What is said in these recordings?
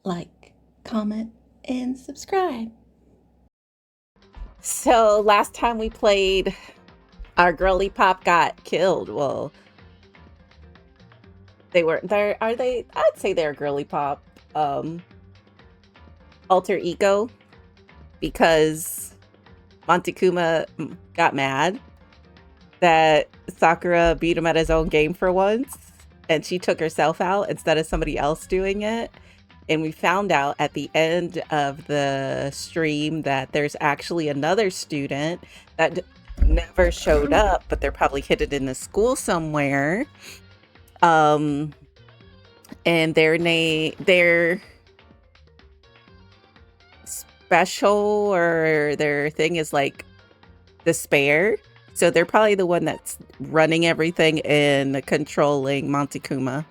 like, comment, and subscribe. So last time we played, our girly pop got killed. Well, they were there. Are they? I'd say they're girly pop alter ego, because Montekuma got mad that Sakura beat him at his own game for once, and she took herself out instead of somebody else doing it. And we found out at the end of the stream that there's actually another student that never showed up, but they're probably hidden in the school somewhere. And their special, or their thing is like despair. So they're probably the one that's running everything and controlling Montekuma.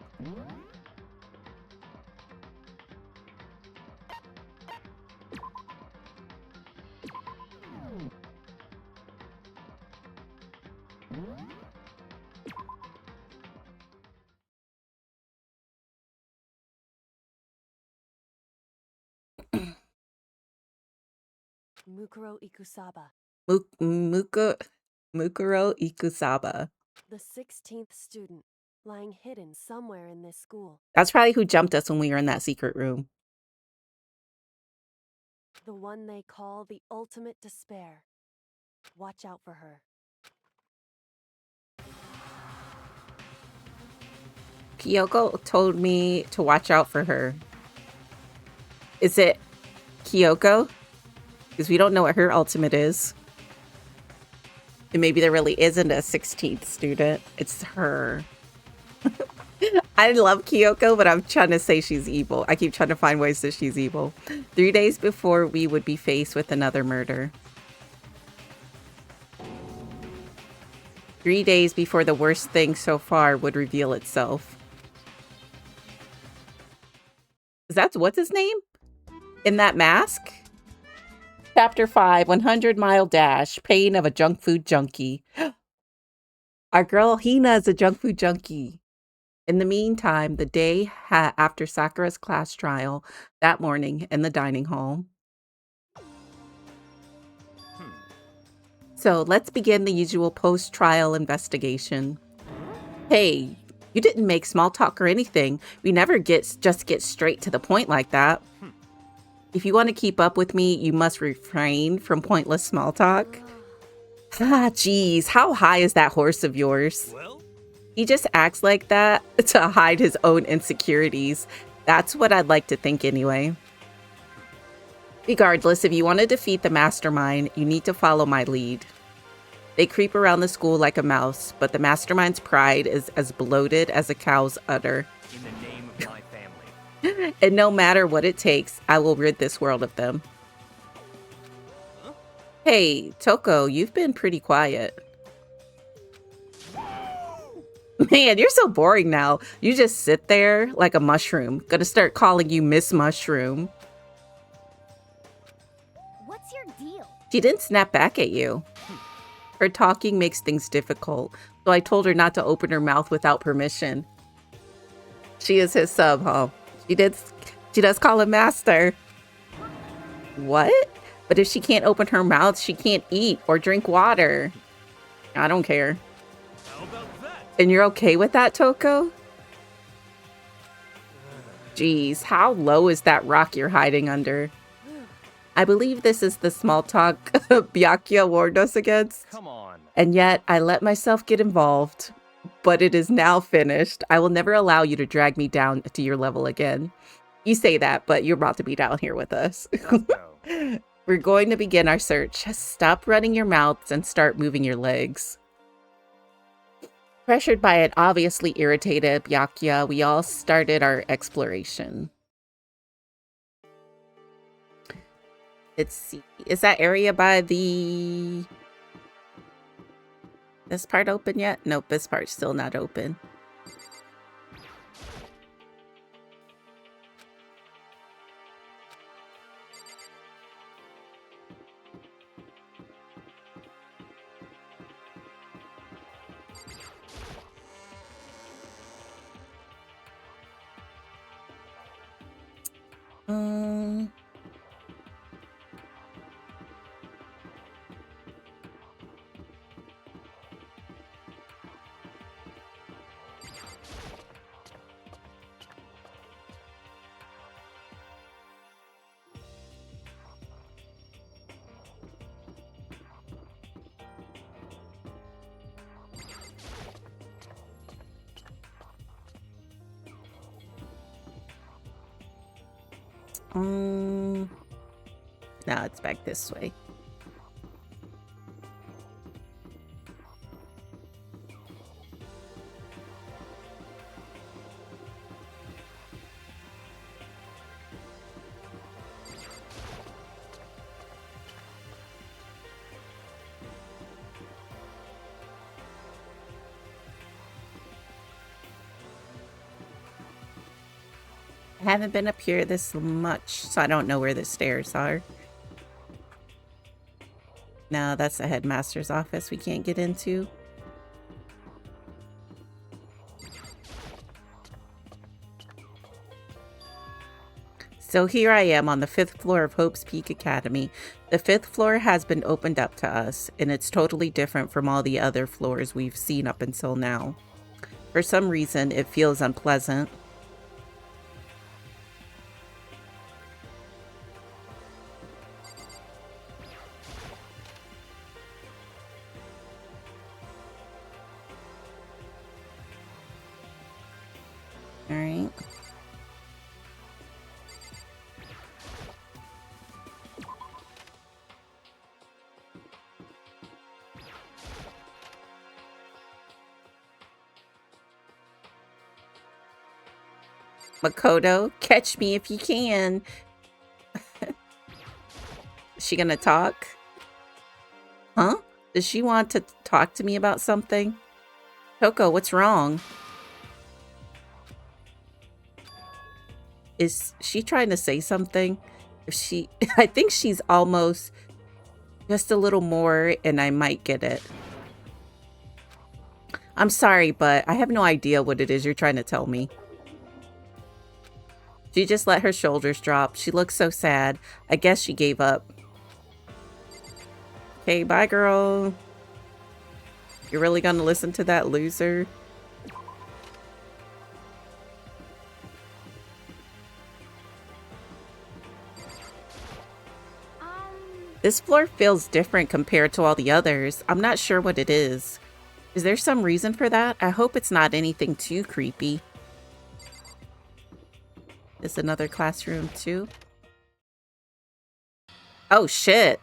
Mukuro Ikusaba. Mukuro Ikusaba. The 16th student, lying hidden somewhere in this school. That's probably who jumped us when we were in that secret room. The one they call the ultimate despair. Watch out for her. Kyoko told me to watch out for her. Is it Kyoko? Because we don't know what her ultimate is. And maybe there really isn't a 16th student. It's her. I love Kyoko, but I'm trying to say she's evil. I keep trying to find ways that she's evil. 3 days before we would be faced with another murder. 3 days before the worst thing so far would reveal itself. That's what's his name? In that mask? Chapter 5, 100-mile dash, pain of a junk food junkie. Our girl Hina is a junk food junkie. In the meantime, the day after Sakura's class trial, that morning in the dining hall. So let's begin the usual post-trial investigation. Hey, you didn't make small talk or anything. We never just get straight to the point like that. If you want to keep up with me, you must refrain from pointless small talk. Ah, geez, how high is that horse of yours? Well, he just acts like that to hide his own insecurities. That's what I'd like to think anyway. Regardless, if you want to defeat the mastermind, you need to follow my lead. They creep around the school like a mouse, but the mastermind's pride is as bloated as a cow's udder. In the name of my family. And no matter what it takes, I will rid this world of them. Huh? Hey, Toko, you've been pretty quiet. Man, you're so boring now. You just sit there like a mushroom. Gonna start calling you Miss Mushroom. What's your deal? She didn't snap back at you. Her talking makes things difficult, so I told her not to open her mouth without permission. She is his sub, huh? She does call him master. What? But if she can't open her mouth, she can't eat or drink water. I don't care. How about that? And you're okay with that, Toko? Jeez, how low is that rock you're hiding under? I believe this is the small talk Byakuya warned us against. Come on. And yet, I let myself get involved. But it is now finished. I will never allow you to drag me down to your level again. You say that, but you're about to be down here with us. We're going to begin our search. Stop running your mouths and start moving your legs. Pressured by an obviously irritated Byakuya, we all started our exploration. Let's see. Is that area by the... This part open yet? Nope, this part's still not open. Um, now it's back this way. I haven't been up here this much, so I don't know where the stairs are. No, that's the headmaster's office we can't get into. So here I am on the 5th floor of Hope's Peak Academy. The 5th floor has been opened up to us, and it's totally different from all the other floors we've seen up until now. For some reason, it feels unpleasant. All right. Makoto, catch me if you can. Is she gonna talk? Huh? Does she want to talk to me about something? Toko, what's wrong? Is she trying to say something? I think she's almost just a little more and I might get it. I'm sorry, but I have no idea what it is you're trying to tell me. She just let her shoulders drop. She looks so sad. I guess she gave up. Okay, bye, girl. You're really gonna listen to that loser? This floor feels different compared to all the others. I'm not sure what it is. Is there some reason for that? I hope it's not anything too creepy. Is another classroom too? Oh shit.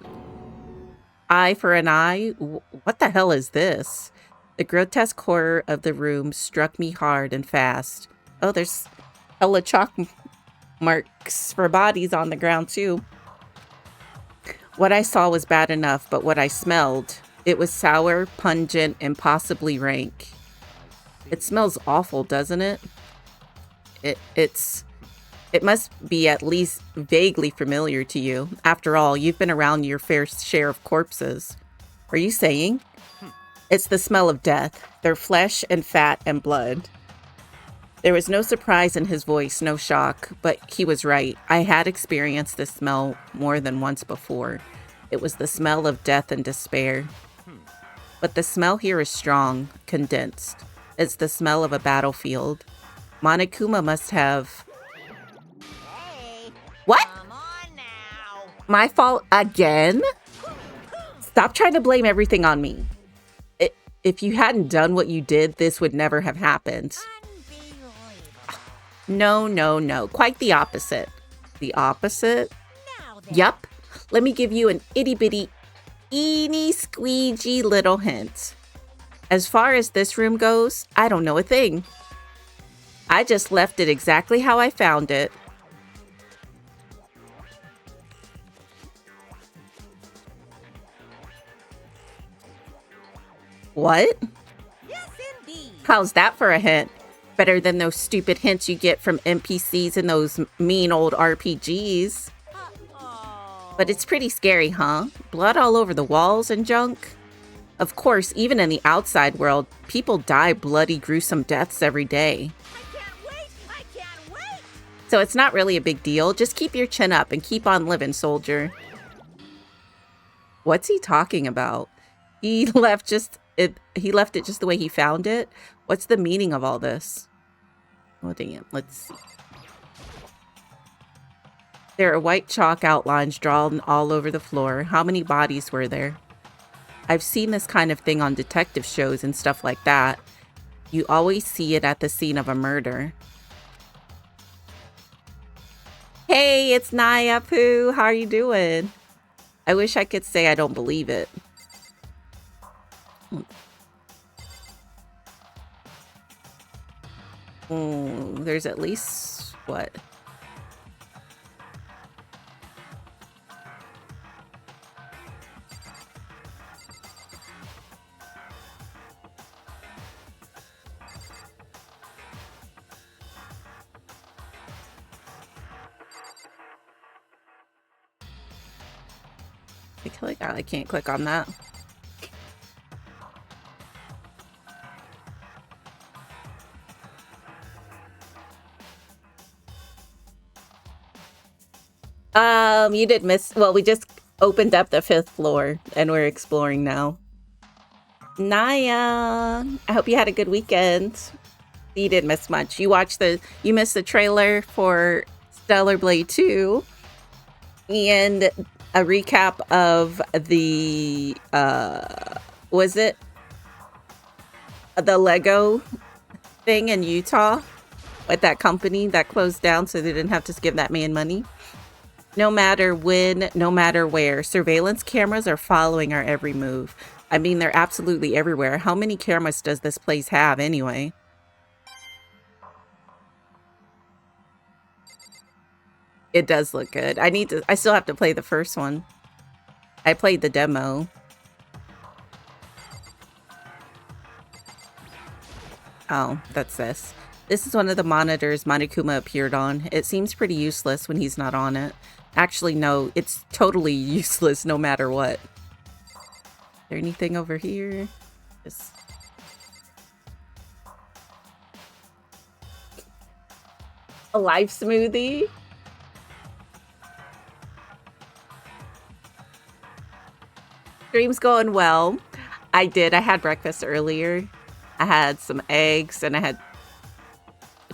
Eye for an eye? What the hell is this? The grotesque horror of the room struck me hard and fast. Oh, there's hella chalk marks for bodies on the ground too. What I saw was bad enough, but what I smelled, it was sour, pungent, and possibly rank. It smells awful, doesn't it? It must be at least vaguely familiar to you. After all, you've been around your fair share of corpses. Are you saying? It's the smell of death. Their flesh and fat and blood. There was no surprise in his voice, no shock, but he was right. I had experienced this smell more than once before. It was the smell of death and despair. But the smell here is strong, condensed. It's the smell of a battlefield. Monokuma must have... Hey, What? come on now. My fault again? Stop trying to blame everything on me. If you hadn't done what you did, this would never have happened. Unbelievable. No. Quite the opposite. The opposite? Now then. Yup. Let me give you an itty-bitty, eeny-squeegee little hint. As far as this room goes, I don't know a thing. I just left it exactly how I found it. What? Yes, indeed. How's that for a hint? Better than those stupid hints you get from NPCs in those mean old RPGs. Uh-oh. But it's pretty scary, huh? Blood all over the walls and junk? Of course, even in the outside world, people die bloody, gruesome deaths every day. I can't wait. So it's not really a big deal. Just keep your chin up and keep on living, soldier. What's he talking about? He left he left it just the way he found it. What's the meaning of all this? Oh, damn. Let's see. There are white chalk outlines drawn all over the floor. How many bodies were there? I've seen this kind of thing on detective shows and stuff like that. You always see it at the scene of a murder. Hey, it's Naya Poo. How are you doing? I wish I could say I don't believe it. There's at least, what? I can't click on that. You did miss, well, we just opened up the 5th floor and we're exploring now. Naya, I hope you had a good weekend. You didn't miss much. You missed the trailer for Stellar Blade 2 and a recap of the, was it the Lego thing in Utah with that company that closed down so they didn't have to give that man money? No matter when, no matter where, surveillance cameras are following our every move. I mean, they're absolutely everywhere. How many cameras does this place have anyway? It does look good. I still have to play the first one. I played the demo. Oh, that's this. This is one of the monitors Monokuma appeared on. It seems pretty useless when he's not on it. Actually, no, it's totally useless no matter what. Is there anything over here? Just... a life smoothie? Stream's going well. I had breakfast earlier. I had some eggs and I had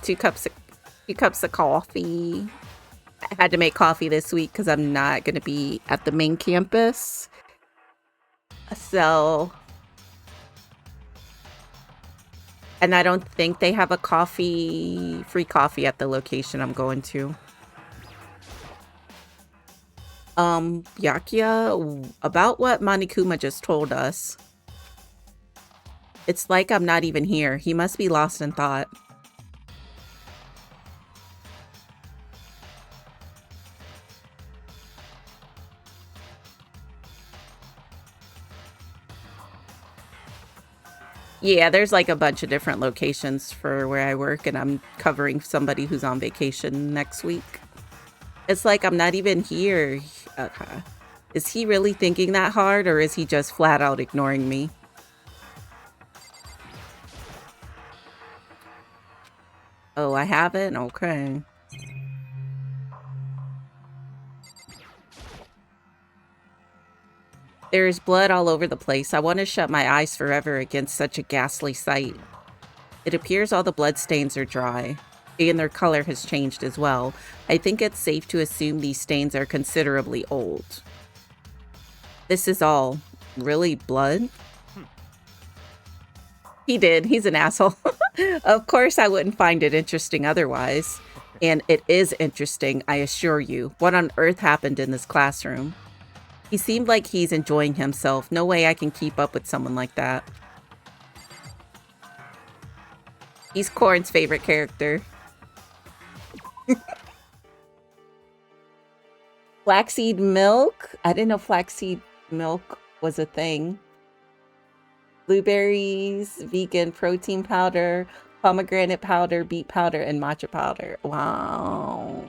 two cups of coffee. I had to make coffee this week because I'm not going to be at the main campus. So, and I don't think they have a free coffee at the location I'm going to. Byakuya, about what Monokuma just told us. It's like I'm not even here. He must be lost in thought. Yeah, there's like a bunch of different locations for where I work, and I'm covering somebody who's on vacation next week. It's like I'm not even here. Okay. Is he really thinking that hard, or is he just flat out ignoring me? Oh, I haven't? Okay. There is blood all over the place. I want to shut my eyes forever against such a ghastly sight. It appears all the bloodstains are dry, and their color has changed as well. I think it's safe to assume these stains are considerably old. This is all really blood? He did. He's an asshole. Of course, I wouldn't find it interesting otherwise. And it is interesting, I assure you. What on earth happened in this classroom? He seemed like he's enjoying himself. No way I can keep up with someone like that. He's Corn's favorite character. Flaxseed milk? I didn't know flaxseed milk was a thing. Blueberries, vegan protein powder, pomegranate powder, beet powder, and matcha powder. Wow.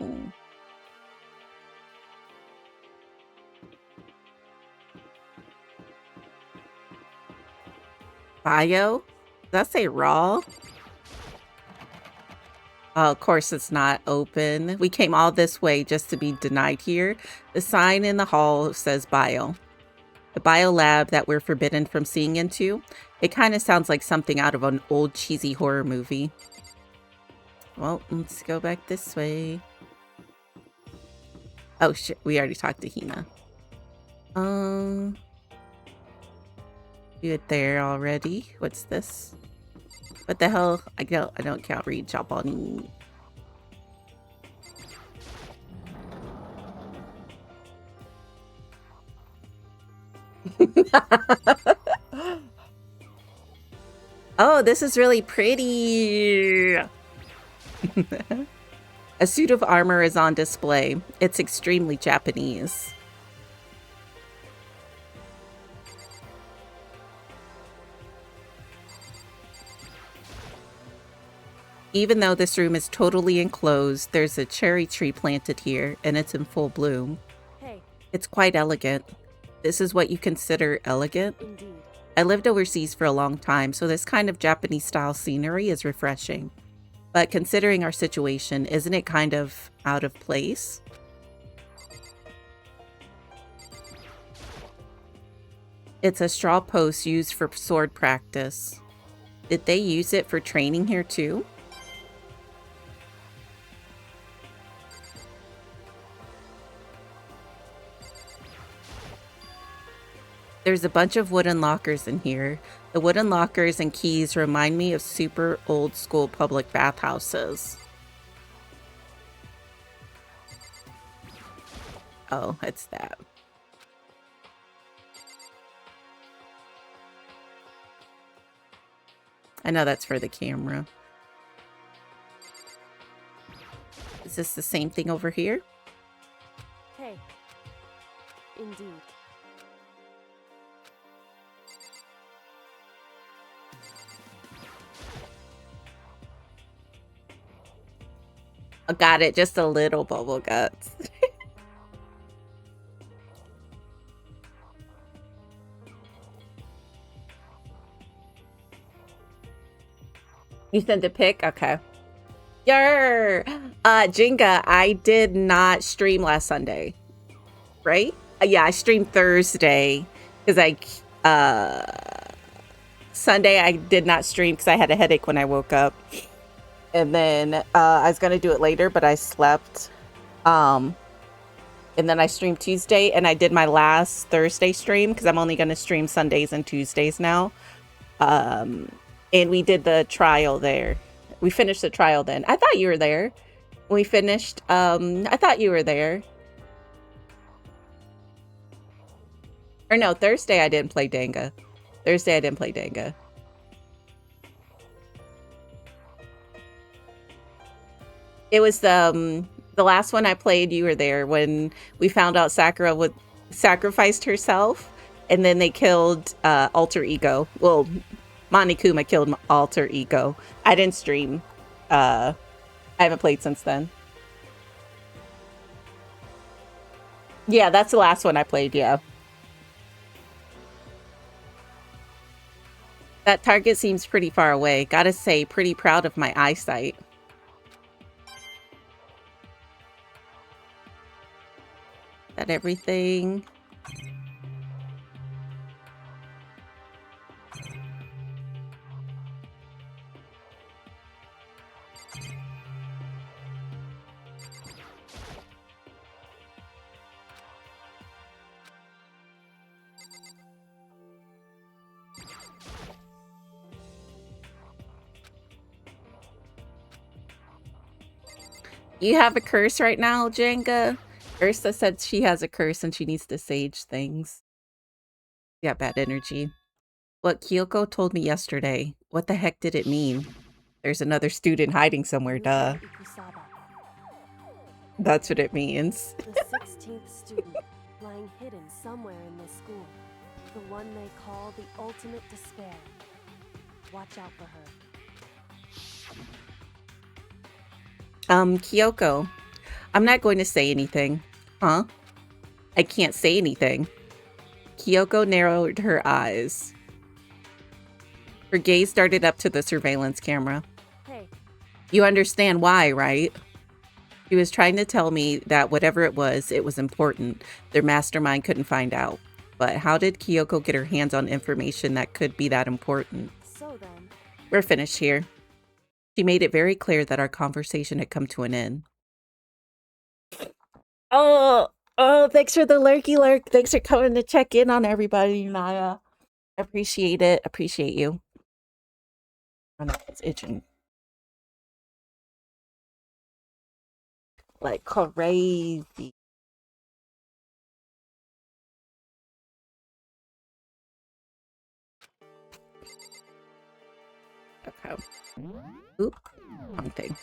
Bio? Does that say raw? Of course, it's not open. We came all this way just to be denied here. The sign in the hall says bio. The bio lab that we're forbidden from seeing into. It kind of sounds like something out of an old cheesy horror movie. Well, let's go back this way. Oh shit, we already talked to Hina. Do it there already. What's this? What the hell? I can't read Japanese. Oh, this is really pretty. A suit of armor is on display. It's extremely Japanese. Even though this room is totally enclosed, there's a cherry tree planted here, and it's in full bloom. Hey. It's quite elegant. This is what you consider elegant? Indeed. I lived overseas for a long time, so this kind of Japanese-style scenery is refreshing. But considering our situation, isn't it kind of out of place? It's a straw post used for sword practice. Did they use it for training here too? There's a bunch of wooden lockers in here. The wooden lockers and keys remind me of super old school public bathhouses. Oh, it's that. I know that's for the camera. Is this the same thing over here? Hey. Indeed. I got it, just a little bubble guts. You sent a pic? Okay. Yer! Jenga, I did not stream last Sunday. Right? Yeah, I streamed Thursday. Because Sunday I did not stream because I had a headache when I woke up. And then I was going to do it later, but I slept. And then I streamed Tuesday, and I did my last Thursday stream because I'm only going to stream Sundays and Tuesdays now. And we did the trial there. We finished the trial then. I thought you were there. We finished. I thought you were there. Or no, Thursday I didn't play Danga. Thursday I didn't play Danga. It was the last one I played. You were there when we found out Sakura would sacrificed herself, and then they killed Alter Ego. Well, Monokuma killed Alter Ego. I didn't stream. I haven't played since then. Yeah, that's the last one I played. Yeah. That target seems pretty far away. Gotta say, pretty proud of my eyesight. That everything. You have a curse right now, Jenga? Ursa said she has a curse and she needs to sage things. Yeah, bad energy. What Kyoko told me yesterday. What the heck did it mean? There's another student hiding somewhere, duh. That's what it means. The 16th student, lying hidden somewhere in this school. The one they call the ultimate despair. Watch out for her. Kyoko, I'm not going to say anything. Huh? I can't say anything. Kyoko narrowed her eyes. Her gaze darted up to the surveillance camera. Hey. You understand why, right? He was trying to tell me that whatever it was important. Their mastermind couldn't find out. But how did Kyoko get her hands on information that could be that important? So then, We're finished here. She made it very clear that our conversation had come to an end. Oh, thanks for the lurky lurk. Thanks for coming to check in on everybody, Naya. Appreciate it. Appreciate you. My mouth is itching. Like crazy. Okay. Oop. Wrong thing.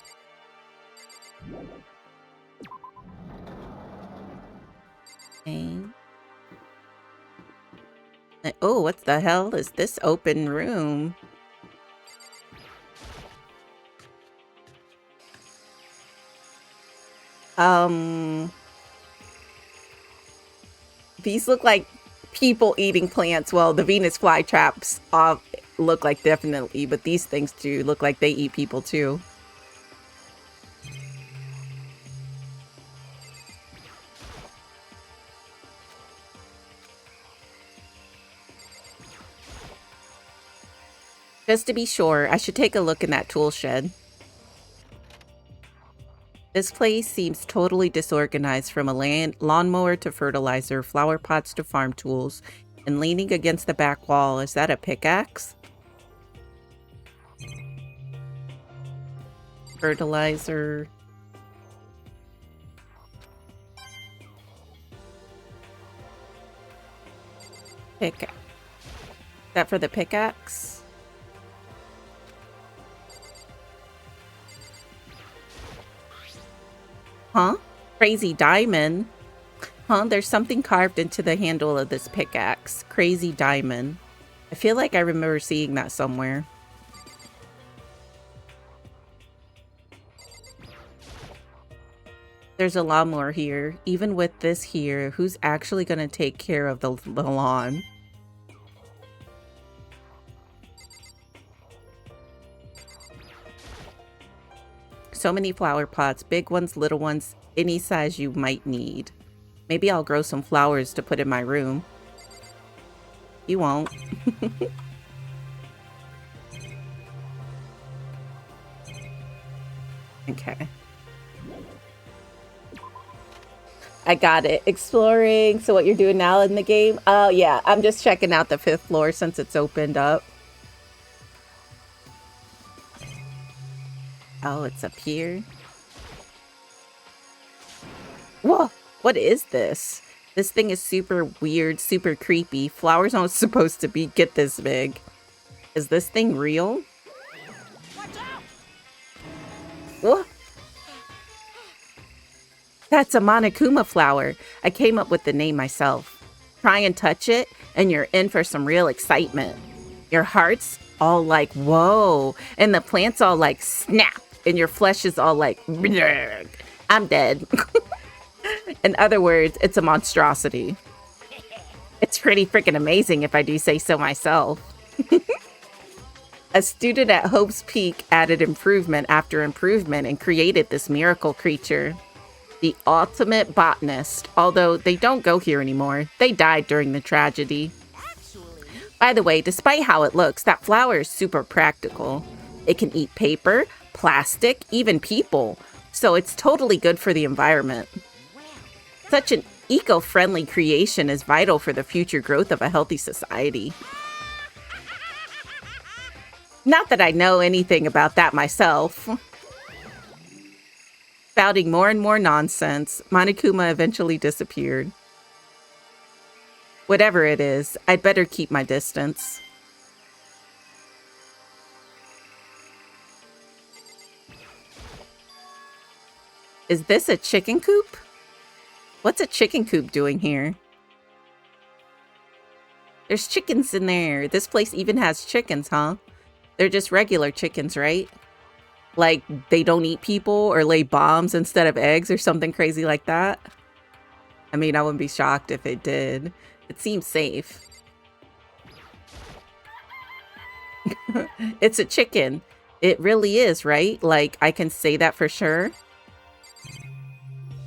Okay. Oh, what the hell is this open room? These look like people eating plants. Well, the Venus flytraps look like definitely, but these things do look like they eat people too. Just to be sure, I should take a look in that tool shed. This place seems totally disorganized, from a lawnmower to fertilizer, flower pots to farm tools, and leaning against the back wall. Is that a pickaxe? Fertilizer. Pickaxe. Is that for the pickaxe? Huh? Crazy diamond? Huh? There's something carved into the handle of this pickaxe. Crazy diamond. I feel like I remember seeing that somewhere. There's a lawnmower here. Even with this here, who's actually going to take care of the lawn? So many flower pots, big ones, little ones, any size you might need. Maybe I'll grow some flowers to put in my room. You won't. Okay. I got it. Exploring. So what you're doing now in the game? Oh, yeah. I'm just checking out the 5th floor since it's opened up. Oh, it's up here. Whoa, what is this? This thing is super weird, super creepy. Flowers aren't supposed to get this big. Is this thing real? Watch out! What? That's a Monokuma flower. I came up with the name myself. Try and touch it, and you're in for some real excitement. Your heart's all like, whoa, and the plant's all like, snap. And your flesh is all like, bleh. I'm dead. In other words, it's a monstrosity. It's pretty freaking amazing if I do say so myself. A student at Hope's Peak added improvement after improvement and created this miracle creature. The ultimate botanist, although they don't go here anymore. They died during the tragedy. By the way, despite how it looks, that flower is super practical. It can eat paper, plastic, even people. So it's totally good for the environment. Such an eco-friendly creation is vital for the future growth of a healthy society. Not that I know anything about that myself. Spouting more and more nonsense, Monokuma eventually disappeared. Whatever it is, I'd better keep my distance. Is this a chicken coop? What's a chicken coop doing here? There's chickens in there. This place even has chickens, huh? They're just regular chickens, right? Like, they don't eat people or lay bombs instead of eggs or something crazy like that? I mean, I wouldn't be shocked if it did. It seems safe. It's a chicken. It really is, right? Like, I can say that for sure.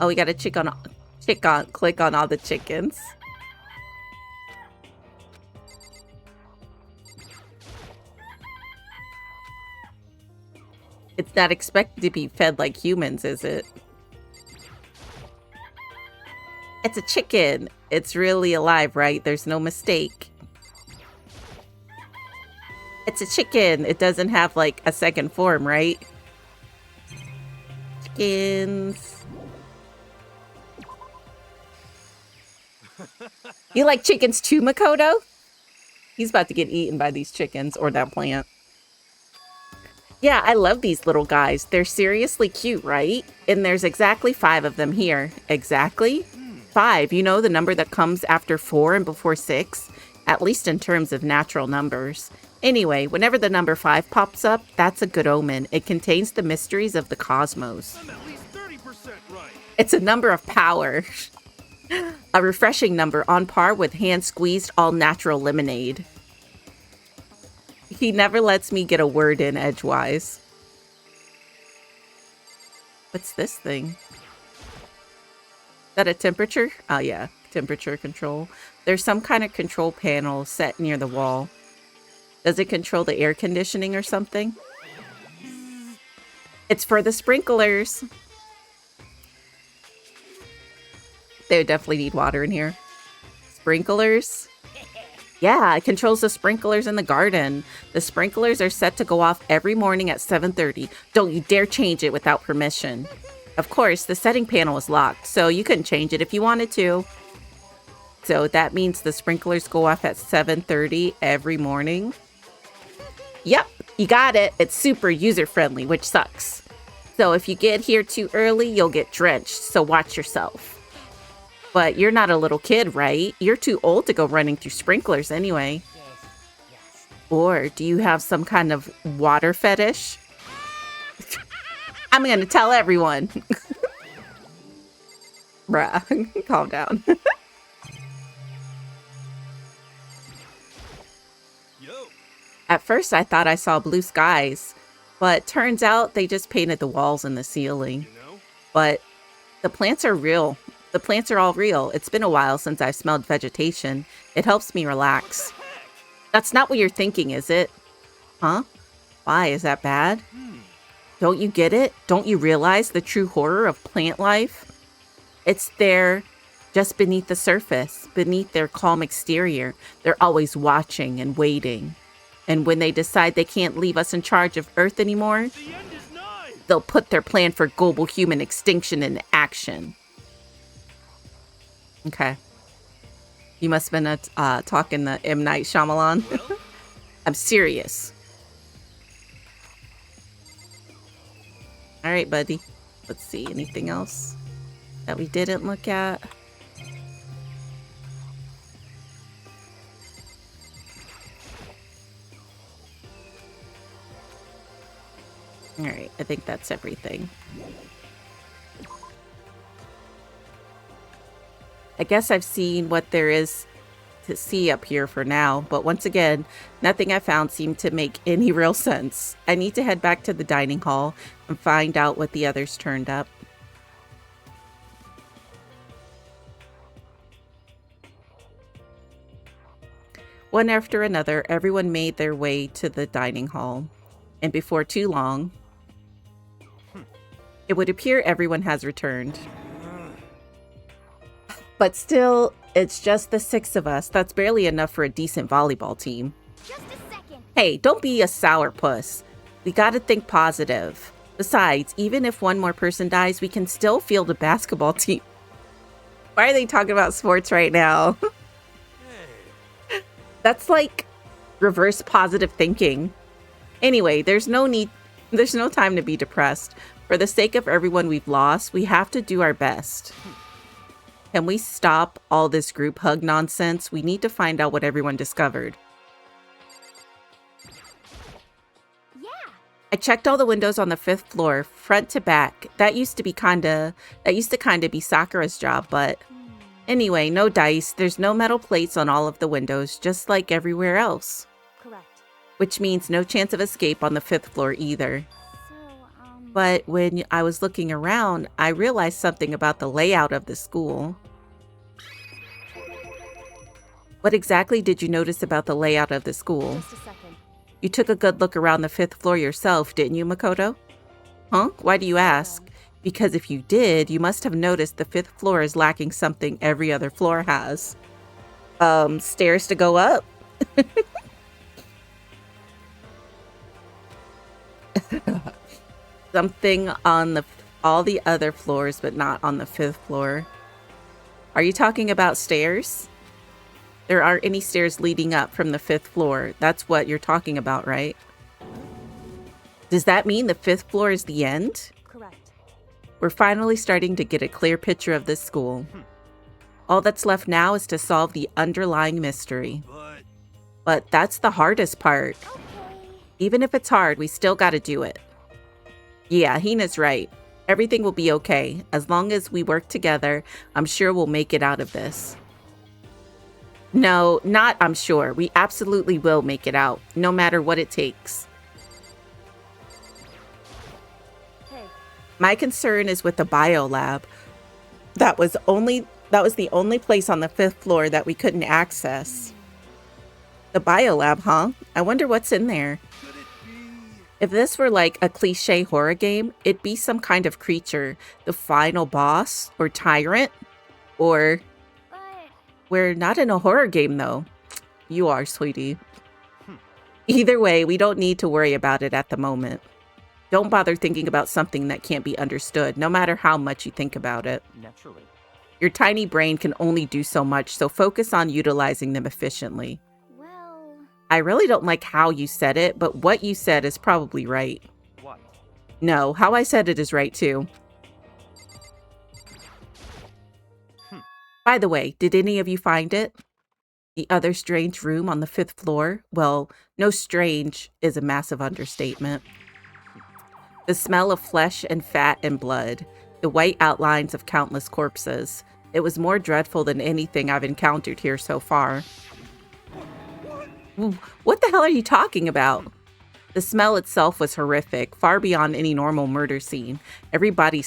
Oh, we gotta click on all the chickens. It's not expected to be fed like humans, is it? It's a chicken. It's really alive, right? There's no mistake. It's a chicken. It doesn't have like a second form, right? Chickens. You like chickens too, Makoto? He's about to get eaten by these chickens or that plant. Yeah, I love these little guys. They're seriously cute, right? And there's exactly 5 of them here. Exactly? 5. You know, the number that comes after 4 and before 6? At least in terms of natural numbers. Anyway, whenever the number 5 pops up, that's a good omen. It contains the mysteries of the cosmos. I'm at least 30% right. It's a number of power. A refreshing number on par with hand-squeezed all-natural lemonade. He never lets me get a word in edgewise. What's this thing? Is that a temperature? Oh yeah, temperature control. There's some kind of control panel set near the wall. Does it control the air conditioning or something? It's for the sprinklers. They would definitely need water in here. Sprinklers? Yeah, it controls the sprinklers in the garden. The sprinklers are set to go off every morning at 7:30. Don't you dare change it without permission. Of course, the setting panel is locked, so you couldn't change it if you wanted to. So that means the sprinklers go off at 7:30 every morning. Yep, you got it. It's super user-friendly, which sucks. So if you get here too early, you'll get drenched, so watch yourself. But you're not a little kid, right? You're too old to go running through sprinklers anyway. Or do you have some kind of water fetish? I'm gonna tell everyone. Bruh, calm down. Yo. At first, I thought I saw blue skies, but turns out they just painted the walls and the ceiling. You know? But the plants are real. The plants are all real. It's been a while since I've smelled vegetation. It helps me relax. That's not what you're thinking, is it? Huh? Why? Is that bad? Don't you get it? Don't you realize the true horror of plant life? It's there just beneath the surface, beneath their calm exterior. They're always watching and waiting. And when they decide they can't leave us in charge of Earth anymore, The end is nigh. they'll put their plan for global human extinction into action. Okay. You must have been talking to M. Night Shyamalan. I'm serious. All right, buddy. Let's see. Anything else that we didn't look at? All right. I think that's everything. I guess I've seen what there is to see up here for now, but once again, nothing I found seemed to make any real sense. I need to head back to the dining hall and find out what the others turned up. One after another, everyone made their way to the dining hall, and before too long, it would appear everyone has returned. But still, it's just the 6 of us. That's barely enough for a decent volleyball team. Just a second. Hey, don't be a sourpuss. We gotta think positive. Besides, even if one more person dies, we can still field a basketball team. Why are they talking about sports right now? That's like reverse positive thinking. Anyway, there's no time to be depressed. For the sake of everyone we've lost, we have to do our best. Can we stop all this group hug nonsense? We need to find out what everyone discovered. Yeah. I checked all the windows on the 5th floor, front to back. That used to kinda be Sakura's job, but anyway, no dice. There's no metal plates on all of the windows, just like everywhere else. Correct. which means no chance of escape on the 5th floor either. So, But when I was looking around, I realized something about the layout of the school. What exactly did you notice about the layout of the school? Just a second. You took a good look around the 5th floor yourself, didn't you, Makoto? Huh? Why do you ask? Because if you did, you must have noticed the 5th floor is lacking something every other floor has. Stairs to go up? Something on all the other floors, but not on the 5th floor. Are you talking about stairs? There aren't any stairs leading up from the 5th floor. That's what you're talking about, right? Does that mean the 5th floor is the end? Correct. We're finally starting to get a clear picture of this school. All that's left now is to solve the underlying mystery. But that's the hardest part. okay. Even if it's hard, we still gotta do it. Yeah, Hina's right. Everything will be okay. As long as we work together, I'm sure we'll make it out of this. No, not I'm sure. We absolutely will make it out, no matter what it takes. Hey, My concern is with the bio lab. That was the only place on the 5th floor that we couldn't access. The bio lab, huh? I wonder what's in there. Could it be? If this were like a cliche horror game, it'd be some kind of creature, the final boss or tyrant, or But we're not in a horror game though. You are, sweetie. Either way, we don't need to worry about it at the moment. Don't bother thinking about something that can't be understood, no matter how much you think about it. Naturally. Your tiny brain can only do so much, so focus on utilizing them efficiently. well, I really don't like how you said it, but what you said is probably right. What? No, how I said it is right too. By the way, did any of you find it? The other strange room on the 5th floor? Well, no, strange is a massive understatement. The smell of flesh and fat and blood. The white outlines of countless corpses. It was more dreadful than anything I've encountered here so far. What the hell are you talking about? The smell itself was horrific, far beyond any normal murder scene. Everybody's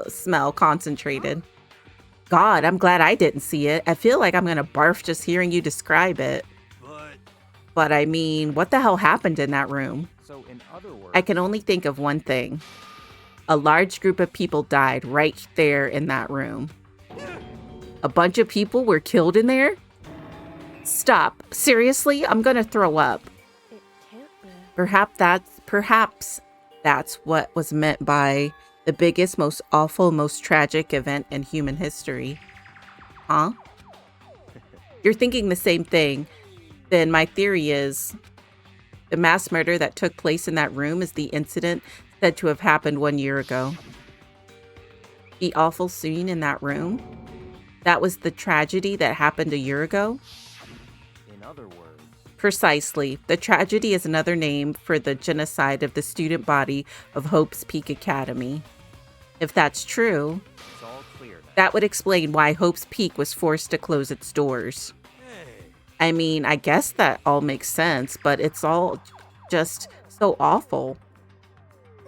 smell concentrated. God, I'm glad I didn't see it. I feel like I'm gonna barf just hearing you describe it. But I mean, what the hell happened in that room? So in other words, I can only think of one thing. A large group of people died right there in that room. A bunch of people were killed in there? Stop. Seriously? I'm gonna throw up. it can't be. Perhaps that's what was meant by the biggest, most awful, most tragic event in human history. Huh? You're thinking the same thing. Then my theory is the mass murder that took place in that room is the incident said to have happened 1 year ago. The awful scene in that room? That was the tragedy that happened a year ago? in other words, Precisely. The tragedy is another name for the genocide of the student body of Hope's Peak Academy. If that's true, it's all clear now. that would explain why Hope's Peak was forced to close its doors. I mean, I guess that all makes sense, but it's all just so awful.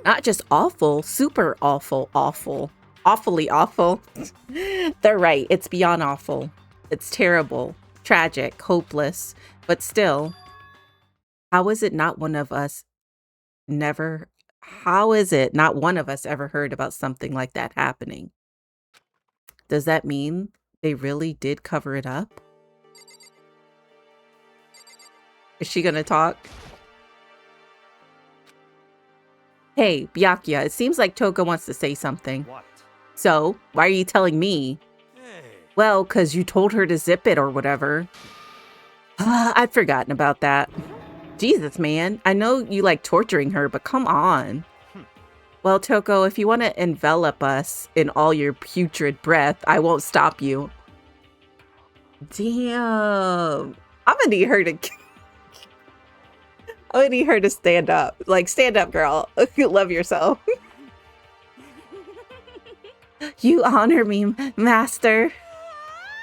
Not just awful, super awful, awful. Awfully awful. They're right, it's beyond awful. It's terrible, tragic, hopeless, but still, how is it not one of us ever heard about something like that happening? Does that mean they really did cover it up? Is she gonna talk? Hey, Byakuya, it seems like Toko wants to say something. What? So, why are you telling me? Well, 'cause you told her to zip it or whatever. I'd forgotten about that. Jesus, man. I know you like torturing her, but come on. Well, Toko, if you want to envelop us in all your putrid breath, I won't stop you. Damn. I'm gonna need her to stand up. Like, stand up, girl. You love yourself. You honor me, master.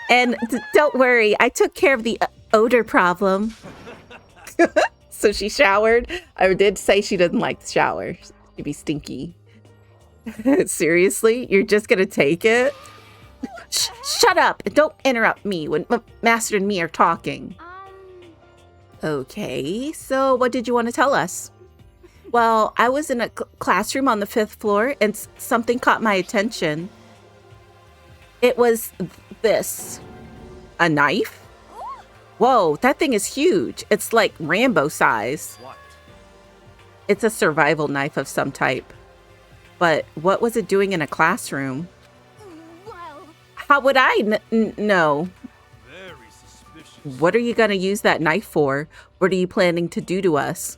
And don't worry, I took care of the odor problem. So she showered. I did say she doesn't like to shower. She'd be stinky. Seriously? You're just gonna take it? Shut up! Don't interrupt me when Master and me are talking. Okay, so what did you want to tell us? Well, I was in a classroom on the 5th floor and something caught my attention. It was this. A knife? Whoa, that thing is huge. It's like Rambo size. What? It's a survival knife of some type. But what was it doing in a classroom? Well, How would I know? Very suspicious. What are you going to use that knife for? What are you planning to do to us?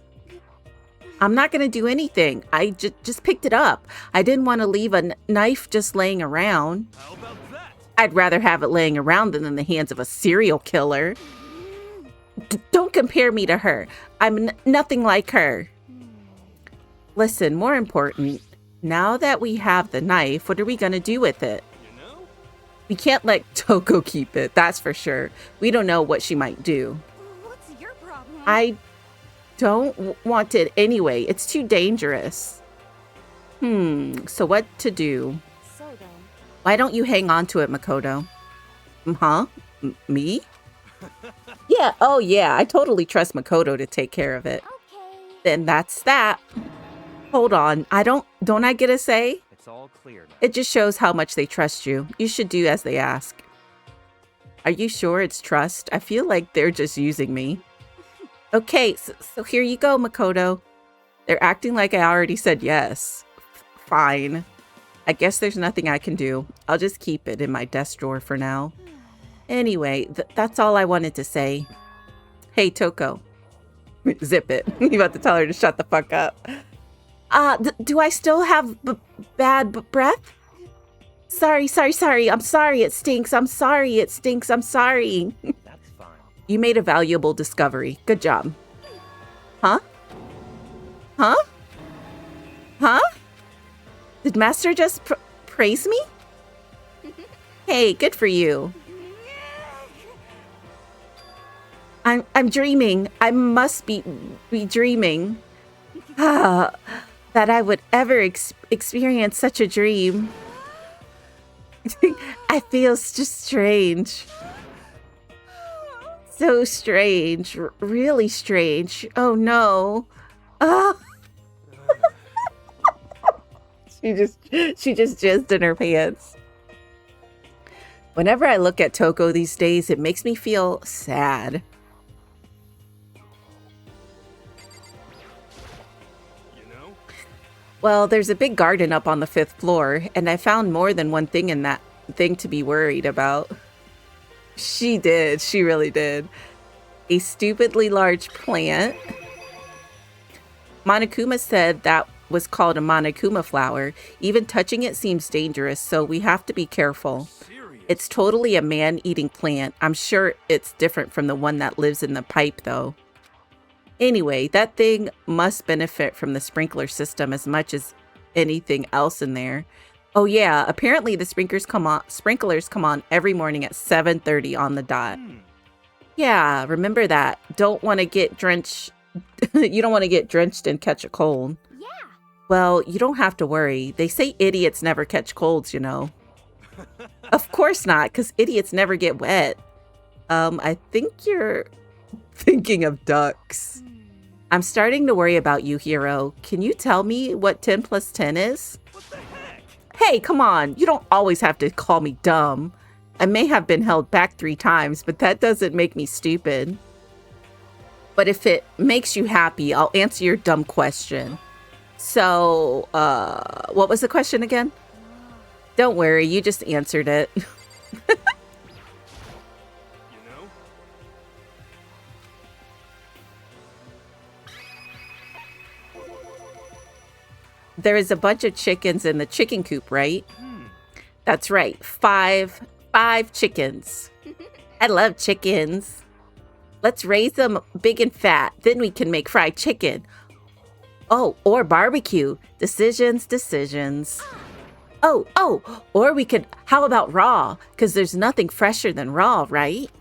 I'm not going to do anything. I just picked it up. I didn't want to leave a knife just laying around. How about that? I'd rather have it laying around than in the hands of a serial killer. Don't compare me to her. I'm nothing like her. Listen, more important, now that we have the knife, what are we going to do with it? You know? We can't let Toko keep it, that's for sure. We don't know what she might do. what's your problem? I don't want it anyway. It's too dangerous. So what to do? So then, Why don't you hang on to it, Makoto? Huh? Me? Yeah, oh yeah, I totally trust Makoto to take care of it. Okay. Then that's that. Hold on, don't I get a say? It's all clear now. It just shows how much they trust you. You should do as they ask. Are you sure it's trust? I feel like they're just using me. Okay, so here you go, Makoto. They're acting like I already said yes. Fine. I guess there's nothing I can do. I'll just keep it in my desk drawer for now. Anyway, that's all I wanted to say. Hey, Toko. Zip it. You about to tell her to shut the fuck up. Do I still have bad breath? Sorry. I'm sorry it stinks. I'm sorry it stinks. I'm sorry. That's fine. You made a valuable discovery. Good job. Huh? Huh? Huh? Did Master just praise me? Hey, good for you. I'm dreaming. I must be dreaming. That I would ever experience such a dream. I feel just strange. So strange. Really strange. Oh no. She just jizzed in her pants. Whenever I look at Toko these days, it makes me feel sad. You know? Well, there's a big garden up on the 5th floor, and I found more than one thing in that thing to be worried about. She did. She really did. A stupidly large plant. Monokuma said that was called a Monokuma flower. Even touching it seems dangerous, so we have to be careful. Serious. It's totally a man-eating plant. I'm sure it's different from the one that lives in the pipe, though. Anyway, that thing must benefit from the sprinkler system as much as anything else in there. Oh yeah, apparently the sprinklers come on every morning at 7:30 on the dot. Yeah, remember that. Don't want to get drenched. You don't want to get drenched and catch a cold. Yeah. Well, you don't have to worry. They say idiots never catch colds, you know. Of course not, because idiots never get wet. I think you're thinking of ducks. I'm starting to worry about you, Hero. Can you tell me what 10 plus 10 is? What the heck? Hey, come on. You don't always have to call me dumb. I may have been held back 3 times, but that doesn't make me stupid. But if it makes you happy, I'll answer your dumb question. So, what was the question again? Don't worry, you just answered it. You know? There is a bunch of chickens in the chicken coop, right? That's right. Five chickens. I love chickens. Let's raise them big and fat. Then we can make fried chicken. Oh, or barbecue. Decisions. Oh, or we could, how about raw? Because there's nothing fresher than raw, right?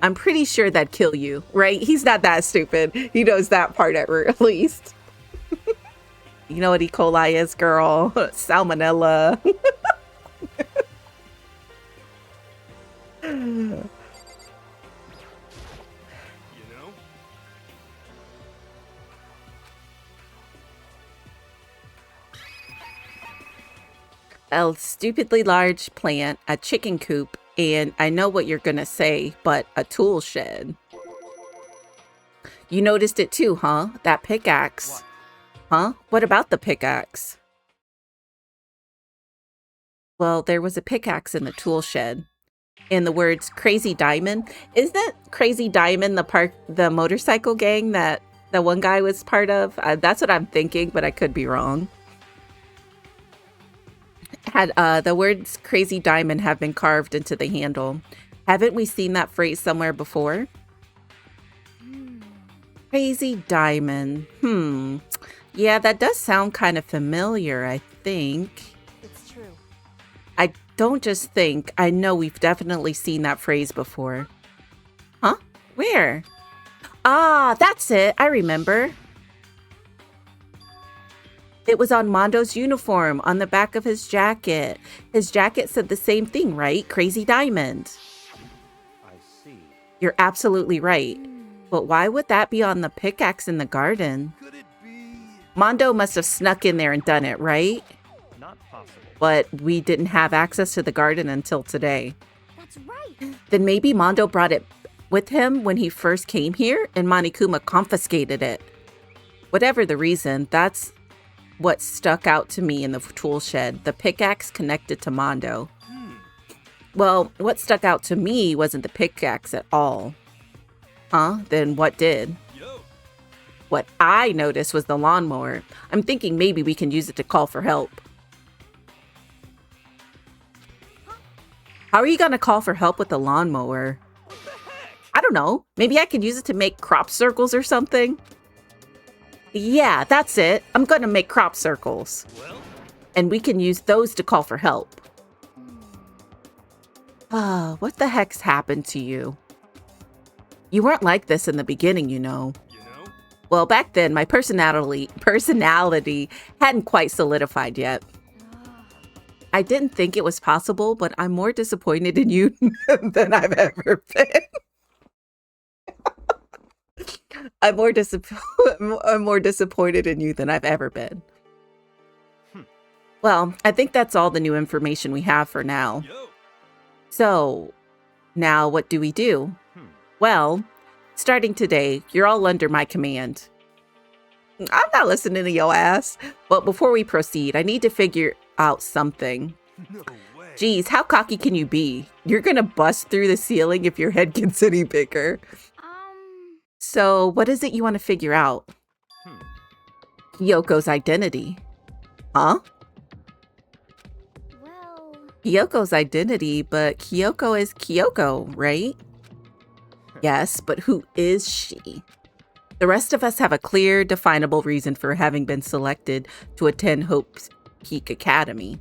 I'm pretty sure that'd kill you, right? He's not that stupid. He knows that part at least. You know what E. coli is, girl? Salmonella. You know? A stupidly large plant, a chicken coop, and I know what you're gonna say, but a tool shed. You noticed it too, huh? That pickaxe. What? Huh? What about the pickaxe? Well, there was a pickaxe in the tool shed. And the words Crazy Diamond. Isn't that Crazy Diamond the motorcycle gang that the one guy was part of? That's what I'm thinking, but I could be wrong. Had the words Crazy Diamond have been carved into the handle. Haven't we seen that phrase somewhere before? Crazy Diamond. Yeah, that does sound kind of familiar, I think. It's true. I don't just think, I know we've definitely seen that phrase before. Huh? Where? Ah, that's it. I remember. It was on Mondo's uniform, on the back of his jacket. His jacket said the same thing, right? Crazy Diamond. I see. You're absolutely right. But why would that be on the pickaxe in the garden? Could it be? Mondo must have snuck in there and done it, right? Not possible. But we didn't have access to the garden until today. That's right. Then maybe Mondo brought it with him when he first came here and Monokuma confiscated it. Whatever the reason, that's what stuck out to me in the tool shed, the pickaxe connected to Mondo. Well, what stuck out to me wasn't the pickaxe at all. Huh? Then what did? Yo. What I noticed was the lawnmower. I'm thinking maybe we can use it to call for help. How are you gonna call for help with the lawnmower? I don't know. Maybe I could use it to make crop circles or something. Yeah, that's it. I'm gonna make crop circles. Well, And we can use those to call for help. Ah, what the heck's happened to you? You weren't like this in the beginning, you know. you know? Well, back then, my personality hadn't quite solidified yet. I didn't think it was possible, but I'm more disappointed in you than I've ever been. I'm more disappointed in you than I've ever been. Well, I think that's all the new information we have for now. Yo. So, now what do we do? Well, starting today, you're all under my command. I'm not listening to your ass. But before we proceed, I need to figure out something. No way. Geez, how cocky can you be? You're gonna bust through the ceiling if your head gets any bigger. So, what is it you want to figure out? Kyoko's identity. Huh? Well, Kyoko's identity, but Kyoko is Kyoko, right? Yes, but who is she? The rest of us have a clear, definable reason for having been selected to attend Hope's Peak Academy.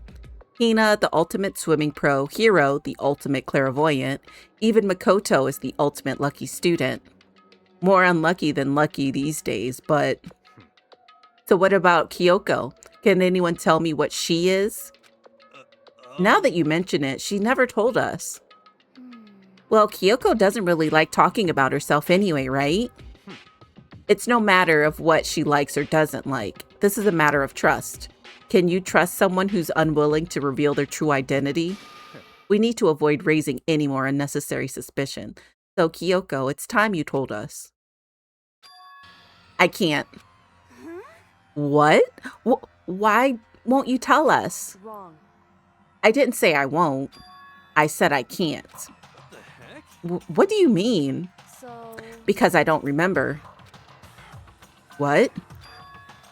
Hina, the ultimate swimming pro, Hiro, the ultimate clairvoyant, even Makoto is the ultimate lucky student. More unlucky than lucky these days, but... So what about Kyoko? Can anyone tell me what she is? Now that you mention it, she never told us. Well, Kyoko doesn't really like talking about herself anyway, right? It's no matter of what she likes or doesn't like. This is a matter of trust. Can you trust someone who's unwilling to reveal their true identity? We need to avoid raising any more unnecessary suspicion. So, Kyoko, it's time you told us. I can't. What? Why won't you tell us? Wrong. I didn't say I won't. I said I can't. What the heck? What do you mean? So, Because I don't remember. What?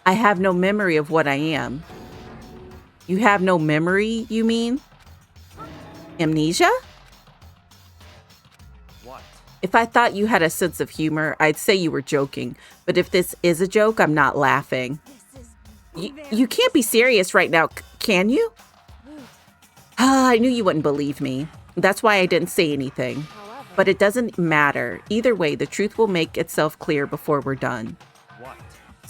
I have no memory of what I am. You have no memory, you mean? Amnesia? What? If I thought you had a sense of humor, I'd say you were joking. But if this is a joke, I'm not laughing. this is You can't be serious right now, can you? I knew you wouldn't believe me. That's why I didn't say anything. however, But it doesn't matter. Either way, the truth will make itself clear before we're done. What?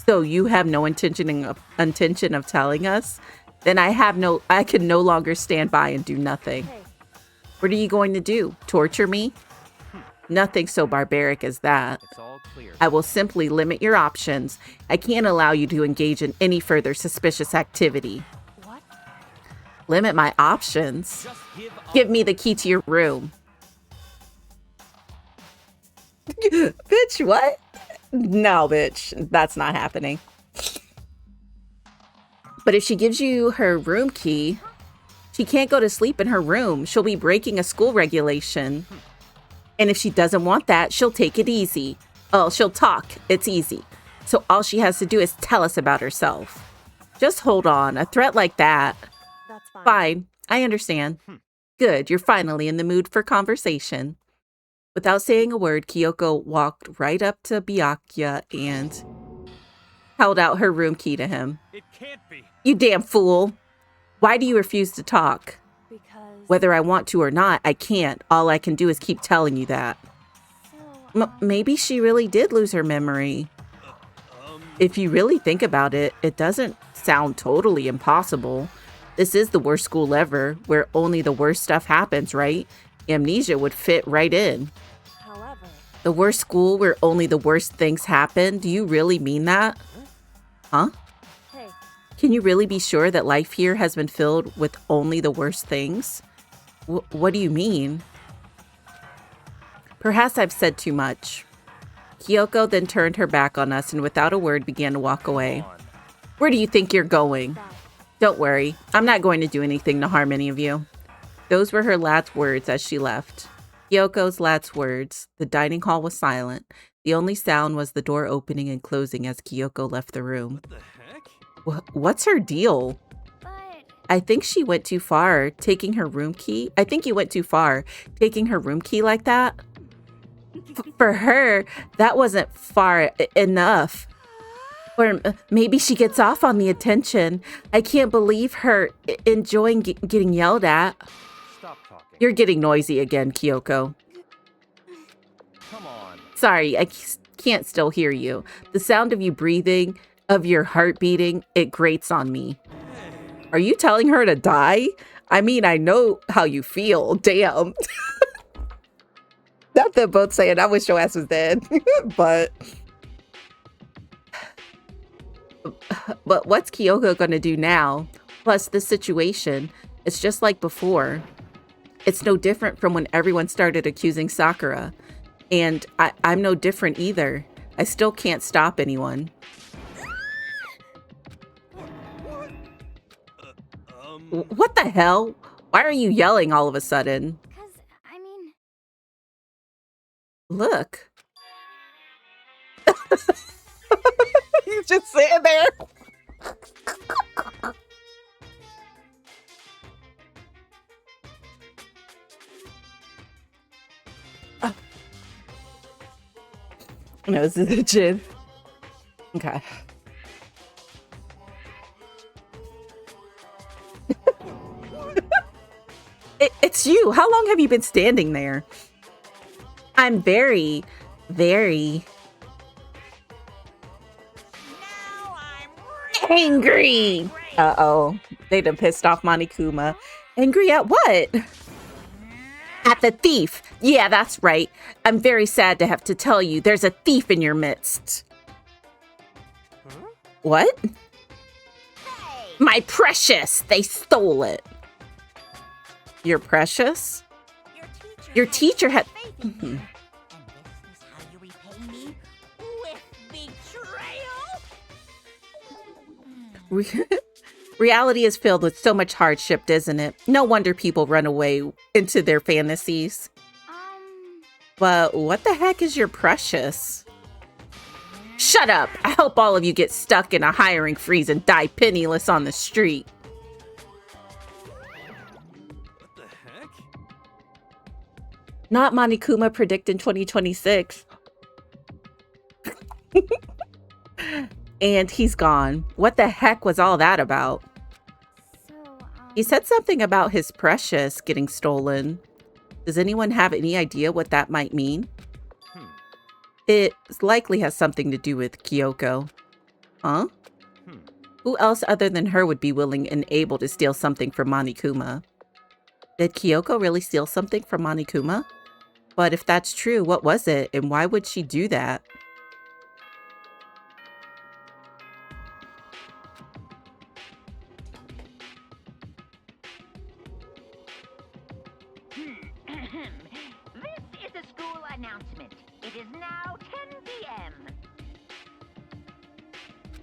So you have no intention of telling us? Then I can no longer stand by and do nothing. Hey, What are you going to do? Torture me? Nothing so barbaric as that. It's all clear. I will simply limit your options. I can't allow you to engage in any further suspicious activity. what? Limit my options? Just give up. Give me the key to your room. Bitch, what? No, bitch. That's not happening. But if she gives you her room key, she can't go to sleep in her room. She'll be breaking a school regulation. And if she doesn't want that, she'll take it easy. Oh, she'll talk. It's easy. So all she has to do is tell us about herself. Just hold on. A threat like that. That's fine. Fine. I understand. Good. You're finally in the mood for conversation. Without saying a word, Kyoko walked right up to Byakuya and held out her room key to him. It can't be. You damn fool. Why do you refuse to talk? Because... Whether I want to or not, I can't. All I can do is keep telling you that. So, Maybe she really did lose her memory. If you really think about it, it doesn't sound totally impossible. This is the worst school ever, where only the worst stuff happens, right? Amnesia would fit right in. however... The worst school where only the worst things happen? Do you really mean that? Huh? Hey, Can you really be sure that life here has been filled with only the worst things? What do you mean? Perhaps I've said too much. Kyoko then turned her back on us and without a word began to walk away. Come on. Where do you think you're going? stop. Don't worry, I'm not going to do anything to harm any of you. Those were her last words as she left. Kyoko's last words. The dining hall was silent. The only sound was the door opening and closing as Kyoko left the room. What the heck? What's her deal? But I think she went too far taking her room key. I think you went too far taking her room key like that. For her, that wasn't far enough. Or maybe she gets off on the attention. I can't believe her enjoying getting yelled at. Stop talking. You're getting noisy again, Kyoko. Come on. Sorry, I can't still hear you. The sound of you breathing, of your heart beating, it grates on me. Are you telling her to die? I mean, I know how you feel. Damn. Not that both saying I wish your ass was dead, but what's Kyoko gonna do now? Plus, this situation, it's just like before. It's no different from when everyone started accusing Sakura. And I'm no different either. I still can't stop anyone. What the hell? Why are you yelling all of a sudden? because I mean, Look. He's just sitting there. No, this is a gin. Okay. It's you. How long have you been standing there? I'm very, very angry. Uh-oh. They done pissed off Monokuma. Angry at what? At the thief. Yeah, that's right. I'm very sad to have to tell you there's a thief in your midst. What? My precious! They stole it. Your precious? Your teacher had... faith in you. And this is how you repay me? With betrayal? Reality is filled with so much hardship, isn't it? No wonder people run away into their fantasies. But what the heck is your precious? Shut up! I hope all of you get stuck in a hiring freeze and die penniless on the street. What the heck? Not Monokuma predicting 2026. And he's gone. What the heck was all that about? so He said something about his precious getting stolen. Does anyone have any idea what that might mean? Hmm. It likely has something to do with Kyoko. Huh? Hmm. Who else other than her would be willing and able to steal something from Monokuma? Did Kyoko really steal something from Monokuma? But if that's true, what was it, and why would she do that? This is a school announcement. It is now 10 p.m.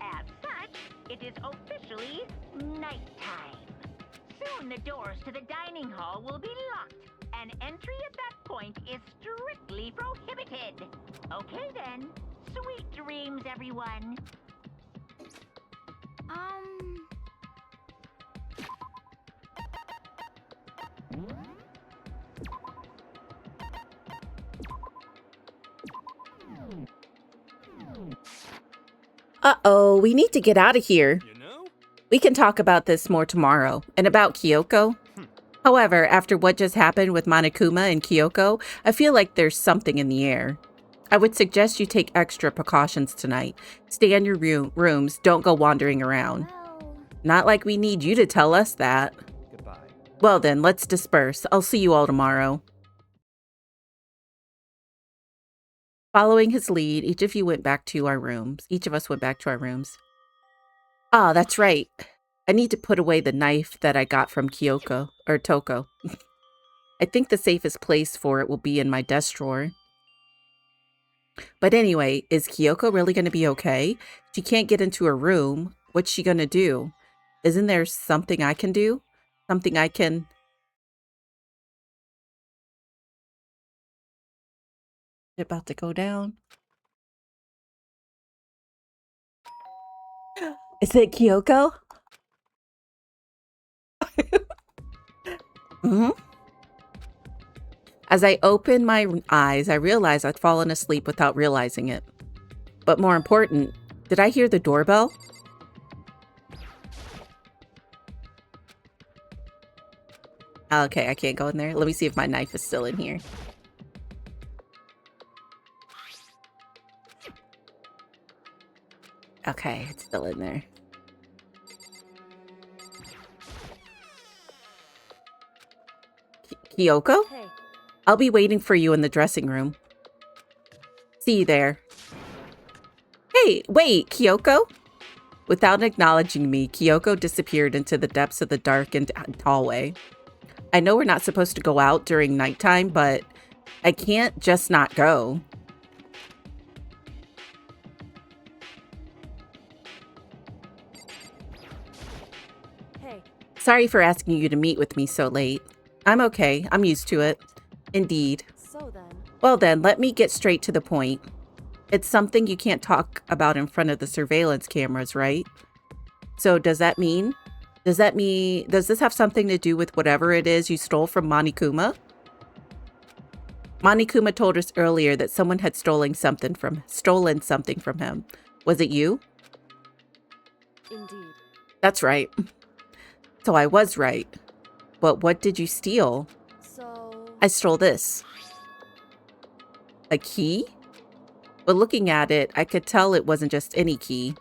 As such, it is officially nighttime. Soon the doors to the dining hall will be locked, and entry at that point is strictly prohibited. Okay then, sweet dreams, everyone. Uh-oh, we need to get out of here. You know? We can talk about this more tomorrow, and about Kyoko. However, after what just happened with Monokuma and Kyoko, I feel like there's something in the air. I would suggest you take extra precautions tonight. Stay in your rooms, don't go wandering around. Well, Not like we need you to tell us that. Goodbye. Well then, let's disperse. I'll see you all tomorrow. Following his lead, each of us went back to our rooms. Ah, that's right. I need to put away the knife that I got from Toko. I think the safest place for it will be in my desk drawer. But anyway, is Kyoko really going to be okay? She can't get into her room. What's she going to do? Isn't there something I can do? Something I can... Is it about to go down? Is it Kyoko? Mm-hmm. As I opened my eyes, I realized I'd fallen asleep without realizing it. But more important, did I hear the doorbell? Okay, I can't go in there. Let me see if my knife is still in here. Okay, it's still in there. Kyoko? Hey, I'll be waiting for you in the dressing room. See you there. Hey, wait, Kyoko? Without acknowledging me, Kyoko disappeared into the depths of the darkened hallway. I know we're not supposed to go out during nighttime, but I can't just not go. hey, Sorry for asking you to meet with me so late. I'm okay. I'm used to it. Indeed. so then, Well then, let me get straight to the point. It's something you can't talk about in front of the surveillance cameras, right? So does this have something to do with whatever it is you stole from Monokuma? Monokuma told us earlier that someone had stolen something from him. Was it you? indeed. That's right. So I was right. But what did you steal? So, I stole this. A key? But looking at it, I could tell it wasn't just any key.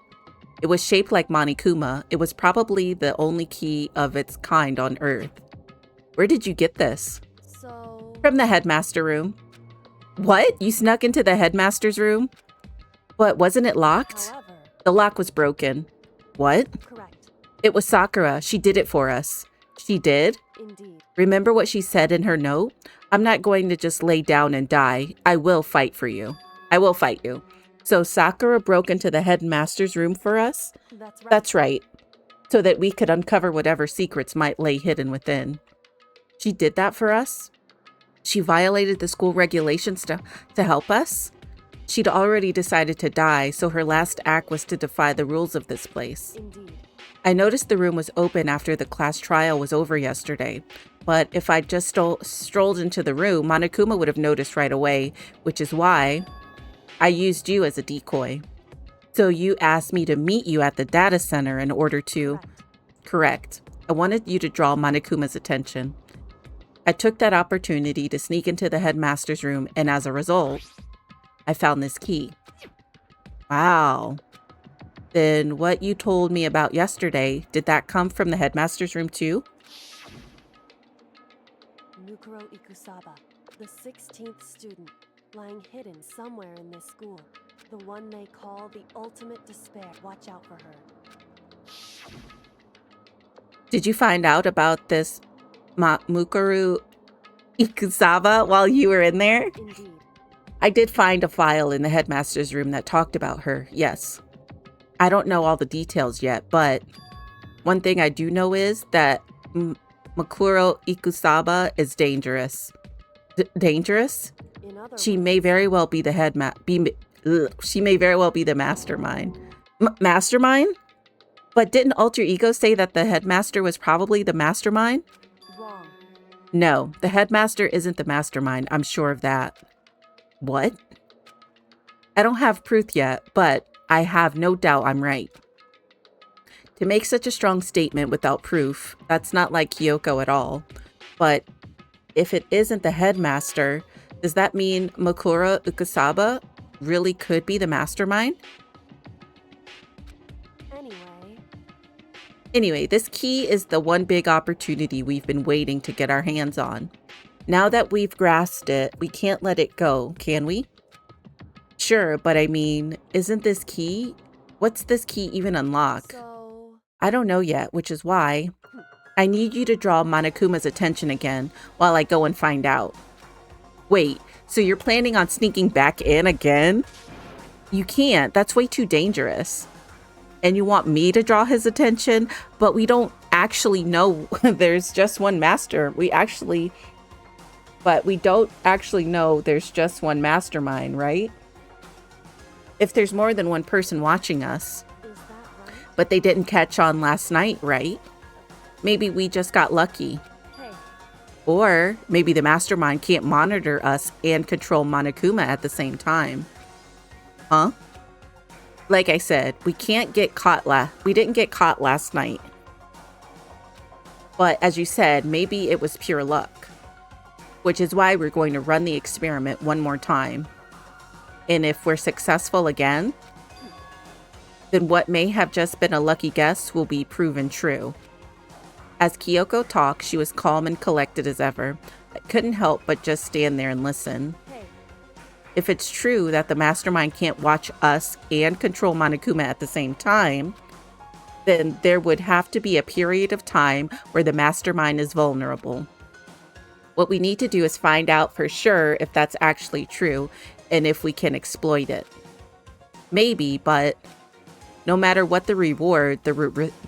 It was shaped like Monokuma. It was probably the only key of its kind on Earth. Where did you get this? so, From the headmaster room. What? You snuck into the headmaster's room? But wasn't it locked? however, The lock was broken. What? correct. It was Sakura. She did it for us. She did? Indeed. Remember what she said in her note? I'm not going to just lay down and die. I will fight for you. I will fight you. So Sakura broke into the headmaster's room for us? That's right. That's right. So that we could uncover whatever secrets might lay hidden within. She did that for us? She violated the school regulations to help us? She'd already decided to die, so her last act was to defy the rules of this place. Indeed. I noticed the room was open after the class trial was over yesterday, but if I'd just strolled into the room, Monokuma would have noticed right away, which is why I used you as a decoy. So you asked me to meet you at the data center in order to... Correct. Correct. I wanted you to draw Monokuma's attention. I took that opportunity to sneak into the headmaster's room, and as a result, I found this key. Wow. Then what you told me about yesterday, did that come from the headmaster's room too? Mukuro Ikusaba, the 16th student, lying hidden somewhere in this school. The one they call the ultimate despair. Watch out for her. Did you find out about this Mukuro Ikusaba while you were in there? Indeed. I did find a file in the headmaster's room that talked about her, yes. I don't know all the details yet, but one thing I do know is that Mukuro Ikusaba is dangerous. Dangerous? In other She words, may very well be the she may very well be the mastermind. Mastermind? But didn't Alter Ego say that the headmaster was probably the mastermind? wrong. No, the headmaster isn't the mastermind. I'm sure of that. What? I don't have proof yet, but I have no doubt I'm right. To make such a strong statement without proof, that's not like Kyoko at all. But if it isn't the headmaster, does that mean Mukuro Ikusaba really could be the mastermind? Anyway, this key is the one big opportunity we've been waiting to get our hands on. Now that we've grasped it, we can't let it go, can we? Sure, but I mean, isn't this key? What's this key even unlock? So, I don't know yet, which is why I need you to draw Monokuma's attention again while I go and find out. Wait, so you're planning on sneaking back in again? You can't, that's way too dangerous. And you want me to draw his attention, but we don't actually know there's just one master. We don't actually know there's just one mastermind, right? If there's more than one person watching us, is that right? but they didn't catch on last night, right? Maybe we just got lucky. Hey, Or maybe the mastermind can't monitor us and control Monokuma at the same time. Huh? Like I said, we didn't get caught last night. But as you said, maybe it was pure luck. Which is why we're going to run the experiment one more time. And if we're successful again, then what may have just been a lucky guess will be proven true. As Kyoko talked, she was calm and collected as ever. I couldn't help but just stand there and listen. hey, If it's true that the mastermind can't watch us and control Monokuma at the same time, then there would have to be a period of time where the mastermind is vulnerable. What we need to do is find out for sure if that's actually true and if we can exploit it. Maybe, but no matter what the reward, the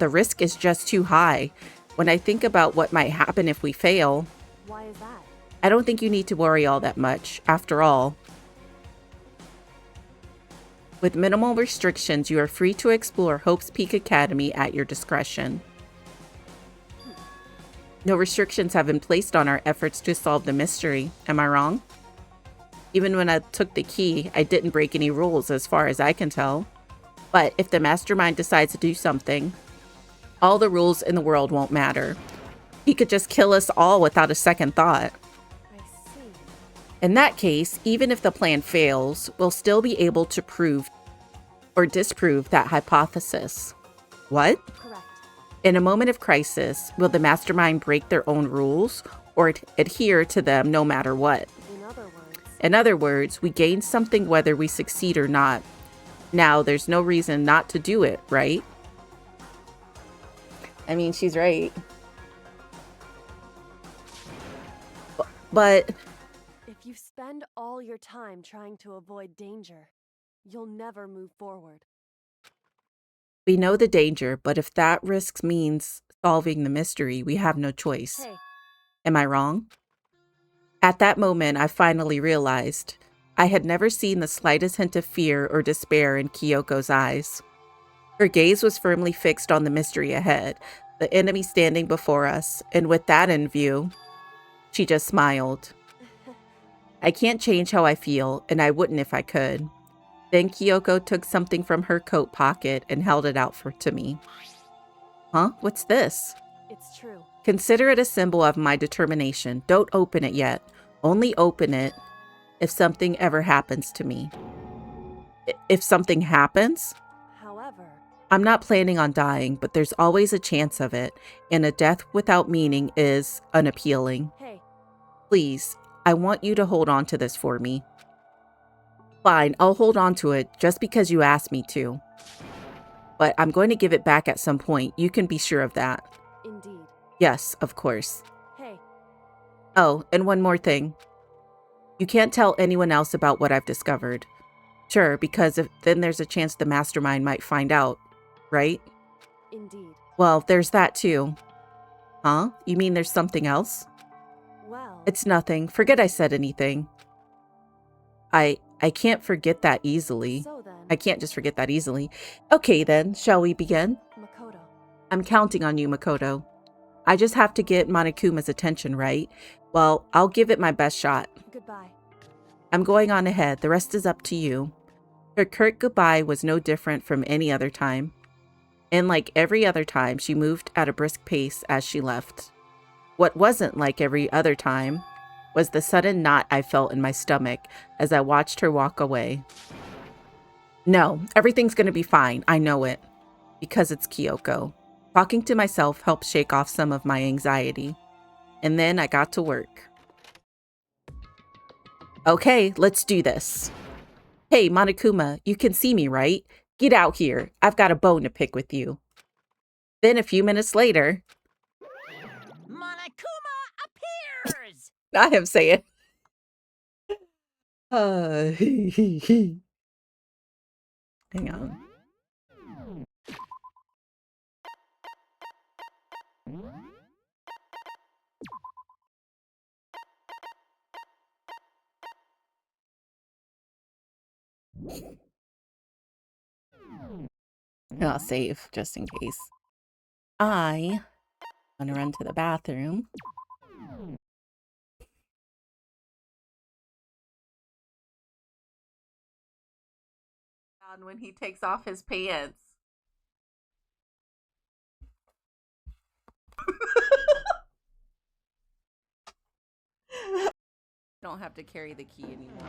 risk is just too high. When I think about what might happen if we fail, why is that? I don't think you need to worry all that much. After all, with minimal restrictions, you are free to explore Hope's Peak Academy at your discretion. No restrictions have been placed on our efforts to solve the mystery. Am I wrong? Even when I took the key, I didn't break any rules as far as I can tell. But if the mastermind decides to do something, all the rules in the world won't matter. He could just kill us all without a second thought. I see. In that case, even if the plan fails, we'll still be able to prove or disprove that hypothesis. What? Correct. In a moment of crisis, will the mastermind break their own rules or adhere to them no matter what? In other words, we gain something whether we succeed or not. Now, there's no reason not to do it, right? I mean, she's right. But If you spend all your time trying to avoid danger, you'll never move forward. we know the danger, but if that risk means solving the mystery, we have no choice. Hey, Am I wrong? At that moment, I finally realized I had never seen the slightest hint of fear or despair in Kyoko's eyes. Her gaze was firmly fixed on the mystery ahead, the enemy standing before us, and with that in view, she just smiled. I can't change how I feel, and I wouldn't if I could. Then Kyoko took something from her coat pocket and held it out to me. Huh? What's this? It's true. Consider it a symbol of my determination. Don't open it yet. Only open it if something ever happens to me. If something happens? However, I'm not planning on dying, but there's always a chance of it, and a death without meaning is unappealing. hey, Please, I want you to hold on to this for me. Fine, I'll hold on to it just because you asked me to. But I'm going to give it back at some point. You can be sure of that. indeed. Yes, of course. Hey, Oh, and one more thing. You can't tell anyone else about what I've discovered. Sure, because then there's a chance the mastermind might find out, right? indeed. Well, there's that too. Huh? You mean there's something else? Well, It's nothing. Forget I said anything. I can't forget that easily. so then, I can't just forget that easily. Okay then, shall we begin? Makoto. I'm counting on you, Makoto. I just have to get Monokuma's attention, right? Well, I'll give it my best shot. Goodbye. I'm going on ahead. The rest is up to you. Her curt goodbye was no different from any other time. And like every other time, she moved at a brisk pace as she left. What wasn't like every other time was the sudden knot I felt in my stomach as I watched her walk away. No, everything's gonna be fine. I know it. Because it's Kyoko. Talking to myself helped shake off some of my anxiety. And then I got to work. Okay, let's do this. Hey, Monokuma, you can see me, right? Get out here. I've got a bone to pick with you. Then a few minutes later, Monokuma appears! not him saying. Hang on. I'll save just in case. I'm gonna run to the bathroom. When he takes off his pants. Don't have to carry the key anymore.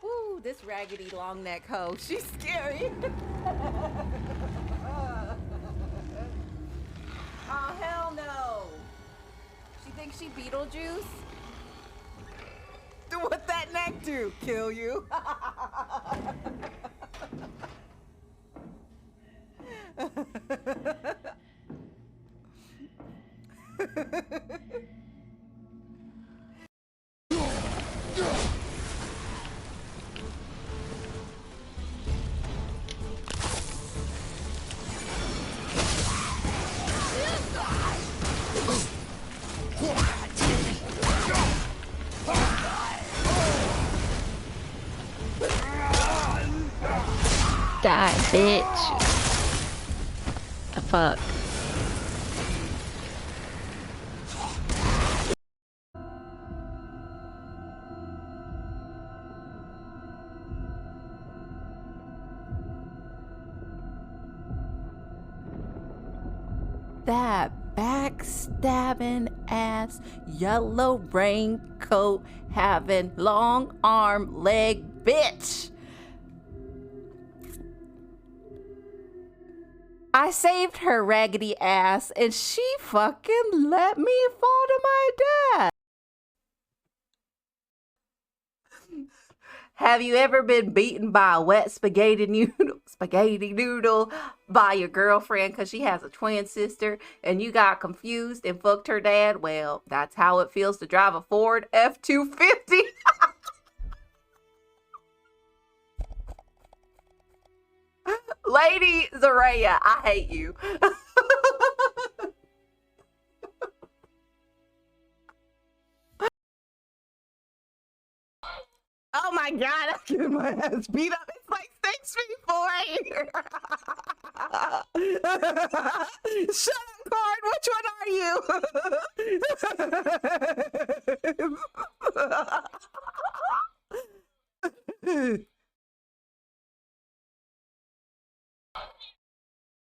Woo, this raggedy long neck hoe, she's scary. Oh, hell no. She thinks she Beetlejuice? What that neck do? Kill you? Die, bitch. The fuck. That backstabbing ass, yellow raincoat having long arm leg bitch. I saved her raggedy ass and she fucking let me fall to my death. Have you ever been beaten by a wet spaghetti noodle by your girlfriend because she has a twin sister and you got confused and fucked her dad? Well, that's how it feels to drive a Ford F-250. Lady Zaraya, I hate you. Oh my god, I'm getting my ass beat up. It's like 6 feet 4 here. Shut up, Card. Which one are you?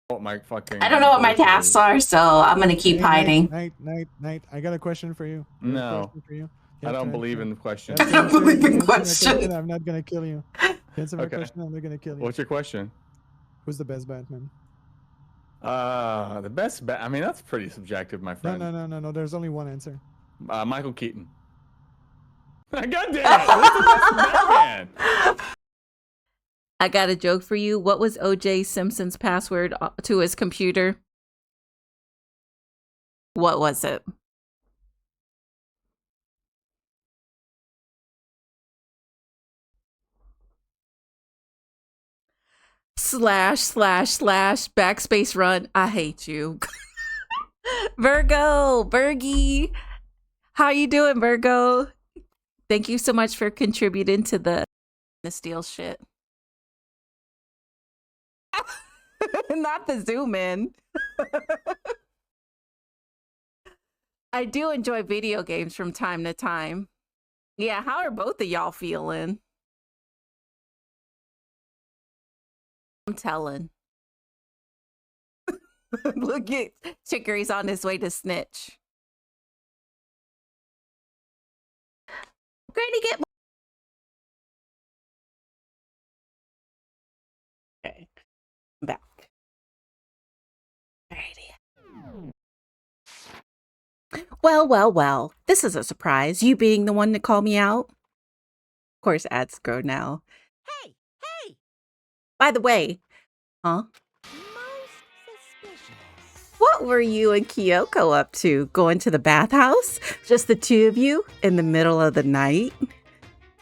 What my fucking... I don't know what my tasks are, so I'm gonna keep hiding. Night. I got a question for you. No. I don't believe in questions. I don't believe in questions. I'm not gonna kill you. Answer my question. I'm not gonna kill you. What's your question? Who's the best Batman? The best I mean, that's pretty subjective, my friend. No. There's only one answer. Michael Keaton. God damn it! What's the best Batman? I got a joke for you. What was O.J. Simpson's password to his computer? What was it? / backspace run. I hate you. Virgo, Virgie. How you doing, Virgo? Thank you so much for contributing to the steal shit. Not the zoom in. I do enjoy video games from time to time. Yeah, how are both of y'all feeling? I'm telling. Look at Chicory's on his way to snitch. Granny, get okay. I'm back. Alrighty. Well. This is a surprise. You being the one to call me out. Of course, ads grow now. Hey! By the way, huh? Most suspicious. What were you and Kyoko up to? Going to the bathhouse? Just the two of you in the middle of the night?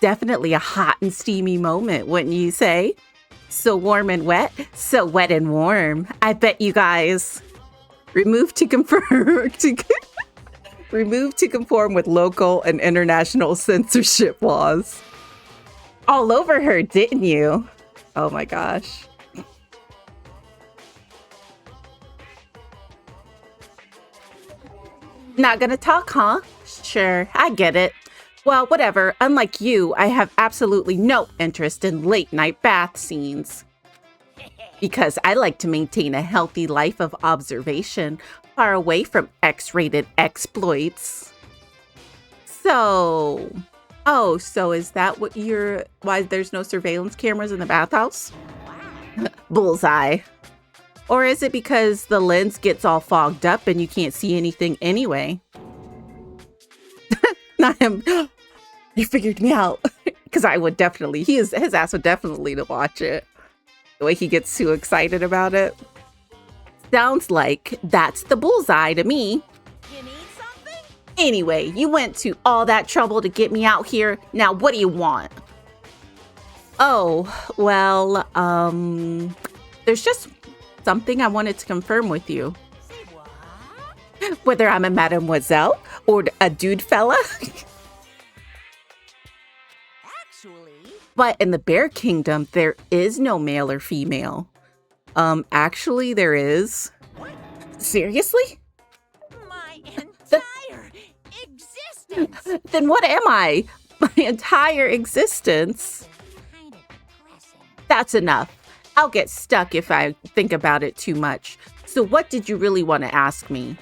Definitely a hot and steamy moment, wouldn't you say? So warm and wet, so wet and warm. I bet you guys removed to confirm removed to conform with local and international censorship laws. All over her, didn't you? Oh my gosh. Not gonna talk, huh? Sure, I get it. Well, whatever. Unlike you, I have absolutely no interest in late night bath scenes. Because I like to maintain a healthy life of observation, far away from X-rated exploits. So is that what why there's no surveillance cameras in the bathhouse? Bullseye. Or is it because the lens gets all fogged up and you can't see anything anyway? Not him. You figured me out. Because I would definitely, his ass would definitely to watch it. The way he gets too excited about it. Sounds like that's the bullseye to me. You need something? Anyway, you went to all that trouble to get me out here. Now, what do you want? Oh, well, there's just something I wanted to confirm with you. Say what? Whether I'm a mademoiselle or a dude fella. Actually... But in the Bear Kingdom, there is no male or female. Actually, there is. What? Seriously? My entire existence! Then what am I? My entire existence? Kinda depressing. That's enough. I'll get stuck if I think about it too much. So what did you really want to ask me?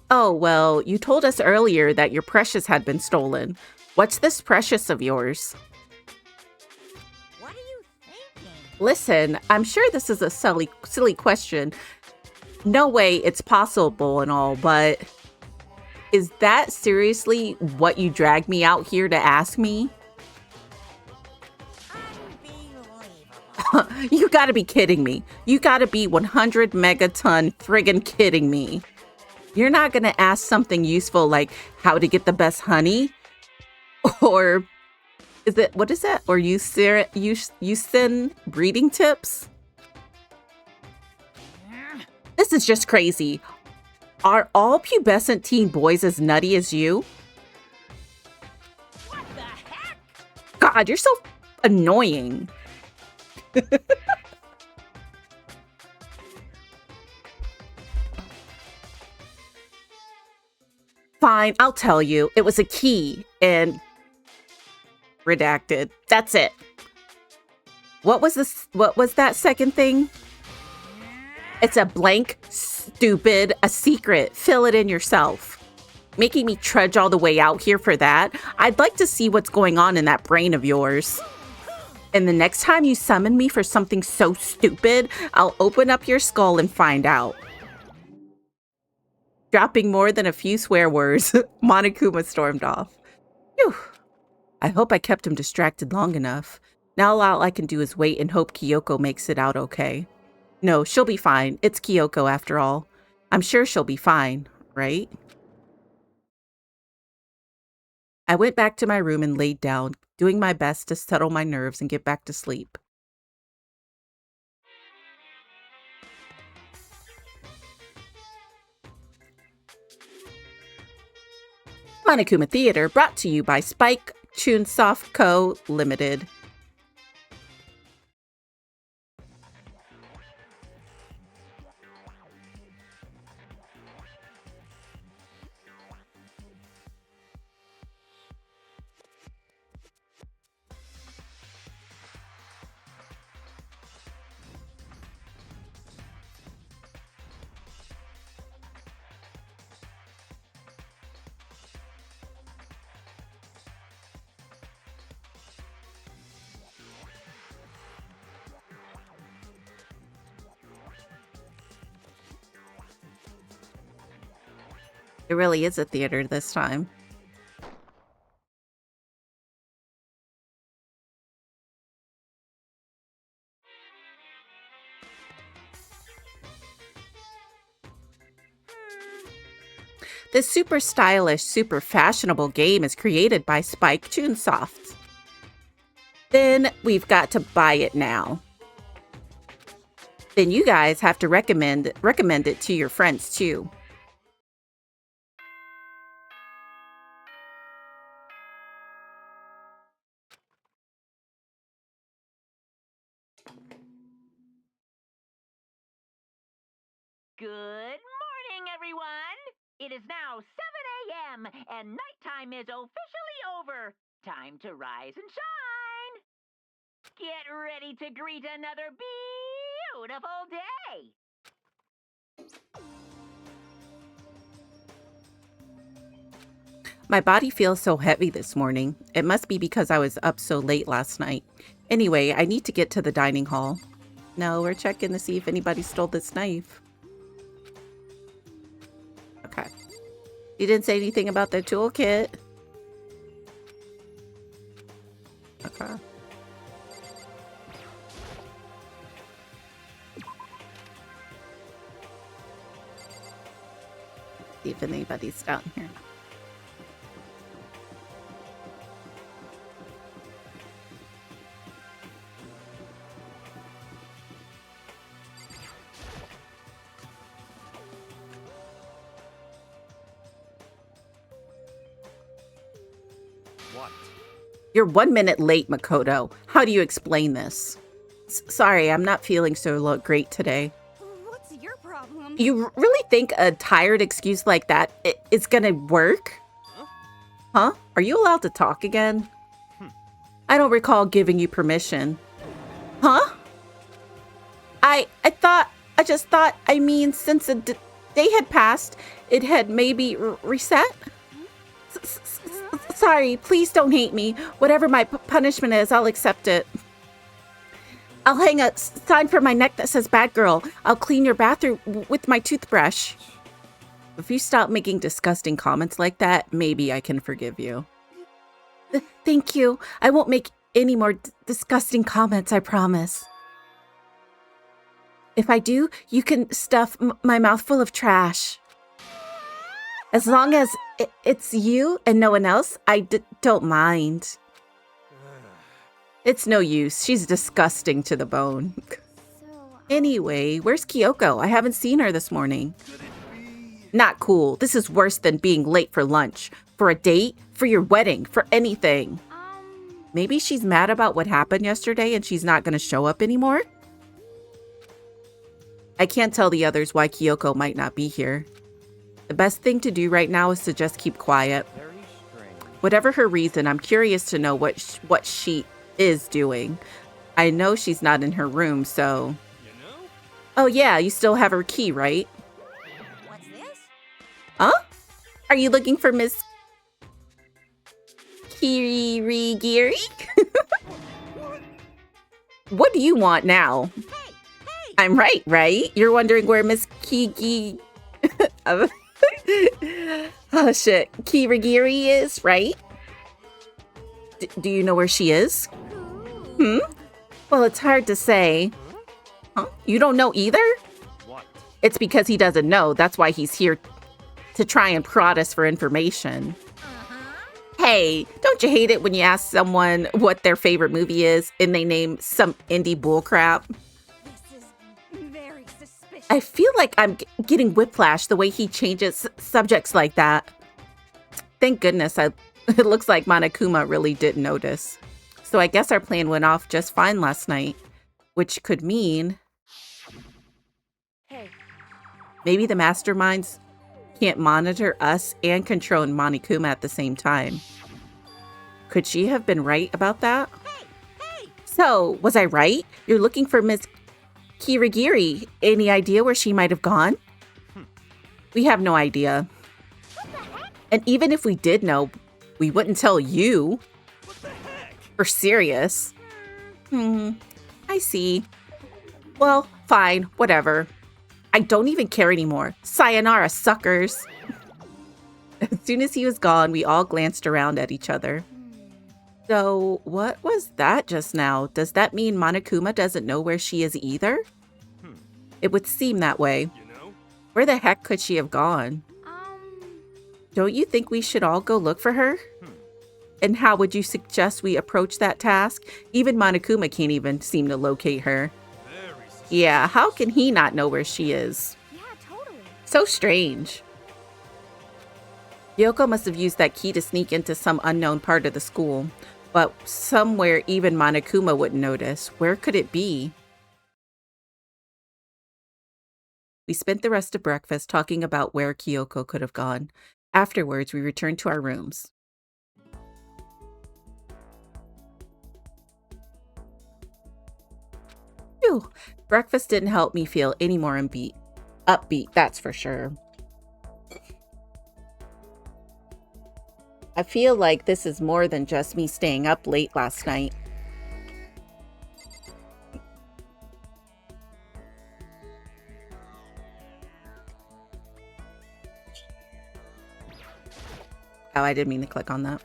Oh, well, you told us earlier that your precious had been stolen. What's this precious of yours? What are you thinking? Listen, I'm sure this is a silly question. No way it's possible and all, but is that seriously what you dragged me out here to ask me? Unbelievable. You gotta be kidding me. You gotta be 100 megaton friggin' kidding me. You're not gonna ask something useful like how to get the best honey? Or what is that? Or Eucin breeding tips? This is just crazy. Are all pubescent teen boys as nutty as you? What the heck? God, you're so annoying. Fine, I'll tell you. It was a key, and Redacted. That's it. What was this? What was that second thing? It's a blank, stupid, a secret. Fill it in yourself. Making me trudge all the way out here for that. I'd like to see what's going on in that brain of yours. And the next time you summon me for something so stupid, I'll open up your skull and find out. Dropping more than a few swear words, Monokuma stormed off. Phew. I hope I kept him distracted long enough. Now all I can do is wait and hope Kyoko makes it out okay. No, she'll be fine. It's Kyoko after all. I'm sure she'll be fine, right? I went back to my room and laid down, doing my best to settle my nerves and get back to sleep. Monokuma Theater brought to you by Spike Chunsoft Co. Limited. It really is a theater this time. This super stylish, super fashionable game is created by Spike Chunsoft. Then we've got to buy it now. Then you guys have to recommend it to your friends too. Good morning, everyone! It is now 7 a.m. and nighttime is officially over. Time to rise and shine! Get ready to greet another beautiful day! My body feels so heavy this morning. It must be because I was up so late last night. Anyway, I need to get to the dining hall. No, we're checking to see if anybody stole this knife. Okay. You didn't say anything about the toolkit. Okay. See if anybody's down here. What? You're 1 minute late, Makoto. How do you explain this? Sorry, I'm not feeling so great today. What's your problem? You really think a tired excuse like that is gonna work? Huh? Are you allowed to talk again? I don't recall giving you permission. Huh? I just thought, I mean, since a day had passed, it had maybe reset? Sorry, please don't hate me. Whatever my punishment is, I'll accept it. I'll hang a sign from my neck that says bad girl. I'll clean your bathroom with my toothbrush. If you stop making disgusting comments like that, maybe I can forgive you. Thank you. I won't make any more disgusting comments, I promise. If I do, you can stuff my mouth full of trash. As long as it's you and no one else, I don't mind. It's no use. She's disgusting to the bone. Anyway, where's Kyoko? I haven't seen her this morning. Not cool. This is worse than being late for lunch, for a date, for your wedding, for anything. Maybe she's mad about what happened yesterday and she's not going to show up anymore? I can't tell the others why Kyoko might not be here. The best thing to do right now is to just keep quiet. Very strange. Whatever her reason, I'm curious to know what she is doing. I know she's not in her room, so... You know? Oh yeah, you still have her key, right? What's this? Huh? Are you looking for Miss Kirigiri? What do you want now? Hey, hey! I'm right? You're wondering where Miss Kiki... oh shit, Kirigiri is, right? Do you know where she is? Well, it's hard to say. Huh? You don't know either? What? It's because he doesn't know. That's why he's here to try and prod us for information. Hey, don't you hate it when you ask someone what their favorite movie is and they name some indie bullcrap? This is very suspicious. I feel like I'm getting whiplash the way he changes subjects like that. Thank goodness it looks like Monokuma really did notice. So I guess our plan went off just fine last night, which could mean Hey, maybe the masterminds can't monitor us and control Monokuma at the same time. Could she have been right about that? Hey! So, was I right? You're looking for Miss Kirigiri. Any idea where she might have gone? We have no idea. And even if we did know, we wouldn't tell you. What the heck? For serious. I see. Well, fine, whatever. I don't even care anymore. Sayonara, suckers. As soon as he was gone, we all glanced around at each other. So, what was that just now? Does that mean Monokuma doesn't know where she is either? It would seem that way. You know? Where the heck could she have gone? Don't you think we should all go look for her? And how would you suggest we approach that task? Even Monokuma can't even seem to locate her. Very suspicious. Yeah, how can he not know where she is? Yeah, totally. So strange. Yoko must have used that key to sneak into some unknown part of the school, but somewhere even Monokuma wouldn't notice. Where could it be? We spent the rest of breakfast talking about where Kyoko could have gone. Afterwards, we returned to our rooms. Phew, breakfast didn't help me feel any more upbeat, that's for sure. I feel like this is more than just me staying up late last night. Oh, I didn't mean to click on that.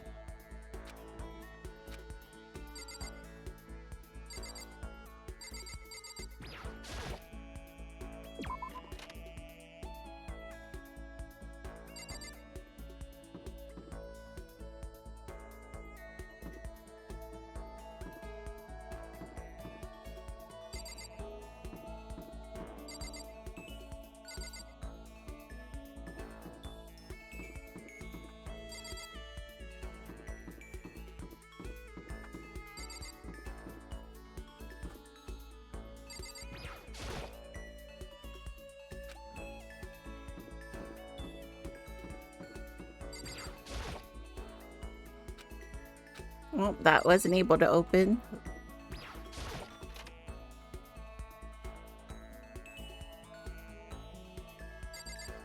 Well, that wasn't able to open.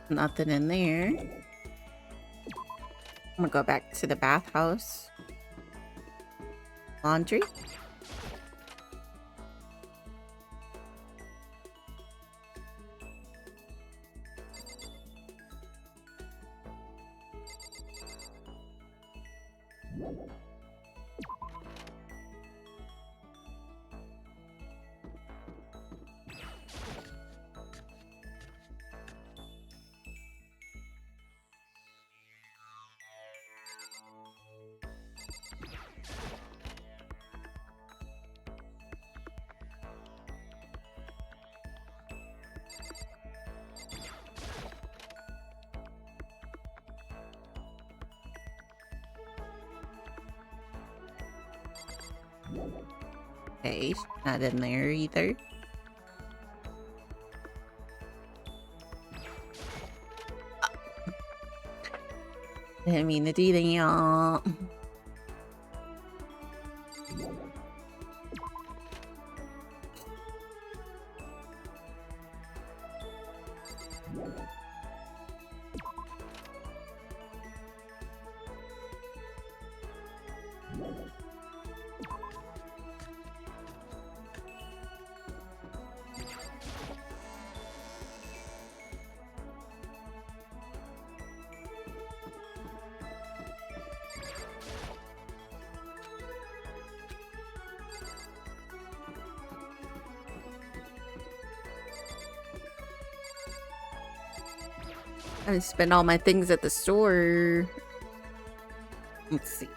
Nothing in there. I'm gonna go back to the bathhouse. Laundry. Okay, not in there either. Didn't mean to do that. I spend all my things at the store. Let's see.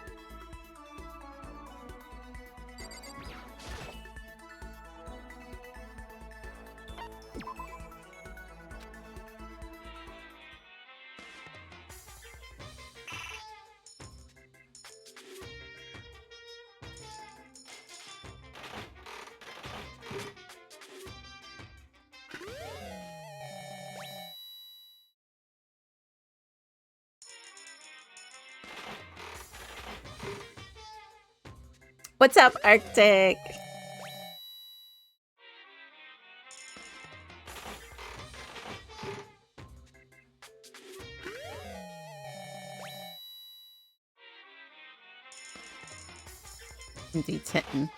What's up, Arctic? D10.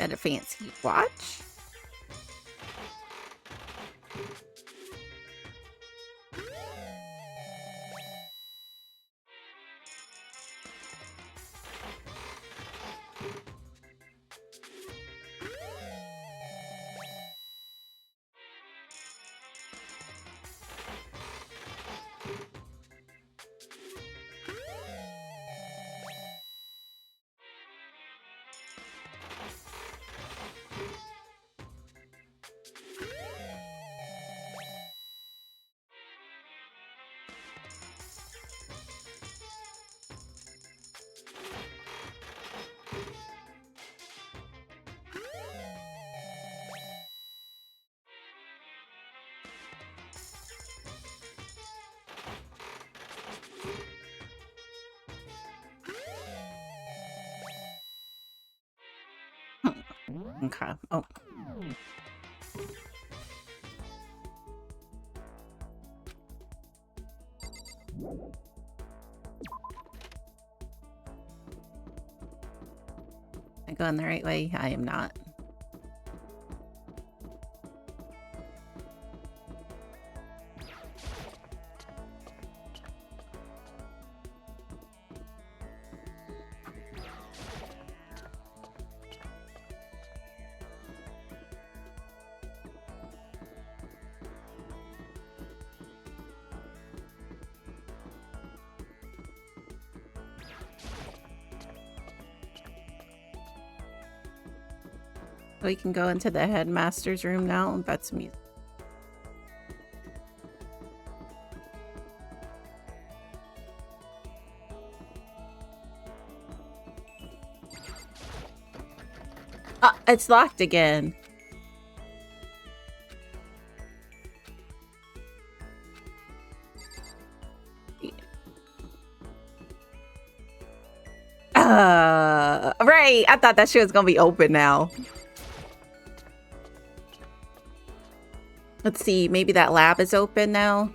That a fancy watch? Okay. Oh. Am I going the right way? I am not. We can go into the headmaster's room now and bet some music. Ah, it's locked again. Right. I thought that shit was gonna be open now. Let's see. Maybe that lab is open now.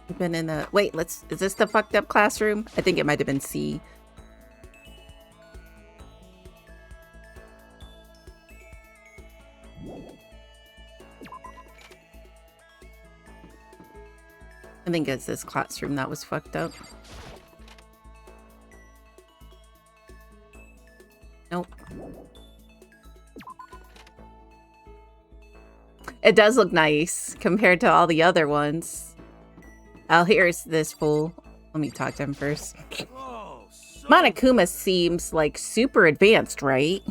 We've been in the... Wait, is this the fucked up classroom? I think it might have been C. I think it's this classroom that was fucked up. Nope. It does look nice compared to all the other ones. Oh, here's this fool. Let me talk to him first. Oh, so Monokuma seems like super advanced, right?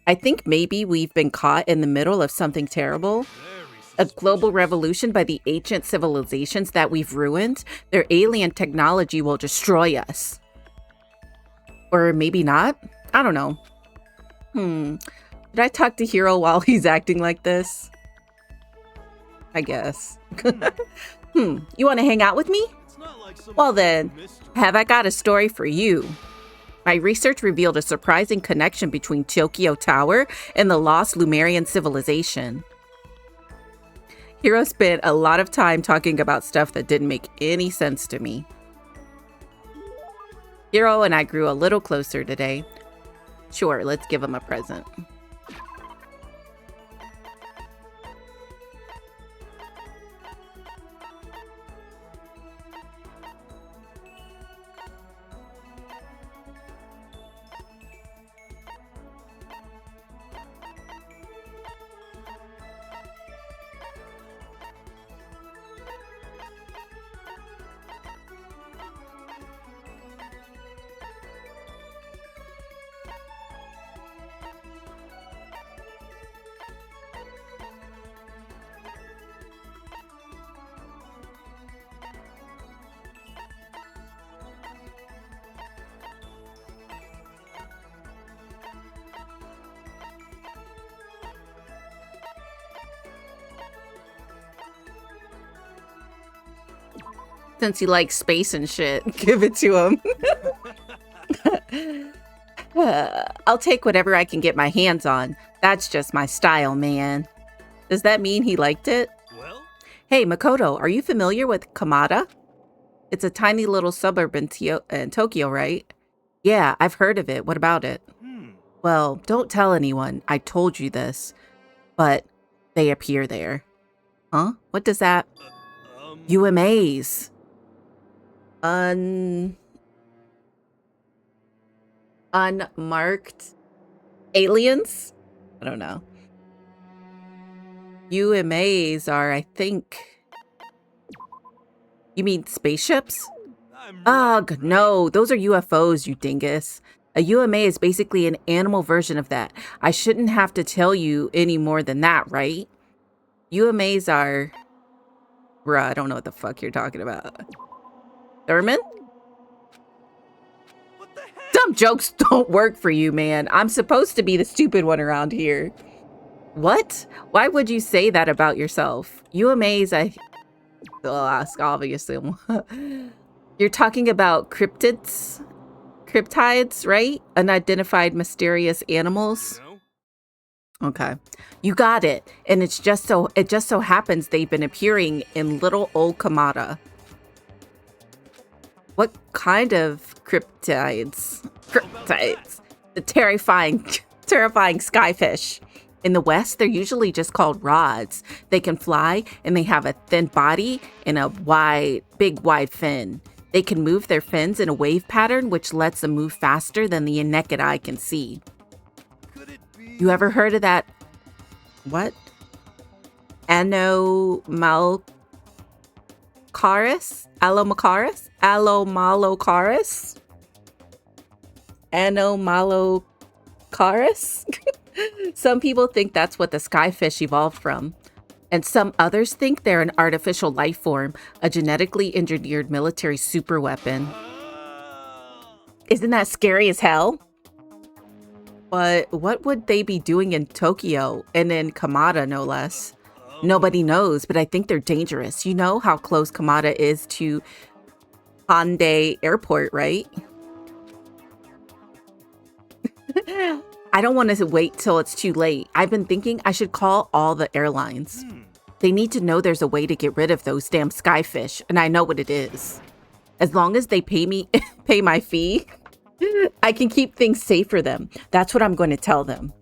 I think maybe we've been caught in the middle of something terrible. A global revolution by the ancient civilizations that we've ruined. Their alien technology will destroy us. Or maybe not? I don't know. Did I talk to Hiro while he's acting like this? I guess. You want to hang out with me? it's not like some Well then, mystery. have I got a story for you. My research revealed a surprising connection between Tokyo Tower and the lost Lumerian civilization. Hiro spent a lot of time talking about stuff that didn't make any sense to me. Hiro and I grew a little closer today. Sure, let's give him a present. Since he likes space and shit, give it to him. I'll take whatever I can get my hands on. That's just my style, man. Does that mean he liked it? Well, Hey, Makoto, are you familiar with Kamada? It's a tiny little suburb in Tokyo, right? Yeah, I've heard of it. What about it? Well, don't tell anyone. I told you this. But they appear there. Huh? What does that... UMAs. Unmarked aliens? I don't know. UMAs are, I think... You mean spaceships? Ugh, no. Those are UFOs, you dingus. A UMA is basically an animal version of that. I shouldn't have to tell you any more than that, right? UMAs are... Bruh, I don't know what the fuck you're talking about. Thurman? what the heck? Dumb jokes don't work for you, man. I'm supposed to be the stupid one around here. What? Why would you say that about yourself? UMAs, I'll ask, obviously. You're talking about cryptids, right? Unidentified mysterious animals. You know? Okay. You got it. And it just so happens they've been appearing in little old Kamada. What kind of cryptids? The terrifying skyfish. In the West, they're usually just called rods. They can fly and they have a thin body and a big wide fin. They can move their fins in a wave pattern, which lets them move faster than the naked eye can see. Could it be? You ever heard of that? What? Anomalocaris? Alomalocaris? Anomalocaris? Some people think that's what the skyfish evolved from. And some others think they're an artificial life form, a genetically engineered military superweapon. Isn't that scary as hell? But what would they be doing in Tokyo and in Kamada, no less? Nobody knows, but I think they're dangerous. You know how close Kamada is to Hyundai Airport, right? I don't want to wait till it's too late. I've been thinking I should call all the airlines. They need to know there's a way to get rid of those damn skyfish, and I know what it is. As long as they pay my fee, I can keep things safe for them. That's what I'm going to tell them.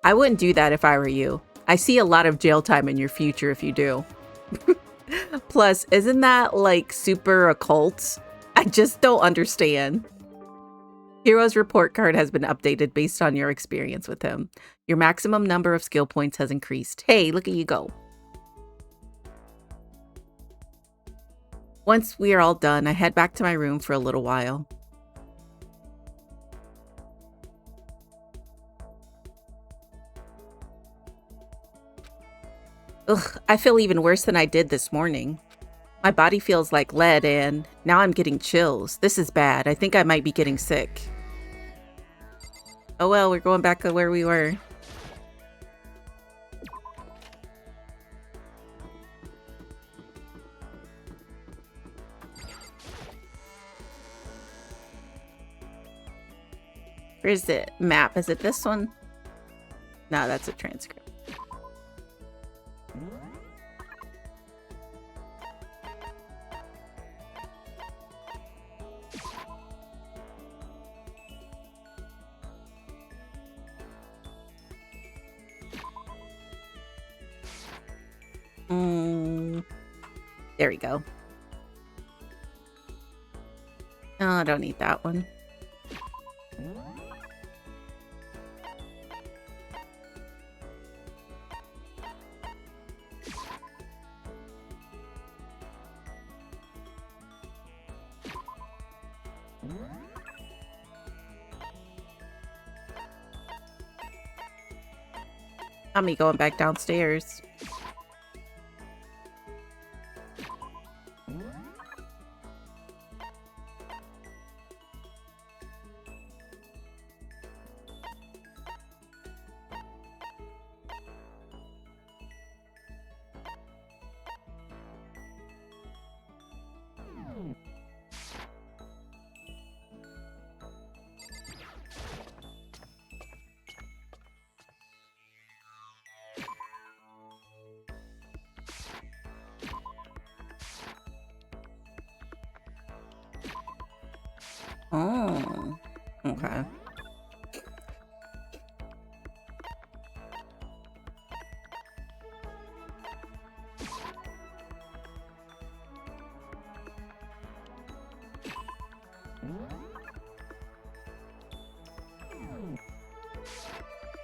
I wouldn't do that if I were you. I see a lot of jail time in your future if you do. Plus, isn't that like super occult? I just don't understand. Hero's report card has been updated based on your experience with him. Your maximum number of skill points has increased. Hey, look at you go. Once we are all done, I head back to my room for a little while. Ugh, I feel even worse than I did this morning. My body feels like lead and now I'm getting chills. This is bad. I think I might be getting sick. Oh well, we're going back to where we were. Where's the map? Is it this one? No, that's a transcript. There we go. Oh, I don't need that one. I'm me going back downstairs. Oh, okay.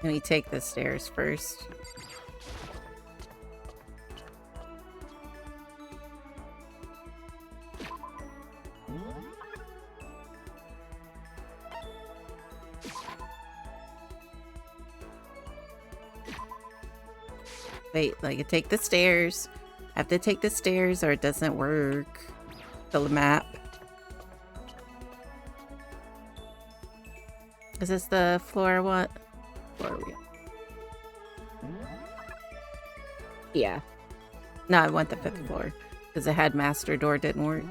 Let me take the stairs first. Wait, like take the stairs. I have to take the stairs or it doesn't work. Fill the map. Is this the floor? What floor are we on? Yeah. No, I want the 5th floor because the headmaster door didn't work.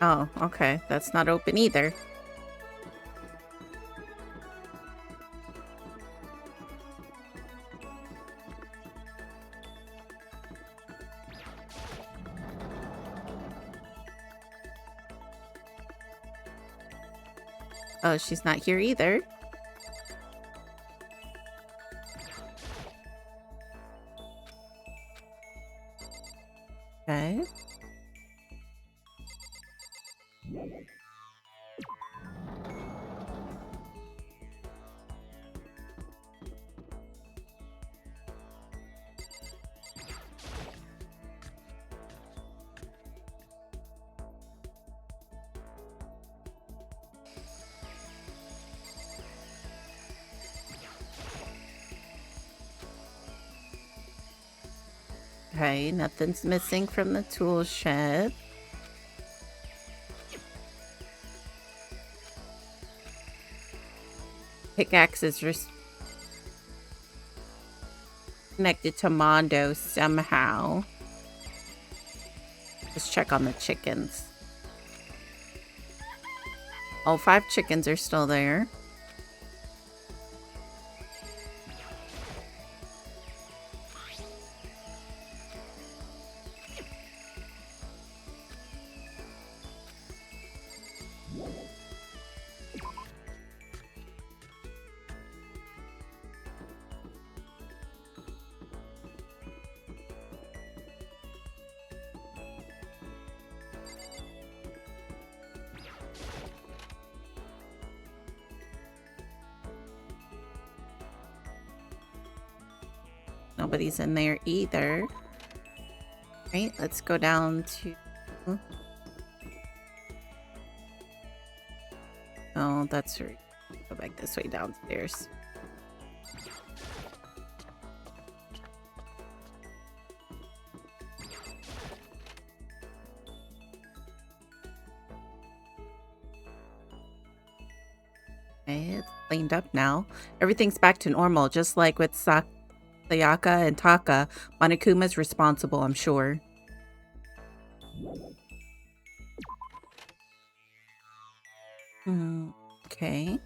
Oh, okay. That's not open either. Oh, she's not here either. Okay. Okay, nothing's missing from the tool shed. Pickaxe is connected to Mondo somehow. Let's check on the chickens. All 5 chickens are still there. Nobody's in there either. Right, let's go down to... Oh, that's right. Go back this way downstairs. Okay, it's cleaned up now. Everything's back to normal, just like with Sayaka and Taka. Monokuma's responsible, I'm sure. Okay.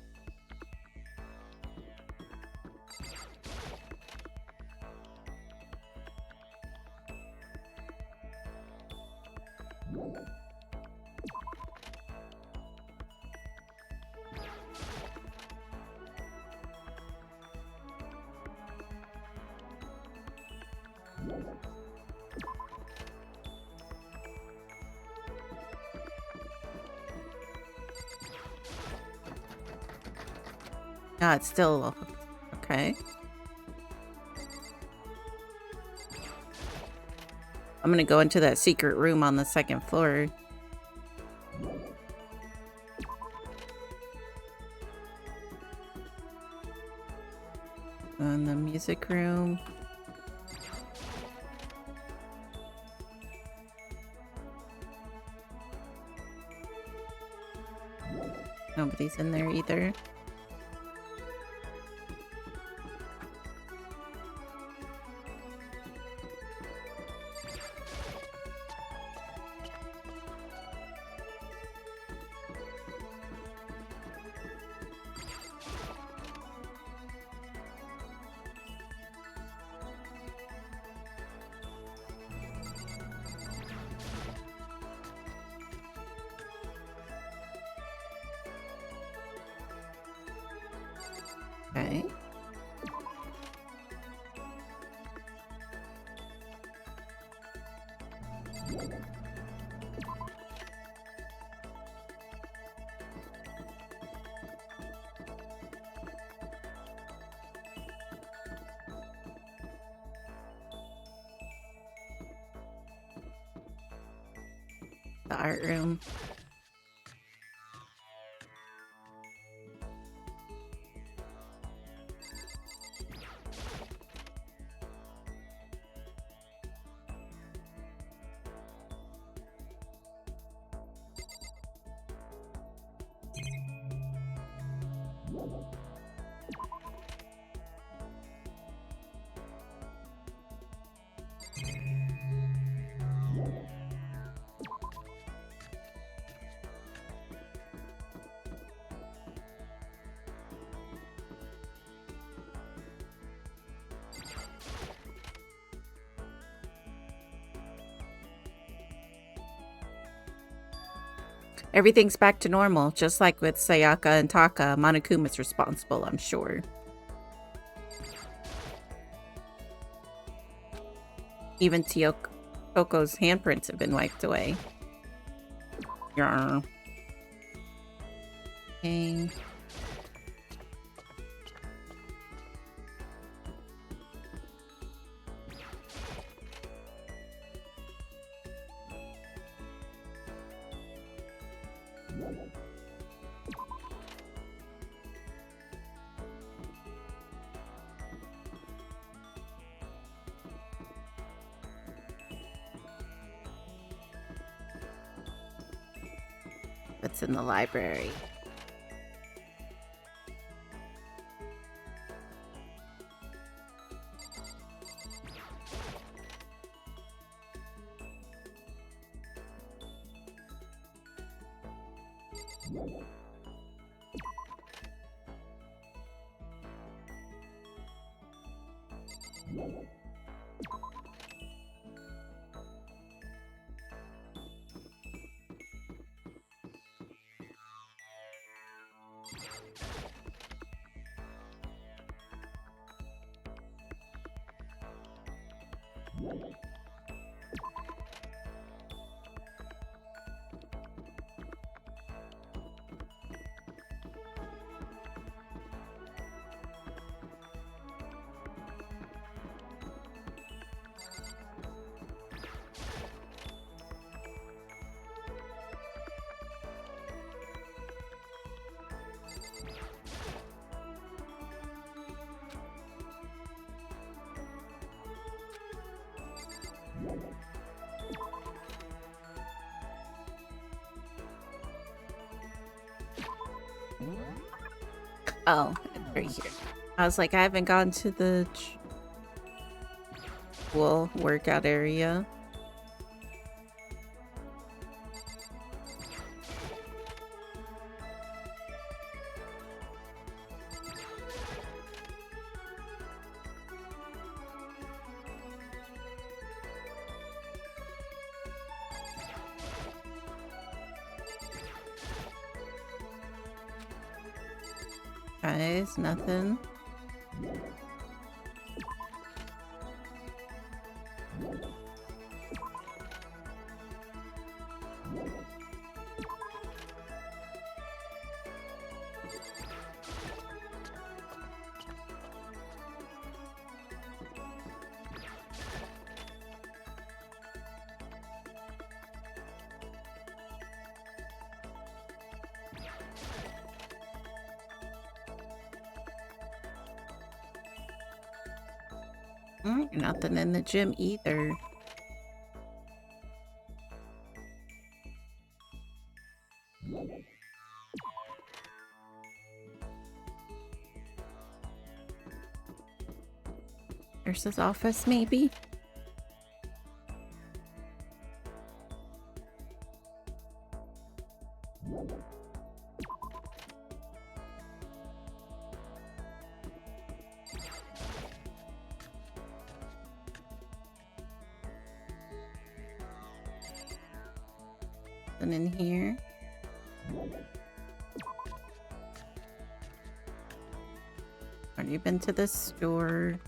Ah, it's still okay. I'm gonna go into that secret room on the 2nd floor. In the music room. Nobody's in there either. Okay. The art room. Everything's back to normal, just like with Sayaka and Taka. Monokuma's responsible, I'm sure. Even Toko's handprints have been wiped away. Yarr. Okay. That's in the library. Oh, right here. I was like, I haven't gone to the school workout area. Guys, nothing. Nothing in the gym either. Nurse's office, maybe? In here. Already been to the store.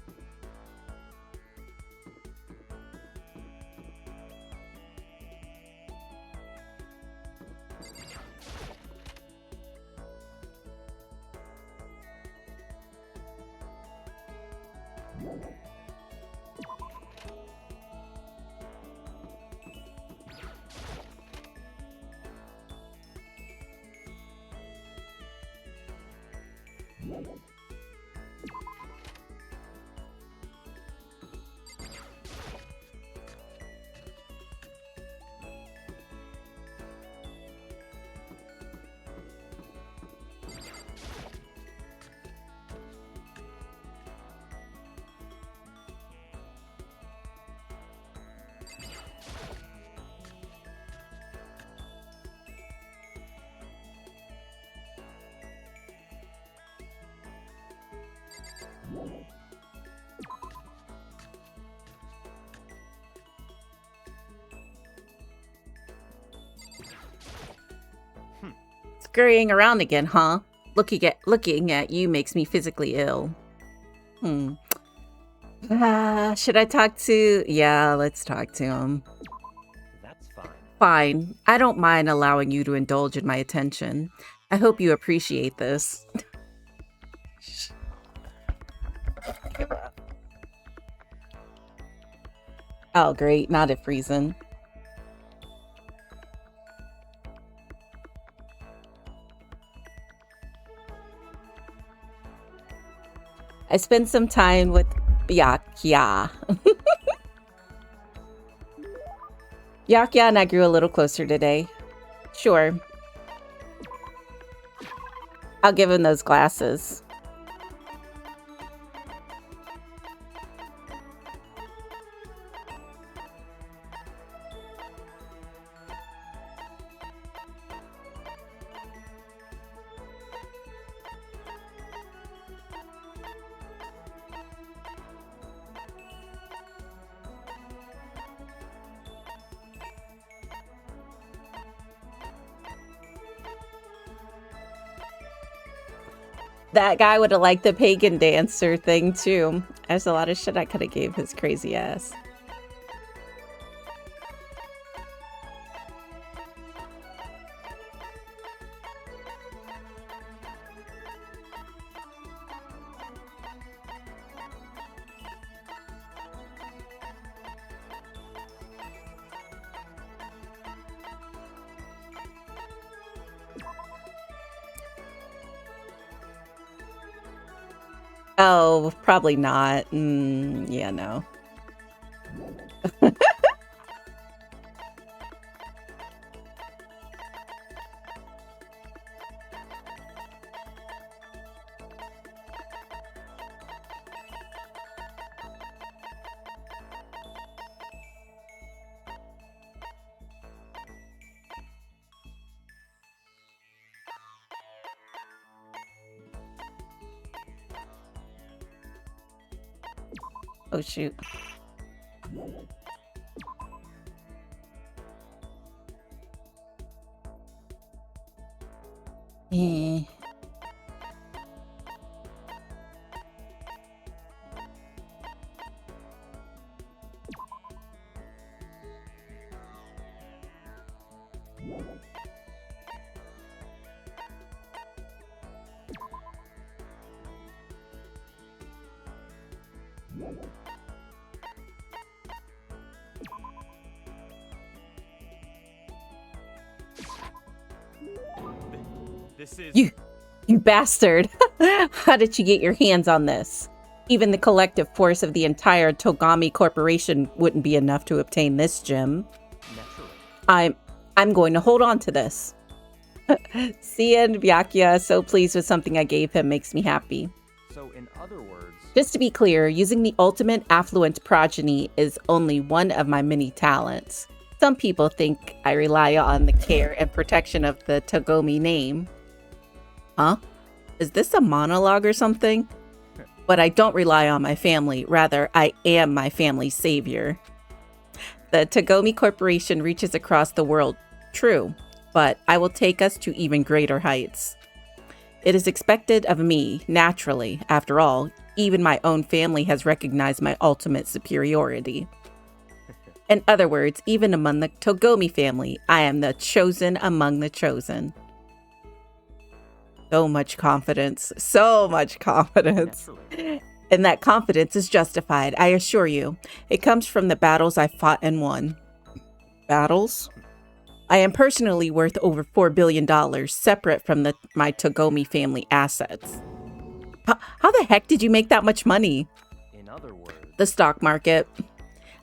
Scurrying around again, huh? Looking at you makes me physically ill. Should I talk to... Yeah, let's talk to him. That's fine. Fine. I don't mind allowing you to indulge in my attention. I hope you appreciate this. Oh, great. Not at Friesen. I spent some time with Yakya. Yakya and I grew a little closer today. Sure. I'll give him those glasses. That guy would have liked the pagan dancer thing too. There's a lot of shit I could have gave his crazy ass. Oh, probably not. Yeah, no. Oh, shoot. Eh. This is... You bastard! How did you get your hands on this? Even the collective force of the entire Togami Corporation wouldn't be enough to obtain this gem. Naturally. I'm going to hold on to this. Seeing Byakuya so pleased with something I gave him makes me happy. So, in other words... Just to be clear, using the ultimate affluent progeny is only one of my many talents. Some people think I rely on the care and protection of the Togomi name. Huh? Is this a monologue or something? But I don't rely on my family. Rather, I am my family's savior. The Togomi Corporation reaches across the world. True. But I will take us to even greater heights. It is expected of me, naturally. After all, even my own family has recognized my ultimate superiority. In other words, even among the Togomi family, I am the chosen among the chosen. So much confidence. So much confidence. Naturally. And that confidence is justified, I assure you. It comes from the battles I fought and won. Battles? I am personally worth over $4 billion, separate from my Togomi family assets. How the heck did you make that much money? In other words... The stock market.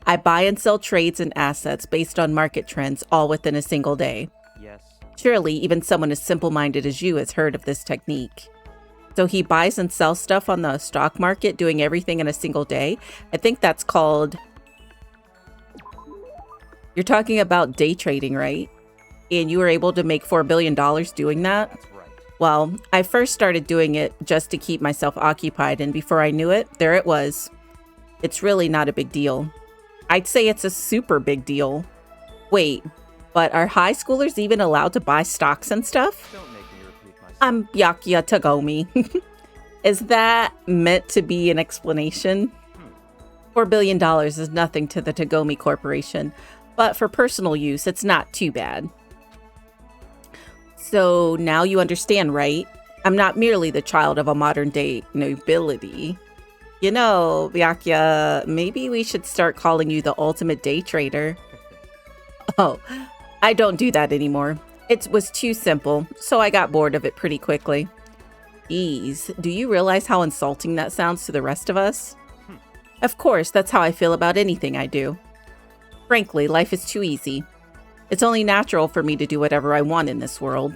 I buy and sell trades and assets based on market trends, all within a single day. Yes. Surely, even someone as simple-minded as you has heard of this technique. So he buys and sells stuff on the stock market, doing everything in a single day? I think that's called... You're talking about day trading, right? And you were able to make $4 billion doing that? That's right. Well, I first started doing it just to keep myself occupied, and before I knew it, there it was. It's really not a big deal. I'd say it's a super big deal. Wait, but are high schoolers even allowed to buy stocks and stuff? Don't make me repeat myself. I'm Byakuya Togomi. Is that meant to be an explanation? $4 billion is nothing to the Togomi Corporation, but for personal use, it's not too bad. So now you understand, right? I'm not merely the child of a modern-day nobility. You know, Byakuya, maybe we should start calling you the ultimate day trader. Oh, I don't do that anymore. It was too simple, so I got bored of it pretty quickly. Ease, do you realize how insulting that sounds to the rest of us? Of course, that's how I feel about anything I do. Frankly, life is too easy. It's only natural for me to do whatever I want in this world.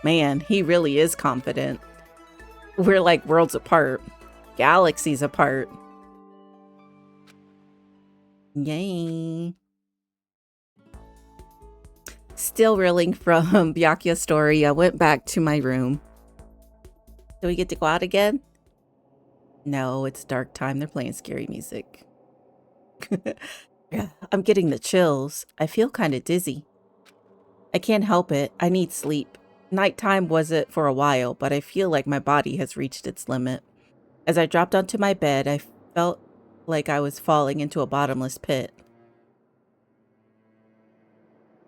Man, he really is confident. We're like worlds apart. Galaxies apart. Yay. Still reeling from Byakuya's story, I went back to my room. Do we get to go out again? No, it's dark time. They're playing scary music. Yeah, I'm getting the chills. I feel kind of dizzy. I can't help it. I need sleep. Nighttime was it for a while, but I feel like my body has reached its limit. As I dropped onto my bed, I felt like I was falling into a bottomless pit.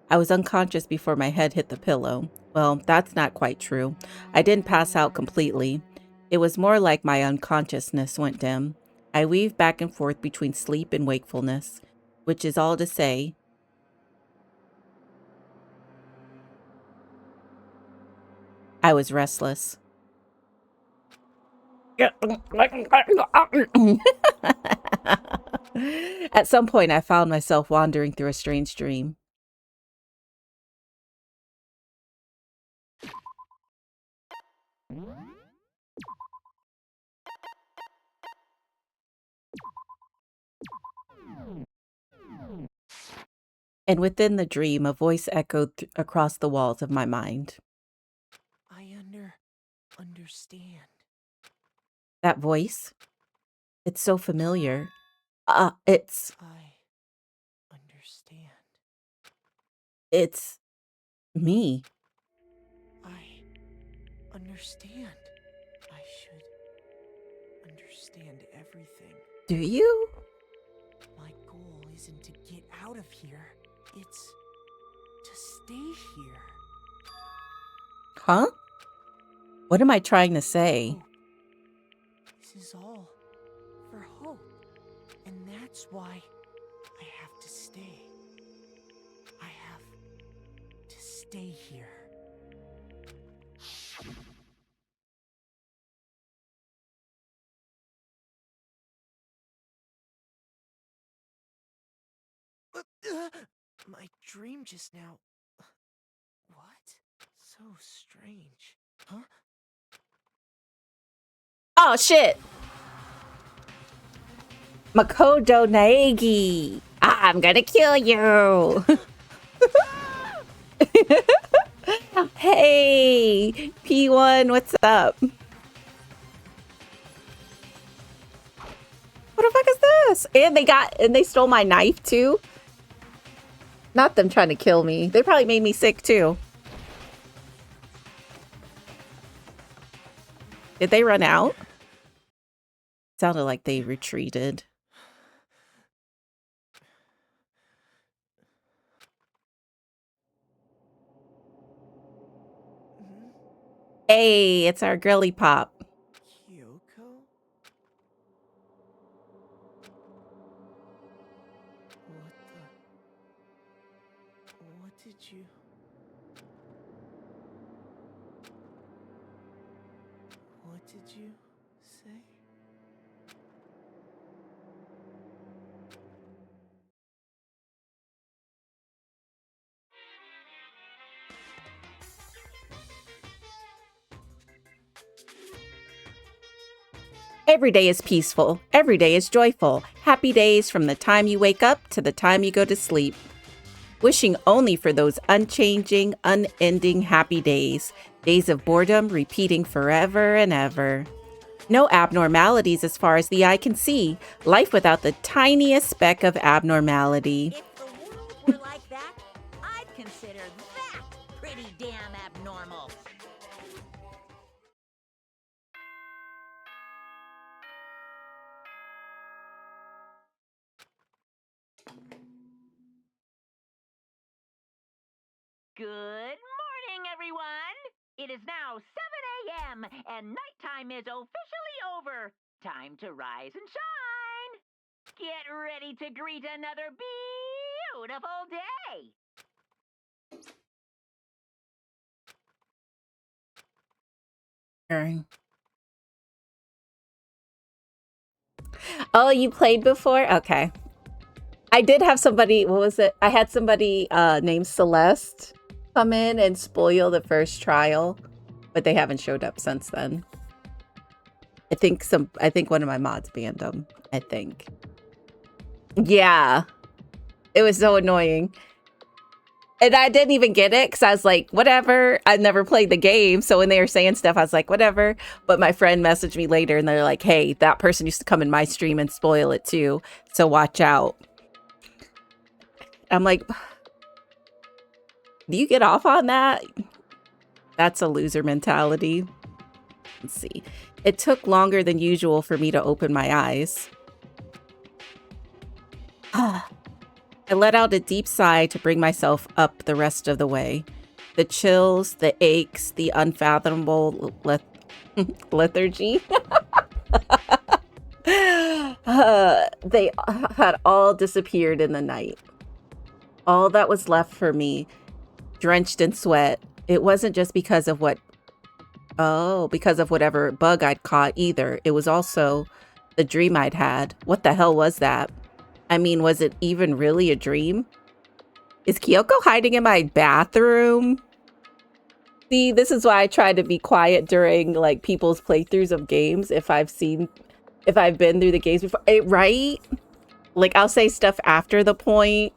I was unconscious before my head hit the pillow. Well, that's not quite true. I didn't pass out completely. It was more like my unconsciousness went dim. I weaved back and forth between sleep and wakefulness, which is all to say, I was restless. At some point, I found myself wandering through a strange dream. And within the dream, a voice echoed across the walls of my mind. I understand. That voice? It's so familiar. It's... I understand. It's... me. I understand. I should understand everything. Do you? My goal isn't to get out of here. It's to stay here. Huh? What am I trying to say? Hope. This is all for hope. And that's why I have to stay. I have to stay here. My dream just now. What? So strange. Huh? Oh, shit! Makoto Naegi! I'm gonna kill you! Hey! P1, what's up? What the fuck is this? And they stole my knife too? Not them trying to kill me. They probably made me sick too. Did they run out? Sounded like they retreated. Hey, it's our girly pop. Kyoko? What did you... What did you say? Every day is peaceful. Every day is joyful. Happy days from the time you wake up to the time you go to sleep. Wishing only for those unchanging, unending happy days. Days of boredom repeating forever and ever. No abnormalities as far as the eye can see. Life without the tiniest speck of abnormality. If the world were like that, I'd consider that pretty damn abnormal. Good morning, everyone! It is now 7 a.m. and nighttime is officially over. Time to rise and shine! Get ready to greet another beautiful day! Oh, you played before? Okay. I did have somebody, what was it? I had somebody named Celeste come in and spoil the first trial, but they haven't showed up since then. I think one of my mods banned them, I think. Yeah. It was so annoying. And I didn't even get it because I was like, whatever. I never played the game. So when they were saying stuff, I was like, whatever. But my friend messaged me later and they're like, hey, that person used to come in my stream and spoil it too. So watch out. I'm like, do you get off on that? That's a loser mentality. Let's see. It took longer than usual for me to open my eyes. I let out a deep sigh to bring myself up the rest of the way. The chills, the aches, the unfathomable lethargy. They had all disappeared in the night. All that was left for me, drenched in sweat, it wasn't just because of whatever bug I'd caught either. It was also the dream I'd had. What the hell was that? I mean, was it even really a dream? Is Kyoko hiding in my bathroom? See, this is why I try to be quiet during like people's playthroughs of games if I've been through the games before. Right? Like I'll say stuff after the point.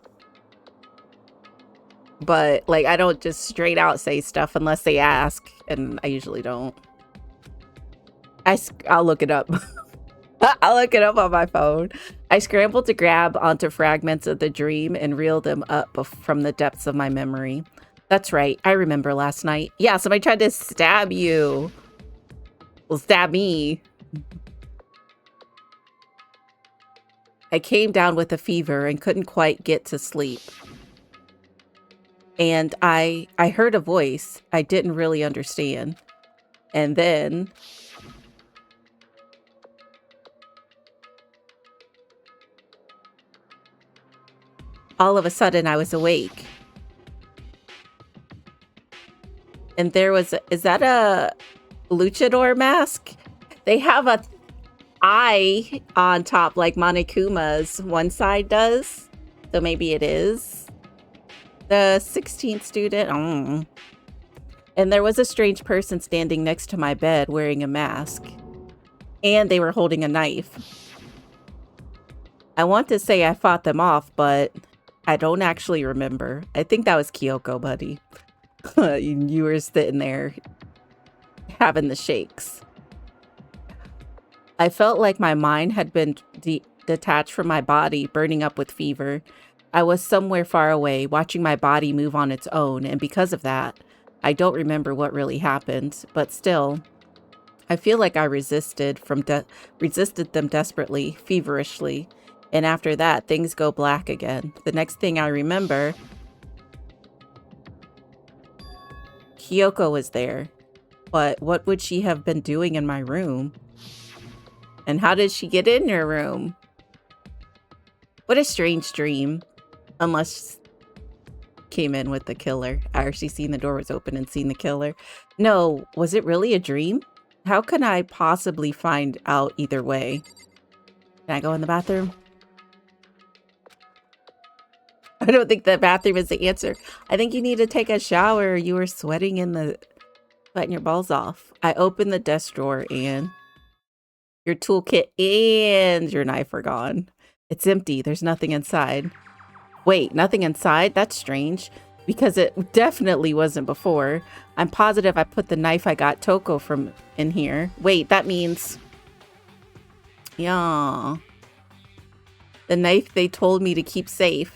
But like I don't just straight out say stuff unless they ask, and I usually don't. I'll look it up. I'll look it up on my phone. I scrambled to grab onto fragments of the dream and reel them up from the depths of my memory. That's right. I remember last night. Yeah, somebody tried to stab you. Well, stab me. I came down with a fever and couldn't quite get to sleep. And I heard a voice I didn't really understand. And then all of a sudden I was awake. And there was, is that a luchador mask? They have a eye on top like Monikuma's one side does. So maybe it is the 16th student. And there was a strange person standing next to my bed wearing a mask. And they were holding a knife. I want to say I fought them off, but I don't actually remember. I think that was Kyoko, buddy. You were sitting there having the shakes. I felt like my mind had been detached from my body, burning up with fever. I was somewhere far away, watching my body move on its own, and because of that, I don't remember what really happened, but still, I feel like I resisted them desperately, feverishly, and after that, things go black again. The next thing I remember, Kyoko was there, but what would she have been doing in my room? And how did she get in your room? What a strange dream. Unless came in with the killer. I actually seen the door was open and seen the killer. No, was it really a dream? How can I possibly find out either way? Can I go in the bathroom? I don't think the bathroom is the answer. I think you need to take a shower. You were sweating sweating your balls off. I opened the desk drawer and your toolkit and your knife are gone. It's empty. There's nothing inside. Wait, nothing inside? That's strange. Because it definitely wasn't before. I'm positive I put the knife I got Toko from in here. Wait, that means... Yeah. The knife they told me to keep safe.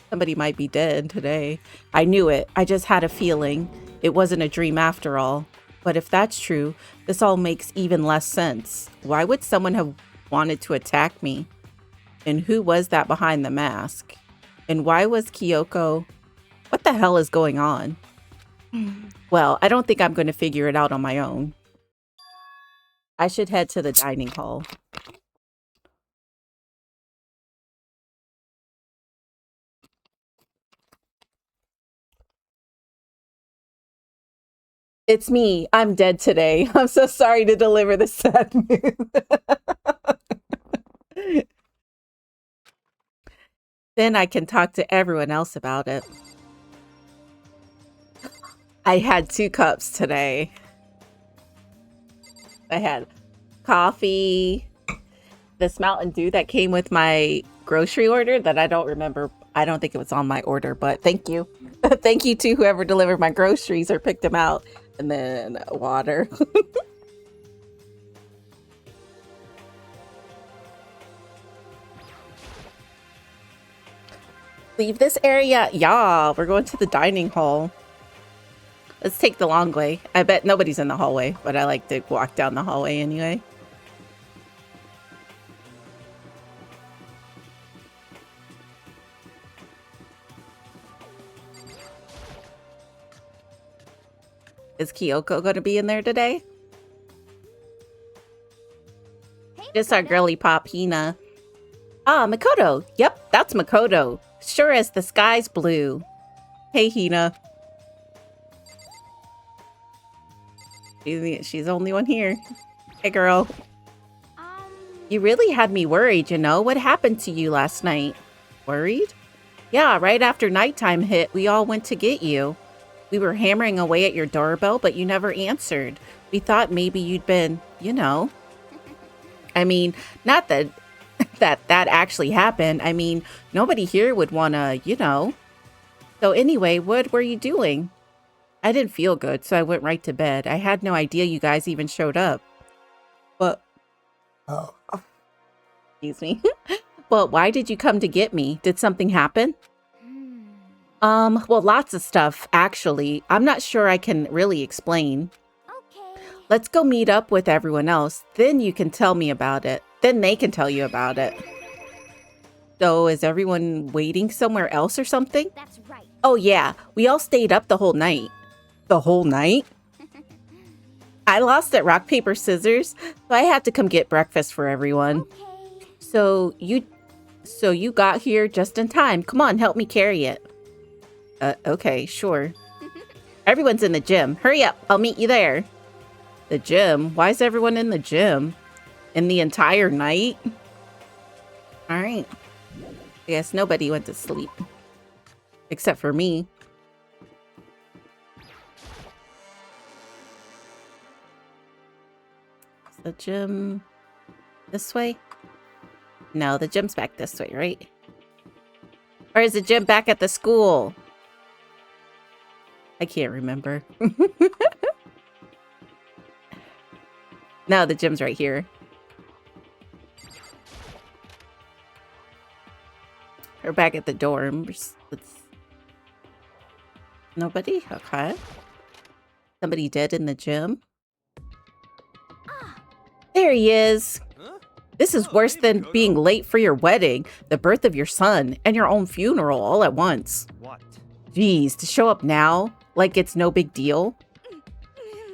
Somebody might be dead today. I knew it. I just had a feeling. It wasn't a dream after all. But if that's true, this all makes even less sense. Why would someone have wanted to attack me? And who was that behind the mask? And why was Kyoko... What the hell is going on? Well, I don't think I'm going to figure it out on my own. I should head to the dining hall. It's me. I'm dead today. I'm so sorry to deliver the sad news. Then I can talk to everyone else about it. I had 2 cups today. I had coffee, this Mountain Dew that came with my grocery order that I don't remember. I don't think it was on my order, but thank you. Thank you to whoever delivered my groceries or picked them out. And then water. Leave this area. Yeah, we're going to the dining hall. Let's take the long way. I bet nobody's in the hallway, but I like to walk down the hallway anyway. Is Kyoko going to be in there today? Just our girly pop, Hina. Ah, Makoto. Yep, that's Makoto. Sure as the sky's blue. Hey, Hina. She's the only one here. Hey, girl. You really had me worried, you know? What happened to you last night? Worried? Yeah, right after nighttime hit, we all went to get you. We were hammering away at your doorbell, but you never answered. We thought maybe you'd been, you know. I mean, not that that actually happened. I mean, nobody here would want to, you know. So anyway, what were you doing? I didn't feel good, so I went right to bed. I had no idea you guys even showed up. But, oh, excuse me. Well, why did you come to get me? Did something happen? Well, lots of stuff, actually. I'm not sure I can really explain. Okay. Let's go meet up with everyone else. Then you can tell me about it. Then they can tell you about it. So, is everyone waiting somewhere else or something? That's right. Oh, yeah. We all stayed up the whole night. The whole night? I lost at rock, paper, scissors, so I had to come get breakfast for everyone. Okay. So you got here just in time. Come on, help me carry it. Okay, sure. Everyone's in the gym. Hurry up, I'll meet you there. The gym? Why is everyone in the gym? In the entire night? Alright. I guess nobody went to sleep. Except for me. Is the gym this way? No, the gym's back this way, right? Or is the gym back at the school? I can't remember. No, the gym's right here. We're back at the dorms. Nobody? Okay. Somebody dead in the gym? There he is. This is worse than being late for your wedding, the birth of your son, and your own funeral all at once. What? Jeez, to show up now, like it's no big deal.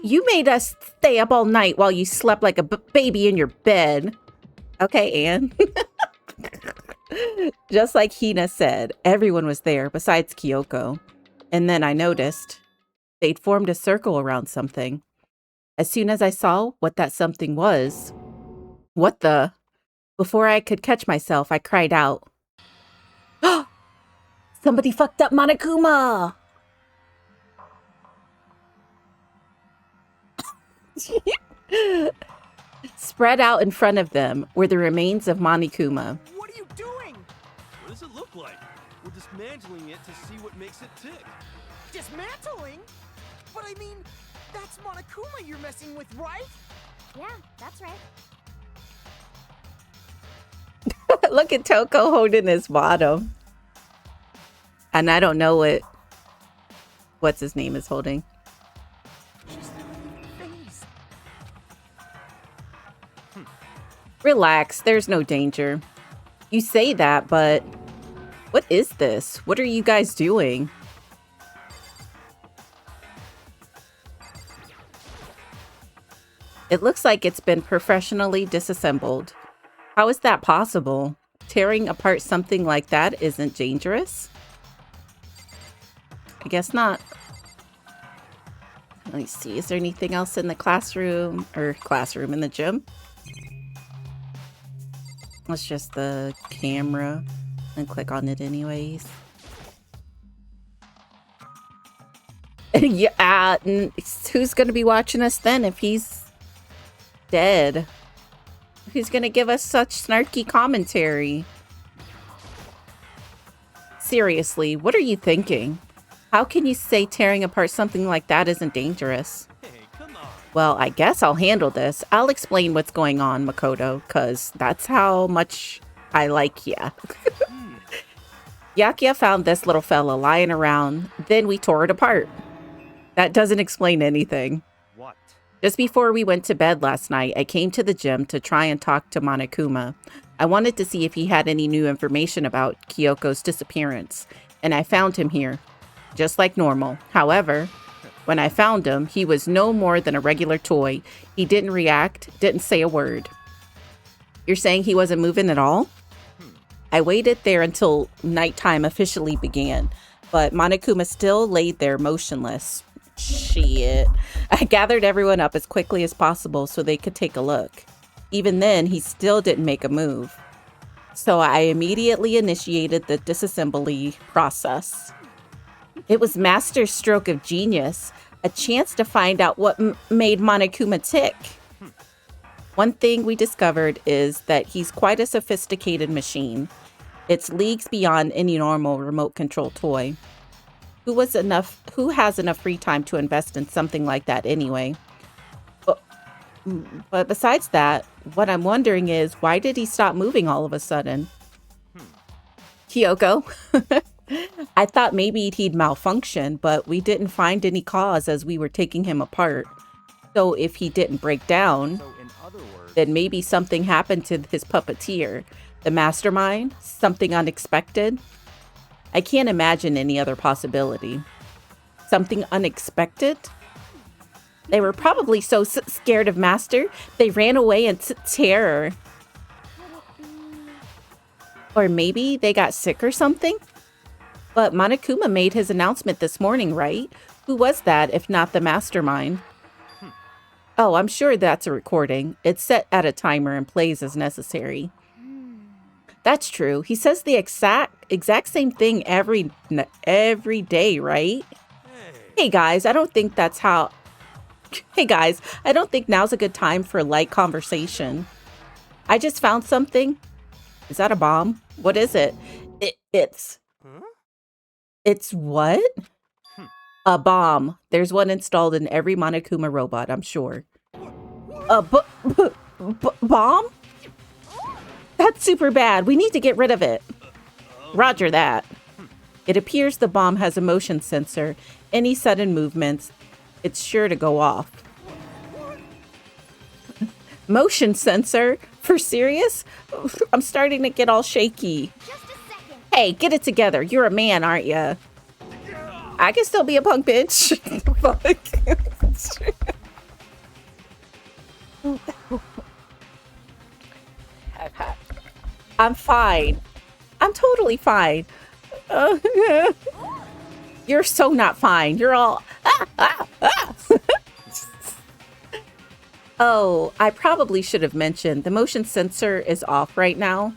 You made us stay up all night while you slept like a baby in your bed. Okay, Anne. Just like Hina said, everyone was there besides Kyoko. And then I noticed they'd formed a circle around something. As soon as I saw what that something was, what the? Before I could catch myself, I cried out. Somebody fucked up Monokuma! Spread out in front of them were the remains of Monokuma. What are you doing? What does it look like? We're dismantling it to see what makes it tick. Dismantling? But I mean, that's Monokuma you're messing with, right? Yeah, that's right. Look at Toko holding his bottom. And I don't know what's his name is holding. Relax, there's no danger. You say that, but what is this? What are you guys doing? It looks like it's been professionally disassembled. How is that possible? Tearing apart something like that isn't dangerous? I guess not. Let me see. Is there anything else in the classroom in the gym? It's just the camera and click on it anyways. Yeah, who's going to be watching us then if he's dead? Who's going to give us such snarky commentary? Seriously, what are you thinking? How can you say tearing apart something like that isn't dangerous? Hey, come on. Well, I guess I'll handle this. I'll explain what's going on, Makoto, because that's how much I like ya. Yakuya found this little fella lying around, then we tore it apart. That doesn't explain anything. What? Just before we went to bed last night, I came to the gym to try and talk to Monokuma. I wanted to see if he had any new information about Kyoko's disappearance, and I found him here, just like normal. However, when I found him, he was no more than a regular toy. He didn't react, didn't say a word. You're saying he wasn't moving at all? I waited there until nighttime officially began, but Monokuma still laid there motionless. Shit. I gathered everyone up as quickly as possible so they could take a look. Even then, he still didn't make a move. So I immediately initiated the disassembly process. It was Master's stroke of genius, a chance to find out what made Monokuma tick. One thing we discovered is that he's quite a sophisticated machine. It's leagues beyond any normal remote control toy. Who has enough free time to invest in something like that anyway? But besides that, what I'm wondering is, why did he stop moving all of a sudden? Kyoko? I thought maybe he'd malfunction, but we didn't find any cause as we were taking him apart. So if he didn't break down, then maybe something happened to his puppeteer, the mastermind, something unexpected. I can't imagine any other possibility. Something unexpected? They were probably so scared of Master, they ran away in terror. Or maybe they got sick or something? But Monokuma made his announcement this morning, right? Who was that, if not the mastermind? Oh, I'm sure that's a recording. It's set at a timer and plays as necessary. That's true. He says the exact same thing every day, right? Hey guys, I don't think now's a good time for light conversation. I just found something. Is that a bomb? What is it? It's what? A bomb. There's one installed in every Monokuma robot, I'm sure. A bomb? That's super bad. We need to get rid of it. Roger that. It appears the bomb has a motion sensor. Any sudden movements, it's sure to go off. Motion sensor? For serious? I'm starting to get all shaky. Hey, get it together. You're a man, aren't you? I can still be a punk bitch. I'm fine. I'm totally fine. You're so not fine. You're all... Oh, I probably should have mentioned the motion sensor is off right now.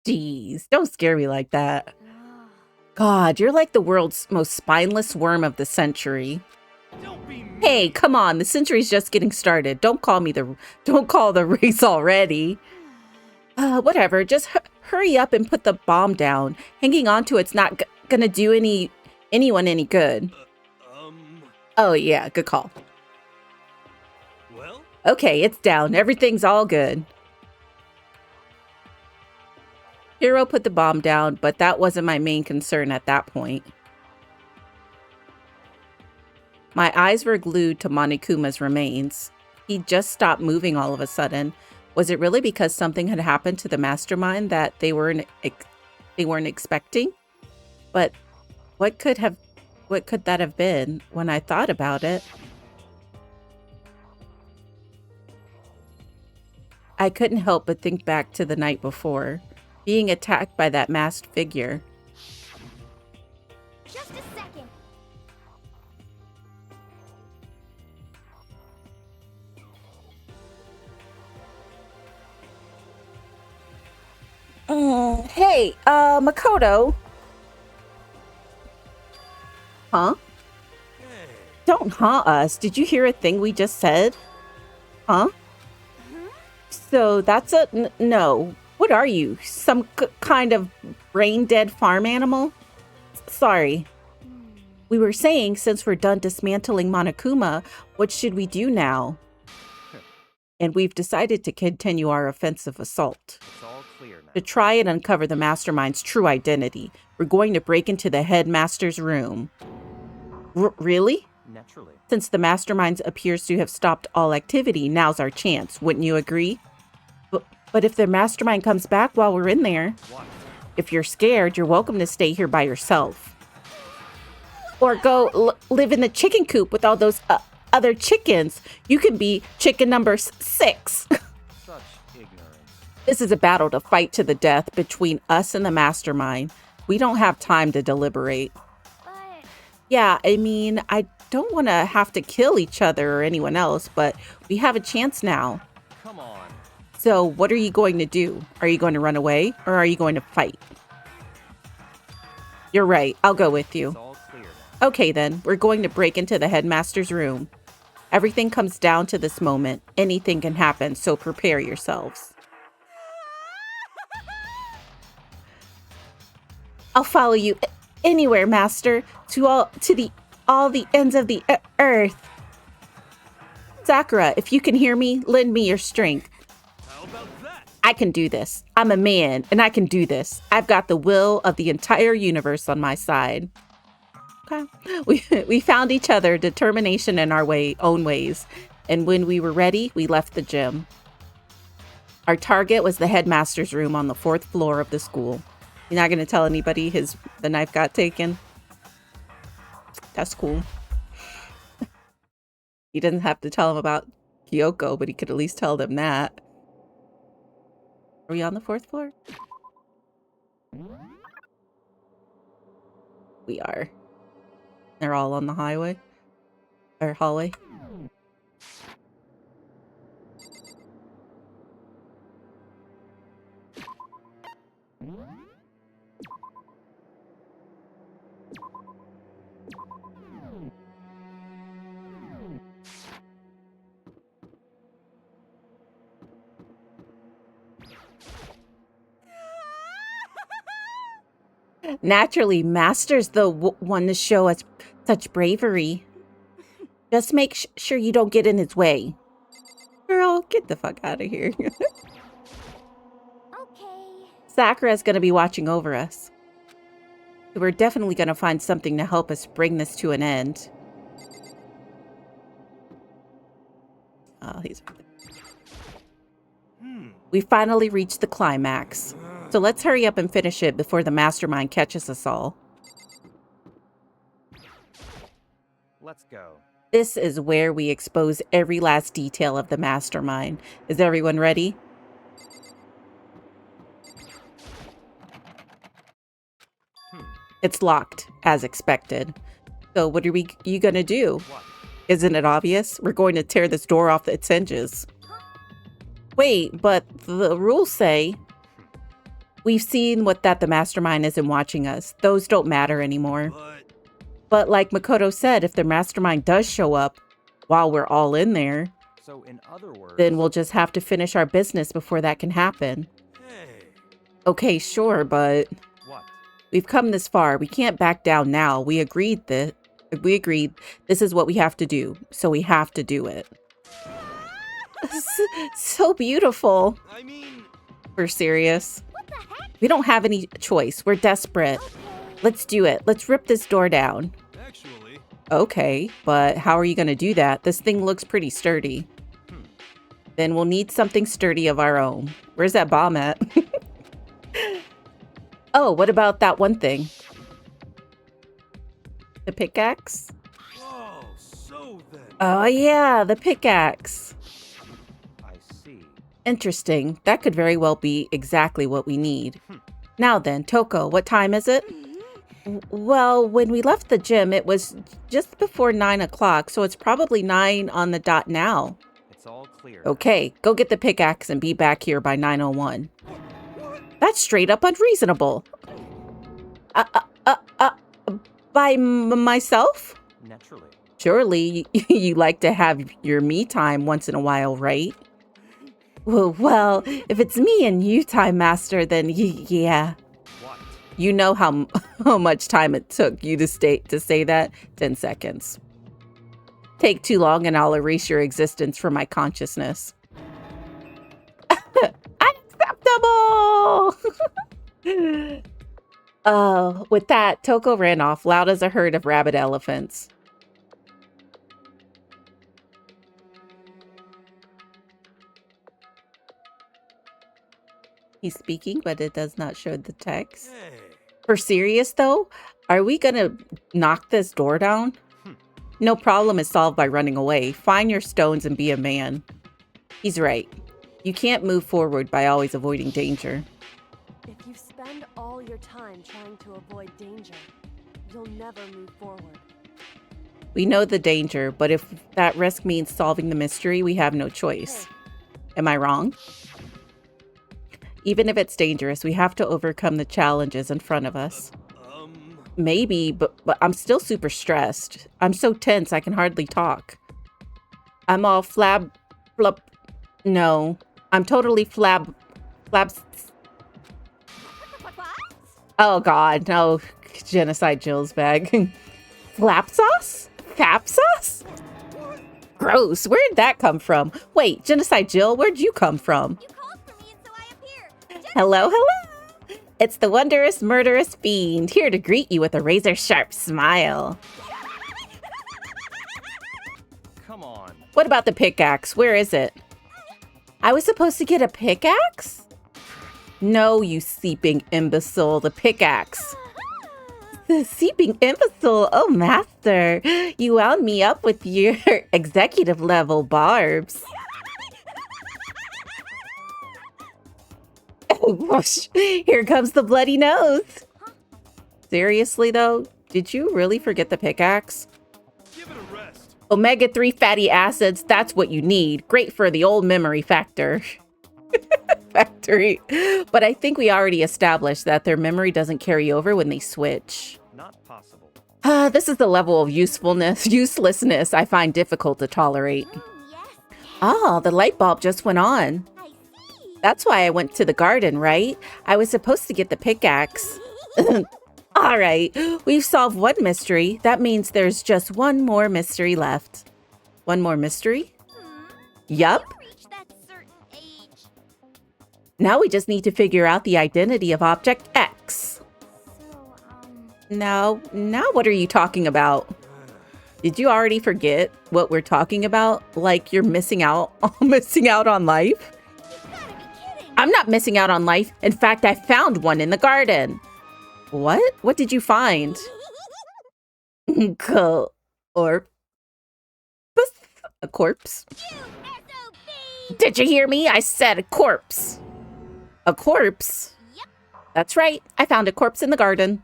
Jeez, don't scare me like that. God, you're like the world's most spineless worm of the century. Hey, come on, the century's just getting started. Don't call the race already. Whatever, just hurry up and put the bomb down. Hanging on to it's not gonna do anyone any good. Oh yeah, good call. Well? Okay, it's down. Everything's all good. Hiro put the bomb down, but that wasn't my main concern at that point. My eyes were glued to Monokuma's remains. He just stopped moving all of a sudden. Was it really because something had happened to the mastermind that they weren't expecting? But what could that have been when I thought about it? I couldn't help but think back to the night before, being attacked by that masked figure. Just a second. Hey, Makoto. Huh? Hey. Don't huh us. Did you hear a thing we just said? Huh? So that's no. What are you? Some kind of brain-dead farm animal? Sorry. We were saying, since we're done dismantling Monokuma, what should we do now? And we've decided to continue our offensive assault. It's all clear now. To try and uncover the mastermind's true identity, we're going to break into the headmaster's room. Really? Naturally. Since the mastermind appears to have stopped all activity, now's our chance. Wouldn't you agree? But if the mastermind comes back while we're in there, What? if you're scared, you're welcome to stay here by yourself. Or go live in the chicken coop with all those other chickens. You can be chicken number 6. Such ignorance. This is a battle to fight to the death between us and the mastermind. We don't have time to deliberate. But Yeah, I mean, I don't want to have to kill each other or anyone else, but we have a chance now. Come on. So what are you going to do? Are you going to run away or are you going to fight? You're right. I'll go with you. It's all clear now. Okay, then. We're going to break into the headmaster's room. Everything comes down to this moment. Anything can happen, so prepare yourselves. I'll follow you anywhere, master, to all the ends of the earth. Sakura, if you can hear me, lend me your strength. How about that? I can do this. I'm a man, and I can do this. I've got the will of the entire universe on my side. Okay. We found each other, determination in our own ways. And when we were ready, we left the gym. Our target was the headmaster's room on the 4th floor of the school. You're not going to tell anybody the knife got taken? That's cool. He doesn't have to tell them about Kyoko, but he could at least tell them that. Are we on the 4th floor? We are. They're all on the highway. Or hallway. Naturally, Master's the one to show us such bravery. Just make sure you don't get in his way. Girl, get the fuck out of here. okay. Sakura's gonna be watching over us. We're definitely gonna find something to help us bring this to an end. Oh, he's... We finally reached the climax. So let's hurry up and finish it before the mastermind catches us all. Let's go. This is where we expose every last detail of the mastermind. Is everyone ready? It's locked, as expected. So what are you gonna do? What? Isn't it obvious? We're going to tear this door off its hinges. Wait, but the rules say... We've seen that the mastermind isn't watching us. Those don't matter anymore. But like Makoto said, if the mastermind does show up while we're all in there, So in other words, then we'll just have to finish our business before that can happen. Hey. Okay, sure, but what? we've come this far. We can't back down now. We agreed this is what we have to do. So we have to do it. So beautiful. I mean, We're serious. We don't have any choice. We're desperate. Let's do it. Let's rip this door down. actually, Okay, but how are you going to do that? This thing looks pretty sturdy. Then we'll need something sturdy of our own. Where's that bomb at? Oh, what about that one thing? The pickaxe? oh, so then. Oh yeah, the pickaxe. I see. Interesting. That could very well be exactly what we need. Now then, Toko, what time is it? Well, when we left the gym, it was just before 9 o'clock, so it's probably 9 on the dot now. It's all clear. Okay, go get the pickaxe and be back here by 9:01. That's straight up unreasonable. By myself? Naturally. Surely you like to have your me time once in a while, right? Well, if it's me and you time, Master, then yeah. What? You know how much time it took you to say that? 10 seconds. Take too long and I'll erase your existence from my consciousness. Unacceptable! With that, Toko ran off, loud as a herd of rabid elephants. He's speaking, but it does not show the text. Hey. For serious, though? Are we gonna knock this door down? No problem is solved by running away. Find your stones and be a man. He's right. You can't move forward by always avoiding danger. If you spend all your time trying to avoid danger, you'll never move forward. We know the danger, but if that risk means solving the mystery, we have no choice. Am I wrong? Even if it's dangerous, we have to overcome the challenges in front of us. Maybe, but I'm still super stressed. I'm so tense I can hardly talk. I'm all flub. No, I'm totally flab. Oh God, no, genocide Jill's bag. Flap sauce? Fap sauce? Gross. Where'd that come from? Wait, genocide Jill, where'd you come from? You called for me and so I appeared. Hello. It's the wondrous, murderous fiend, here to greet you with a razor-sharp smile. Come on. What about the pickaxe? Where is it? I was supposed to get a pickaxe? No, you seeping imbecile, the pickaxe. The seeping imbecile, oh master. You wound me up with your executive level barbs. Here comes the bloody nose. Seriously though, did you really forget the pickaxe? Give it a rest. Omega-3 fatty acids, that's what you need. Great for the old memory factory. But I think we already established that their memory doesn't carry over when they switch. Not possible. This is the level of uselessness I find difficult to tolerate. Yes. Oh, the light bulb just went on. I see. That's why I went to the garden, right? I was supposed to get the pickaxe. All right, we've solved one mystery. That means there's just one more mystery left. One more mystery? Yup. You reached that certain age. Now we just need to figure out the identity of Object X. So, Now what are you talking about? Did you already forget what we're talking about? Like you're missing out on life? you gotta be kidding. I'm not missing out on life. In fact, I found one in the garden. What? What did you find? A corpse? You SOB. Did you hear me? I said a corpse. A corpse? Yep. That's right. I found a corpse in the garden.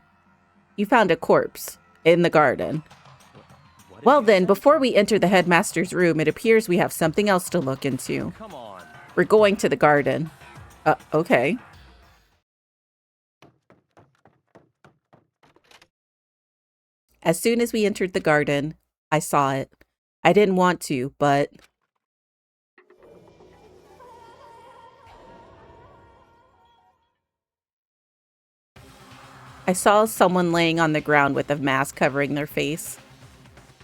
You found a corpse in the garden. Well then, before we enter the headmaster's room, it appears we have something else to look into. Come on. We're going to the garden. Okay. As soon as we entered the garden, I saw it. I didn't want to, but... I saw someone laying on the ground with a mask covering their face.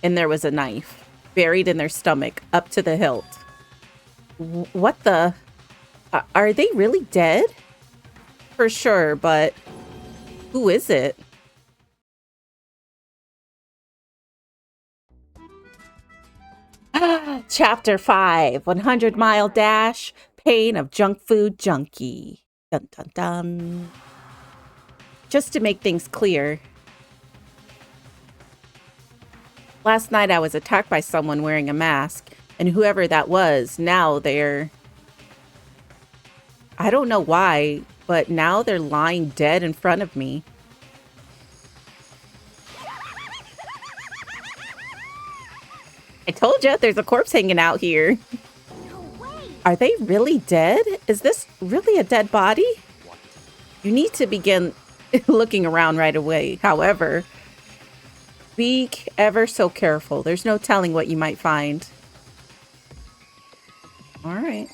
And there was a knife, buried in their stomach, up to the hilt. What the... Are they really dead? For sure, but... Who is it? Chapter 5, 100-mile dash, pain of junk food junkie. Dun dun dun. Just to make things clear, last night I was attacked by someone wearing a mask, and whoever that was, now they're... I don't know why, but now they're lying dead in front of me. I told you, there's a corpse hanging out here. No way. Are they really dead? Is this really a dead body? You need to begin looking around right away. However, be ever so careful. There's no telling what you might find. All right.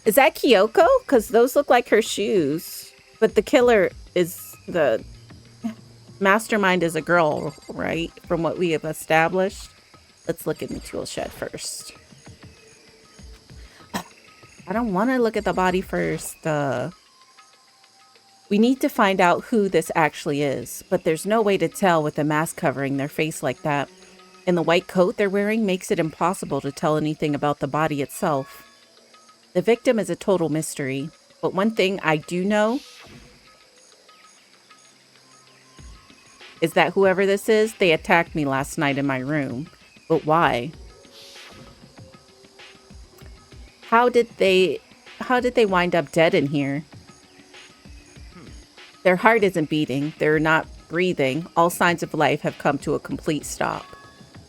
Is that Kyoko? Because those look like her shoes. But the killer is the... Mastermind is a girl, right? From what we have established. Let's look in the tool shed first. I don't want to look at the body first. We need to find out who this actually is, but there's no way to tell with the mask covering their face like that. And the white coat they're wearing makes it impossible to tell anything about the body itself. The victim is a total mystery, but one thing I do know is that whoever this is, they attacked me last night in my room. But why? How did they wind up dead in here? Their heart isn't beating. They're not breathing. All signs of life have come to a complete stop.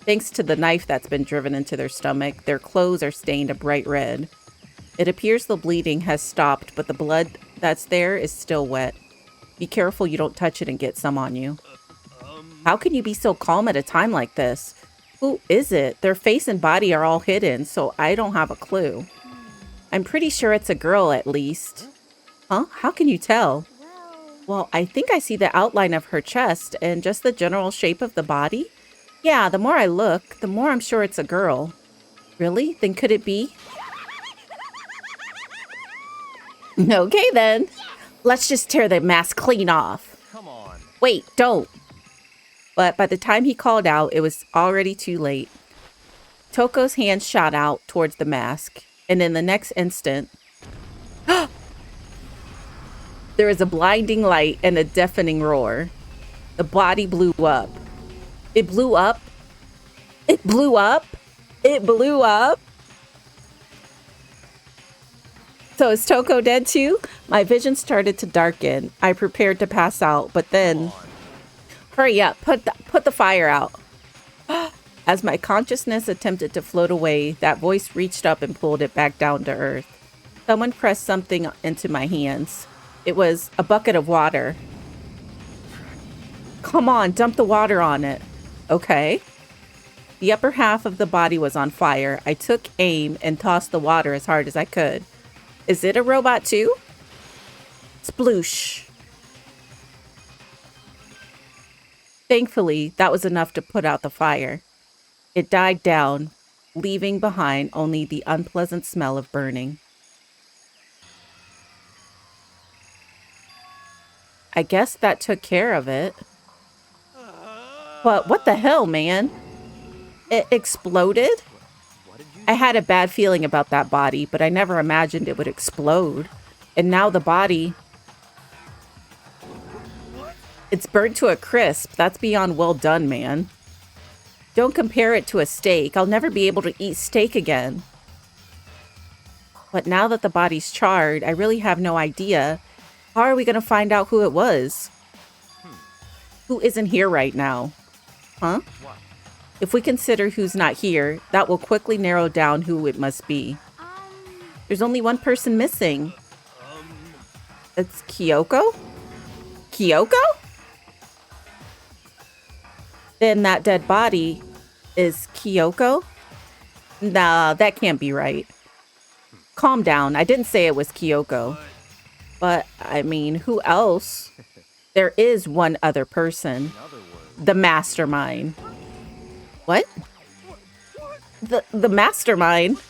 Thanks to the knife that's been driven into their stomach, their clothes are stained a bright red. It appears the bleeding has stopped, but the blood that's there is still wet. Be careful you don't touch it and get some on you. How can you be so calm at a time like this? Who is it? Their face and body are all hidden, so I don't have a clue. I'm pretty sure it's a girl at least. Huh? How can you tell? Well, I think I see the outline of her chest and just the general shape of the body. Yeah, the more I look, the more I'm sure it's a girl. Really? Then could it be? Okay then. Let's just tear the mask clean off. Come on. Wait, don't. But by the time he called out, it was already too late. Toko's hand shot out towards the mask, and in the next instant, there was a blinding light and a deafening roar. The body blew up. It blew up. It blew up. It blew up. So is Toko dead too? My vision started to darken. I prepared to pass out, but then... Hurry up, put the fire out. As my consciousness attempted to float away, that voice reached up and pulled it back down to earth. Someone pressed something into my hands. It was a bucket of water. Come on, dump the water on it. Okay. The upper half of the body was on fire. I took aim and tossed the water as hard as I could. Is it a robot too? Sploosh. Thankfully, that was enough to put out the fire. It died down, leaving behind only the unpleasant smell of burning. I guess that took care of it. But what the hell, man? It exploded? I had a bad feeling about that body, but I never imagined it would explode. And now the body... It's burnt to a crisp. That's beyond well done, man. Don't compare it to a steak. I'll never be able to eat steak again. But now that the body's charred, I really have no idea. How are we going to find out who it was? Who isn't here right now? Huh? If we consider who's not here, that will quickly narrow down who it must be. There's only one person missing. It's Kyoko? Kyoko? Then that dead body is Kyoko? Nah, that can't be right. Calm down. I didn't say it was Kyoko. But, I mean, who else? There is one other person. The mastermind. What? The mastermind?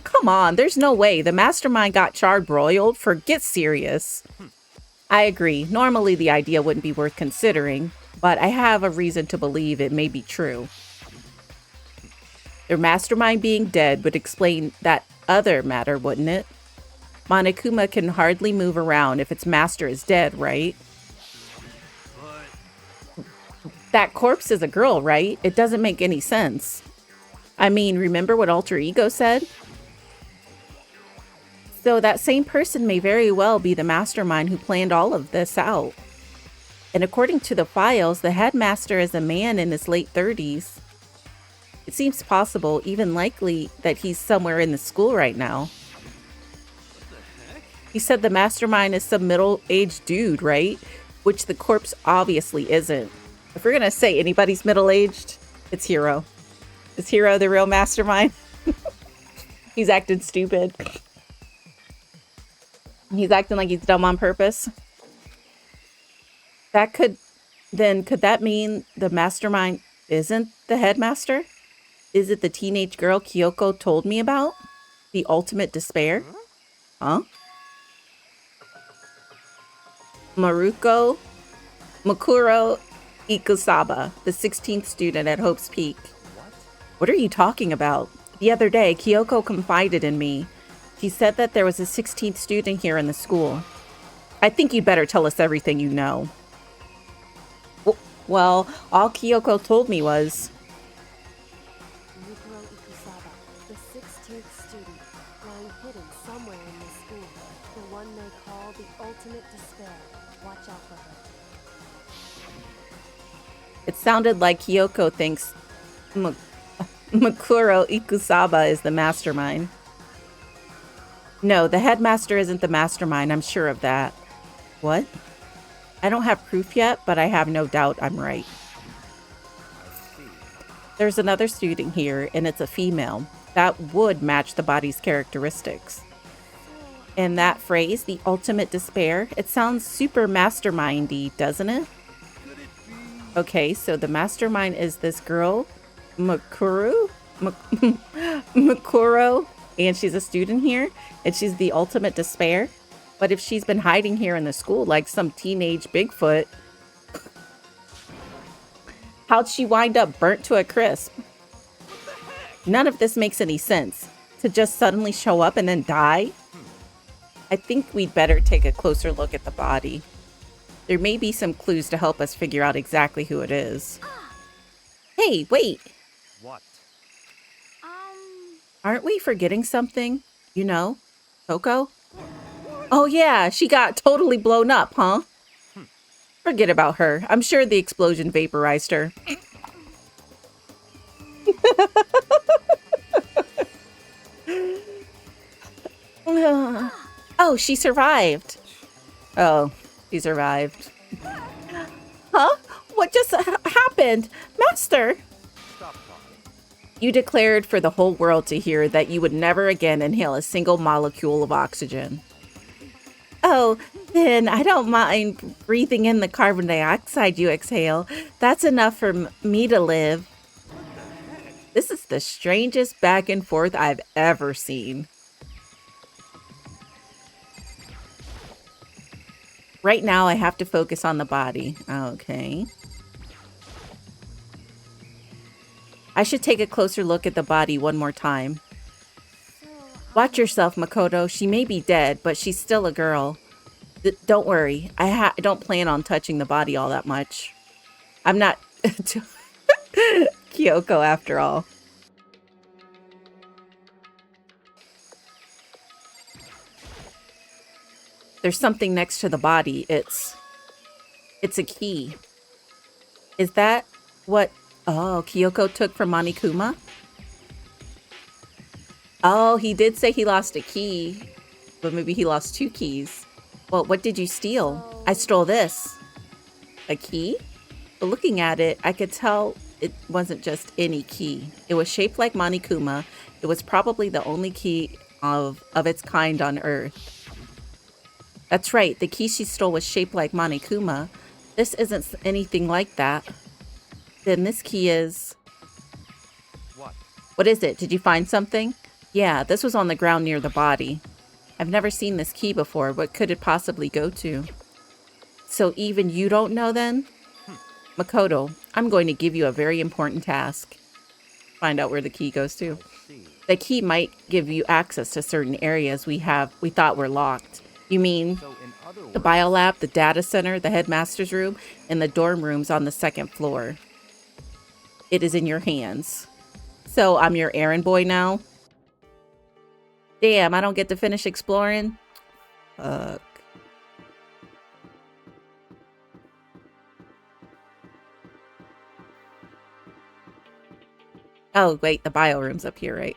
Come on, there's no way. The mastermind got charred broiled. Forget serious. I agree. Normally the idea wouldn't be worth considering, but I have a reason to believe it may be true. Their mastermind being dead would explain that other matter, wouldn't it? Monokuma can hardly move around if its master is dead, right? That corpse is a girl, right? It doesn't make any sense. I mean, remember what Alter Ego said? So that same person may very well be the mastermind who planned all of this out. And according to the files, the headmaster is a man in his late 30s. It seems possible, even likely, that he's somewhere in the school right now. He said the mastermind is some middle-aged dude, right? Which the corpse obviously isn't. If we're gonna say anybody's middle-aged, it's Hiro. Is Hiro the real mastermind? He's acting stupid. He's acting like he's dumb on purpose. Could that mean the mastermind isn't the headmaster? Is it the teenage girl Kyoko told me about? The ultimate despair? Huh? Makuro Ikusaba, the 16th student at Hope's Peak. What are you talking about? The other day, Kyoko confided in me. He said that there was a 16th student here in the school. I think you'd better tell us everything you know. Well, all Kyoko told me was... Yukiro Ikusaba, the 16th student, lying hidden somewhere in this school. The one they call the ultimate despair. Watch out for her. It sounded like Kyoko thinks Makuro Ikusaba is the mastermind. No, the headmaster isn't the mastermind, I'm sure of that. What? I don't have proof yet, but I have no doubt I'm right. There's another student here, and it's a female. That would match the body's characteristics. And that phrase, the ultimate despair, it sounds super mastermindy, doesn't it? Okay, so the mastermind is this girl, Makuro, and she's a student here, and she's the ultimate despair. But if she's been hiding here in the school like some teenage Bigfoot, how'd she wind up burnt to a crisp? None of this makes any sense. To just suddenly show up and then die? I think we'd better take a closer look at the body. There may be some clues to help us figure out exactly who it is. Hey, wait! What? Aren't we forgetting something? You know, Coco? Oh yeah, she got totally blown up, huh? Forget about her. I'm sure the explosion vaporized her. Oh, she survived. Oh, she survived. Huh? What just happened? Master! Stop talking. You declared for the whole world to hear that you would never again inhale a single molecule of oxygen. Oh, then I don't mind breathing in the carbon dioxide you exhale. That's enough for me to live. This is the strangest back and forth I've ever seen. Right now, I have to focus on the body. Okay. I should take a closer look at the body one more time. Watch yourself, Makoto. She may be dead, but she's still a girl. Don't worry. I don't plan on touching the body all that much. I'm not Kyoko after all. There's something next to the body. It's a key. Is that what Kyoko took from Monokuma? Oh, he did say he lost a key, but maybe he lost 2 keys. Well, what did you steal? I stole this. A key? But looking at it, I could tell it wasn't just any key. It was shaped like Monokuma. It was probably the only key of its kind on Earth. That's right, the key she stole was shaped like Monokuma. This isn't anything like that. Then this key is... What? What is it? Did you find something? Yeah, this was on the ground near the body. I've never seen this key before. What could it possibly go to? So even you don't know then? Makoto, I'm going to give you a very important task. Find out where the key goes to. The key might give you access to certain areas we thought were locked. You mean the biolab, the data center, the headmaster's room, and the dorm rooms on the 2nd floor. It is in your hands. So I'm your errand boy now? Damn, I don't get to finish exploring? Fuck. Oh, wait, the bio room's up here, right?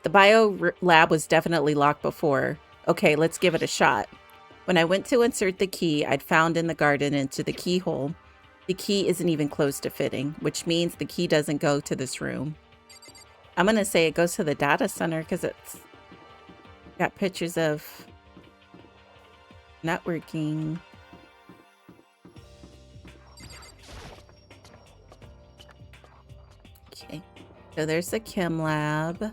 The bio lab was definitely locked before. Okay, let's give it a shot. When I went to insert the key I'd found in the garden into the keyhole, the key isn't even close to fitting, which means the key doesn't go to this room. I'm gonna say it goes to the data center because it's got pictures of networking. Okay, so there's the chem lab.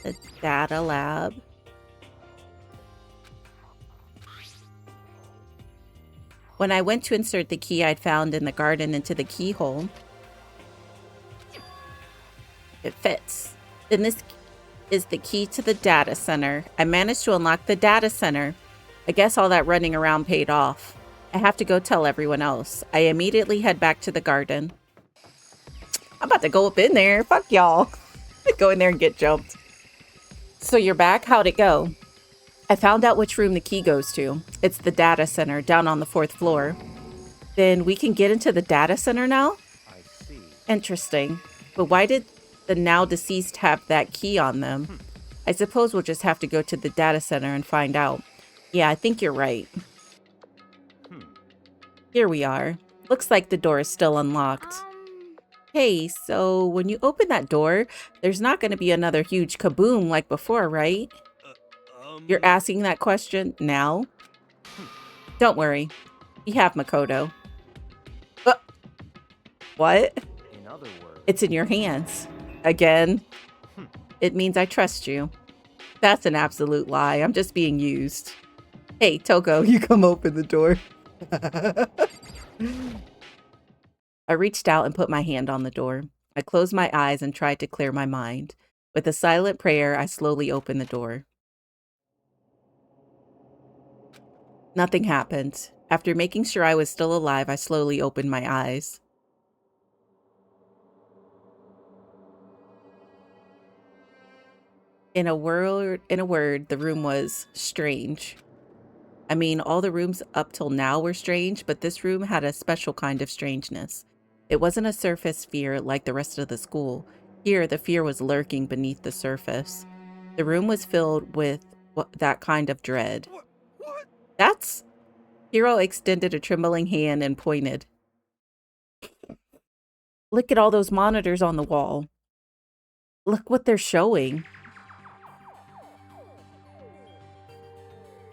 The data lab. When I went to insert the key I'd found in the garden into the keyhole, it fits. Then this is the key to the data center. I managed to unlock the data center. I guess all that running around paid off. I have to go tell everyone else. I immediately head back to the garden. I'm about to go up in there. Fuck y'all. Go in there and get jumped. So you're back? How'd it go? I found out which room the key goes to. It's the data center down on the 4th floor. Then we can get into the data center now? I see. Interesting. But why did the now deceased have that key on them? I suppose we'll just have to go to the data center and find out. Yeah, I think you're right. Here we are. Looks like the door is still unlocked. Hey, so when you open that door, there's not going to be another huge kaboom like before, right? You're asking that question now? Don't worry. We have Makoto. What? In other words, It's in your hands. Again. It means I trust you. That's an absolute lie. I'm just being used. Hey, Toko, you come open the door. I reached out and put my hand on the door. I closed my eyes and tried to clear my mind. With a silent prayer, I slowly opened the door. Nothing happened. After making sure I was still alive, I slowly opened my eyes. In a word, the room was strange. I mean, all the rooms up till now were strange, but this room had a special kind of strangeness. It wasn't a surface fear like the rest of the school. Here, the fear was lurking beneath the surface. The room was filled with that kind of dread. What? That's... Hiro extended a trembling hand and pointed. Look at all those monitors on the wall. Look what they're showing.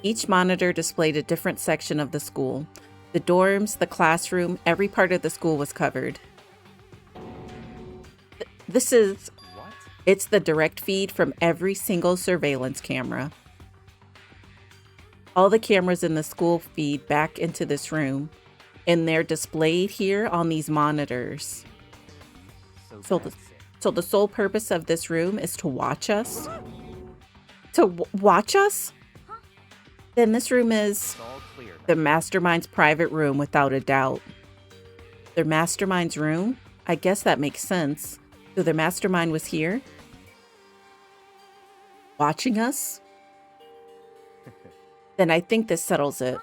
Each monitor displayed a different section of the school. The dorms, the classroom, every part of the school was covered. This is... what? It's the direct feed from every single surveillance camera. All the cameras in the school feed back into this room, and they're displayed here on these monitors. So the sole purpose of this room is to watch us? To watch us? Then this room is It's all clear. the mastermind's private room without a doubt. Their mastermind's room? I guess that makes sense. So their mastermind was here? Watching us? Then I think this settles it.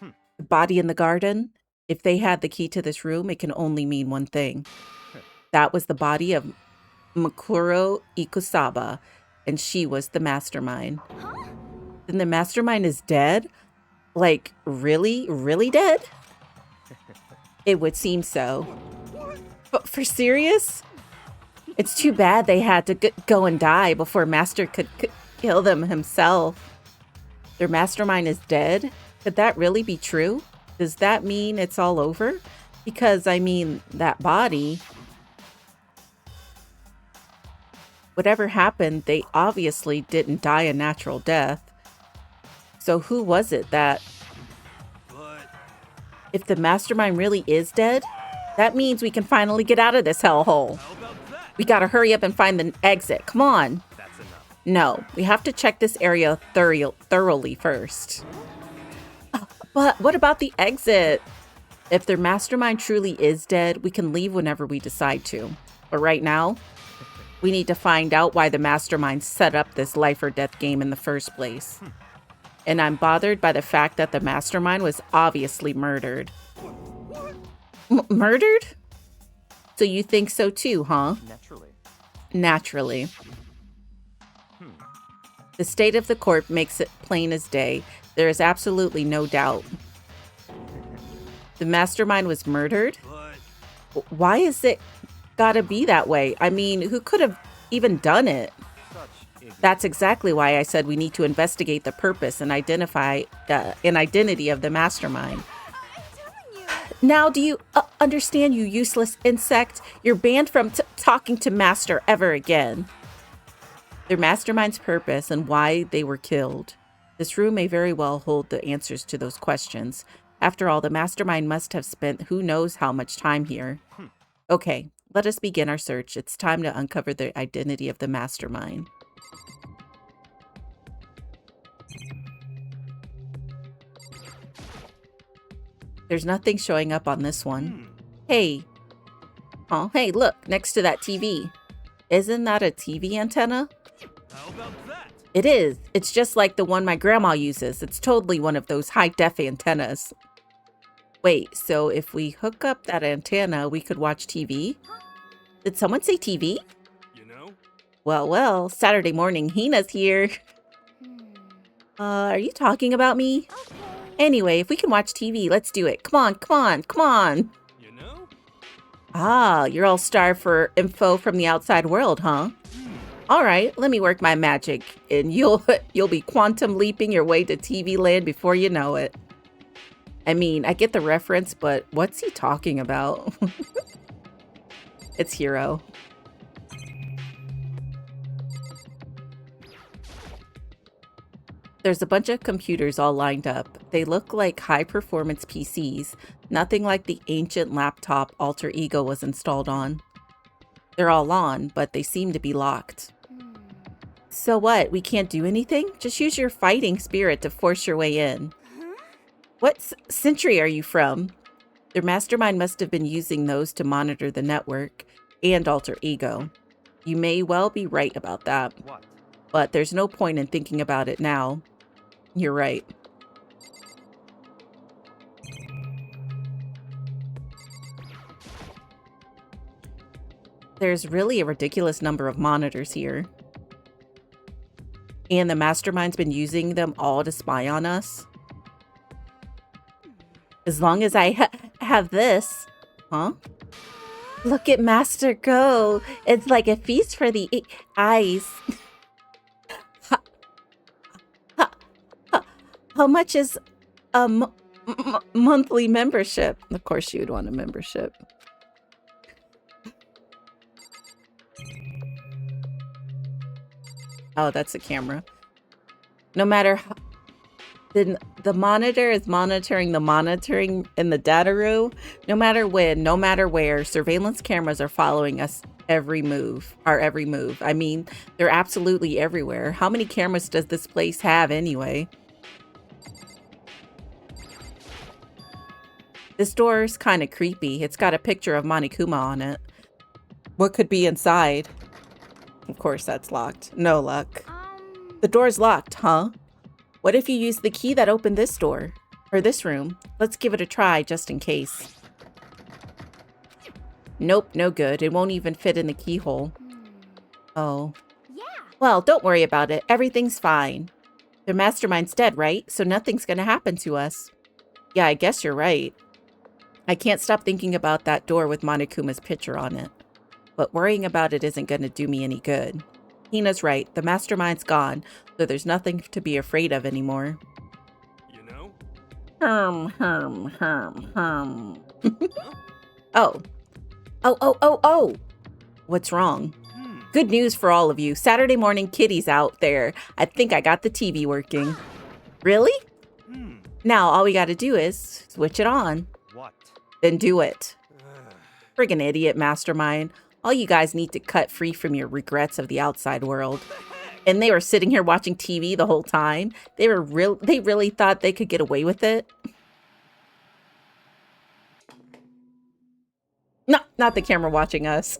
The body in the garden? If they had the key to this room, it can only mean one thing. That was the body of Mikuro Ikusaba, and she was the mastermind. Then the mastermind is dead? Like, really, really dead? It would seem so. But for serious? It's too bad they had to go and die before Master could kill them himself. Their mastermind is dead? Could that really be true? Does that mean it's all over? Because, I mean, that body... Whatever happened, they obviously didn't die a natural death. So who was it that... But If the mastermind really is dead, that means we can finally get out of this hellhole. how about that? We gotta hurry up and find the exit. Come on. That's enough. No, we have to check this area thoroughly first. But what about the exit? If their mastermind truly is dead, we can leave whenever we decide to. But right now, we need to find out why the mastermind set up this life or death game in the first place. And I'm bothered by the fact that the mastermind was obviously murdered. Murdered? So you think so too, huh? Naturally. Naturally. The state of the corpse makes it plain as day. There is absolutely no doubt. The mastermind was murdered? But Why is it gotta be that way? I mean, who could have even done it? Such ignorance. That's exactly why I said we need to investigate the purpose and identify an identity of the mastermind. I'm telling you. Now, do you understand, you useless insect? You're banned from talking to Master ever again. Their mastermind's purpose and why they were killed. This room may very well hold the answers to those questions. After all, the mastermind must have spent who knows how much time here. Okay, let us begin our search. It's time to uncover the identity of the mastermind. There's nothing showing up on this one. Hey. Oh, hey, look, next to that TV. Isn't that a TV antenna? How about that? It is. It's just like the one my grandma uses. It's totally one of those high-def antennas. Wait, so if we hook up that antenna, we could watch TV? Did someone say TV? You know? Well, Saturday morning, Hina's here. Are you talking about me? Okay. Anyway, if we can watch TV, let's do it. Come on. You know? Ah, you're all starved for info from the outside world, huh? All right, let me work my magic, and you'll be quantum leaping your way to TV land before you know it. I mean, I get the reference, but what's he talking about? It's Hero. There's a bunch of computers all lined up. They look like high-performance PCs, nothing like the ancient laptop Alter Ego was installed on. They're all on, but they seem to be locked. So what, we can't do anything? Just use your fighting spirit to force your way in. What century are you from? Their mastermind must have been using those to monitor the network and Alter Ego. You may well be right about that. What? But there's no point in thinking about it now. You're right. There's really a ridiculous number of monitors here. And the mastermind's been using them all to spy on us. As long as I have this. Huh? Look at Master go. It's like a feast for the eyes. How much is a monthly membership? Of course you'd want a membership. Oh, that's a camera. No matter how... The monitor is monitoring the monitoring in the data room. No matter when, no matter where, surveillance cameras are following us every move. I mean, they're absolutely everywhere. How many cameras does this place have anyway? This door's kind of creepy. It's got a picture of Monokuma on it. What could be inside? Of course, that's locked. No luck. The door's locked, huh? What if you use the key that opened this door? Or this room? Let's give it a try, just in case. Nope, no good. It won't even fit in the keyhole. Oh. Yeah. Well, don't worry about it. Everything's fine. Their mastermind's dead, right? So nothing's gonna happen to us. Yeah, I guess you're right. I can't stop thinking about that door with Monokuma's picture on it. But worrying about it isn't gonna do me any good. Hina's right. The mastermind's gone, so there's nothing to be afraid of anymore. You know? Oh. What's wrong? Good news for all of you. Saturday morning kitty's out there. I think I got the TV working. Really? Now all we gotta do is switch it on. What? Then do it. Friggin' idiot mastermind. All you guys need to cut free from your regrets of the outside world. And they were sitting here watching TV the whole time. They really thought they could get away with it. No, not the camera watching us.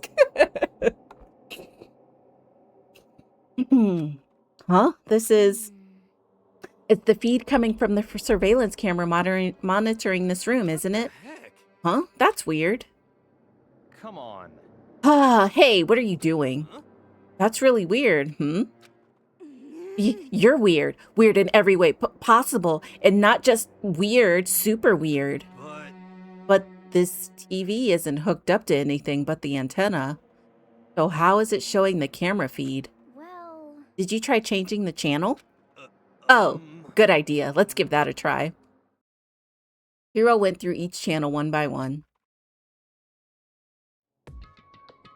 Huh? It's the feed coming from the surveillance camera monitoring this room, isn't it? Heck? Huh? That's weird. Come on. Ah, hey, what are you doing? Huh? That's really weird, You're weird. Weird in every way possible. And not just weird, super weird. But this TV isn't hooked up to anything but the antenna. So how is it showing the camera feed? Well... Did you try changing the channel? Oh, good idea. Let's give that a try. Hiro went through each channel one by one.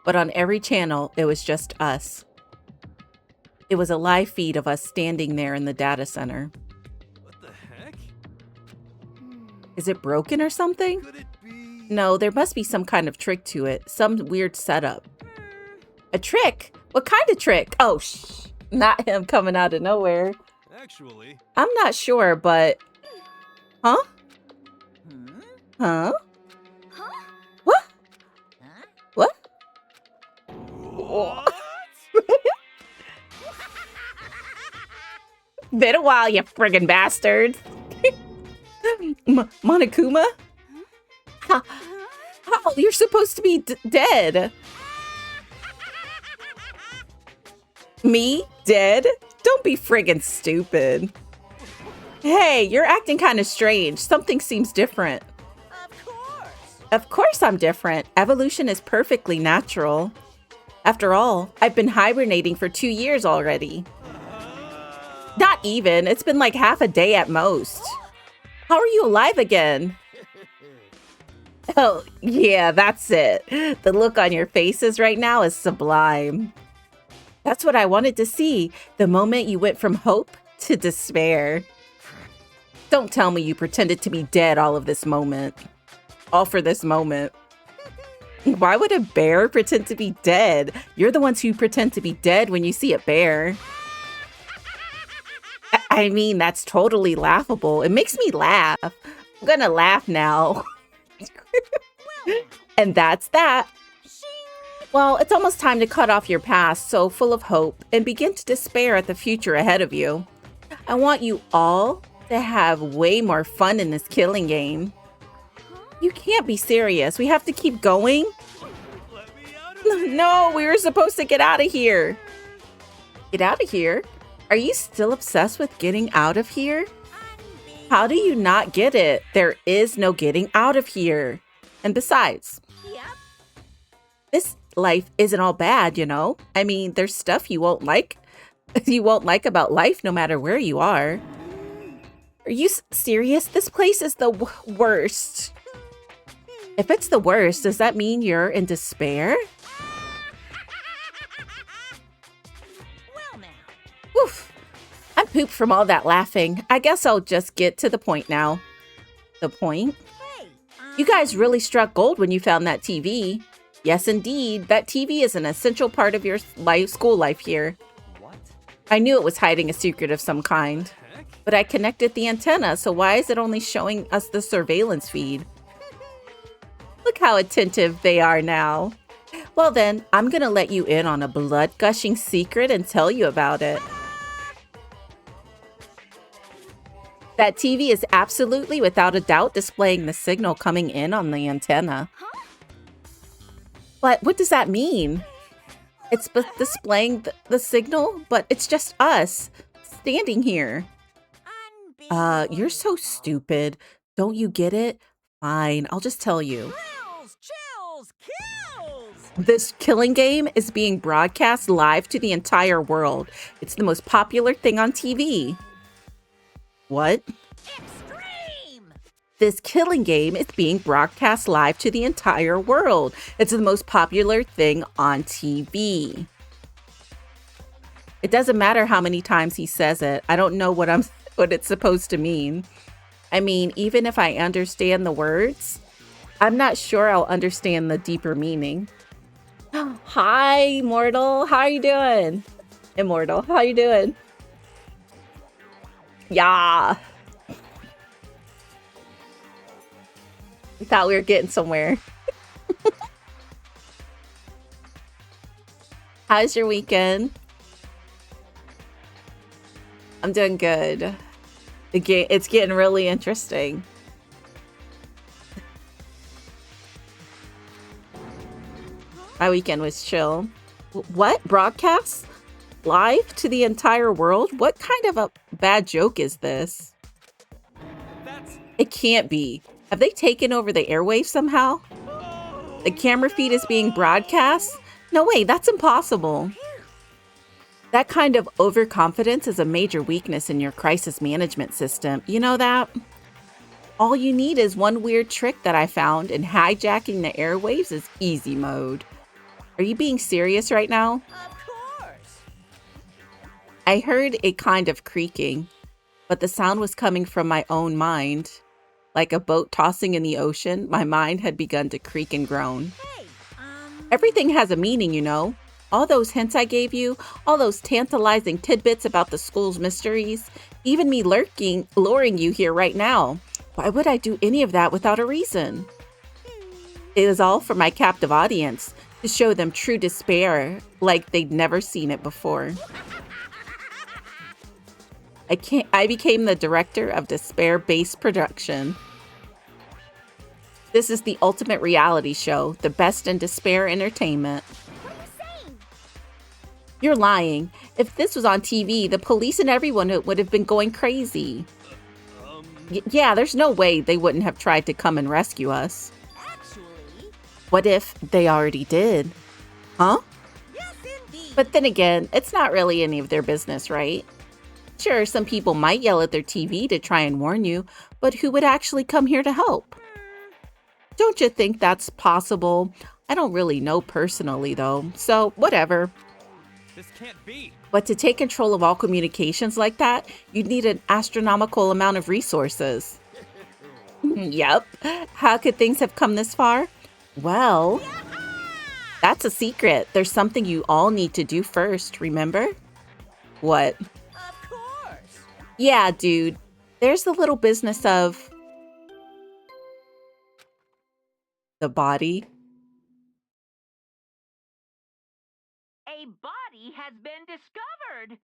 But on every channel, it was just us. It was a live feed of us standing there in the data center. What the heck? Is it broken or something? Could it be? No, there must be some kind of trick to it. Some weird setup. A trick? What kind of trick? Oh, not him coming out of nowhere. Actually. I'm not sure, but... Huh? Huh? What? What? What? Been a while, you friggin' bastards. Monokuma? How? You're supposed to be dead. Me? Dead? Don't be friggin' stupid. Hey, you're acting kind of strange. Something seems different. Of course. Of course I'm different. Evolution is perfectly natural. After all, I've been hibernating for 2 years already. Not even. It's been like half a day at most. How are you alive again? Oh, yeah, that's it. The look on your faces right now is sublime. That's what I wanted to see. The moment you went from hope to despair. Don't tell me you pretended to be dead all of this moment. All for this moment. Why would a bear pretend to be dead? You're the ones who pretend to be dead when you see a bear. I mean, that's totally laughable. It makes me laugh. I'm gonna laugh now. And that's that. Well, it's almost time to cut off your past so full of hope and begin to despair at the future ahead of you. I want you all to have way more fun in this killing game. You can't be serious. We have to keep going? Let me out of here. No, we were supposed to get out of here. Get out of here? Are you still obsessed with getting out of here? How do you not get it? There is no getting out of here. And besides, this life isn't all bad, you know? I mean, there's stuff you won't like. You won't like about life no matter where you are. Are you serious? This place is the worst. If it's the worst, does that mean you're in despair? Well, now. Oof. I'm pooped from all that laughing. I guess I'll just get to the point now. The point? You guys really struck gold when you found that TV. Yes, indeed. That TV is an essential part of your school life here. What? I knew it was hiding a secret of some kind. But I connected the antenna, so why is it only showing us the surveillance feed? Look how attentive they are now. Well then, I'm gonna let you in on a blood-gushing secret and tell you about it. That TV is absolutely, without a doubt, displaying the signal coming in on the antenna. But what does that mean? It's displaying the signal, but it's just us standing here. You're so stupid. Don't you get it? Fine, I'll just tell you. Chills, kills! This killing game is being broadcast live to the entire world. It's the most popular thing on TV. What? Extreme! This killing game is being broadcast live to the entire world. It's the most popular thing on TV. It doesn't matter how many times he says it. I don't know what it's supposed to mean. I mean, even if I understand the words, I'm not sure I'll understand the deeper meaning. Hi, Immortal. How are you doing? Immortal, how you doing? Yeah. We thought we were getting somewhere. How's your weekend? I'm doing good. It's getting really interesting. My weekend was chill. What? Broadcast? Live to the entire world? What kind of a bad joke is this? It can't be. Have they taken over the airwaves somehow? The camera feed is being broadcast? No way, that's impossible. That kind of overconfidence is a major weakness in your crisis management system. You know that? All you need is one weird trick that I found, and hijacking the airwaves is easy mode. Are you being serious right now? Of course! I heard a kind of creaking, but the sound was coming from my own mind. like a boat tossing in the ocean, my mind had begun to creak and groan. Hey, Everything has a meaning, you know. All those hints I gave you, all those tantalizing tidbits about the school's mysteries, even me luring you here right now. Why would I do any of that without a reason? It is all for my captive audience, to show them true despair like they'd never seen it before. I became the director of despair-based production. This is the ultimate reality show, the best in despair entertainment. what are you saying? You're lying. If this was on TV, the police and everyone would have been going crazy. Yeah, there's no way they wouldn't have tried to come and rescue us. Actually, What if they already did? Huh? yes indeed. But then again, it's not really any of their business, right? Sure, some people might yell at their TV to try and warn you, but who would actually come here to help? Don't you think that's possible? I don't really know personally, though, so whatever. This can't be. But to take control of all communications like that, you'd need an astronomical amount of resources. Yep. How could things have come this far? Well, that's a secret. There's something you all need to do first, remember? What? Of course. Yeah, dude. There's the little business of the body. A body has been discovered.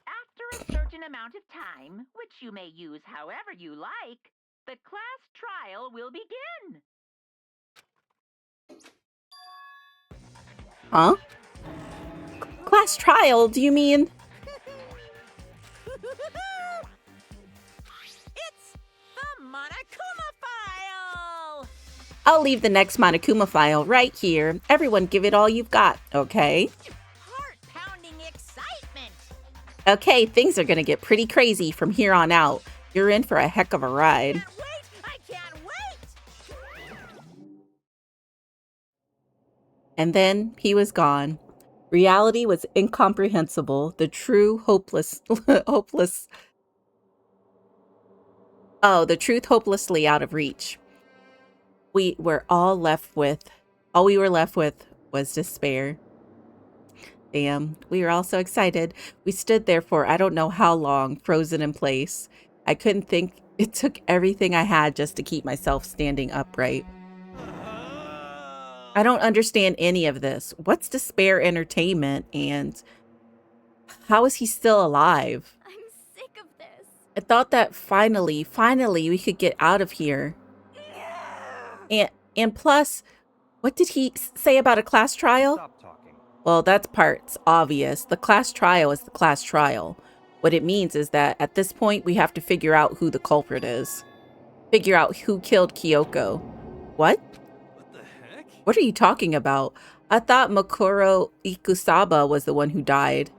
After a certain amount of time, which you may use however you like, the class trial will begin. Huh? Class trial, do you mean? It's the Monokuma file. I'll leave the next Monokuma file right here. Everyone give it all you've got, okay? Heart-pounding excitement. Okay, things are gonna get pretty crazy from here on out. You're in for a heck of a ride. Can't wait. I can't wait. And then he was gone. Reality was incomprehensible. The truth hopelessly out of reach. All we were left with was despair. Damn, we were all so excited. We stood there for I don't know how long, frozen in place. I couldn't think. It took everything I had just to keep myself standing upright. I don't understand any of this. What's despair entertainment and how is he still alive? I'm sick of this. I thought that finally we could get out of here. And plus, what did he say about a class trial? Stop talking. Well, that part's obvious. The class trial is the class trial. What it means is that at this point, we have to figure out who the culprit is. Figure out who killed Kyoko. What? What the heck? What are you talking about? I thought Makuro Ikusaba was the one who died.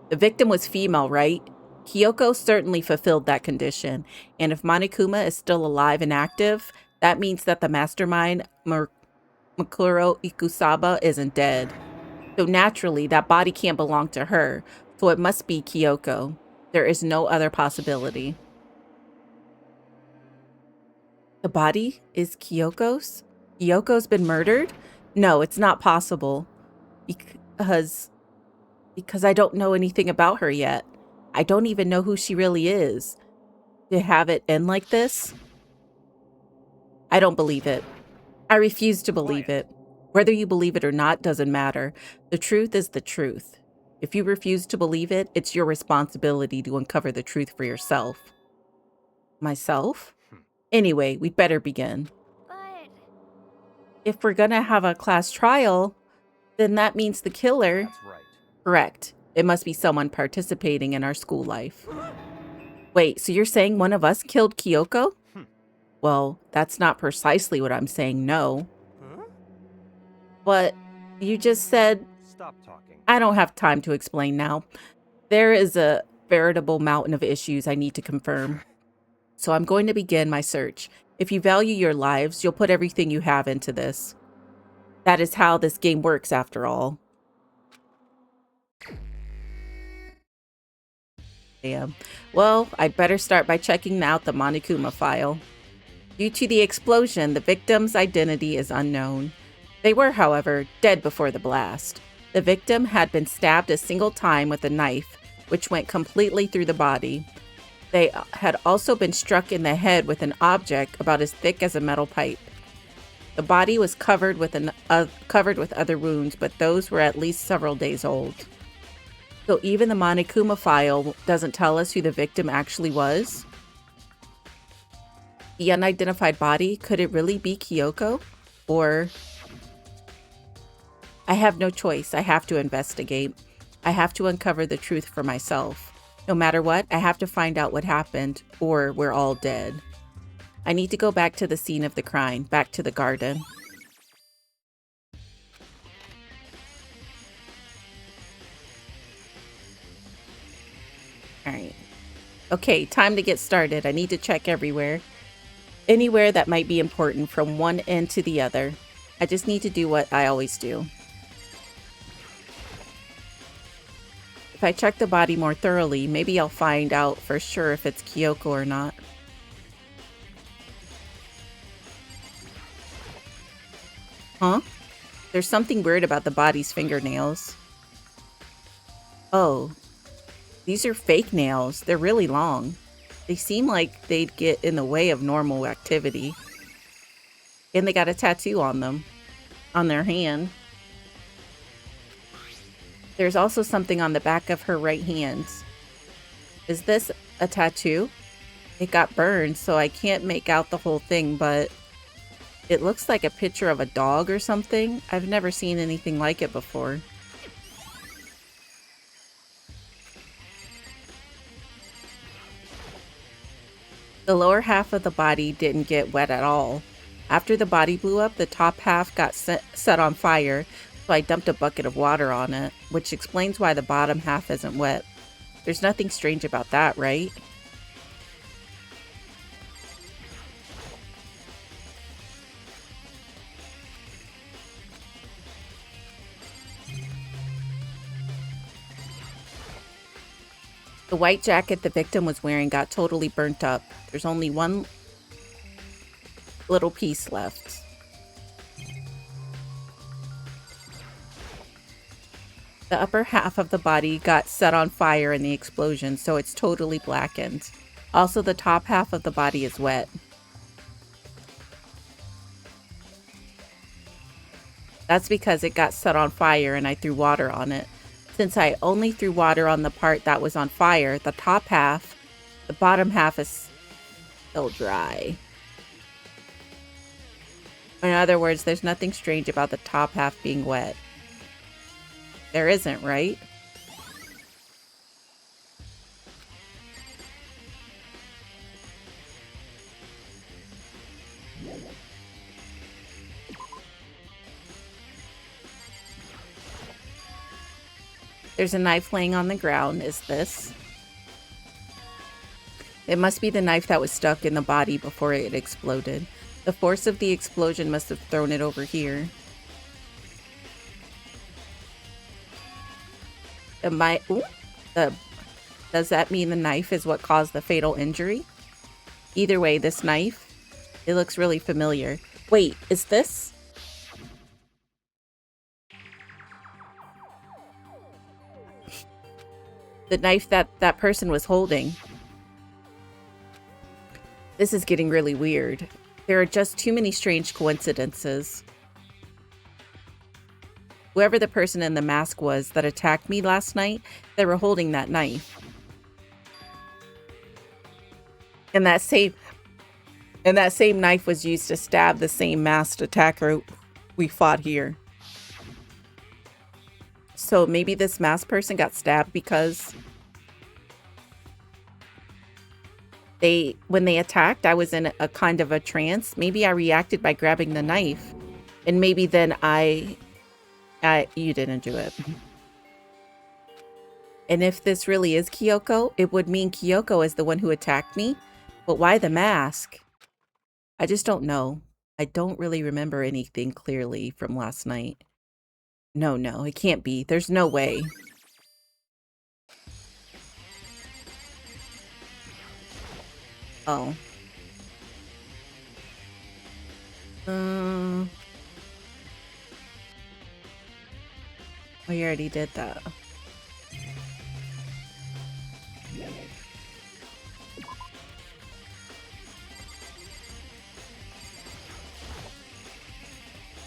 The victim was female, right? Kyoko certainly fulfilled that condition. And if Monokuma is still alive and active, that means that the mastermind, Makuro Ikusaba, isn't dead. So naturally, that body can't belong to her. So it must be Kyoko. There is no other possibility. The body is Kyoko's? Kyoko's been murdered? No, it's not possible. Because I don't know anything about her yet. I don't even know who she really is. To have it end like this? I don't believe it. I refuse to believe it. Whether you believe it or not doesn't matter. The truth is the truth. If you refuse to believe it, it's your responsibility to uncover the truth for yourself. Myself? Anyway, we'd better begin. But If we're gonna have a class trial, then that means the killer... That's right. Correct. It must be someone participating in our school life. Wait, so you're saying one of us killed Kyoko? Well, that's not precisely what I'm saying, no. Huh? But you just said... Stop talking. I don't have time to explain now. There is a veritable mountain of issues I need to confirm. So I'm going to begin my search. If you value your lives, you'll put everything you have into this. That is how this game works, after all. Damn. Well, I'd better start by checking out the Monokuma file. Due to the explosion, the victim's identity is unknown. They were, however, dead before the blast. The victim had been stabbed a single time with a knife, which went completely through the body. They had also been struck in the head with an object about as thick as a metal pipe. The body was covered with other wounds, but those were at least several days old. So even the Monokuma file doesn't tell us who the victim actually was. The unidentified body, could it really be Kyoko? Or... I have no choice. I have to investigate. I have to uncover the truth for myself. No matter what, I have to find out what happened, or we're all dead. I need to go back to the scene of the crime, back to the garden. Alright. Okay, time to get started. I need to check everywhere. Anywhere that might be important from one end to the other. I just need to do what I always do. If I check the body more thoroughly, maybe I'll find out for sure if it's Kyoko or not. Huh? There's something weird about the body's fingernails. Oh. These are fake nails. They're really long. They seem like they'd get in the way of normal activity. And they got a tattoo on them. On their hand. There's also something on the back of her right hand. Is this a tattoo? It got burned, so I can't make out the whole thing, but it looks like a picture of a dog or something. I've never seen anything like it before. The lower half of the body didn't get wet at all. After the body blew up, the top half got set on fire, so I dumped a bucket of water on it, which explains why the bottom half isn't wet. There's nothing strange about that, right? The white jacket the victim was wearing got totally burnt up. There's only one little piece left. The upper half of the body got set on fire in the explosion, so it's totally blackened. Also, the top half of the body is wet. That's because it got set on fire and I threw water on it. Since I only threw water on the part that was on fire, the top half, the bottom half is still dry. In other words, there's nothing strange about the top half being wet. There isn't, right? There's a knife laying on the ground. Is this? It must be the knife that was stuck in the body before it exploded. The force of the explosion must have thrown it over here. Does that mean the knife is what caused the fatal injury? Either way, this knife, it looks really familiar. Wait, is this? The knife that person was holding. This is getting really weird. There are just too many strange coincidences. Whoever the person in the mask was that attacked me last night, they were holding that knife. And that same knife was used to stab the same masked attacker we fought here. So maybe this masked person got stabbed because when they attacked, I was in a kind of a trance. Maybe I reacted by grabbing the knife, and maybe then you didn't do it. And if this really is Kyoko, it would mean Kyoko is the one who attacked me. But why the mask? I just don't know. I don't really remember anything clearly from last night. No, it can't be. There's no way. Oh. We already did that.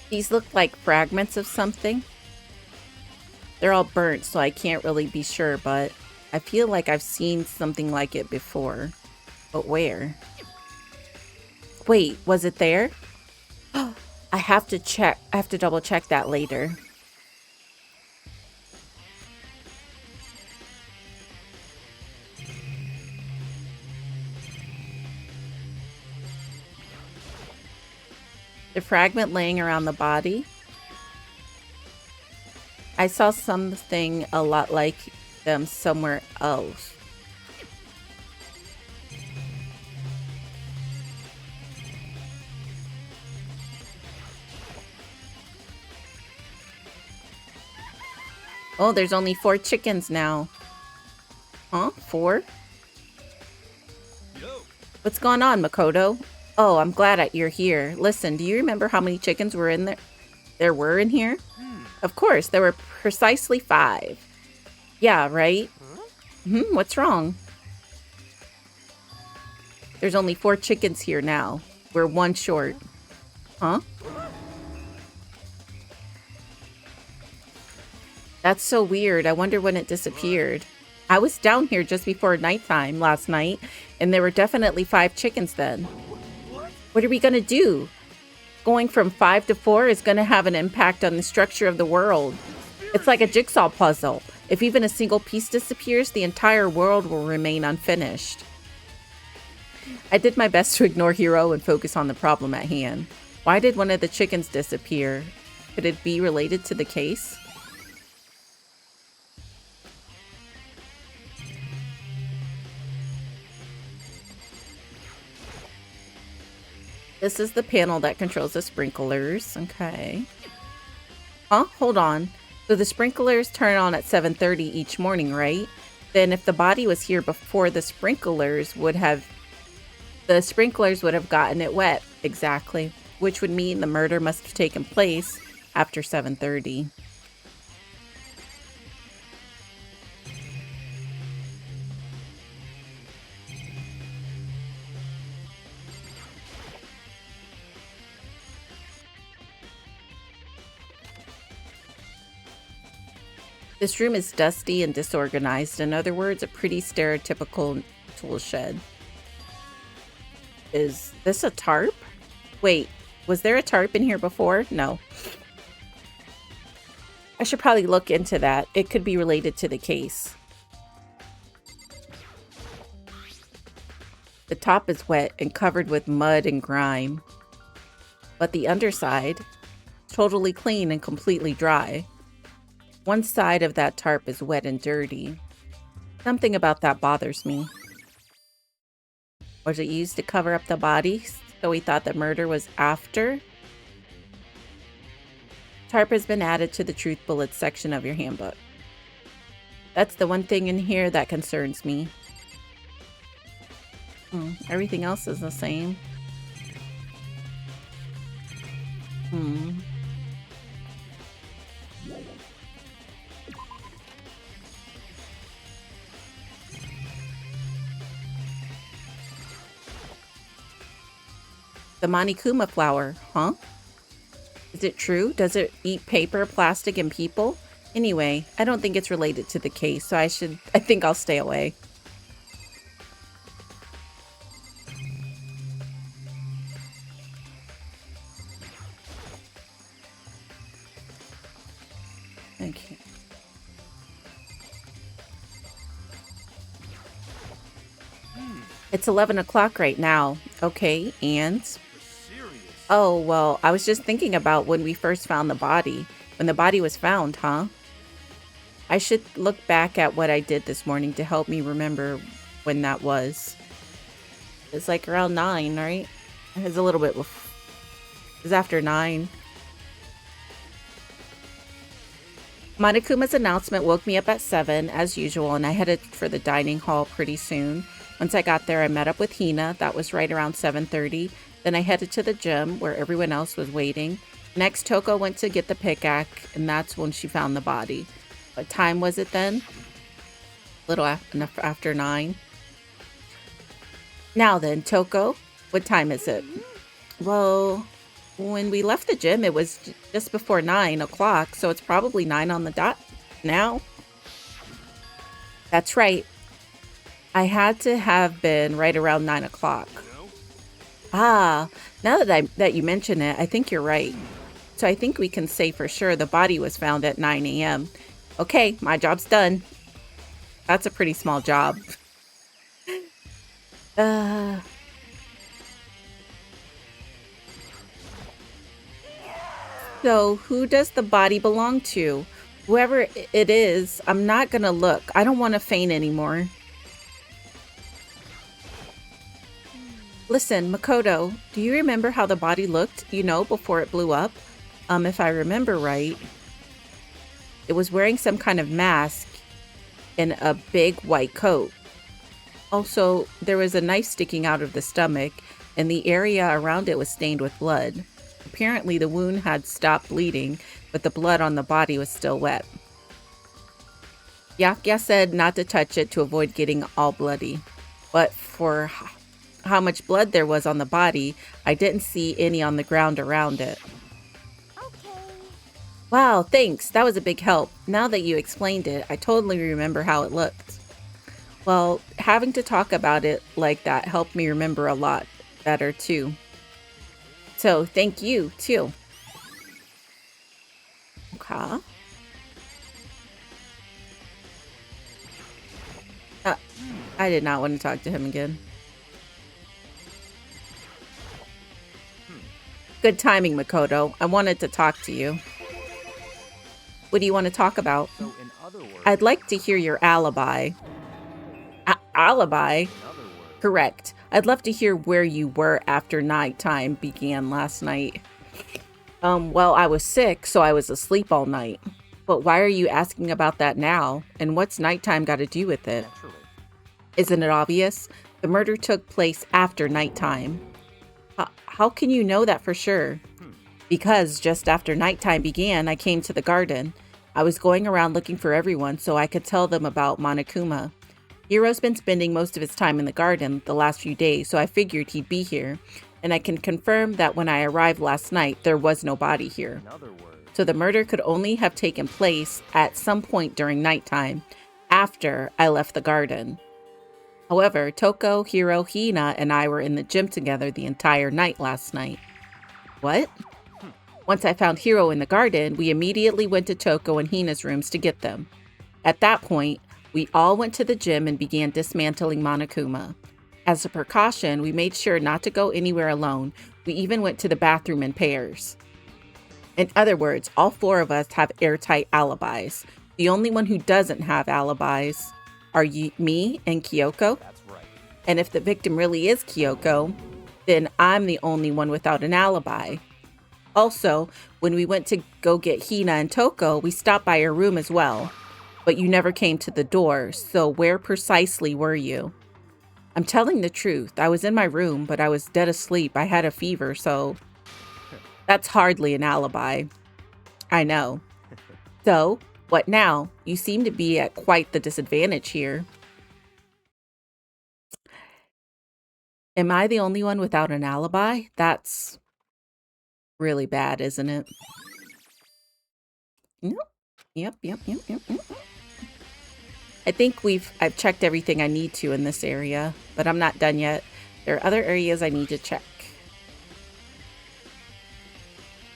These look like fragments of something. They're all burnt, so I can't really be sure, but I feel like I've seen something like it before. But where? Wait, was it there? I have to check. I have to double check that later. The fragment laying around the body. I saw something a lot like them somewhere else. Oh, there's only 4 chickens now. Huh? 4? Yo. What's going on, Makoto? Oh, I'm glad you're here. Listen, do you remember how many chickens were in there? There were in here? Of course, there were precisely 5. Yeah, right? What's wrong? There's only 4 chickens here now. We're 1 short. Huh? That's so weird. I wonder when it disappeared. I was down here just before nighttime last night, and there were definitely 5 chickens then. What are we gonna do? Going from 5 to 4 is gonna have an impact on the structure of the world. It's like a jigsaw puzzle. If even a single piece disappears, the entire world will remain unfinished. I did my best to ignore Hiro and focus on the problem at hand. Why did one of the chickens disappear? Could it be related to the case? This is the panel that controls the sprinklers. Okay. Huh? Hold on. So the sprinklers turn on at 7:30 each morning, right? Then if the body was here before the sprinklers would have gotten it wet. Exactly. Which would mean the murder must have taken place after 7:30. This room is dusty and disorganized. In other words, a pretty stereotypical tool shed. Is this a tarp? Wait, was there a tarp in here before? No. I should probably look into that. It could be related to the case. The top is wet and covered with mud and grime. But the underside, totally clean and completely dry. One side of that tarp is wet and dirty. Something about that bothers me. Was it used to cover up the body, so we thought the murder was after? Tarp has been added to the truth bullets section of your handbook. That's the one thing in here that concerns me. Everything else is the same. The Manikuma flower, huh? Is it true? Does it eat paper, plastic, and people? Anyway, I don't think it's related to the case, so I think I'll stay away. Okay. It's 11 o'clock right now. Okay, and? Oh, well, I was just thinking about when we first found the body. When the body was found, huh? I should look back at what I did this morning to help me remember when that was. It's like around 9, right? It's a little bit before. It's after 9. Monikuma's announcement woke me up at 7, as usual, and I headed for the dining hall pretty soon. Once I got there, I met up with Hina. That was right around 7:30. Then I headed to the gym where everyone else was waiting. Next, Toko went to get the pickaxe, and that's when she found the body. What time was it then? A little after 9. Now then, Toko, what time is it? Well, when we left the gym, it was just before 9 o'clock, so it's probably 9 on the dot now. That's right. I had to have been right around 9 o'clock. Ah, now that you mention it, I think you're right. So I think we can say for sure the body was found at 9 a.m. Okay, my job's done. That's a pretty small job. So who does the body belong to? Whoever it is, I'm not gonna look. I don't want to faint anymore. Listen, Makoto, do you remember how the body looked, before it blew up? If I remember right, it was wearing some kind of mask and a big white coat. Also, there was a knife sticking out of the stomach, and the area around it was stained with blood. Apparently, the wound had stopped bleeding, but the blood on the body was still wet. Yakuya said not to touch it to avoid getting all bloody, but for how much blood there was on the body, I didn't see any on the ground around it. Okay. Wow, thanks. That was a big help. Now that you explained it, I totally remember how it looked. Well, having to talk about it like that helped me remember a lot better too. So, thank you too. Okay. I did not want to talk to him again. Good timing, Makoto. I wanted to talk to you. What do you want to talk about? So in other words, I'd like to hear your alibi. Alibi? in other words, Correct. I'd love to hear where you were after nighttime began last night. Well, I was sick, so I was asleep all night. But why are you asking about that now? And what's nighttime got to do with it? naturally. Isn't it obvious? The murder took place after nighttime. How can you know that for sure? Because just after nighttime began, I came to the garden. I was going around looking for everyone so I could tell them about Monokuma. Hiro's been spending most of his time in the garden the last few days, so I figured he'd be here. And I can confirm that when I arrived last night, there was no body here. In other words, So the murder could only have taken place at some point during nighttime, after I left the garden. However, Toko, Hiro, Hina, and I were in the gym together the entire night last night. What? Once I found Hiro in the garden, we immediately went to Toko and Hina's rooms to get them. At that point, we all went to the gym and began dismantling Monokuma. As a precaution, we made sure not to go anywhere alone. We even went to the bathroom in pairs. In other words, all 4 of us have airtight alibis. The only one who doesn't have alibis are me and Kyoko. that's right. And if the victim really is Kyoko, then I'm the only one without an alibi. Also, when we went to go get Hina and Toko, we stopped by your room as well. But you never came to the door, so where precisely were you? I'm telling the truth. I was in my room, but I was dead asleep. I had a fever, so that's hardly an alibi. I know. So, what now? You seem to be at quite the disadvantage here. Am I the only one without an alibi? That's really bad, isn't it? Yep. I think I've checked everything I need to in this area, but I'm not done yet. There are other areas I need to check.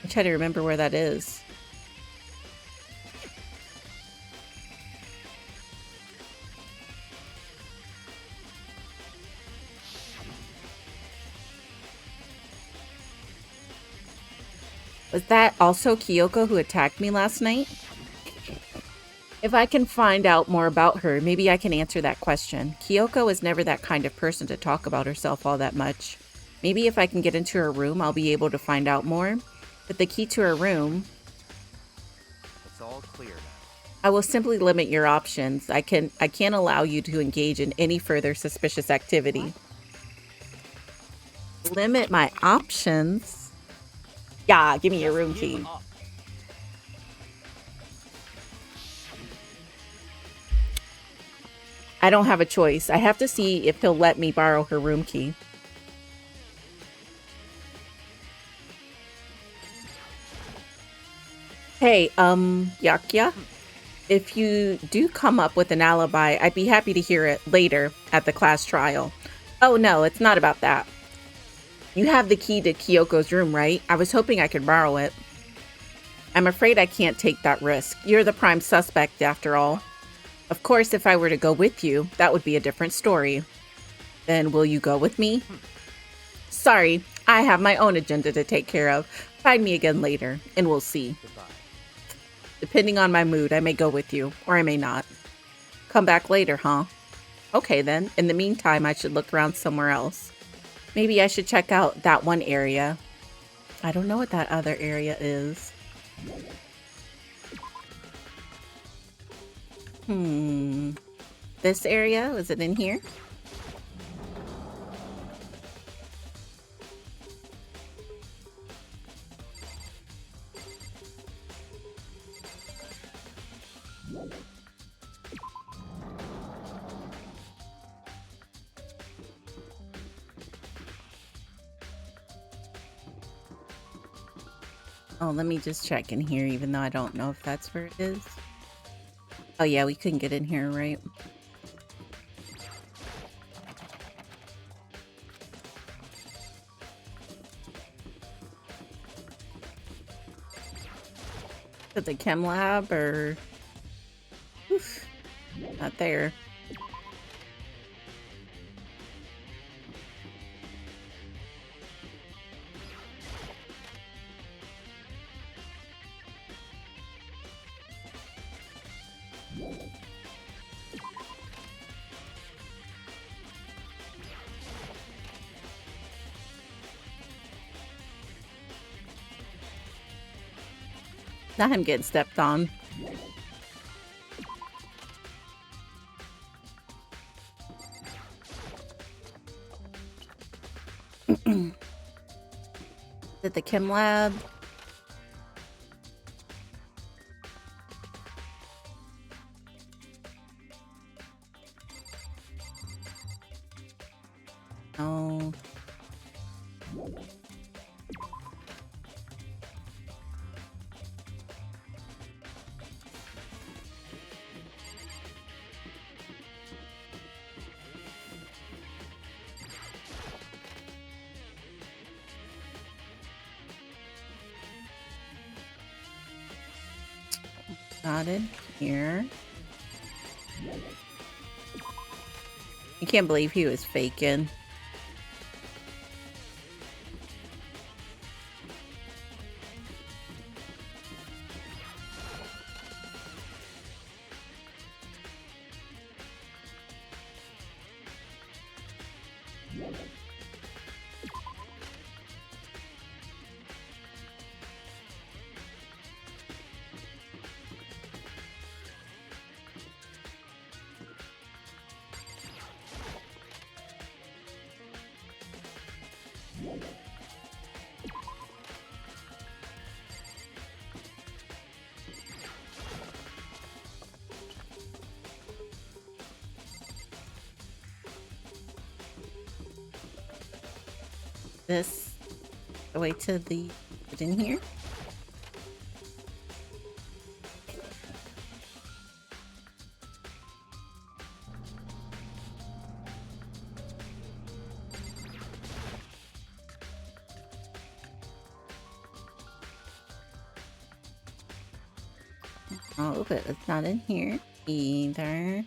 I'm trying to remember where that is. Was that also Kyoko who attacked me last night? If I can find out more about her, maybe I can answer that question. Kyoko is never that kind of person to talk about herself all that much. Maybe if I can get into her room, I'll be able to find out more. But the key to her room... It's all clear now. I will simply limit your options. I can't allow you to engage in any further suspicious activity. Limit my options? Yeah, give me your room key. I don't have a choice. I have to see if he'll let me borrow her room key. Hey, Yakya, if you do come up with an alibi, I'd be happy to hear it later at the class trial. Oh no, it's not about that. You have the key to Kyoko's room, right? I was hoping I could borrow it. I'm afraid I can't take that risk. You're the prime suspect, after all. Of course, if I were to go with you, that would be a different story. Then will you go with me? Sorry, I have my own agenda to take care of. Find me again later, and we'll see. Goodbye. Depending on my mood, I may go with you, or I may not. Come back later, huh? Okay then. In the meantime, I should look around somewhere else. Maybe I should check out that one area. I don't know what that other area is. This area? Was it in here? Oh, let me just check in here, even though I don't know if that's where it is. Oh yeah, we couldn't get in here, right? Is it the chem lab or... Oof, not there. Not him getting stepped on. Is it the chem lab? No. Not in here. I can't believe he was faking. This the way to the put in here. Oh, but it's not in here either.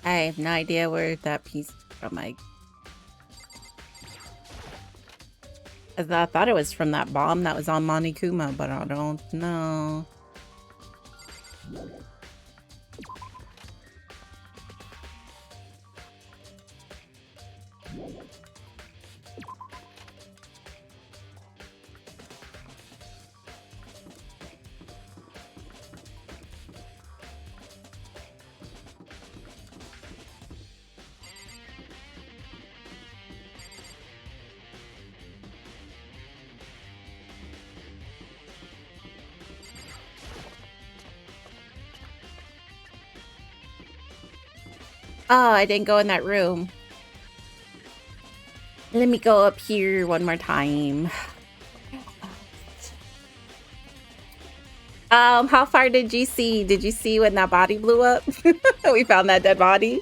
I have no idea where that piece is from. I thought it was from that bomb that was on Monokuma, but I don't know. Oh, I didn't go in that room. Let me go up here one more time. How far did you see? Did you see when that body blew up? We found that dead body.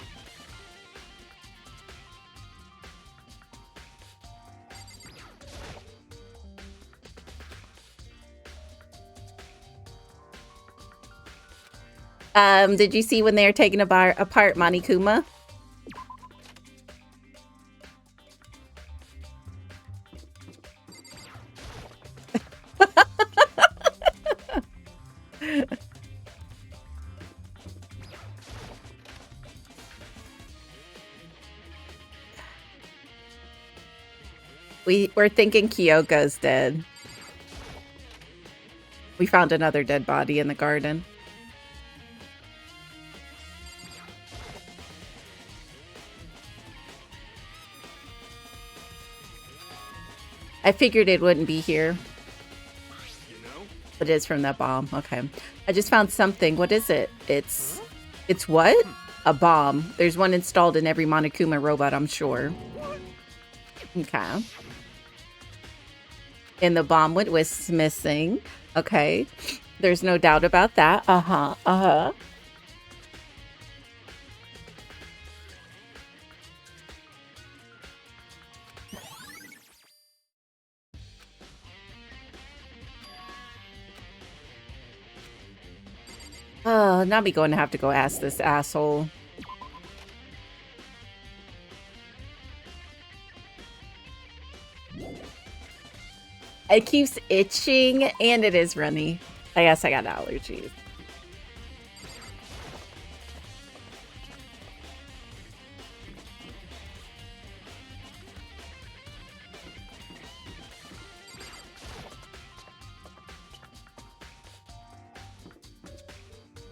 Did you see when they were taking apart Monokuma? We're thinking Kyoko's dead. We found another dead body in the garden. I figured it wouldn't be here. But it is from that bomb. Okay. I just found something. What is it? It's what? A bomb. There's one installed in every Monokuma robot, I'm sure. Okay. And the bomb was missing. Okay. There's no doubt about that. Uh-huh. Uh-huh. Oh, now we going to have to go ask this asshole. It keeps itching, and it is runny. I guess I got allergies.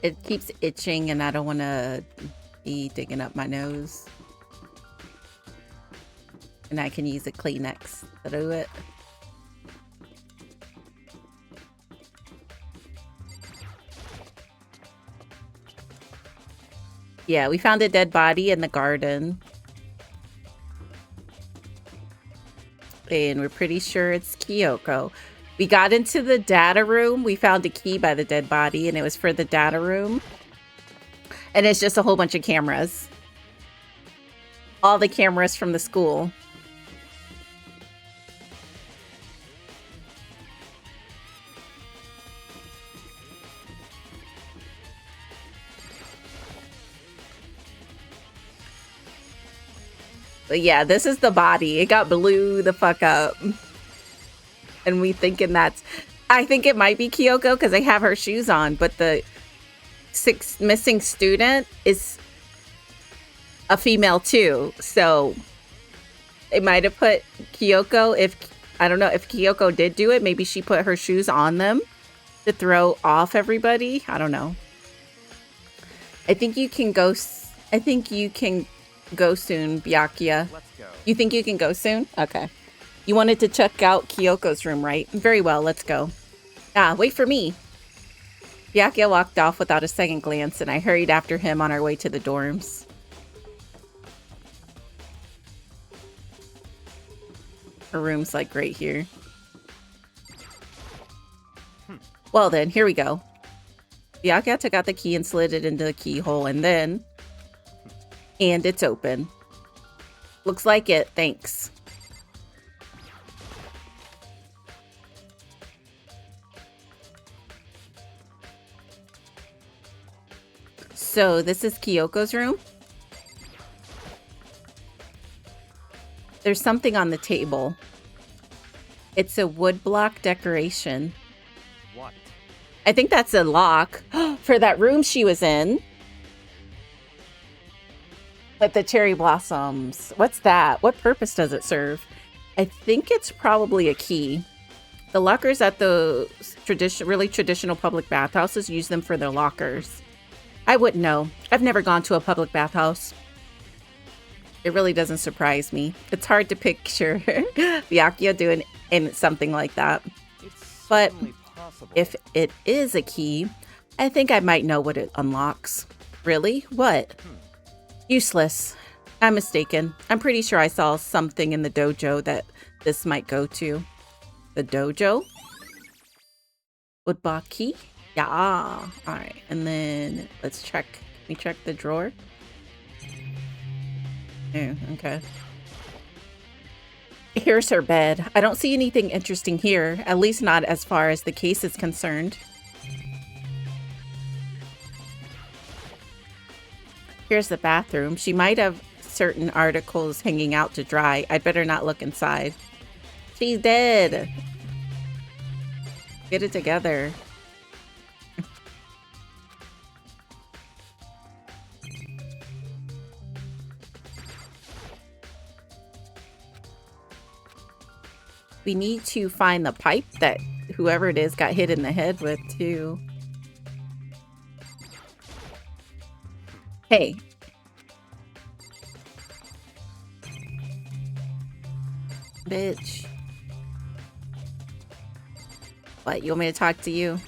It keeps itching, and I don't want to be digging up my nose. And I can use a Kleenex to do it. Yeah, we found a dead body in the garden. And we're pretty sure it's Kyoko. We got into the data room. We found a key by the dead body, and it was for the data room. And it's just a whole bunch of cameras. All the cameras from the school. But yeah, this is the body. It got blew the fuck up. And we thinking that's... I think it might be Kyoko because they have her shoes on. But the 6th missing student is a female too. So they might have put Kyoko. If I don't know if Kyoko did do it. Maybe she put her shoes on them to throw off everybody. I don't know. I think you can go... I think you can... go soon, Byakuya. Let's go. You think you can go soon? Okay. You wanted to check out Kyoko's room, right? Very well, let's go. Ah, wait for me. Byakuya walked off without a second glance, and I hurried after him on our way to the dorms. Her room's like right here. Well then, here we go. Byakuya took out the key and slid it into the keyhole, and then... And it's open. Looks like it, thanks. So this is Kyoko's room. There's something on the table. It's a woodblock decoration. What? I think that's a lock for that room she was in. But the cherry blossoms, what's that? What purpose does it serve? I think it's probably a key. The lockers at the really traditional public bathhouses use them for their lockers. I wouldn't know. I've never gone to a public bathhouse. It really doesn't surprise me. It's hard to picture Byakuya doing something like that. But if it is a key, I think I might know what it unlocks. Really? What? Useless. I'm mistaken. I'm pretty sure I saw something in the dojo that this might go to. The dojo? Woodblock key? Yeah. Alright. And then let's check. Can we check the drawer? Yeah, okay. Here's her bed. I don't see anything interesting here. At least not as far as the case is concerned. Here's the bathroom. She might have certain articles hanging out to dry. I'd better not look inside. She's dead. Get it together. We need to find the pipe that whoever it is got hit in the head with too. Hey. Bitch. What? You want me to talk to you?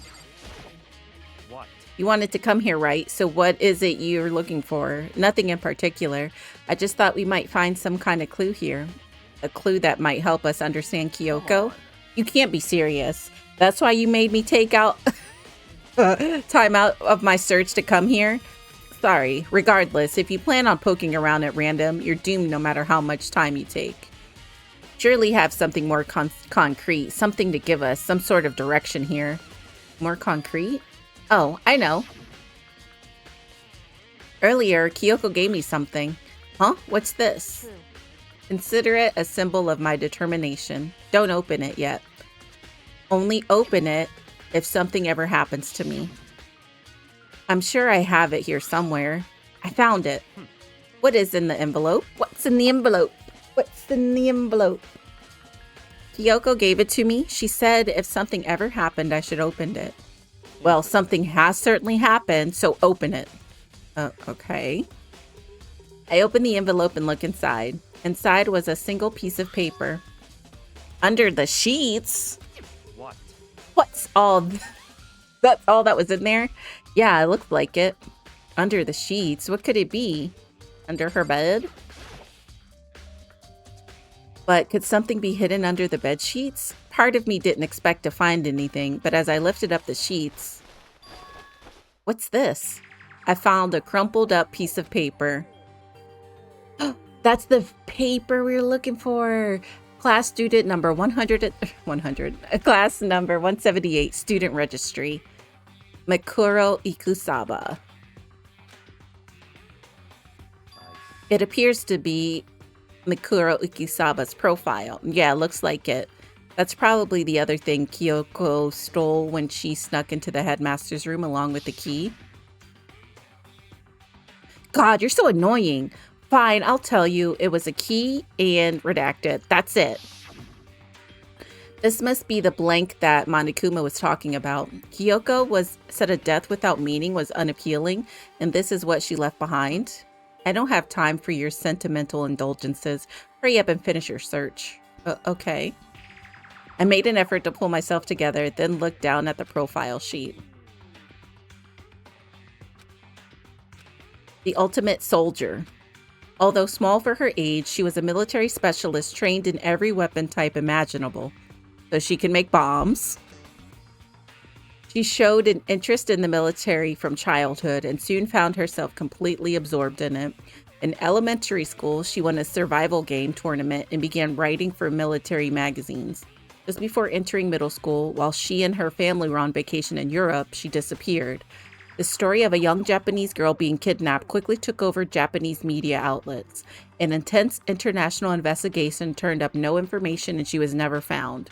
What? You wanted to come here, right? So what is it you're looking for? Nothing in particular. I just thought we might find some kind of clue here. A clue that might help us understand Kyoko. You can't be serious. That's why you made me take out time out of my search to come here? Sorry. Regardless, if you plan on poking around at random, you're doomed no matter how much time you take. Surely have something more concrete, something to give us, some sort of direction here. More concrete? Oh, I know. Earlier, Kyoko gave me something. Huh? What's this? Consider it a symbol of my determination. Don't open it yet. Only open it if something ever happens to me. I'm sure I have it here somewhere. I found it. What is in the envelope? What's in the envelope? What's in the envelope? Kyoko gave it to me. She said if something ever happened, I should open it. Well, something has certainly happened, so open it. Okay. I opened the envelope and looked inside. Inside was a single piece of paper. Under the sheets? What? What's all... That's all that was in there? Yeah, it looked like it. Under the sheets? What could it be? Under her bed? But could something be hidden under the bed sheets? part of me didn't expect to find anything, but as I lifted up the sheets... What's this? I found a crumpled up piece of paper. That's the paper we were looking for. Class student number 100, class number 178, student registry. Mikuro Ikusaba. It appears to be Mikuro Ikusaba's profile. Yeah, looks like it. That's probably the other thing Kyoko stole when she snuck into the headmaster's room along with the key. God, you're so annoying. Fine, I'll tell you. It was a key and redacted. That's it. This must be the blank that Monokuma was talking about. Kyoko was said a death without meaning was unappealing, and this is what she left behind. I don't have time for your sentimental indulgences. Hurry up and finish your search. Okay. I made an effort to pull myself together, then looked down at the profile sheet. The ultimate soldier. Although small for her age, she was a military specialist trained in every weapon type imaginable. So she can make bombs. She showed an interest in the military from childhood and soon found herself completely absorbed in it. In elementary school, she won a survival game tournament and began writing for military magazines. Just before entering middle school, while she and her family were on vacation in Europe, she disappeared. The story of a young Japanese girl being kidnapped quickly took over Japanese media outlets. An intense international investigation turned up no information and she was never found.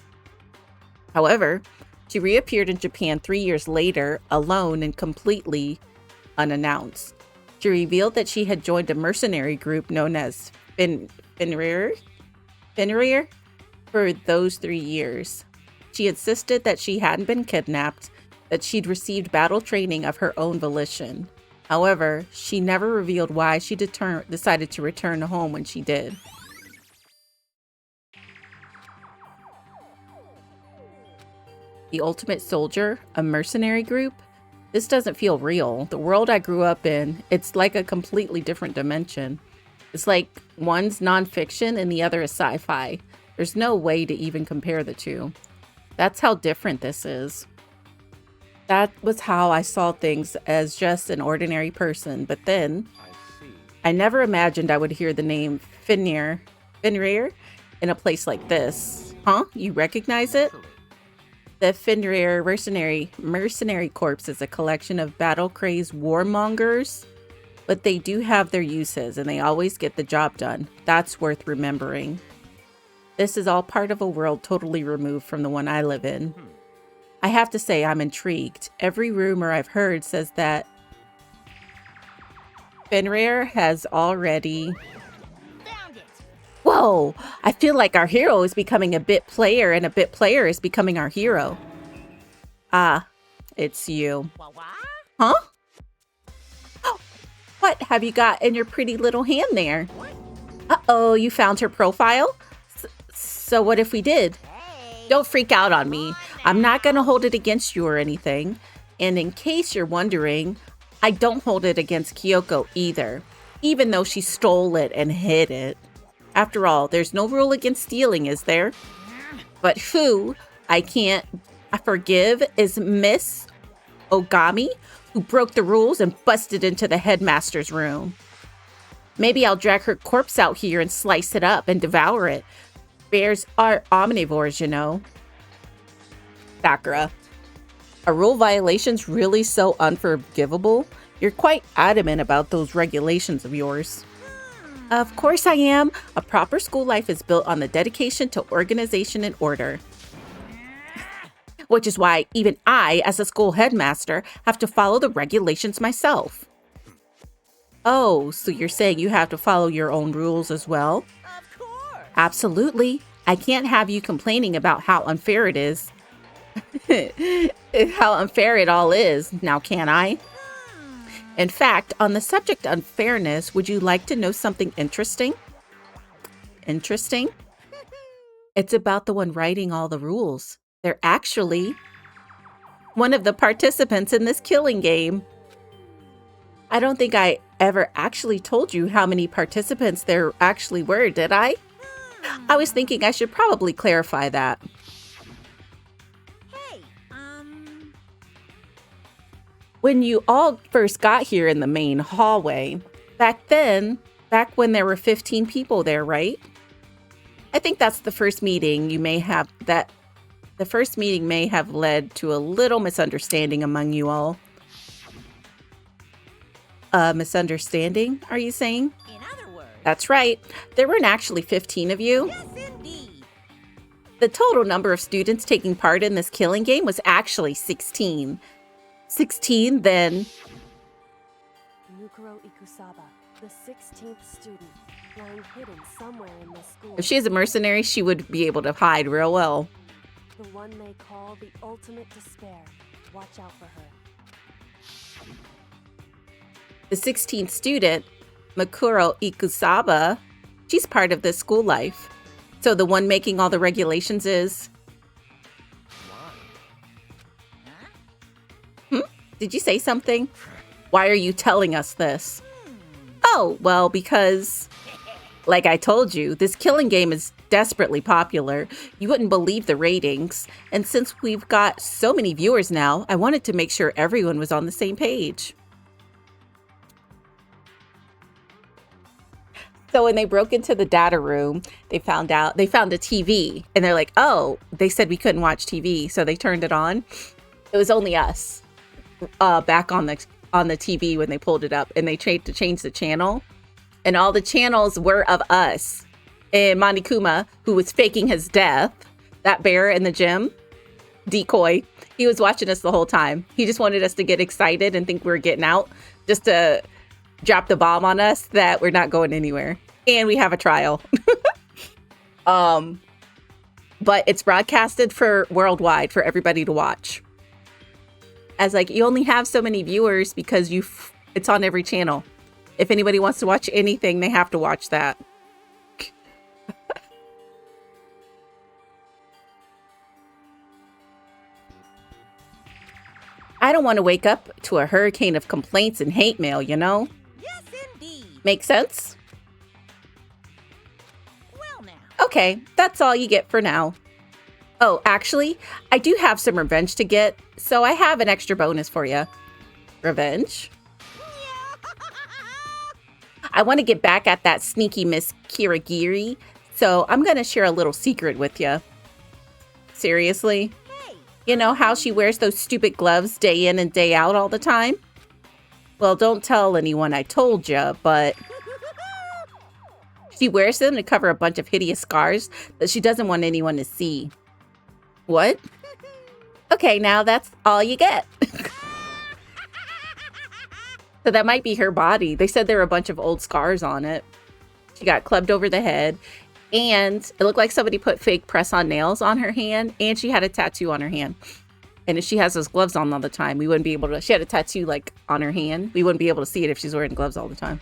However, she reappeared in Japan 3 years later, alone and completely unannounced. She revealed that she had joined a mercenary group known as Fenrir for those 3 years. She insisted that she hadn't been kidnapped, that she'd received battle training of her own volition. However, she never revealed why she decided to return home when she did. The Ultimate Soldier, a mercenary group? This doesn't feel real. The world I grew up in, it's like a completely different dimension. It's like one's nonfiction and the other is sci-fi. There's no way to even compare the two. That's how different this is. That was how I saw things as just an ordinary person, but then I never imagined I would hear the name Fenrir in a place like this. Huh? You recognize it? The Fenrir Mercenary Corps is a collection of battle-crazed warmongers, but they do have their uses and they always get the job done. That's worth remembering. This is all part of a world totally removed from the one I live in. I have to say I'm intrigued. Every rumor I've heard says that Fenrir has already... Whoa! I feel like our hero is becoming a bit player and a bit player is becoming our hero. Ah, it's you. Huh? What have you got in your pretty little hand there? Uh-oh, you found her profile? So what if we did? Don't freak out on me. I'm not going to hold it against you or anything. And in case you're wondering, I don't hold it against Kyoko either, even though she stole it and hid it. After all, there's no rule against stealing, is there? But who I forgive is Miss Ogami, who broke the rules and busted into the headmaster's room. Maybe I'll drag her corpse out here and slice it up and devour it. Bears are omnivores, you know. Sakura. Are rule violations really so unforgivable? You're quite adamant about those regulations of yours. Of course I am. A proper school life is built on the dedication to organization and order. Which is why even I, as a school headmaster, have to follow the regulations myself. Oh, so you're saying you have to follow your own rules as well? Of course. Absolutely. I can't have you complaining about how unfair it is. How unfair it all is, now can I? In fact, on the subject of unfairness, would you like to know something interesting? Interesting? It's about the one writing all the rules. They're actually one of the participants in this killing game. I don't think I ever actually told you how many participants there actually were, did I? I was thinking I should probably clarify that. when you all first got here in the main hallway, back when there were 15 people there, right? I think that's the first meeting the first meeting may have led to a little misunderstanding among you all. Misunderstanding, are you saying? In other words, That's right. There weren't actually 15 of you. yes, indeed. The total number of students taking part in this killing game was actually 16. 16, then. Mukuro Ikusaba, the 16th student, lying hidden somewhere in this school. If she's a mercenary, she would be able to hide real well. The one they call the ultimate despair. Watch out for her. The 16th student, Mukuro Ikusaba, she's part of this school life. So the one making all the regulations is... Did you say something? Why are you telling us this? Oh, well, because, like I told you, this killing game is desperately popular. You wouldn't believe the ratings. And since we've got so many viewers now, I wanted to make sure everyone was on the same page. So when they broke into the data room, they found a TV, and they're like, oh, they said we couldn't watch TV, so they turned it on. It was only us back on the TV when they pulled it up, and they tried to change the channel, and all the channels were of us. And Monokuma, who was faking his death, that bear in the gym, decoy, he was watching us the whole time. He just wanted us to get excited and think we were getting out, just to drop the bomb on us that we're not going anywhere. And we have a trial. But it's broadcasted for worldwide for everybody to watch. As like, you only have so many viewers because it's on every channel. If anybody wants to watch anything, they have to watch that. I don't want to wake up to a hurricane of complaints and hate mail, you know? Yes, indeed. Make sense? Well, now. Okay, that's all you get for now. Oh, actually, I do have some revenge to get, so I have an extra bonus for you. Revenge? I want to get back at that sneaky Miss Kirigiri, so I'm going to share a little secret with you. Seriously? You know how she wears those stupid gloves day in and day out all the time? Well, don't tell anyone I told you, but she wears them to cover a bunch of hideous scars that she doesn't want anyone to see. What? Okay, now that's all you get. So that might be her body. They said there were a bunch of old scars on it. She got clubbed over the head. And it looked like somebody put fake press-on nails on her hand, and she had a tattoo on her hand. And if she has those gloves on all the time, we wouldn't be able to... She had a tattoo, like, on her hand. We wouldn't be able to see it if she's wearing gloves all the time.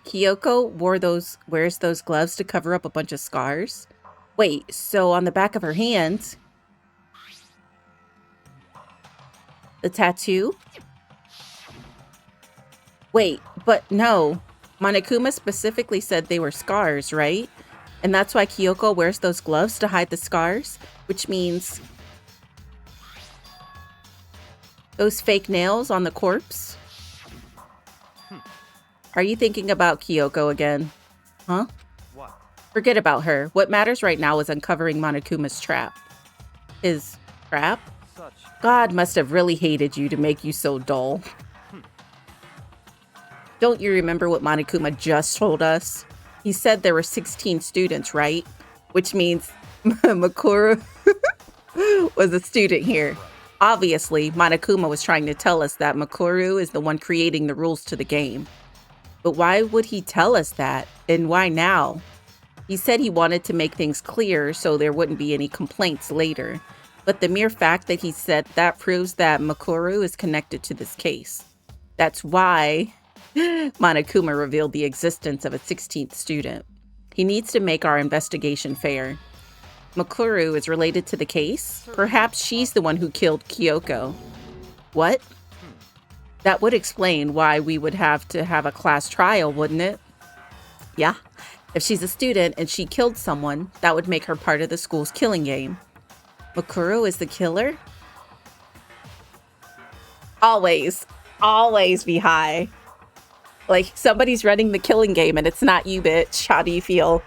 Kyoko wears those gloves to cover up a bunch of scars. Wait, so on the back of her hand... The tattoo... Wait, but no. Monokuma specifically said they were scars, right? And that's why Kyoko wears those gloves to hide the scars, which means those fake nails on the corpse. Are you thinking about Kyoko again? Huh? What? Forget about her. What matters right now is uncovering Monokuma's trap. His trap? Such. God must have really hated you to make you so dull. Don't you remember what Monokuma just told us? He said there were 16 students, right? Which means Makuru was a student here. Obviously, Monokuma was trying to tell us that Makuru is the one creating the rules to the game. But why would he tell us that? And why now? He said he wanted to make things clear so there wouldn't be any complaints later. But the mere fact that he said that proves that Makuru is connected to this case. That's why Monokuma revealed the existence of a 16th student. He needs to make our investigation fair. Makuru is related to the case? Perhaps she's the one who killed Kyoko. What? That would explain why we would have to have a class trial, wouldn't it? Yeah. If she's a student and she killed someone, that would make her part of the school's killing game. Makuro is the killer? Always be high. Like, somebody's running the killing game and it's not you, bitch. How do you feel?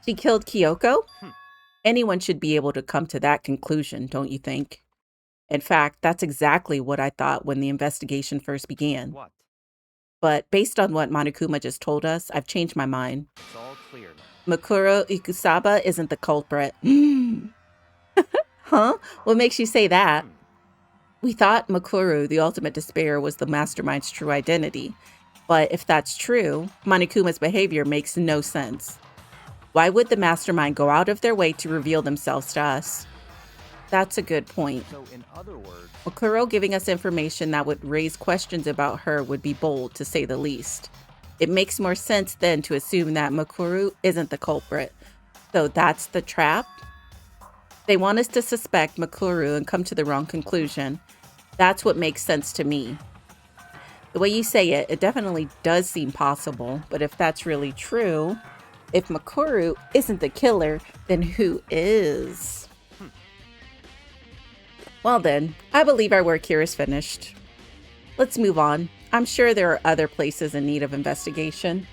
She killed Kyoko? Anyone should be able to come to that conclusion, don't you think? In fact, that's exactly what I thought when the investigation first began. What? But based on what Monokuma just told us, I've changed my mind. It's all clear now. Makuro Ikusaba isn't the culprit. Huh? What makes you say that? We thought Makuro, the ultimate despair, was the mastermind's true identity. But if that's true, Monokuma's behavior makes no sense. Why would the mastermind go out of their way to reveal themselves to us? That's a good point. So in other words, Makuro giving us information that would raise questions about her would be bold, to say the least. It makes more sense then to assume that Makuro isn't the culprit. So that's the trap? They want us to suspect Makuro and come to the wrong conclusion. That's what makes sense to me. The way you say it, it definitely does seem possible, but if that's really true, if Makuro isn't the killer, then who is? Well then, I believe our work here is finished. Let's move on. I'm sure there are other places in need of investigation.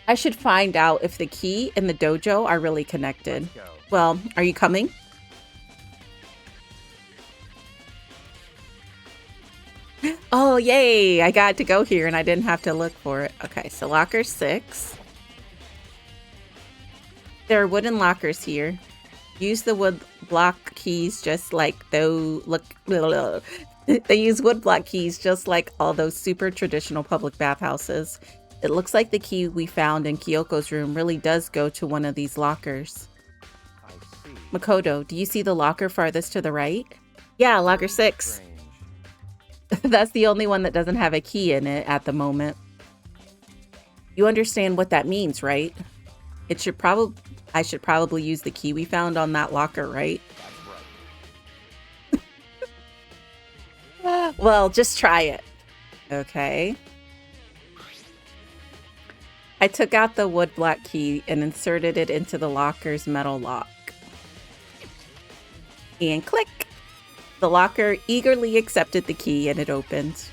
I should find out if the key and the dojo are really connected. Well, are you coming? Oh, yay! I got to go here and I didn't have to look for it. Okay, so locker 6. There are wooden lockers here. Use the wood block keys just like those. They use wood block keys just like all those super traditional public bathhouses. It looks like the key we found in Kyoko's room really does go to one of these lockers. I see. Makoto, do you see the locker farthest to the right? Yeah, locker 6. Strange. That's the only one that doesn't have a key in it at the moment. You understand what that means, right? I should probably use the key we found on that locker, right? That's right. Well, just try it. Okay. I took out the wood block key and inserted it into the locker's metal lock. And click! The locker eagerly accepted the key and it opened.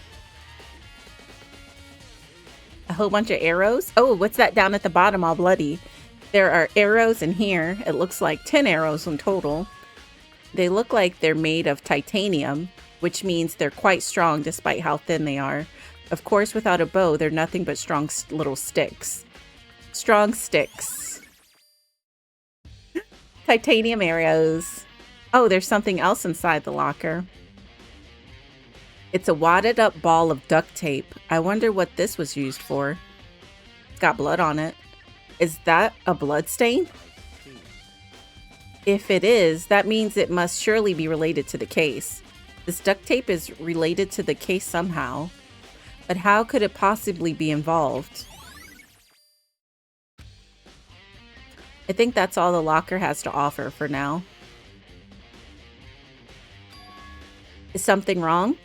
A whole bunch of arrows. Oh, what's that down at the bottom all bloody? There are arrows in here. It looks like 10 arrows in total. They look like they're made of titanium, which means they're quite strong despite how thin they are. Of course, without a bow, they're nothing but strong little sticks. Strong sticks. Titanium arrows. Oh, there's something else inside the locker. It's a wadded up ball of duct tape. I wonder what this was used for. It's got blood on it. Is that a blood stain? If it is, that means it must surely be related to the case. This duct tape is related to the case somehow. But how could it possibly be involved? I think that's all the locker has to offer for now. Is something wrong?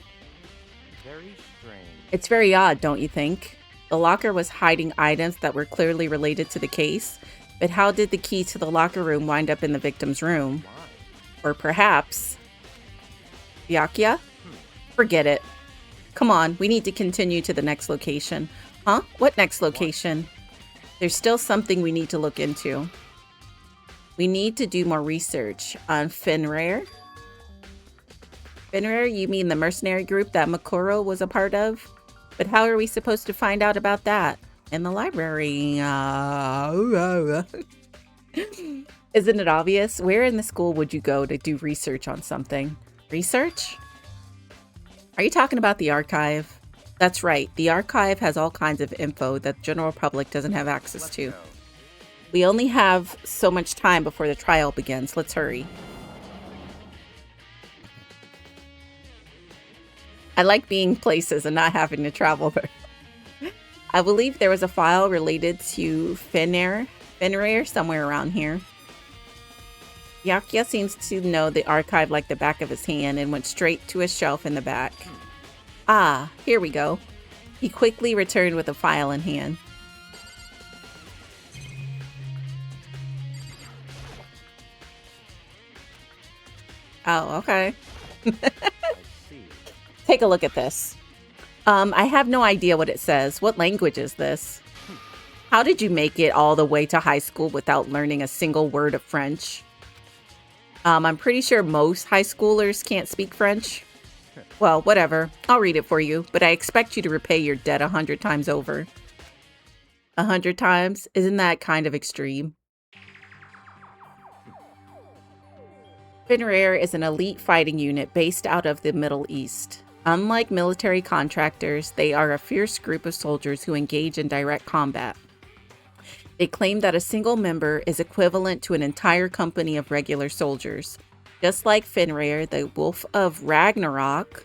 Very strange. It's very odd, don't you think? The locker was hiding items that were clearly related to the case, but how did the key to the locker room wind up in the victim's room? Why? Or perhaps... Byakuya? Forget it. Come on, we need to continue to the next location. Huh? What next location? There's still something we need to look into. We need to do more research on Fenrir. Fenrir, you mean the mercenary group that Makuro was a part of? But how are we supposed to find out about that? In the library. Isn't it obvious? Where in the school would you go to do research on something? Research? Are you talking about the archive? That's right. The archive has all kinds of info that the general public doesn't have access Let's to. go. We only have so much time before the trial begins. Let's hurry. I like being places and not having to travel there. I believe there was a file related to Fenrir somewhere around here. Byakuya seems to know the archive like the back of his hand and went straight to a shelf in the back. Ah, here we go. He quickly returned with a file in hand. Oh, okay. I see. Take a look at this. I have no idea what it says. What language is this? How did you make it all the way to high school without learning a single word of French? I'm pretty sure most high schoolers can't speak French. Well, whatever. I'll read it for you, but I expect you to repay your debt 100 times over. 100 times? Isn't that kind of extreme? Finrair is an elite fighting unit based out of the Middle East. Unlike military contractors, they are a fierce group of soldiers who engage in direct combat. They claim that a single member is equivalent to an entire company of regular soldiers. Just like Finrair, the Wolf of Ragnarok,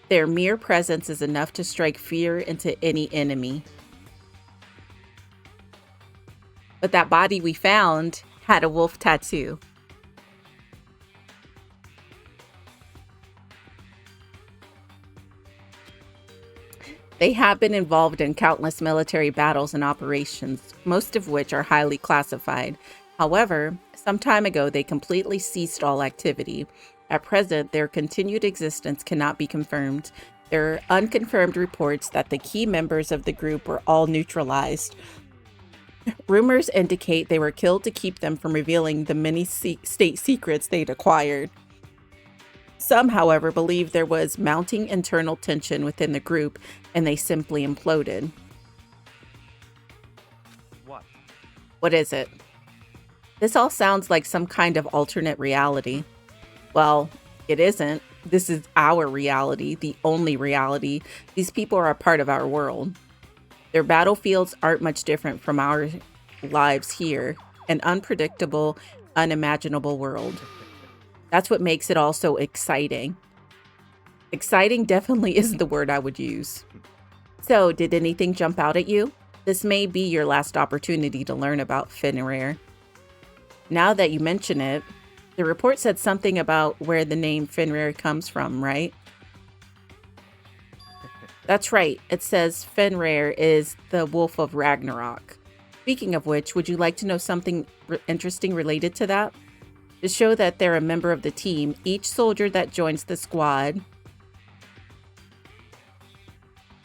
their mere presence is enough to strike fear into any enemy. But that body we found had a wolf tattoo. They have been involved in countless military battles and operations, most of which are highly classified. However, some time ago they completely ceased all activity. At present, their continued existence cannot be confirmed. There are unconfirmed reports that the key members of the group were all neutralized. Rumors indicate they were killed to keep them from revealing the many state secrets they'd acquired. Some, however, believe there was mounting internal tension within the group and they simply imploded. What? What is it? This all sounds like some kind of alternate reality. Well, it isn't. This is our reality, the only reality. These people are a part of our world. Their battlefields aren't much different from our lives here, an unpredictable, unimaginable world. That's what makes it all so exciting. Exciting definitely isn't the word I would use. So, did anything jump out at you? This may be your last opportunity to learn about Finrair. Now that you mention it, the report said something about where the name Finrair comes from, right? That's right. It says Finrair is the Wolf of Ragnarok. Speaking of which, would you like to know something interesting related to that? To show that they're a member of the team, each soldier that joins the squad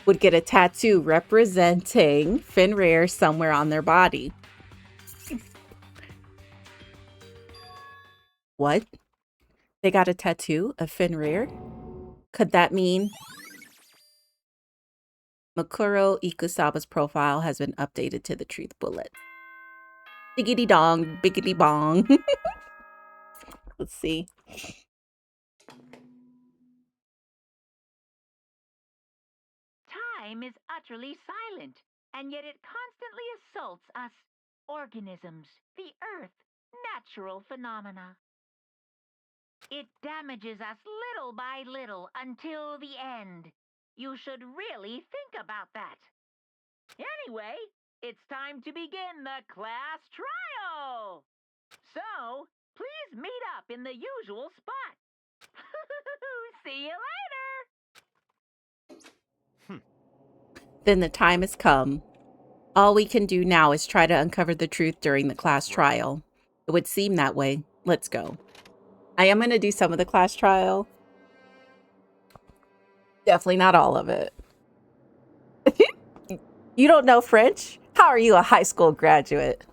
would get a tattoo representing Finrair somewhere on their body. What? They got a tattoo of Finrair? Could that mean Makuro Ikusaba's profile has been updated to the truth bullet? Biggity dong, biggity bong. Let's see. Time is utterly silent, and yet it constantly assaults us, organisms, the earth, natural phenomena. It damages us little by little until the end. You should really think about that. Anyway, it's time to begin the class trial. So, please meet up in the usual spot. See you later. Then the time has come. All we can do now is try to uncover the truth during the class trial. It would seem that way. Let's go. I am going to do some of the class trial. Definitely not all of it. You don't know French? How are you a high school graduate?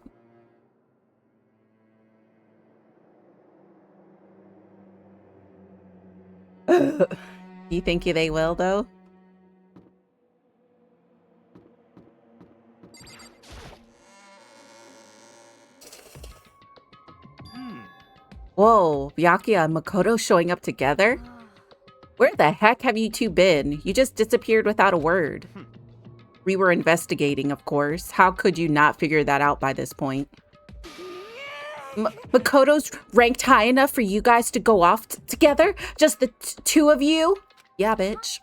You think they will, though? Whoa, Byakuya and Makoto showing up together? Where the heck have you two been? You just disappeared without a word. We were investigating, of course. How could you not figure that out by this point? Makoto's ranked high enough for you guys to go off together? Just the two of you? Yeah, bitch.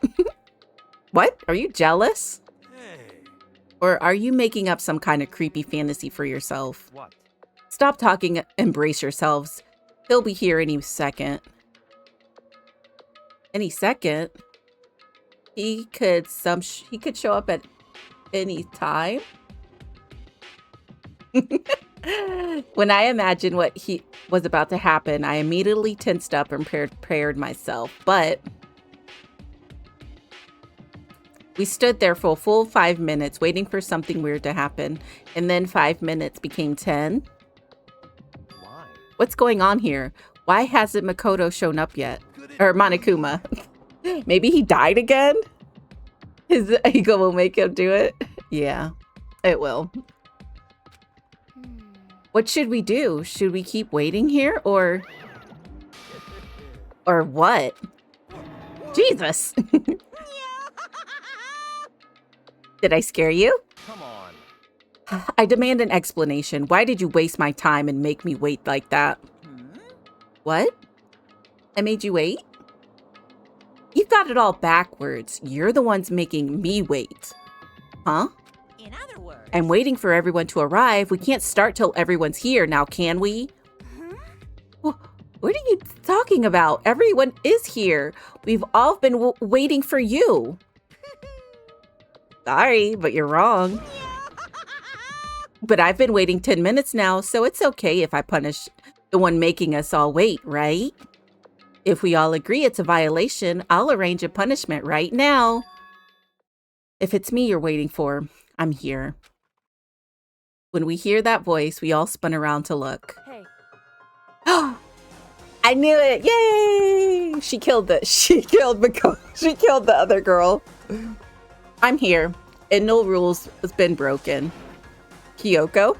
What? Are you jealous? Hey. Or are you making up some kind of creepy fantasy for yourself? What? Stop talking, embrace yourselves. He'll be here any second. Any second? He could show up at any time? When I imagined what he was about to happen, I immediately tensed up and prepared myself. But we stood there for a full 5 minutes waiting for something weird to happen. And then 5 minutes became 10. Why? What's going on here? Why hasn't Makoto shown up yet? Or Monokuma. Maybe he died again? His ego will make him do it? Yeah, it will. What should we do? Should we keep waiting here or what? Jesus. Did I scare you? Come on. I demand an explanation. Why did you waste my time and make me wait like that? What? I made you wait? You've got it all backwards. You're the ones making me wait. Huh? In other words, I'm waiting for everyone to arrive. We can't start till everyone's here now, can we? What are you talking about? Everyone is here. We've all been waiting for you. Sorry, but you're wrong. But I've been waiting 10 minutes now, so it's okay if I punish the one making us all wait, right? If we all agree it's a violation, I'll arrange a punishment right now. If it's me you're waiting for, I'm here. When we hear that voice, we all spun around to look. Hey, Oh, I knew it! Yay! She killed Mako. She killed the other girl. I'm here, and no rules has been broken. Kyoko?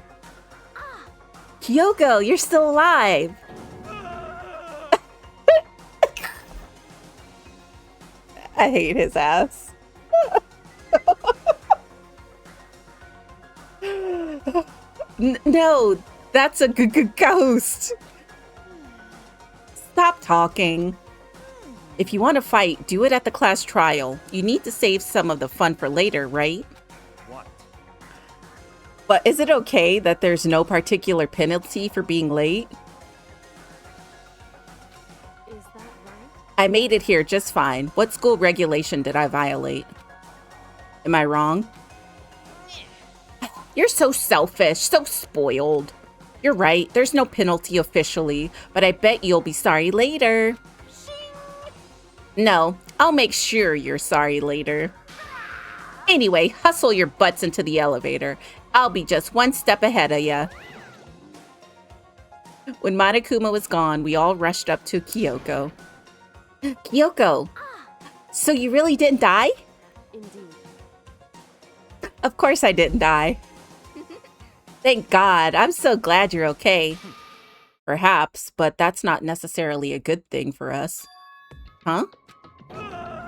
Kyoko, you're still alive! I hate his ass. No, that's a ghost. Stop talking. If you want to fight, do it at the class trial. You need to save some of the fun for later, right? What? But is it okay that there's no particular penalty for being late? is that right? I made it here just fine. What school regulation did I violate? Am I wrong? You're so selfish, so spoiled. You're right, there's no penalty officially, but I bet you'll be sorry later. No, I'll make sure you're sorry later. Anyway, hustle your butts into the elevator. I'll be just one step ahead of ya. When Monokuma was gone, we all rushed up to Kyoko. Kyoko, so you really didn't die? Indeed. Of course I didn't die. Thank God. I'm so glad you're okay. Perhaps, but that's not necessarily a good thing for us. Huh?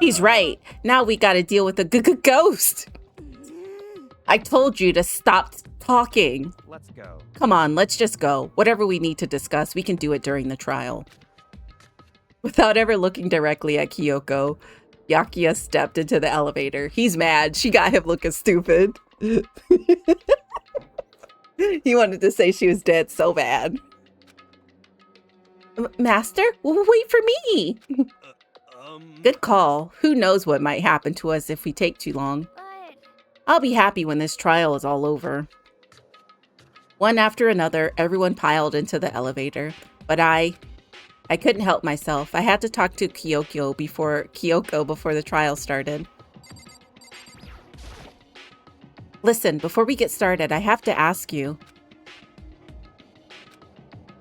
He's right. Now we gotta deal with the ghost. I told you to stop talking. Let's go. Come on, let's just go. Whatever we need to discuss, we can do it during the trial. Without ever looking directly at Kyoko, Yakuya stepped into the elevator. He's mad. She got him looking stupid. He wanted to say she was dead so bad. Master, wait for me. Good call. Who knows what might happen to us if we take too long. I'll be happy when this trial is all over. One after another, everyone piled into the elevator, but I couldn't help myself. I had to talk to Kyoko before the trial started. Listen, before we get started, I have to ask you.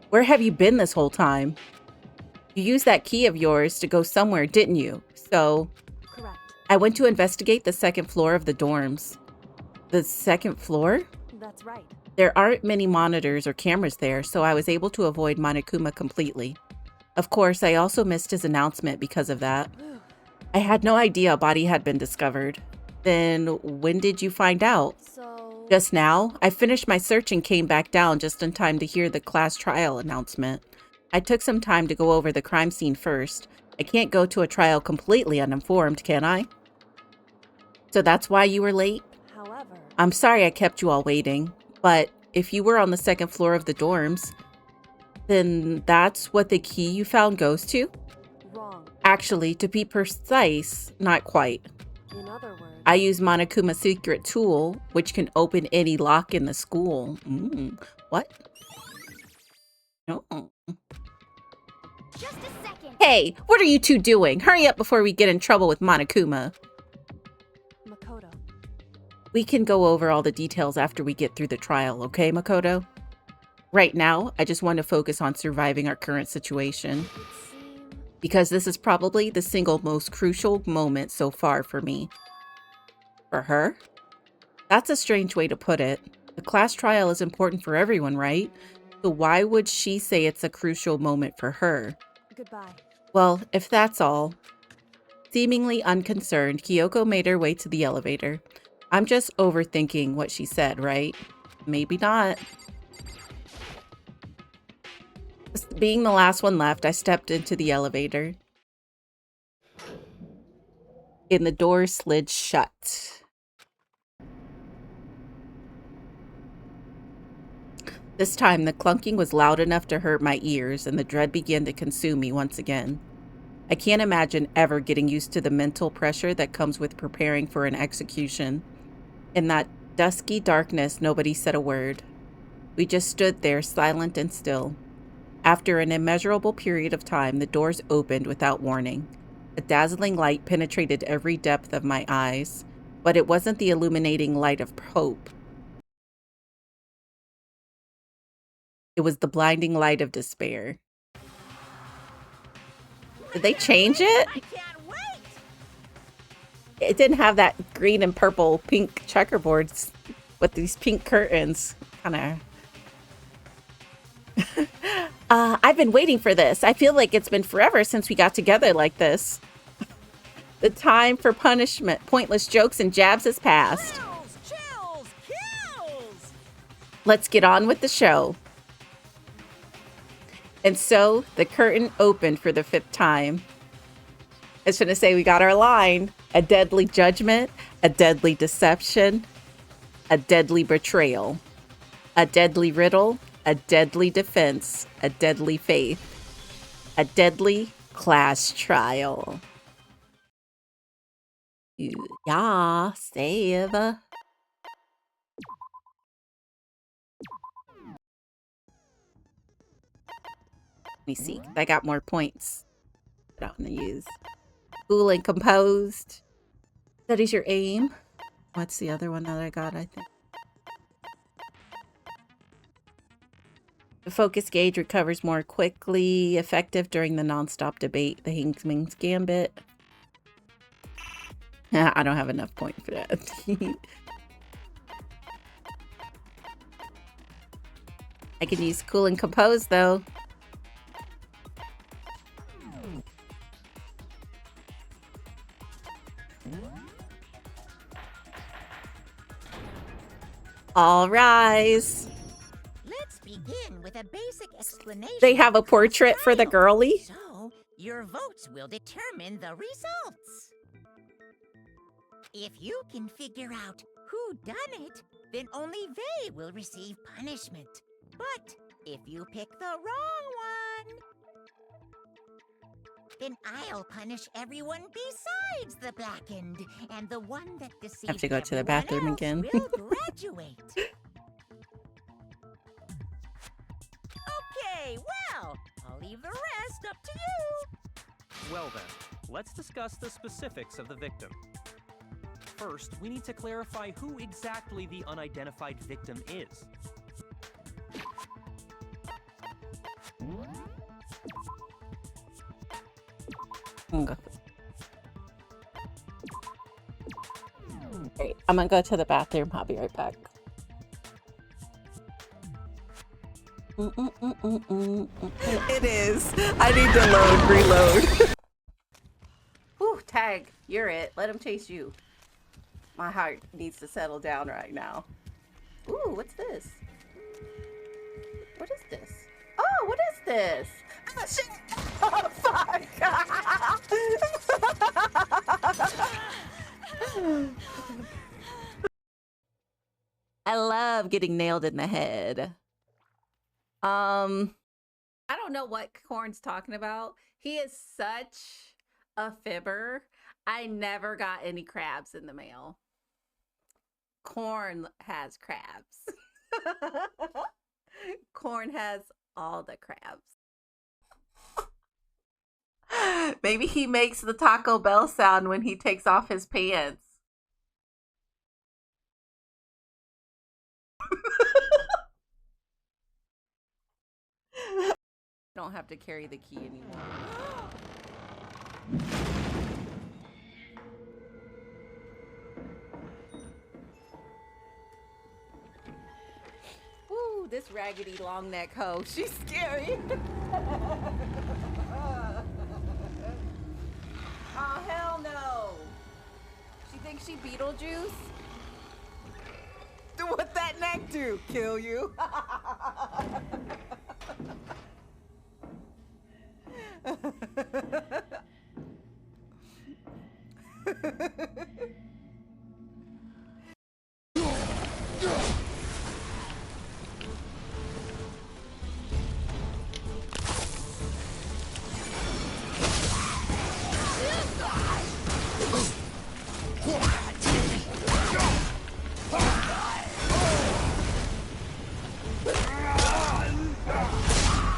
Where have you been this whole time? You used that key of yours to go somewhere, didn't you? So, Correct. I went to investigate the second floor of the dorms. The second floor? That's right. There aren't many monitors or cameras there, so I was able to avoid Monokuma completely. Of course, I also missed his announcement because of that. I had no idea a body had been discovered. Then when did you find out? So... Just now. I finished my search and came back down just in time to hear the class trial announcement. I took some time to go over the crime scene first. I can't go to a trial completely uninformed, can I? So that's why you were late? However... I'm sorry I kept you all waiting, but if you were on the second floor of the dorms, then that's what the key you found goes to? Wrong. Actually, to be precise, not quite. In other words, I use Monokuma's secret tool, which can open any lock in the school. What? Oh. Just a second. Hey, what are you two doing? Hurry up before we get in trouble with Monokuma. Makoto. We can go over all the details after we get through the trial, okay, Makoto? Right now, I just want to focus on surviving our current situation. Because this is probably the single most crucial moment so far for me. For her? That's a strange way to put it. The class trial is important for everyone, right? So why would she say it's a crucial moment for her? Goodbye. Well, if that's all. Seemingly unconcerned, Kyoko made her way to the elevator. I'm just overthinking what she said, right? Maybe not. Being the last one left, I stepped into the elevator. And the door slid shut. This time, the clunking was loud enough to hurt my ears, and the dread began to consume me once again. I can't imagine ever getting used to the mental pressure that comes with preparing for an execution. In that dusky darkness, nobody said a word. We just stood there, silent and still. After an immeasurable period of time, the doors opened without warning. A dazzling light penetrated every depth of my eyes, but it wasn't the illuminating light of hope. It was the blinding light of despair. Did they change it? I can't wait! It didn't have that green and purple pink checkerboards with these pink curtains. Kind of. I've been waiting for this. I feel like it's been forever since we got together like this. The time for punishment, pointless jokes, and jabs has passed. Chills, kills! Let's get on with the show. And so the curtain opened for the 5th time. I was going to say we got our line. A deadly judgment, a deadly deception, a deadly betrayal, a deadly riddle, a deadly defense, a deadly faith, a deadly class trial. Yeah, save. Let me see. I got more points that I'm going to use. Cool and composed. That is your aim. What's the other one that I got, I think? The focus gauge recovers more quickly. Effective during the non-stop debate. The Hingsman's Gambit. I don't have enough point for that. I can use cool and composed, though. All rise. Let's begin with a basic explanation. They have a portrait for the girlie. So, your votes will determine the results. If you can figure out who done it, then only they will receive punishment. But if you pick the wrong one, then I'll punish everyone besides the blackened, and the one that deceived I have to go to the everyone bathroom else again. will graduate. Okay, well, I'll leave the rest up to you. Well then, let's discuss the specifics of the victim. First, we need to clarify who exactly the unidentified victim is. Okay. Great. I'm gonna go to the bathroom. I'll be right back. It is. I need to reload. Ooh, tag. You're it. Let him chase you. My heart needs to settle down right now. Ooh, what's this? What is this? Oh, what is this? Oh, shit. Oh, fuck. I love getting nailed in the head. I don't know what Korn's talking about. He is such a fibber. I never got any crabs in the mail. Corn has crabs. Corn has all the crabs. Maybe he makes the Taco Bell sound when he takes off his pants. Don't have to carry the key anymore. Woo, this raggedy long neck hoe, she's scary. Oh, hell no. She thinks she Beetlejuice? What that neck do? Kill you?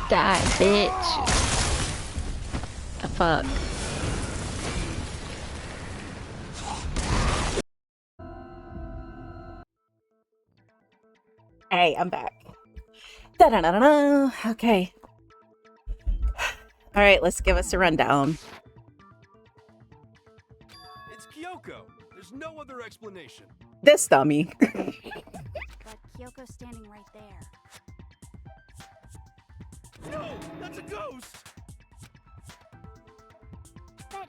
Die, bitch. Fuck. Hey, I'm back. Da-da-da-da-da. Okay. All right, let's give us a rundown. It's Kyoko. There's no other explanation. This dummy. But Kyoko's standing right there. No, that's a ghost. But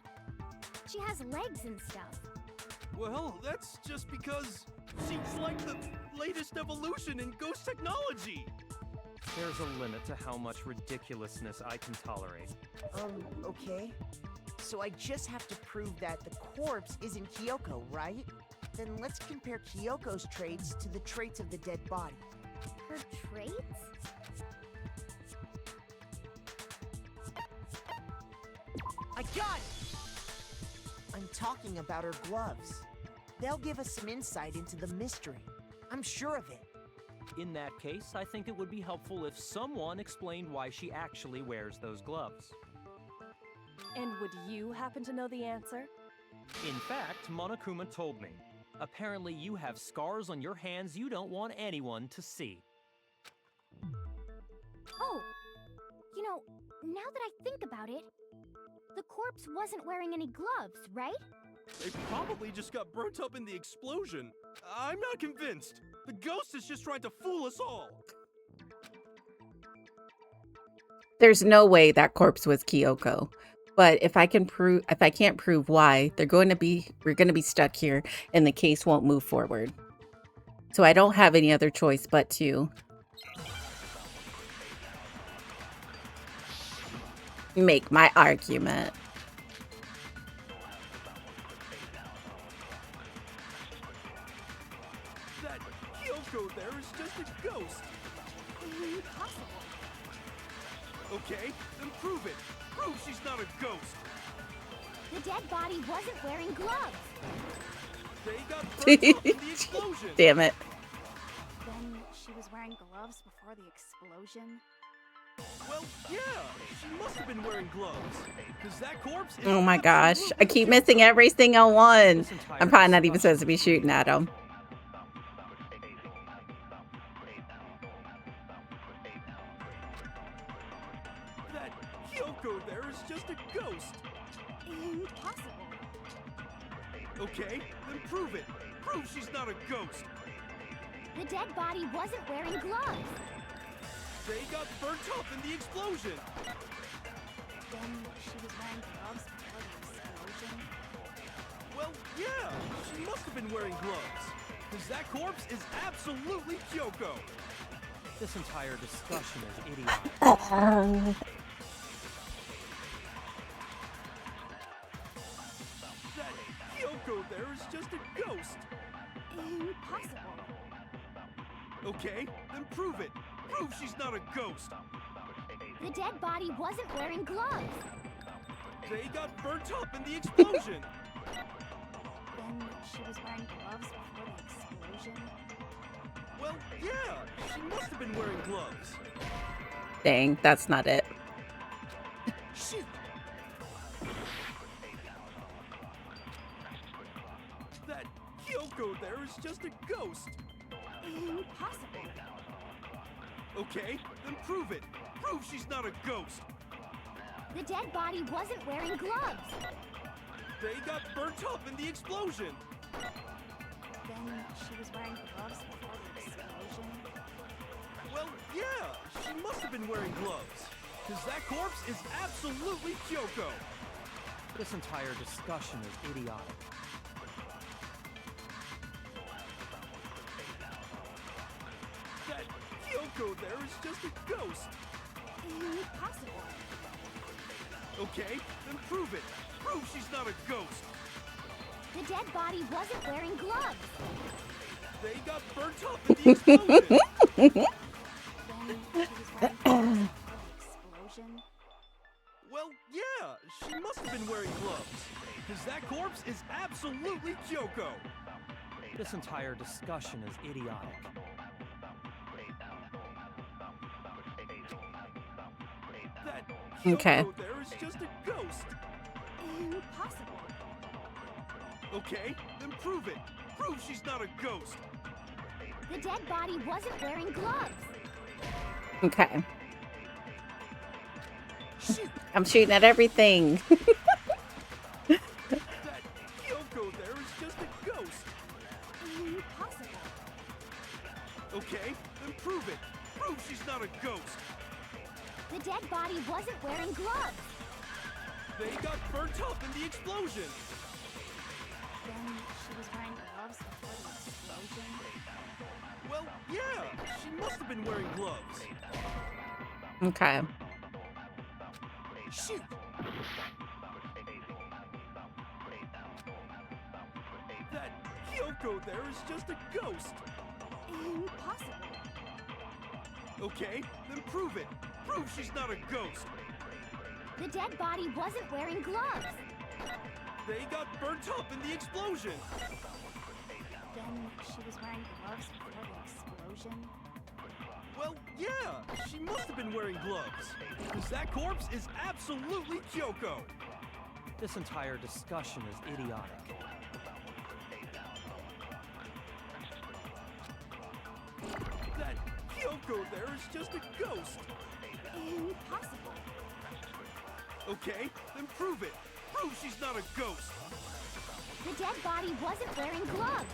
she has legs and stuff. Well, that's just because she's like the latest evolution in ghost technology. There's a limit to how much ridiculousness I can tolerate. Okay. So I just have to prove that the corpse isn't Kyoko, right? Then let's compare Kyoko's traits to the traits of the dead body. Her traits? I got it! I'm talking about her gloves. They'll give us some insight into the mystery. I'm sure of it. In that case, I think it would be helpful if someone explained why she actually wears those gloves. And would you happen to know the answer? In fact, Monokuma told me. Apparently you have scars on your hands you don't want anyone to see. Oh! You know, now that I think about it, the corpse wasn't wearing any gloves, right? They probably just got burnt up in the explosion. I'm not convinced. The ghost is just trying to fool us all. There's no way that corpse was Kyoko. But if I can't prove why, we're going to be stuck here and the case won't move forward. So I don't have any other choice but to make my argument. That Kyoko there is just a ghost. Impossible. Okay, then prove it. Prove she's not a ghost. The dead body wasn't wearing gloves. They got burnt up in the explosion. Damn it. Then she was wearing gloves before the explosion. Well, yeah, she must have been wearing gloves. Because that corpse is Oh my gosh. I keep missing every single one. I'm probably not even supposed to be shooting at him. That Kyoko there is just a ghost. Impossible. Okay, then prove it. Prove she's not a ghost. The dead body wasn't wearing gloves. They got burnt up in the explosion. Then she was wearing gloves before the explosion. Well, yeah, she must have been wearing gloves. Because that corpse is absolutely Kyoko. This entire discussion is idiotic. That Kyoko there is just a ghost. Impossible. Okay, then prove it. Prove she's not a ghost. The dead body wasn't wearing gloves. They got burnt up in the explosion. she was wearing gloves before the explosion. Well, yeah, she must have been wearing gloves. Dang, that's not it. Shoot! That Kyoko there is just a ghost. Impossible. Okay, then prove it. Prove she's not a ghost. The dead body wasn't wearing gloves. They got burnt up in the explosion. Then she was wearing gloves before the explosion. Well, yeah, she must have been wearing gloves. Because that corpse is absolutely Kyoko. This entire discussion is idiotic. That Kyoko there is just a ghost. Impossible. Okay, then prove it. Prove she's not a ghost. The dead body wasn't wearing gloves. They got burnt up in the explosion. Then she was wearing gloves before the explosion. Well, yeah, she must have been wearing gloves. Because that corpse is absolutely Kyoko. This entire discussion is idiotic. That Kyoko Okay. there is just a ghost. Impossible. Okay, then prove it. Prove she's not a ghost. The dead body wasn't wearing gloves. Okay. Shoot! I'm shooting at everything. That Kyoko there is just a ghost. Impossible. Okay, then prove it. Prove she's not a ghost. The dead body wasn't wearing gloves. They got burnt up in the explosion. Then she was wearing gloves before the explosion. Well, yeah, she must have been wearing gloves. Okay. Shoot! That Kyoko there is just a ghost. Impossible. Okay, then prove it. Prove she's not a ghost. The dead body wasn't wearing gloves. They got burnt up in the explosion. Then she was wearing gloves before the explosion. Well, yeah, she must have been wearing gloves. Because that corpse is absolutely Kyoko. This entire discussion is idiotic. That Kyoko there is just a ghost. Impossible. Okay, then prove it. Prove she's not a ghost. The dead body wasn't wearing gloves.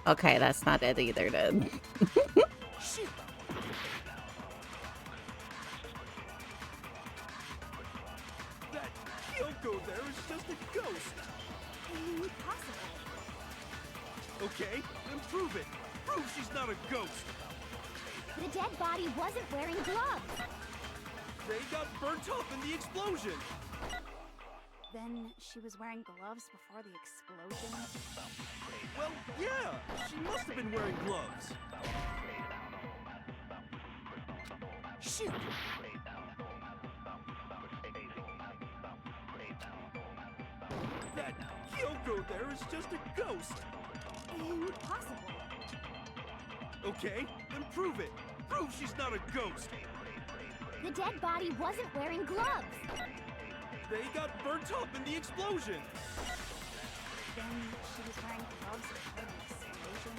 Okay, that's not it either then. Shoot! That Kyoko there is just a ghost. Impossible. Okay, then prove it. Prove she's not a ghost. The dead body wasn't wearing gloves. They got burnt up in the explosion. Then she was wearing gloves before the explosion. Well, yeah, she must have been wearing gloves. Shoot! That Kyoko there is just a ghost. Impossible. Okay, then prove it. Prove she's not a ghost. The dead body wasn't wearing gloves. They got burnt up in the explosion. Then she was wearing gloves before the explosion.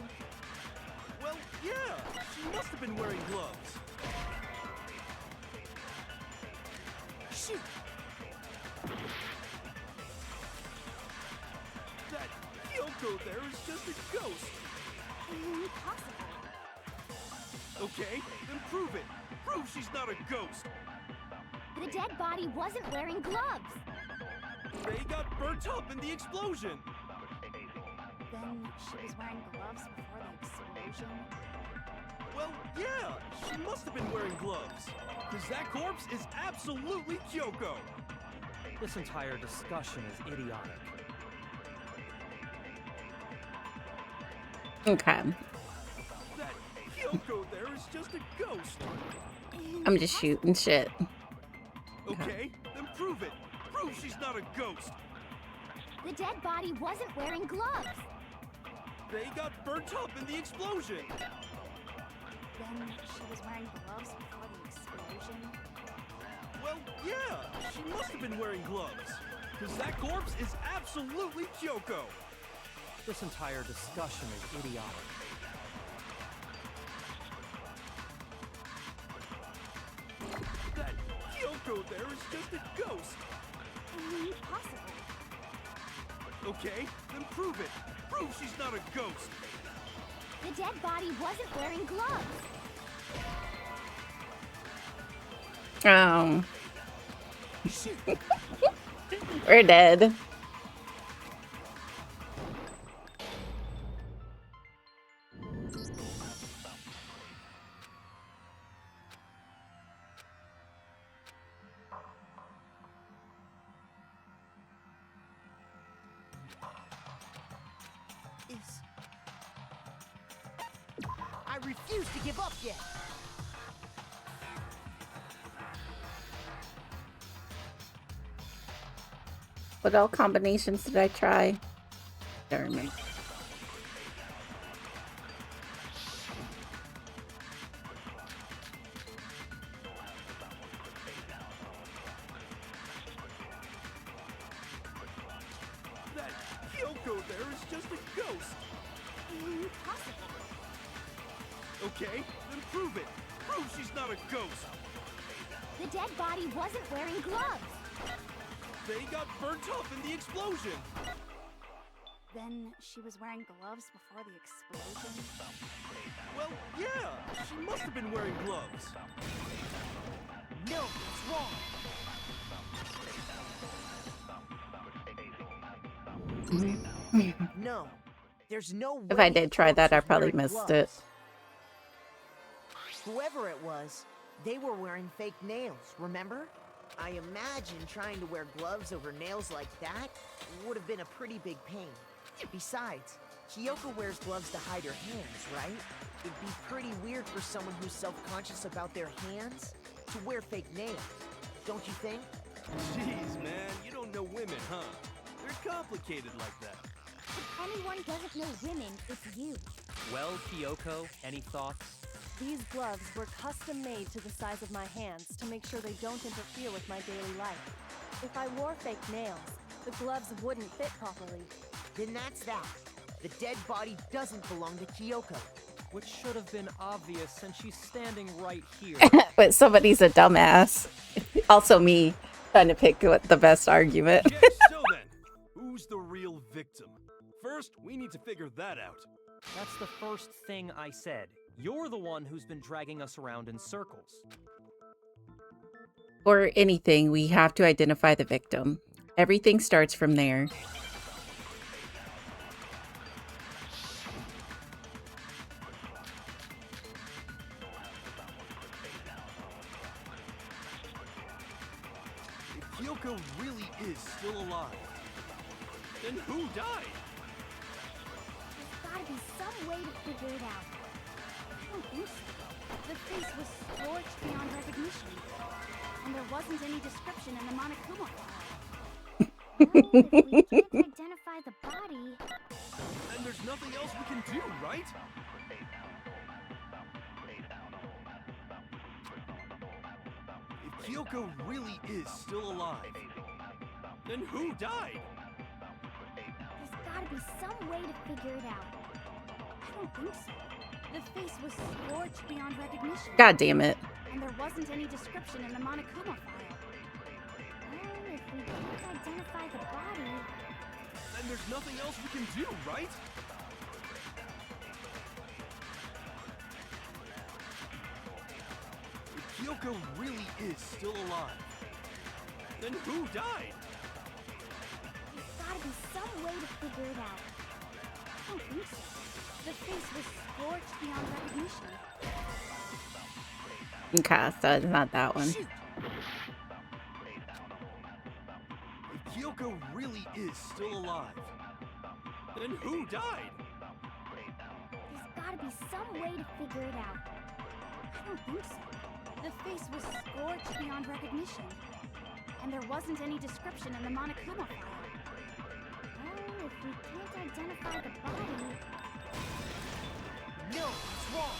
Well, yeah, she must have been wearing gloves. Shoot! That Kyoko there is just a ghost. Impossible. Okay, then prove it. Prove she's not a ghost. The dead body wasn't wearing gloves. They got burnt up in the explosion. Then she was wearing gloves before the explosion. Well, yeah, she must have been wearing gloves. Because that corpse is absolutely Kyoko. This entire discussion is idiotic. Okay. That Kyoko there is just a ghost. I'm just shooting shit. Okay, then prove it. Prove she's not a ghost. The dead body wasn't wearing gloves. They got burnt up in the explosion. Then she was wearing gloves before the explosion. Well, yeah, she must have been wearing gloves. Because that corpse is absolutely Kyoko. This entire discussion is idiotic. That Kyoko there is just a ghost. Impossible. Okay, then prove it. Prove she's not a ghost. The dead body wasn't wearing gloves. Oh. We're dead. I refuse to give up yet. What all combinations did I try? Don't remember. That Kyoko there is just a ghost. Impossible. Okay, then prove it. Prove she's not a ghost. The dead body wasn't wearing gloves. They got burnt up in the explosion. Then she was wearing gloves before the explosion. Well, yeah, she must have been wearing gloves. No, it's wrong. No, there's no way. If I did try that, I Fox was probably wearing missed gloves. it. Whoever it was, they were wearing fake nails, remember? I imagine trying to wear gloves over nails like that would have been a pretty big pain. Besides, Kyoko wears gloves to hide her hands, right? It'd be pretty weird for someone who's self-conscious about their hands to wear fake nails, don't you think? Jeez, man, you don't know women, huh? They're complicated like that. If anyone doesn't know women, it's you. Well, Kyoko, any thoughts? These gloves were custom made to the size of my hands to make sure they don't interfere with my daily life. If I wore fake nails, the gloves wouldn't fit properly. Then that's that. The dead body doesn't belong to Kyoko. Which should have been obvious since she's standing right here. But somebody's a dumbass. Also me, trying to pick what the best argument. Okay, so then, who's the real victim? First, we need to figure that out. That's the first thing I said. You're the one who's been dragging us around in circles. For anything, we have to identify the victim. Everything starts from there. If Kyoko really is still alive, then who died? There's gotta be some way to figure it out. I don't think so. The face was scorched beyond recognition. And there wasn't any description in the Monokuma file. Well, if we can't identify the body... And there's nothing else we can do, right? If Kyoko really is still alive, then who died? There's gotta be some way to figure it out. I don't think so. The face was scorched beyond recognition. God damn it. And there wasn't any description in the Monokuma file. Well, if we can't identify the body... And there's nothing else we can do, right? If Kyoko really is still alive, then who died? There's gotta be some way to figure it out. I don't think so. The face was scorched beyond recognition. Okay, so it's not that one. Shoot. If Kyoko really is still alive, then who died? There's gotta be some way to figure it out. I don't think so. The face was scorched beyond recognition. And there wasn't any description in the Monokuma file. we can't identify the body... No, it's wrong.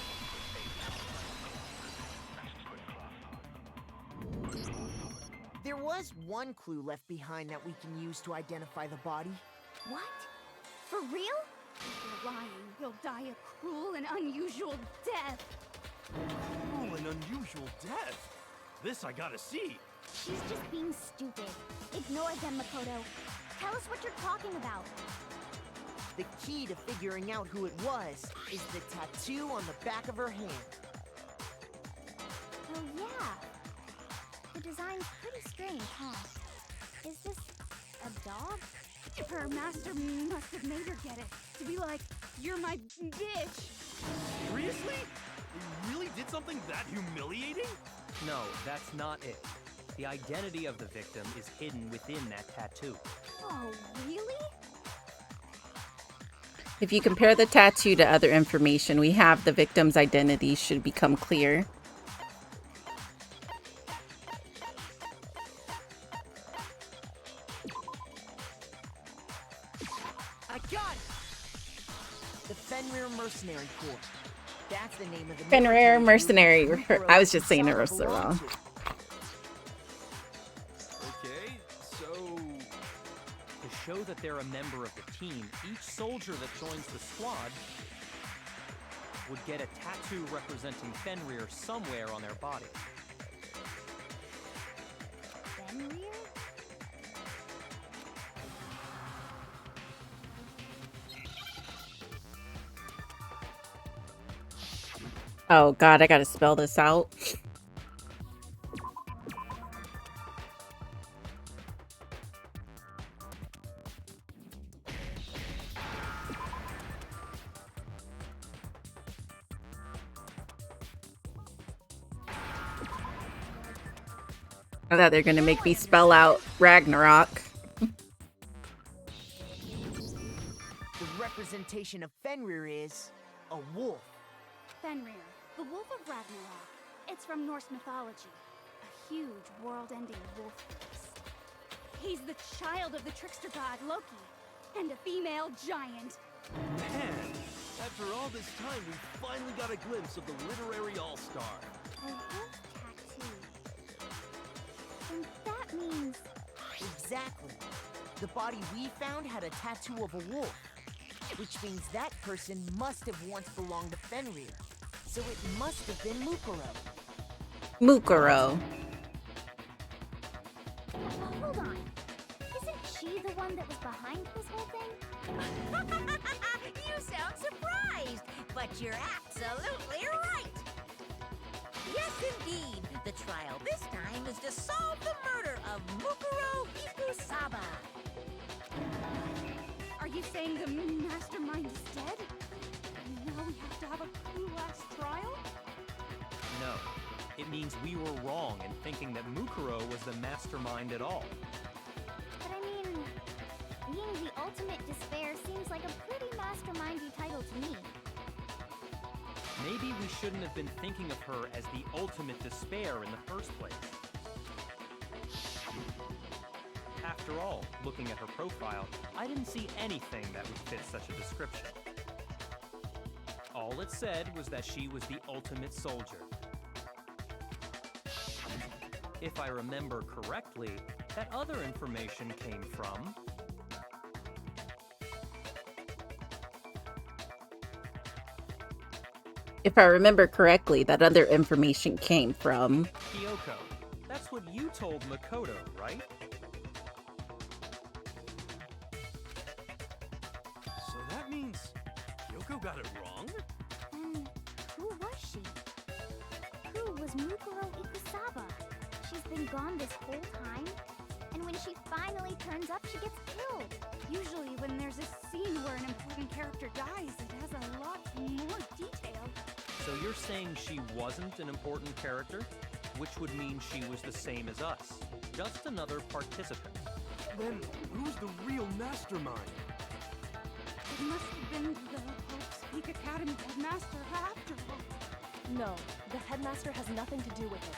There was one clue left behind that we can use to identify the body. What? For real? If you're lying, he'll die a cruel and unusual death. Cruel and unusual death. This I gotta see. She's just being stupid. Ignore them, Makoto. Tell us what you're talking about. The key to figuring out who it was is the tattoo on the back of her hand. Oh, yeah. The design's pretty strange, huh? Is this a dog? Her master must have made her get it. To be like, you're my bitch. Seriously? They really did something that humiliating? No, that's not it. The identity of the victim is hidden within that tattoo. Oh, really? If you compare the tattoo to other information we have, the victim's identity should become clear. I got it! The Fenrir Mercenary Corps. That's the name of the Fenrir Mercenary. Mukuro I was just saying it Ikusaba wrong. belonged to. Okay, so... To show that they're a member of the team, each soldier that joins the squad would get a tattoo representing Fenrir somewhere on their body. Fenrir? Oh god, I gotta spell this out. I thought they were gonna make me spell out Ragnarok. The representation of Fenrir is a wolf. Fenrir, the Wolf of Ragnarok. It's from Norse mythology. A huge, world-ending wolf face. He's the child of the trickster god Loki, and a female giant. Man, after all this time, we finally got a glimpse of the literary all-star. A wolf tattoo. And that means... Exactly. The body we found had a tattoo of a wolf, which means that person must have once belonged to Fenrir. So it must have been Mukuro. Mukuro. Hold on. Isn't she the one that was behind this whole thing? You sound surprised, but you're absolutely right. Yes, indeed. The trial this time is to solve the murder of Mukuro Ikusaba. Are you saying the mastermind is dead? And now we have to have a clueless trial? No. It means we were wrong in thinking that Mukuro was the mastermind at all. But I mean, being the ultimate despair seems like a pretty mastermindy title to me. Maybe we shouldn't have been thinking of her as the ultimate despair in the first place. After all, looking at her profile, I didn't see anything that would fit such a description. All it said was that she was the ultimate soldier. If I remember correctly, that other information came from... If I remember correctly, that other information came from... Kyoko. That's what you told Makoto, right? So that means Kyoko got it wrong? And who was she? Who was Mukuro Ikusaba? She's been gone this whole time? And when she finally turns up, she gets killed. Usually when there's a scene where an important character dies, it has a lot more detail. So you're saying she wasn't an important character? Which would mean she was the same as us. Just another participant. Then who's the real mastermind? It must have been the Hope's Peak Academy headmaster after all. No, the headmaster has nothing to do with it.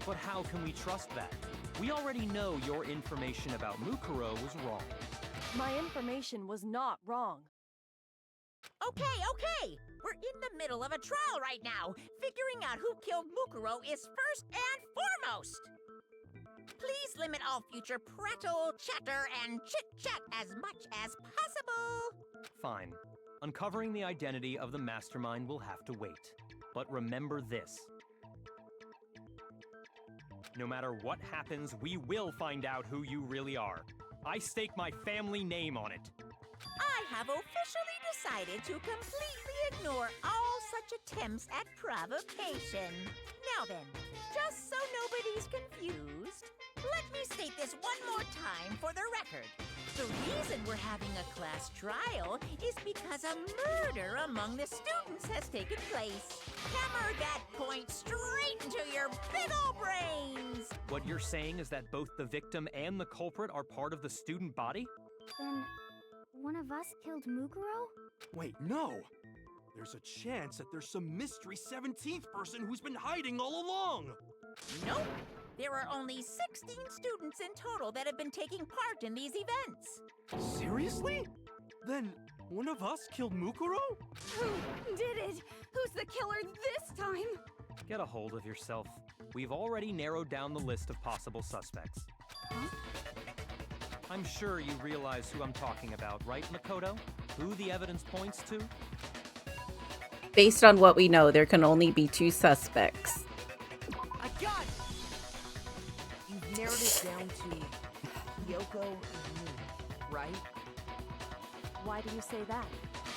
But how can we trust that? We already know your information about Mukuro was wrong. My information was not wrong. Okay. We're in the middle of a trial right now. Figuring out who killed Mukuro is first and foremost. Please limit all future prattle, chatter, and chit-chat as much as possible. Fine. Uncovering the identity of the mastermind will have to wait. But remember this. No matter what happens, we will find out who you really are. I stake my family name on it. I have officially decided to completely ignore all such attempts at provocation. Now then, just so nobody's confused, let me state this one more time for the record. The reason we're having a class trial is because a murder among the students has taken place. Hammer that point straight into your big ol' brains! What you're saying is that both the victim and the culprit are part of the student body? Then, one of us killed Mukuro? Wait, no! There's a chance that there's some mystery 17th person who's been hiding all along! Nope! There are only 16 students in total that have been taking part in these events. Seriously? Then, one of us killed Mukuro? Who did it? Who's the killer this time? Get a hold of yourself. We've already narrowed down the list of possible suspects. Huh? I'm sure you realize who I'm talking about, right, Makoto? Who the evidence points to? Based on what we know, there can only be 2 suspects. I got it! You've narrowed it down to Kyoko and me, right? Why do you say that?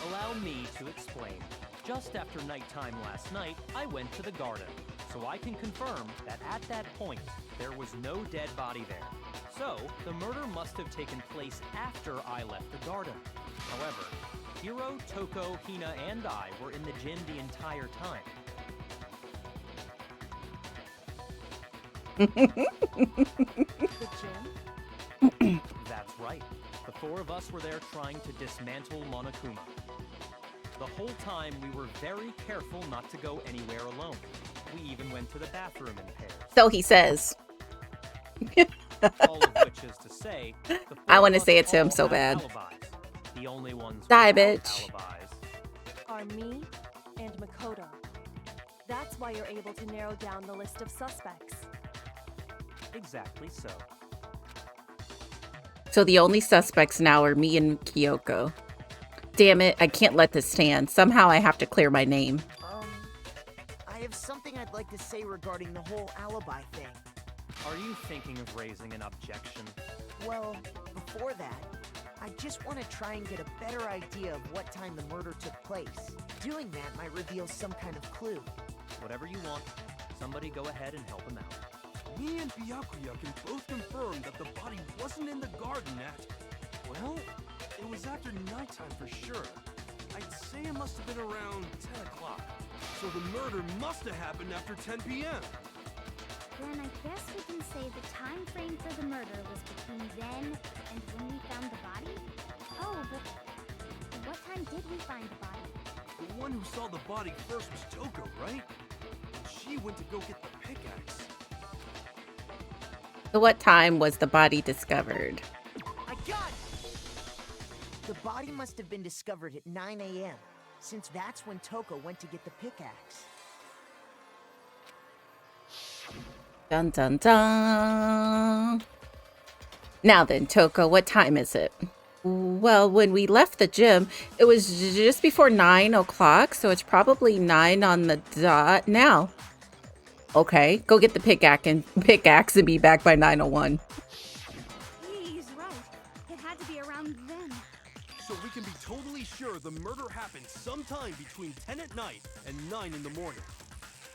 Allow me to explain. Just after nighttime last night, I went to the garden, so I can confirm that at that point, there was no dead body there. So, the murder must have taken place after I left the garden. However, Hiro, Toko, Hina, and I were in the gym the entire time. The gym? That's right. The 4 of us were there trying to dismantle Monokuma. The whole time, we were very careful not to go anywhere alone. We even went to the bathroom in pairs. So he says. All of which is to say, the 4 I want to of us say it to him all so have bad. alibis. The only ones Die, without bitch. alibis Are me and Makoto. That's why you're able to narrow down the list of suspects. Exactly so. So the only suspects now are me and Kyoko. Damn it, I can't let this stand. Somehow I have to clear my name. I have something I'd like to say regarding the whole alibi thing. Are you thinking of raising an objection? Well, before that, I just want to try and get a better idea of what time the murder took place. Doing that might reveal some kind of clue. Whatever you want. Somebody go ahead and help him out. Me and Byakuya can both confirm that the body wasn't in the garden at... Well, it was after nighttime for sure. I'd say it must have been around 10 o'clock. So the murder must have happened after 10 p.m. Then I guess we can say the time frame for the murder was between then and when we found the body? Oh, but what time did we find the body? The one who saw the body first was Toko, right? And she went to go get the pickaxe. So what time was the body discovered? I got it! The body must have been discovered at 9 a.m., since that's when Toko went to get the pickaxe. Dun dun dun. Now then, Toko, what time is it? Well, when we left the gym, it was just before 9 o'clock, so it's probably 9 on the dot now. Okay, go get the pickaxe and be back by 9:01. He's right. It had to be around then. So we can be totally sure the murder happened sometime between 10 at night and 9 in the morning.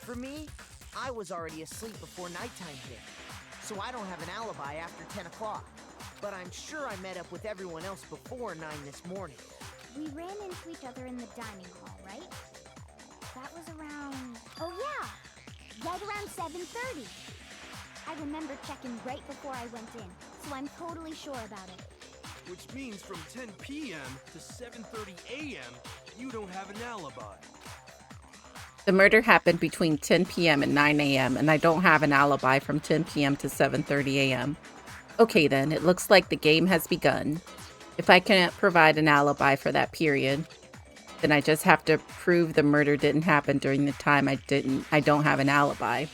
For me, I was already asleep before nighttime hit, so I don't have an alibi after 10 o'clock. But I'm sure I met up with everyone else before 9 this morning. We ran into each other in the dining hall, right? That was around... Oh, yeah! Right around 7:30. I remember checking right before I went in, so I'm totally sure about it. Which means from 10 p.m. to 7:30 a.m., you don't have an alibi. The murder happened between 10 p.m. and 9 a.m., and I don't have an alibi from 10 p.m. to 7:30 a.m. Okay then, it looks like the game has begun. If I can't provide an alibi for that period, then I just have to prove the murder didn't happen during the time I don't have an alibi.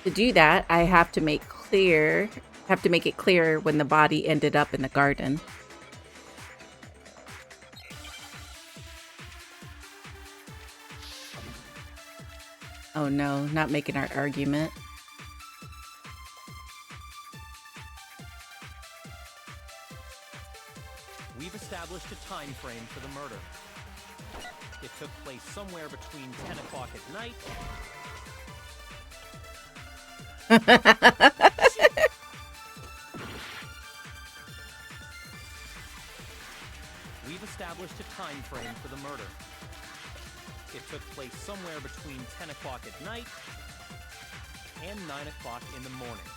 To do that, I have to make it clear when the body ended up in the garden. Oh no, not making our argument. We've established a time frame for the murder. It took place somewhere between 10 o'clock at night. We've established a time frame for the murder. It took place somewhere between 10 o'clock at night and 9 o'clock in the morning.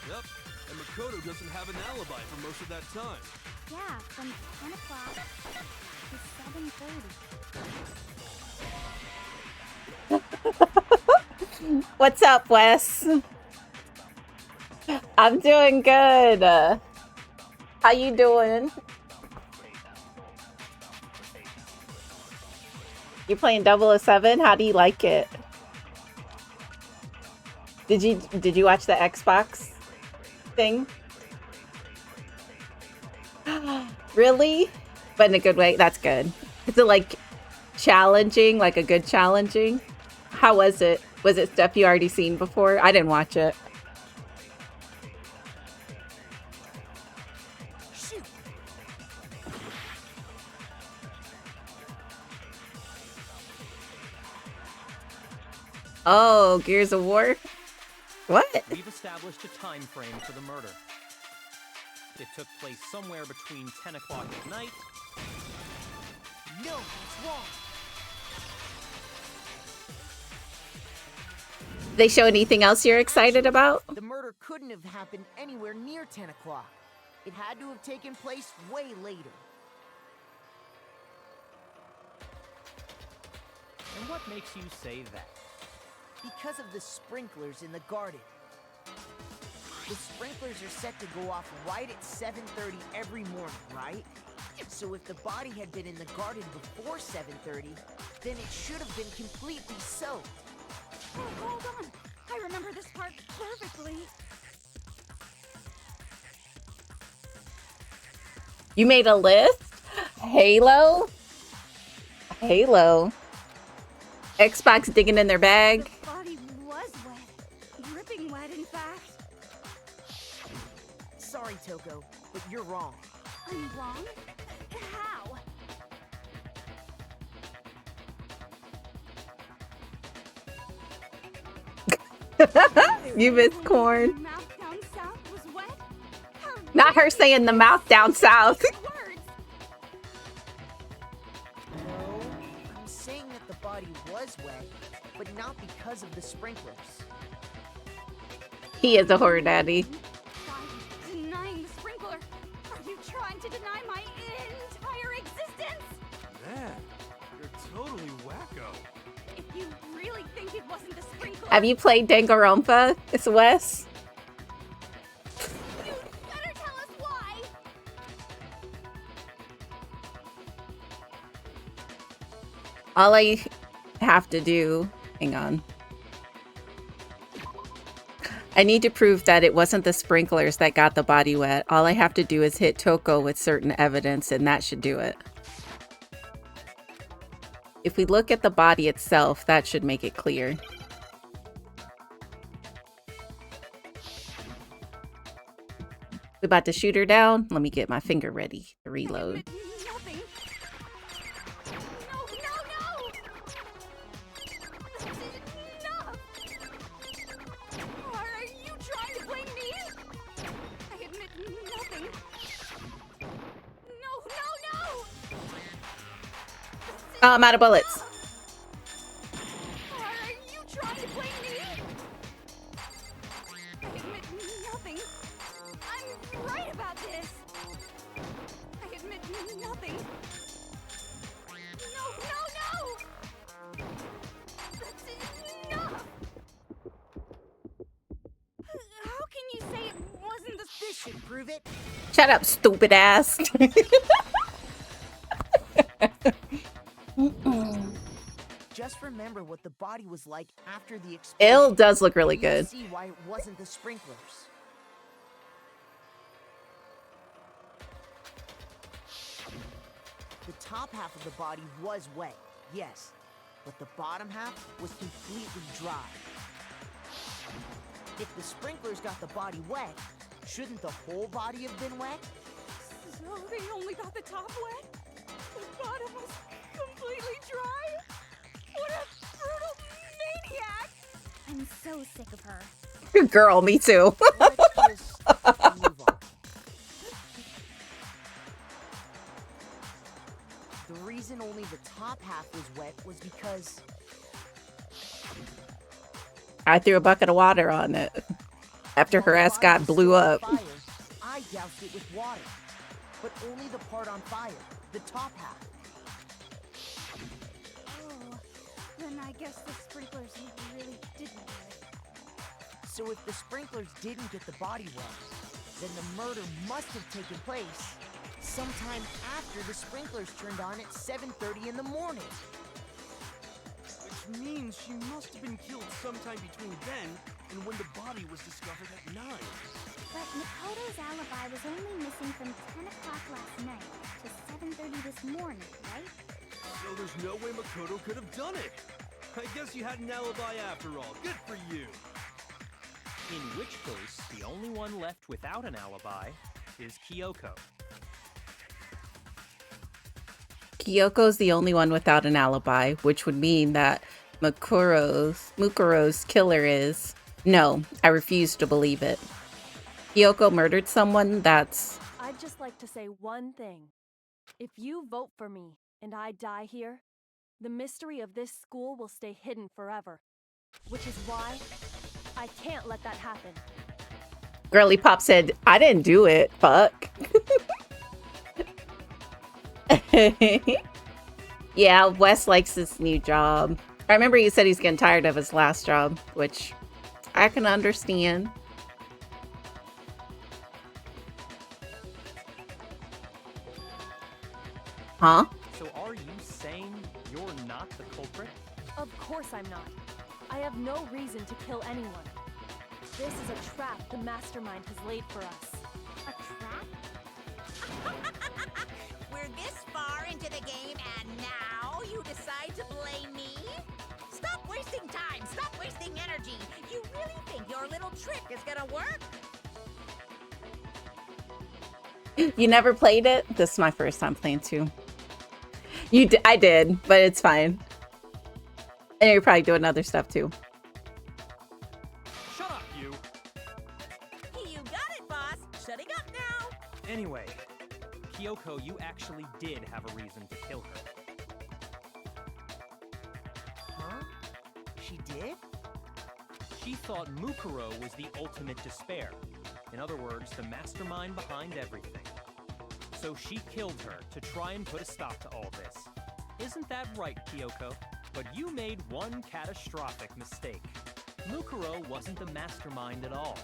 Yep, and Makoto doesn't have an alibi for most of that time. Yeah, from 10 o'clock to 7:30. What's up, Wes? I'm doing good. How you doing? You playing 007? How do you like it? Did you watch the Xbox thing? Really? But in a good way? That's good. Is it like challenging? Like a good challenging? How was it? Was it stuff you already seen before? I didn't watch it. Oh, Gears of War? What? We've established a time frame for the murder. It took place somewhere between 10 o'clock at night. No, it's wrong. They show anything else you're excited about? The murder couldn't have happened anywhere near 10 o'clock. It had to have taken place way later. And what makes you say that? Because of the sprinklers in the garden. The sprinklers are set to go off right at 7:30 every morning, right? So if the body had been in the garden before 7:30, then it should have been completely soaked. Oh, hold on. I remember this part perfectly. You made a list? Halo? Halo. Xbox digging in their bag. The body was wet. Dripping wet, in fact. Sorry, Toko, but you're wrong. I'm wrong? How? You miss corn. Mouth down south was wet? How Not her saying the mouth down south. words? No, I'm saying that the body was wet, but not because of the sprinklers. He is a horror daddy. By denying the sprinkler, are you trying to deny my entire existence? Man, you're totally wacko. If you really think it wasn't the sprinkler, Have you played Danganronpa? It's Wes. you better tell us why. All I have to do... Hang on. I need to prove that it wasn't the sprinklers that got the body wet. All I have to do is hit Toko with certain evidence, and that should do it. If we look at the body itself, that should make it clear. We about to shoot her down? Let me get my finger ready to reload. Nothing. No. That's enough. Are you trying to blame me? I admit nothing. No. Oh, I'm out of bullets. Are you trying to blame me? I admit nothing. I'm right about this. I admit nothing. No. That's enough. How can you say it wasn't This should prove it. Shut up, stupid ass. Just remember what the body was like after the explosion. It does look really and you'll good. See why it wasn't the sprinklers. The top half of the body was wet, yes, but the bottom half was completely dry. If the sprinklers got the body wet, shouldn't the whole body have been wet? So they only got the top wet? The bottom was completely dry? What a brutal maniac! I'm so sick of her. Girl, me too. Let's just move on. The reason only the top half was wet was because I threw a bucket of water on it after her ass got blew up. fire, I doused it with water, but only the part on fire, the top half. Oh, then I guess the sprinklers really didn't do it. So if the sprinklers didn't get the body wet, then the murder must have taken place sometime after the sprinklers turned on at 7:30 in the morning. Which means she must have been killed sometime between then and when the body was discovered at 9. But Makoto's alibi was only missing from 10 o'clock last night to 7:30 this morning, right? So there's no way Makoto could have done it. I guess you had an alibi after all. Good for you. In which case, the only one left without an alibi is Kyoko. Kyoko's the only one without an alibi, which would mean that Mukuro's killer is... No, I refuse to believe it. Kyoko murdered someone, that's... I'd just like to say one thing. If you vote for me and I die here, the mystery of this school will stay hidden forever. Which is why I can't let that happen. Girly Pop said, I didn't do it, fuck. Yeah, Wes likes this new job. I remember he said he's getting tired of his last job, which I can understand. Huh? So are you saying you're not the culprit? Of course I'm not. I have no reason to kill anyone. This is a trap the mastermind has laid for us. A trap? We're this far into the game and now you decide to blame me? Stop wasting time! Stop wasting energy! You really think your little trick is gonna work? You never played it? This is my first time playing too. I did, but it's fine. And you're probably doing other stuff too. Shut up, you! You got it, boss! Shutting up now! Anyway, Kyoko, you actually did have a reason to kill her. Huh? She did? She thought Mukuro was the ultimate despair. In other words, the mastermind behind everything. So she killed her to try and put a stop to all this. Isn't that right, Kyoko? But you made one catastrophic mistake. Mukuro wasn't the mastermind at all.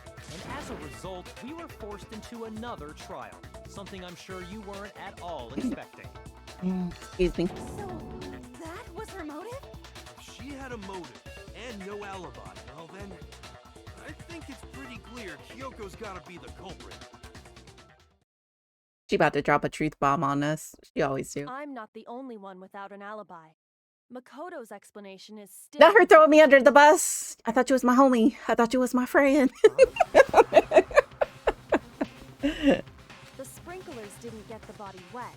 And as a result, we were forced into another trial. Something I'm sure you weren't at all expecting. Excuse me. So, that was her motive? If she had a motive and no alibi, well then, I think it's pretty clear Kyoko's gotta be the culprit. She about to drop a truth bomb on us. She always do. I'm not the only one without an alibi. Makoto's explanation is still... Not her throwing me under the bus. I thought you was my homie. I thought you was my friend. The sprinklers didn't get the body wet,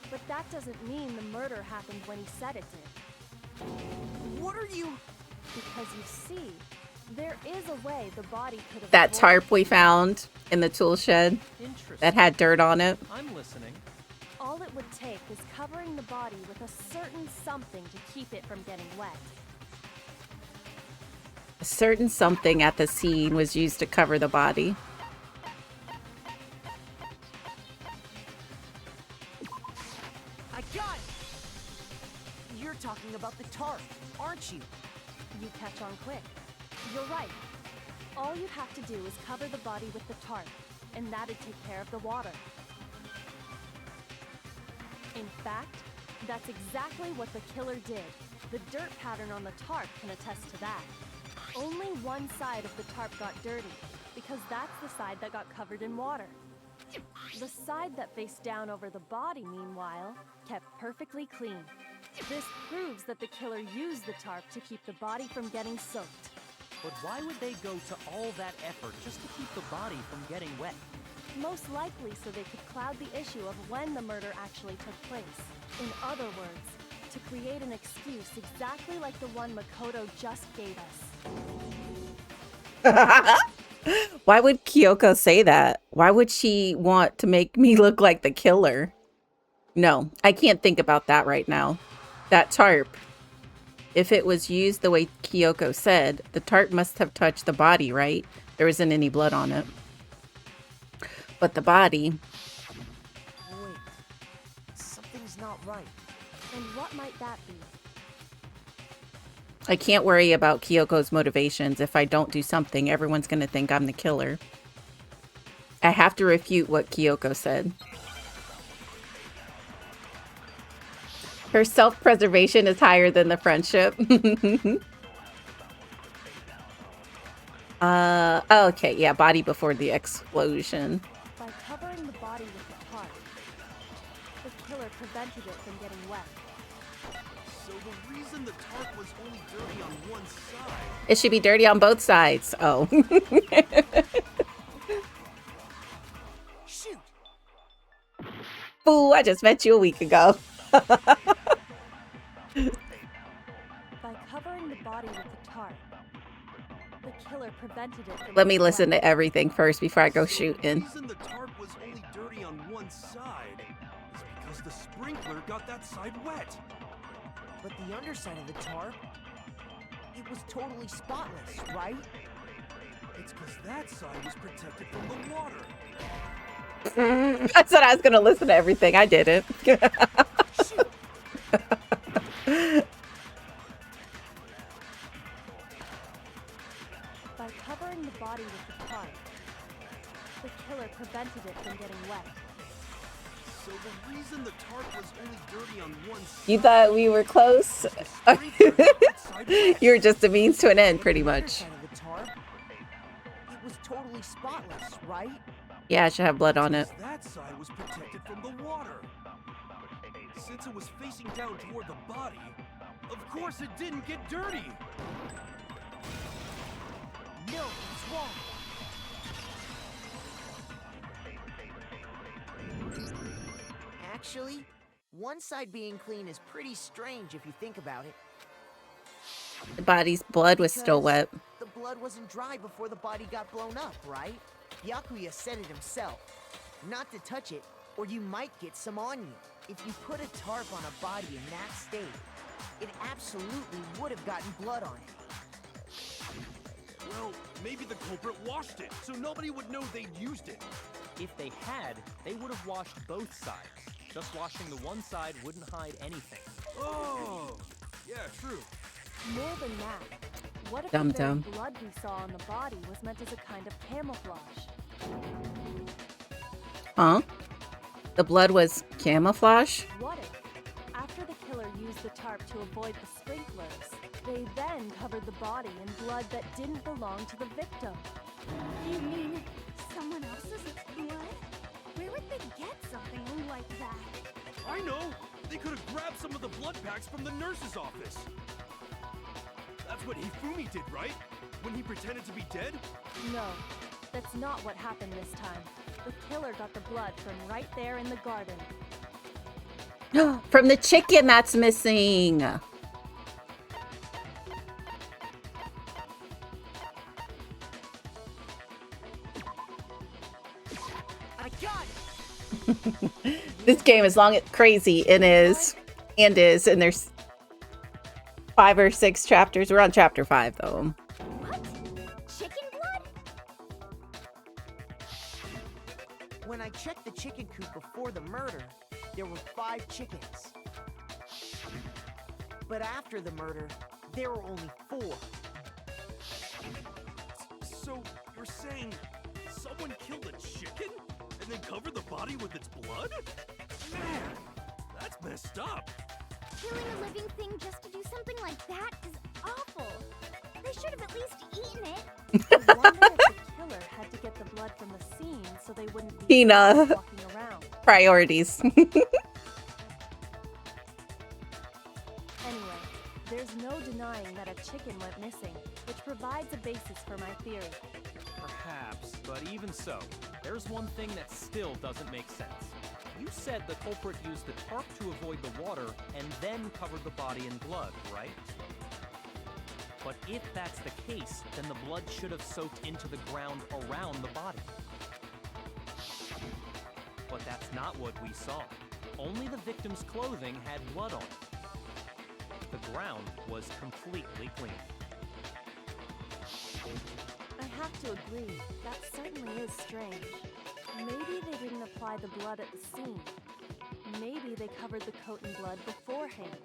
but that doesn't mean the murder happened when he said it did. What are you... Because you see, there is a way the body could have... That tarp we found in the tool shed Interesting. that had dirt on it. I'm listening. All it would take is covering the body with a certain something to keep it from getting wet. A certain something at the scene was used to cover the body. I got it! You're talking about the tarp, aren't you? You catch on quick. You're right. All you'd have to do is cover the body with the tarp, and that'd take care of the water. In fact, that's exactly what the killer did. The dirt pattern on the tarp can attest to that. Only one side of the tarp got dirty, because that's the side that got covered in water. The side that faced down over the body, meanwhile, kept perfectly clean. This proves that the killer used the tarp to keep the body from getting soaked. But why would they go to all that effort just to keep the body from getting wet? Most likely so they could cloud the issue of when the murder actually took place. In other words, to create an excuse exactly like the one Makoto just gave us. Why would Kyoko say that? Why would she want to make me look like the killer? No, I can't think about that right now. That tarp, if it was used the way Kyoko said, the tarp must have touched the body, right? There isn't any blood on it. But the body... Wait, something's not right. And what might that be? I can't worry about Kyoko's motivations. If I don't do something, everyone's going to think I'm the killer. I have to refute what Kyoko said. Her self-preservation is higher than the friendship. Okay, yeah, body before the explosion. By covering the body with the tarp, the killer prevented it from getting wet. So the reason the tarp was only dirty on one side... It should be dirty on both sides. Oh. Shoot! Fool, I just met you a week ago. By covering the body with the tarp, the killer prevented it from Let me getting listen wet. to everything first before I go shooting. The reason the tarp was only dirty on one side is because the sprinkler got that side wet. But the underside of the tarp, it was totally spotless, right? It's because that side was protected from the water. I said I was going to listen to everything. I didn't. By covering the body with the tarp, the killer prevented it from getting wet. So the reason the tarp was only dirty on one side... You thought we were close? You're just a means to an end, pretty much. Underside of the tarp, it was totally spotless, right? Yeah, it should have blood on it. That side was protected from the water. Since it was facing down toward the body, of course it didn't get dirty. No, it's wrong. Actually, one side being clean is pretty strange if you think about it. The body's blood was still wet. The blood wasn't dry before the body got blown up, right? Byakuya said it himself. Not to touch it, or you might get some on you. If you put a tarp on a body in that state, it absolutely would have gotten blood on it. Well, maybe the culprit washed it, so nobody would know they'd used it. If they had, they would have washed both sides. Just washing the one side wouldn't hide anything. Oh, yeah, true. More than that, what if Dum the very dum. blood we saw on the body was meant as a kind of camouflage? Huh? The blood was camouflage? What if, after the killer used the tarp to avoid the sprinklers, they then covered the body in blood that didn't belong to the victim? You mean someone else's blood? Where would they get something like that? I know! They could have grabbed some of the blood packs from the nurse's office. That's what Hifumi did, right? When he pretended to be dead? No, that's not what happened this time. The killer got the blood from right there in the garden. From the chicken that's missing. I got it! This game is long, crazy, and there's 5 or 6 chapters. We're on chapter 5, though. What? Chicken blood? When I checked the chicken coop before the murder, there were 5 chickens. But after the murder, there were only 4. So, you're saying Someone killed a chicken and then covered the body with its blood? Man, that's messed up. Killing a living thing just to do something like that is awful. They should have at least eaten it. I wonder if the killer had to get the blood from the scene so they wouldn't be Tina. walking around. Priorities. Anyway, there's no denying that a chicken went missing, which provides a basis for my theory. Perhaps, but even so, there's one thing that still doesn't make sense. You said the culprit used the tarp to avoid the water and then covered the body in blood, right? But if that's the case, then the blood should have soaked into the ground around the body. But that's not what we saw. Only the victim's clothing had blood on it. The ground was completely clean. I have to agree, that certainly is strange. Maybe they didn't apply the blood at the scene. Maybe they covered the coat in blood beforehand.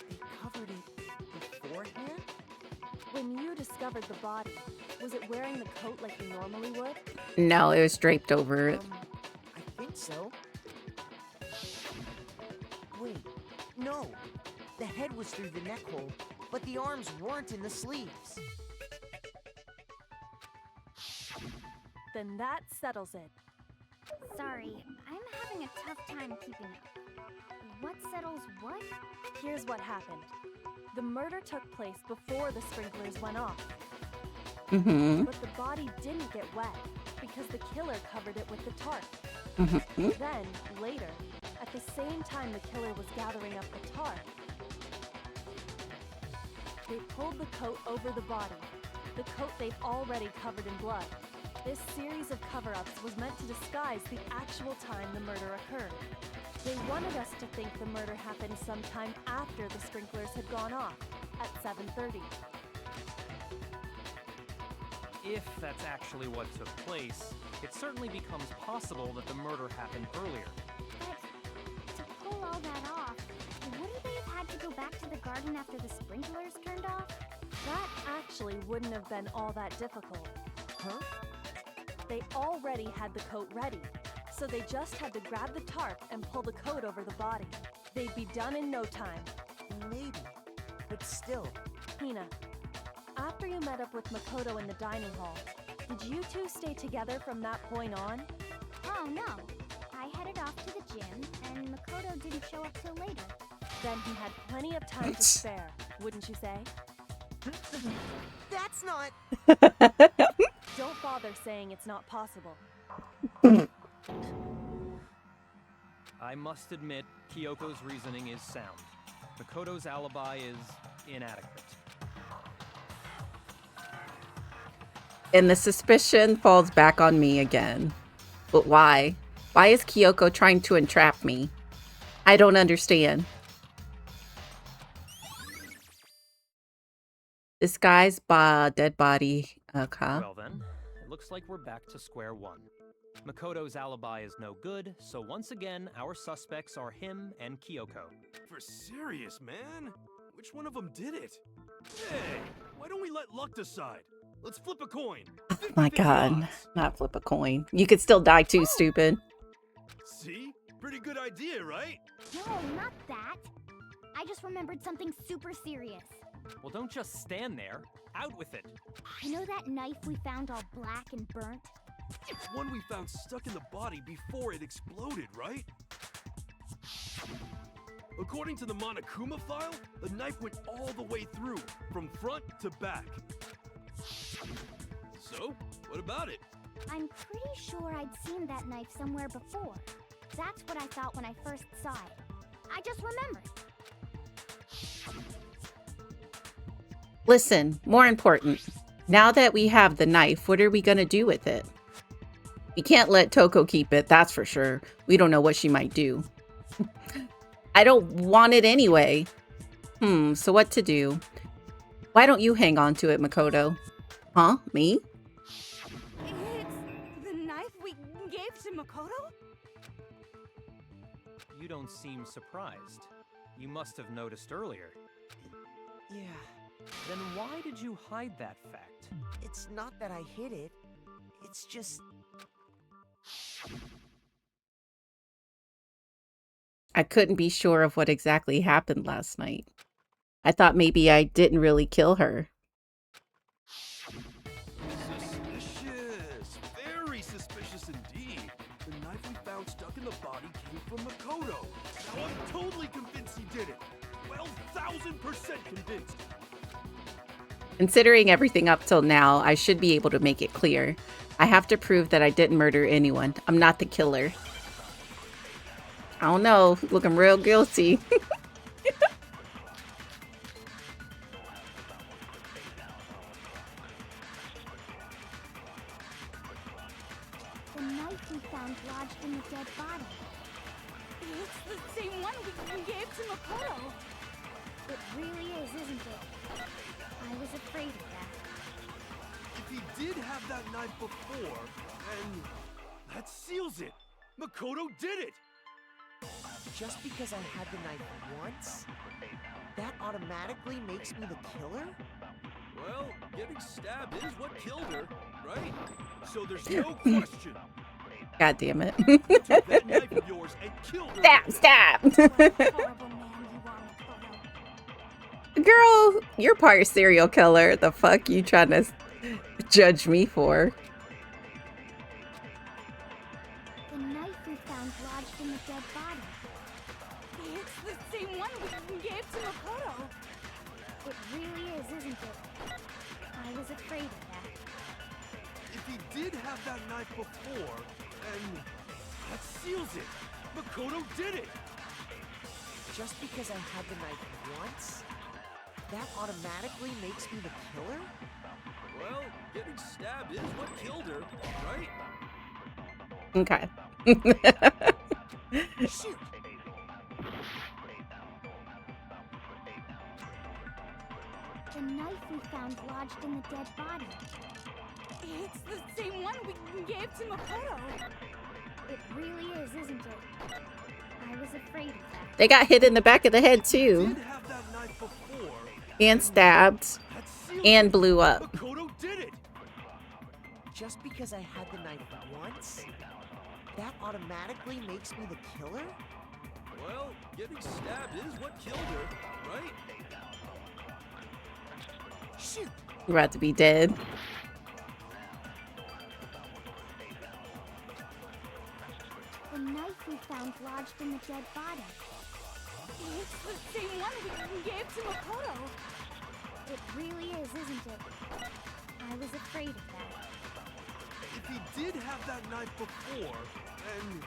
They covered it beforehand? When you discovered the body, was it wearing the coat like you normally would? No, it was draped over it. I think so. Wait, no. The head was through the neck hole, but the arms weren't in the sleeves. Then that settles it. Sorry, I'm having a tough time keeping up. What settles what? Here's what happened. The murder took place before the sprinklers went off. Mm-hmm. But the body didn't get wet because the killer covered it with the tarp. Mm-hmm. Then, later, at the same time the killer was gathering up the tarp, they pulled the coat over the body, the coat they've already covered in blood. This series of cover-ups was meant to disguise the actual time the murder occurred. They wanted us to think the murder happened sometime after the sprinklers had gone off, at 7:30. If that's actually what took place, it certainly becomes possible that the murder happened earlier. But to pull all that off, wouldn't they have had to go back to the garden after the sprinklers turned off? That actually wouldn't have been all that difficult. Huh? They already had the coat ready, so they just had to grab the tarp and pull the coat over the body. They'd be done in no time. Maybe. But still. Hina, after you met up with Makoto in the dining hall, did you two stay together from that point on? Oh no. I headed off to the gym, and Makoto didn't show up till later. Then he had plenty of time to spare, wouldn't you say? That's not... Don't bother saying it's not possible. I must admit, Kyoko's reasoning is sound. Makoto's alibi is inadequate. And the suspicion falls back on me again. But why? Why is Kyoko trying to entrap me? I don't understand. This guy's dead body. Okay. Well then, it looks like we're back to square one. Makoto's alibi is no good, so once again, our suspects are him and Kyoko. For serious, man? Which one of them did it? Hey, why don't we let luck decide? Let's flip a coin. Oh my god. Not flip a coin. You could still die too, stupid. See? Pretty good idea, right? No, not that. I just remembered something super serious. Well, don't just stand there. Out with it. You know that knife we found all black and burnt? It's one we found stuck in the body before it exploded, right? According to the Monokuma file, the knife went all the way through, from front to back. So, what about it? I'm pretty sure I'd seen that knife somewhere before. That's what I thought when I first saw it. I just remembered. Listen, more important. Now that we have the knife, what are we gonna do with it? We can't let Toko keep it, that's for sure. We don't know what she might do. I don't want it anyway. So what to do? Why don't you hang on to it, Makoto? Huh? Me? It's the knife we gave to Makoto? You don't seem surprised. You must have noticed earlier. Yeah. Then why did you hide that fact? It's not that I hid it. It's just... I couldn't be sure of what exactly happened last night. I thought maybe I didn't really kill her. Suspicious. Very suspicious indeed. The knife we found stuck in the body came from Makoto. Now I'm totally convinced he did it. 12,000% convinced. Considering everything up till now, I should be able to make it clear. I have to prove that I didn't murder anyone. I'm not the killer. I don't know. Looking real guilty. The knife we found lodged in the dead body. It's the same one we gave to Makoto. It really is, isn't it? I was afraid of that. If he did have that knife before, then that seals it. Makoto did it. Just because I had the knife once, that automatically makes me the killer? Well, getting stabbed is what killed her, right? So there's no question. God damn it. You took that knife of yours and killed her. Stab, stab. Horrible man you are, Makoto. Girl, you're part serial killer. The fuck you trying to judge me for? The knife we found lodged in the dead body. It's the same one we gave to Makoto. It really is, isn't it? I was afraid of that. If he did have that knife before, then that seals it. Makoto did it. Just because I had the knife once, that automatically makes me the killer? Well, getting stabbed is what killed her, right? Okay. Shoot! The knife we found lodged in the dead body. It's the same one we gave to Makoto. It really is, isn't it? I was afraid of that. They got hit in the back of the head Did too. have that knife before, And stabbed. that seals And it. blew up. Makoto did it. Just because I had the knife once, that automatically makes me the killer? Well, getting stabbed is what killed her, right? Shoot! You're about to be dead. The knife we found lodged in the dead body. It's the same one we gave to Makoto. It really is, isn't it? I was afraid of that. If he did have that knife before, then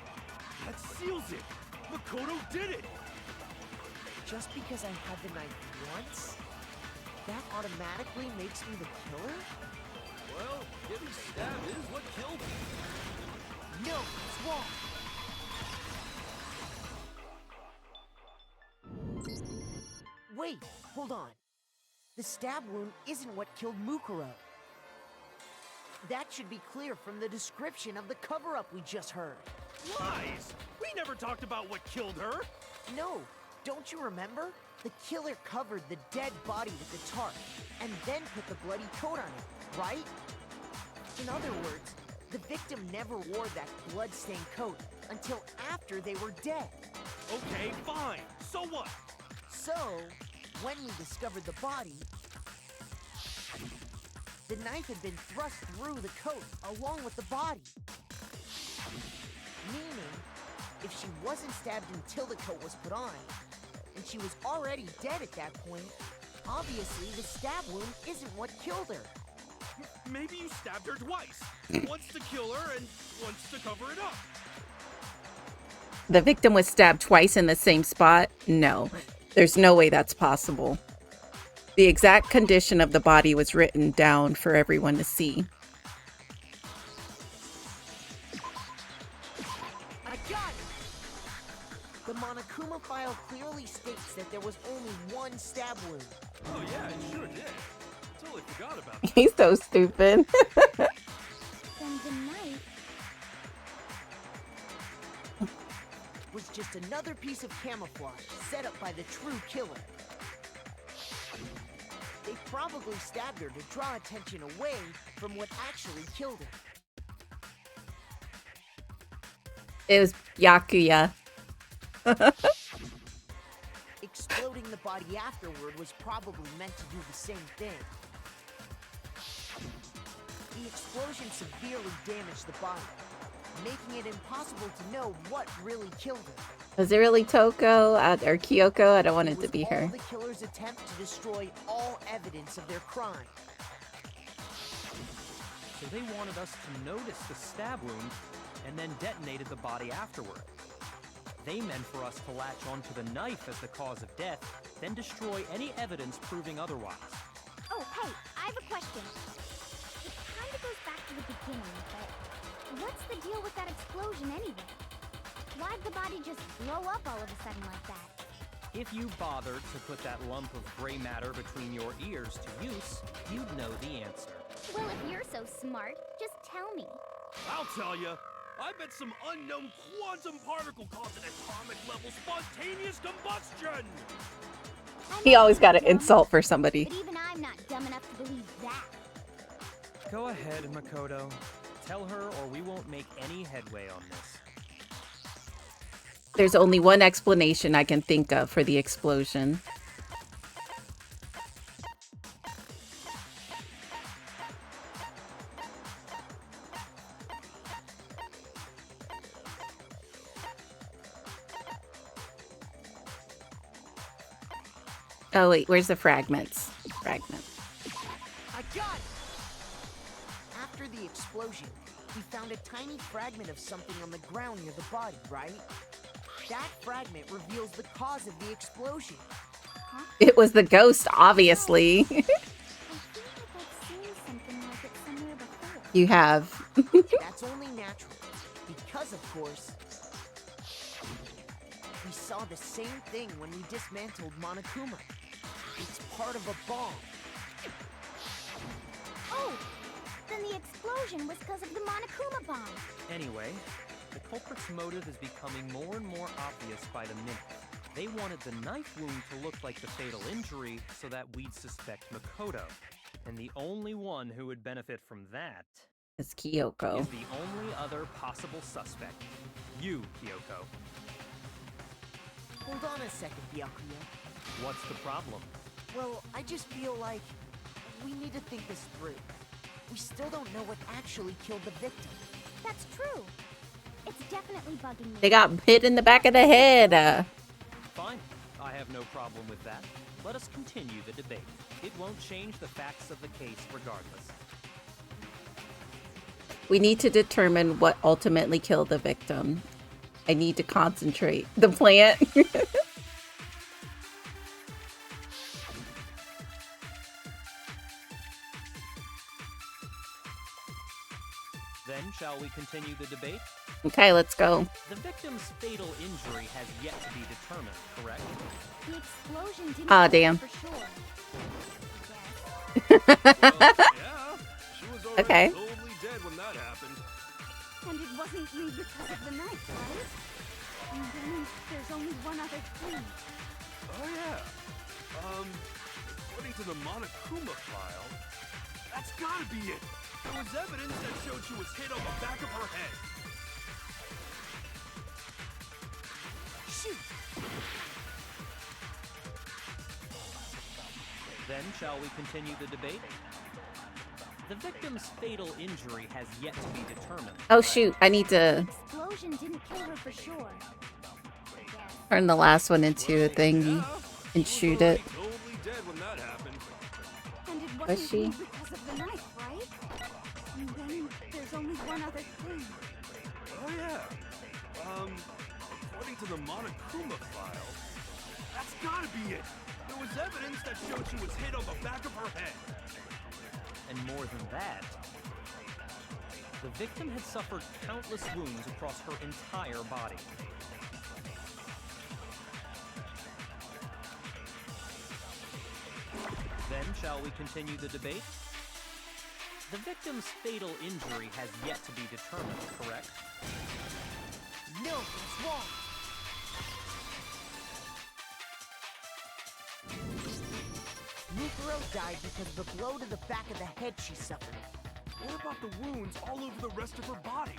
that seals it. Makoto did it. Just because I had the knife once, that automatically makes me the killer? Well, getting stabbed is what killed her. No, it's wrong. Wait, hold on. The stab wound isn't what killed Mukuro. That should be clear from the description of the cover-up we just heard. Lies! We never talked about what killed her. No, don't you remember? The killer covered the dead body with the tarp, and then put the bloody coat on it, right? In other words, the victim never wore that blood-stained coat until after they were dead. Okay, fine. So what? So, when we discovered the body, the knife had been thrust through the coat along with the body. Meaning, if she wasn't stabbed until the coat was put on, and she was already dead at that point, obviously the stab wound isn't what killed her. Maybe you stabbed her twice. Once to kill her and once to cover it up. The victim was stabbed twice in the same spot? No. There's no way that's possible. The exact condition of the body was written down for everyone to see. I got it! The Monokuma file clearly states that there was only one stab wound. Oh yeah, it sure did. Totally forgot about that. He's so stupid. Then the knife... was just another piece of camouflage set up by the true killer. They probably stabbed her to draw attention away from what actually killed her. It was Yakuya. Exploding the body afterward was probably meant to do the same thing. The explosion severely damaged the body, making it impossible to know what really killed her. Was it really Toko or Kyoko? I don't want it to be her. The killer's attempt to destroy all evidence of their crime. So they wanted us to notice the stab wound and then detonated the body afterward. They meant for us to latch onto the knife as the cause of death, then destroy any evidence proving otherwise. Oh, hey, I have a question. It kind of goes back to the beginning, but what's the deal with that explosion anyway? Why'd the body just blow up all of a sudden like that? If you bothered to put that lump of gray matter between your ears to use, you'd know the answer. Well, if you're so smart, just tell me. I'll tell you. I bet some unknown quantum particle caused an atomic-level spontaneous combustion! He always got an insult for somebody. But even I'm not dumb enough to believe that. Go ahead, Makoto. Tell her or we won't make any headway on this. There's only one explanation I can think of for the explosion. Oh wait, where's the fragments? Fragment. I got it! After the explosion, we found a tiny fragment of something on the ground near the body, right? That fragment reveals the cause of the explosion. Huh? It was the ghost, obviously. I feel like I've seen something like it somewhere before. You have. That's only natural, because of course, we saw the same thing when we dismantled Monokuma. It's part of a bomb. Oh! Then the explosion was because of the Monokuma bomb. Anyway, the culprit's motive is becoming more and more obvious by the minute. They wanted the knife wound to look like the fatal injury so that we'd suspect Makoto. And the only one who would benefit from that It's Kyoko. is the only other possible suspect. You, Kyoko. Hold on a second, Byakuya. What's the problem? Well, I just feel like we need to think this through. We still don't know what actually killed the victim. That's true. It's definitely bugging me. They got hit in the back of the head. Fine. I have no problem with that. Let us continue the debate. It won't change the facts of the case regardless. We need to determine what ultimately killed the victim. I need to concentrate. The plant. Then, shall we continue the debate? Okay, let's go. The victim's fatal injury has yet to be determined, correct? The explosion didn't Ah, kill her damn. for sure. Yeah, she was already Okay. totally dead when that happened. And it wasn't you because of the knife, right? And then there's only one other thing. Oh yeah. According to the Monokuma file, that's gotta be it. There was evidence that showed she was hit on the back of her head. Shoot! Then, shall we continue the debate? The victim's fatal injury has yet to be determined. Oh shoot, I need to Explosion didn't kill her for sure. turn the last one into a thingy and shoot it. Totally dead when that happened. And it Was wasn't she? you because of the knife, right? And then there's only one other thing. Oh yeah. According to the Monokuma file, that's gotta be it. There was evidence that showed she was hit on the back of her head. And more than that, the victim had suffered countless wounds across her entire body. Then, shall we continue the debate? The victim's fatal injury has yet to be determined, correct? No, it's wrong. Mukuro died because of the blow to the back of the head she suffered. What about the wounds all over the rest of her body?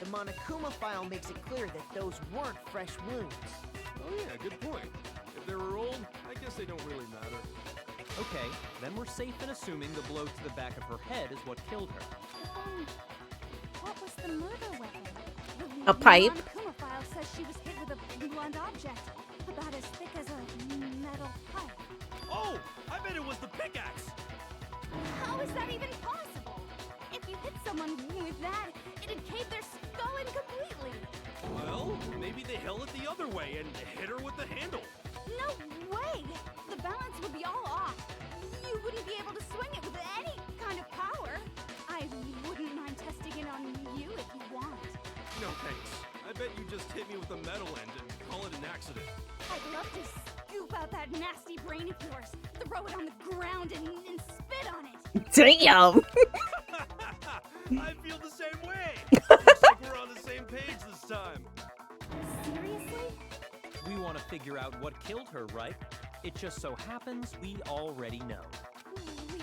The Monokuma file makes it clear that those weren't fresh wounds. Oh yeah, good point. If they were old, I guess they don't really matter. Okay, then we're safe in assuming the blow to the back of her head is what killed her. What was the murder weapon? A pipe. The Monokuma file says she was hit with a blunt object, about as thick as a metal pipe. Oh, I bet it was the pickaxe. How is that even possible? If you hit someone with that, it'd cave their skull in completely. Well, maybe they held it the other way and hit her with the handle. No way! The balance would be all off. You wouldn't be able to swing it with any kind of power. I wouldn't mind testing it on you if you want. No thanks. I bet you just hit me with a metal end and call it an accident. I'd love to scoop out that nasty brain of yours, throw it on the ground and spit on it. Damn. I feel the same way. Looks like we're on the same page this time. Seriously? We want to figure out what killed her, right? It just so happens we already know.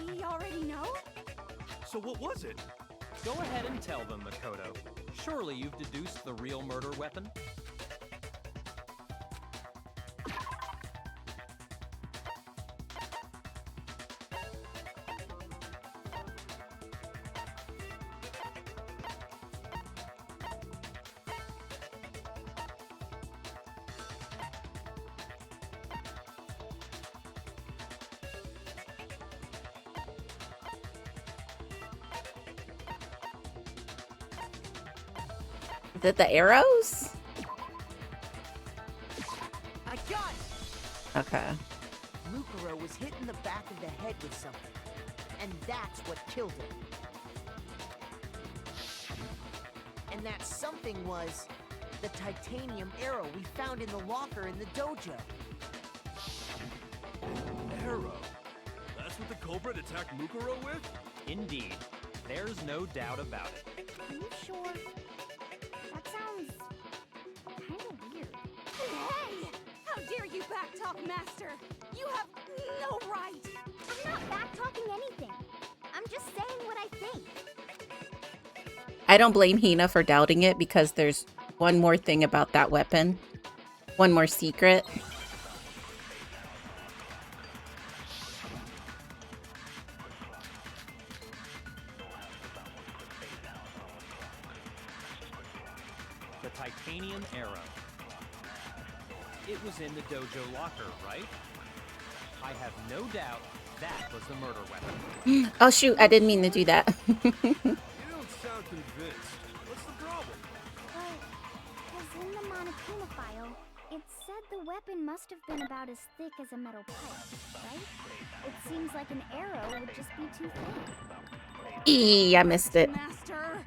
We already know? So what was it? Go ahead and tell them, Makoto. Surely you've deduced the real murder weapon? Is it the arrows? I got it! Okay. Mukuro was hit in the back of the head with something, and that's what killed him. And that something was the titanium arrow we found in the locker in the dojo. Arrow? That's what the culprit attacked Mukuro with? Indeed. There's no doubt about it. Are you sure? That sounds kind of weird. Hey! How dare you backtalk, Master? You have no right! I'm not backtalking anything. I'm just saying what I think. I don't blame Hina for doubting it because there's one more thing about that weapon. One more secret. The titanium arrow. It was in the dojo locker, right? I have no doubt that was the murder weapon. Oh shoot, I didn't mean to do that. You don't sound convinced. What's the problem? Well, because in the Monokuma file, it said the weapon must have been about as thick as a metal pipe, right? It seems like an arrow would just be too thin. Eee, I missed it. Master,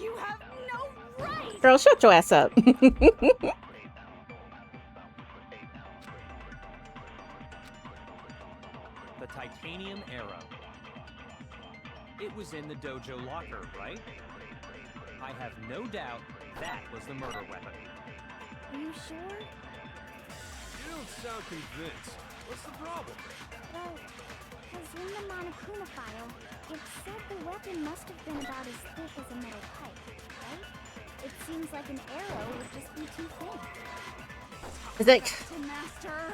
you have no right! Girl, shut your ass up. The titanium arrow. It was in the dojo locker, right? I have no doubt that was the murder weapon. Are you sure? You don't sound convinced. What's the problem? Well, because in the Monokuma file, it said the weapon must have been about as thick as a metal pipe, right? It seems like an arrow would just be too thin. Is it? Master!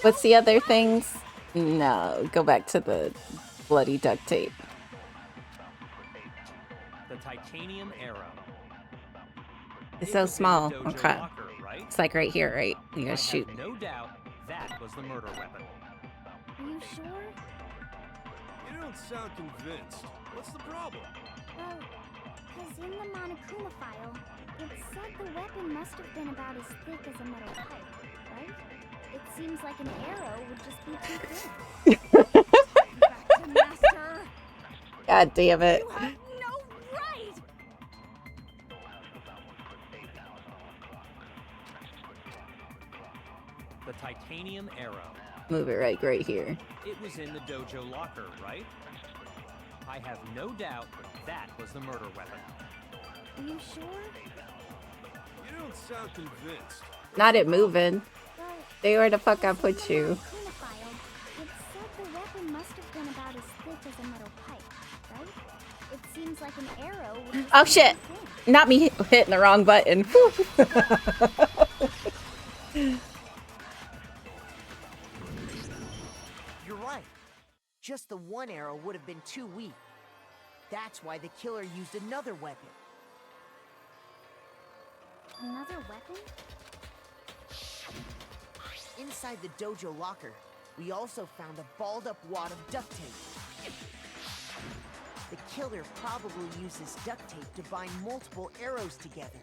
What's the other things? No, go back to the bloody duct tape. The titanium arrow. It's so small. Dojo Okay. locker, right? It's like right here, right? You I gotta shoot. have no doubt that was the murder weapon. Are you sure? You don't sound convinced. What's the problem? Well, because in the Monokuma file, it said the weapon must have been about as thick as a metal pipe, right? It seems like an arrow would just be too thin. Back to Master! God damn it. You have no right! The titanium arrow. Move it right here. It was in the dojo locker, right? I have no doubt that was the murder weapon. Are you sure? You don't sound convinced. Not it moving. Well, Stay where the fuck I put you. Monokuma file, it said the weapon must have been about as thick as a metal pipe, right? It seems like an arrow with Oh shit! Not me hitting the wrong button. You're right. Just the one arrow would have been too weak. That's why the killer used another weapon. Another weapon? Inside the dojo locker, we also found a balled up wad of duct tape. The killer probably uses duct tape to bind multiple arrows together.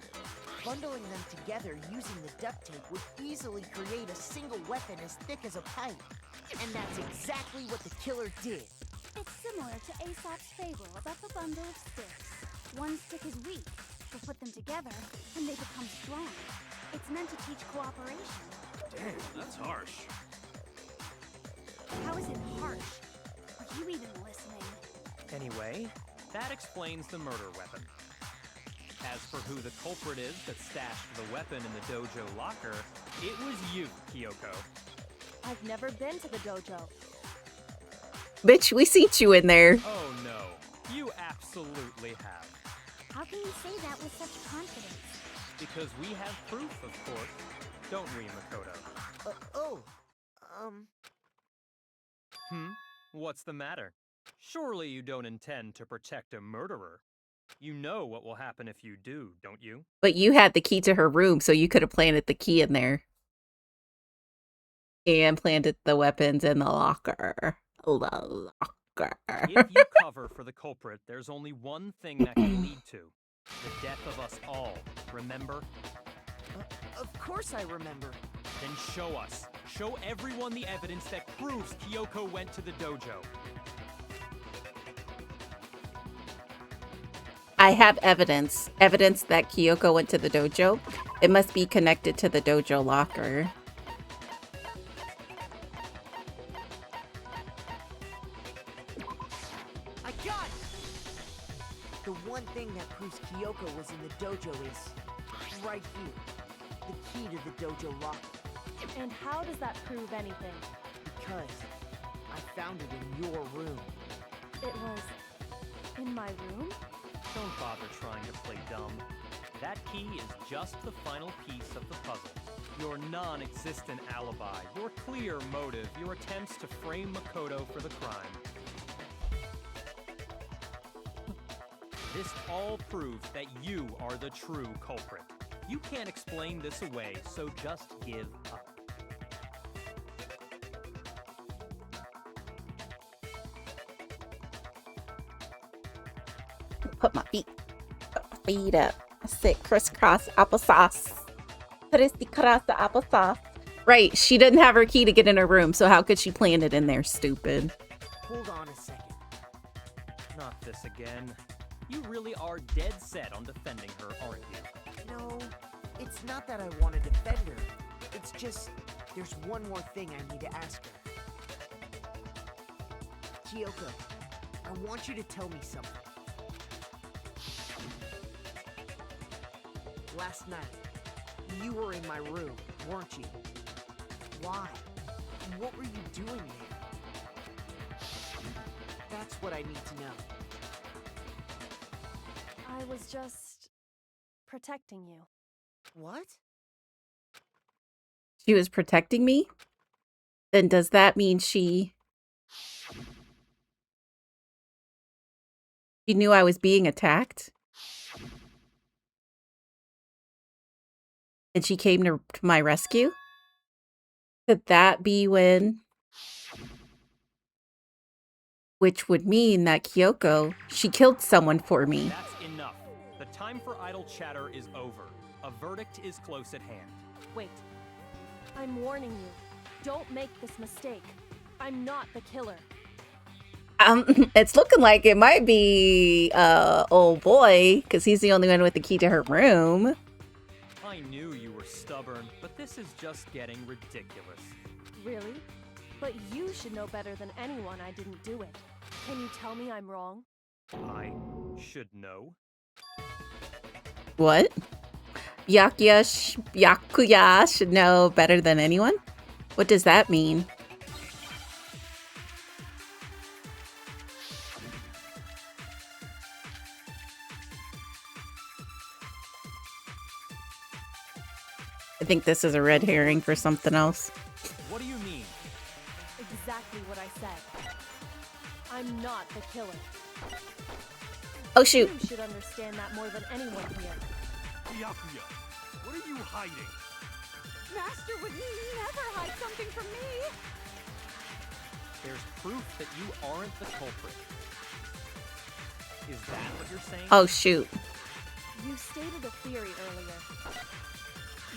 Bundling them together using the duct tape would easily create a single weapon as thick as a pipe. And that's exactly what the killer did. It's similar to Aesop's fable about the bundle of sticks. One stick is weak, so put them together and they become strong. It's meant to teach cooperation. Damn, that's harsh. How is it harsh? Are you even listening? Anyway, that explains the murder weapon. As for who the culprit is that stashed the weapon in the dojo locker, it was you, Kyoko. I've never been to the dojo. Bitch, we seen you in there. Oh no, you absolutely have. How can you say that with such confidence? Because we have proof, of course. Don't we, Makoto? What's the matter? Surely you don't intend to protect a murderer. You know what will happen if you do, don't you? But you had the key to her room, so you could have planted the key in there. And planted the weapons in the locker. The locker. If you cover for the culprit, there's only one thing that can lead to. The death of us all, remember? Of course I remember. Then show us. Show everyone the evidence that proves Kyoko went to the dojo. I have evidence. Evidence that Kyoko went to the dojo. It must be connected to the dojo locker. I got it! The one thing that proves Kyoko was in the dojo is right here. The key to the dojo locker. And how does that prove anything? Because I found it in your room. It was in my room? Don't bother trying to play dumb. That key is just the final piece of the puzzle. Your non-existent alibi, your clear motive, your attempts to frame Makoto for the crime. This all proves that you are the true culprit. You can't explain this away, so just give up. Put my feet up. I said crisscross applesauce. Crisscross the applesauce. Right, she didn't have her key to get in her room, so how could she plant it in there, stupid? Hold on a second. Not this again. You really are dead set on defending her, aren't you? No, it's not that I want to defend her. It's just, there's one more thing I need to ask her. Kyoko, I want you to tell me something. Last night, you were in my room, weren't you? Why? What were you doing there? That's what I need to know. I was just protecting you. What? She was protecting me? Then does that mean she knew I was being attacked? And she came to my rescue? Could that be when? Which would mean that Kyoko, she killed someone for me. That's enough. The time for idle chatter is over. A verdict is close at hand. Wait. I'm warning you. Don't make this mistake. I'm not the killer. It's looking like it might be old boy, because he's the only one with the key to her room. I knew you were stubborn, but this is just getting ridiculous. Really? But you should know better than anyone I didn't do it. Can you tell me I'm wrong? I should know. What? Yakuya should know better than anyone? What does that mean? I think this is a red herring for something else. What do you mean? Exactly what I said. I'm not the killer. Oh shoot. You should understand that more than anyone here. Byakuya, what are you hiding? Master would never hide something from me. There's proof that you aren't the culprit. Is that what you're saying? Oh shoot. You stated a theory earlier.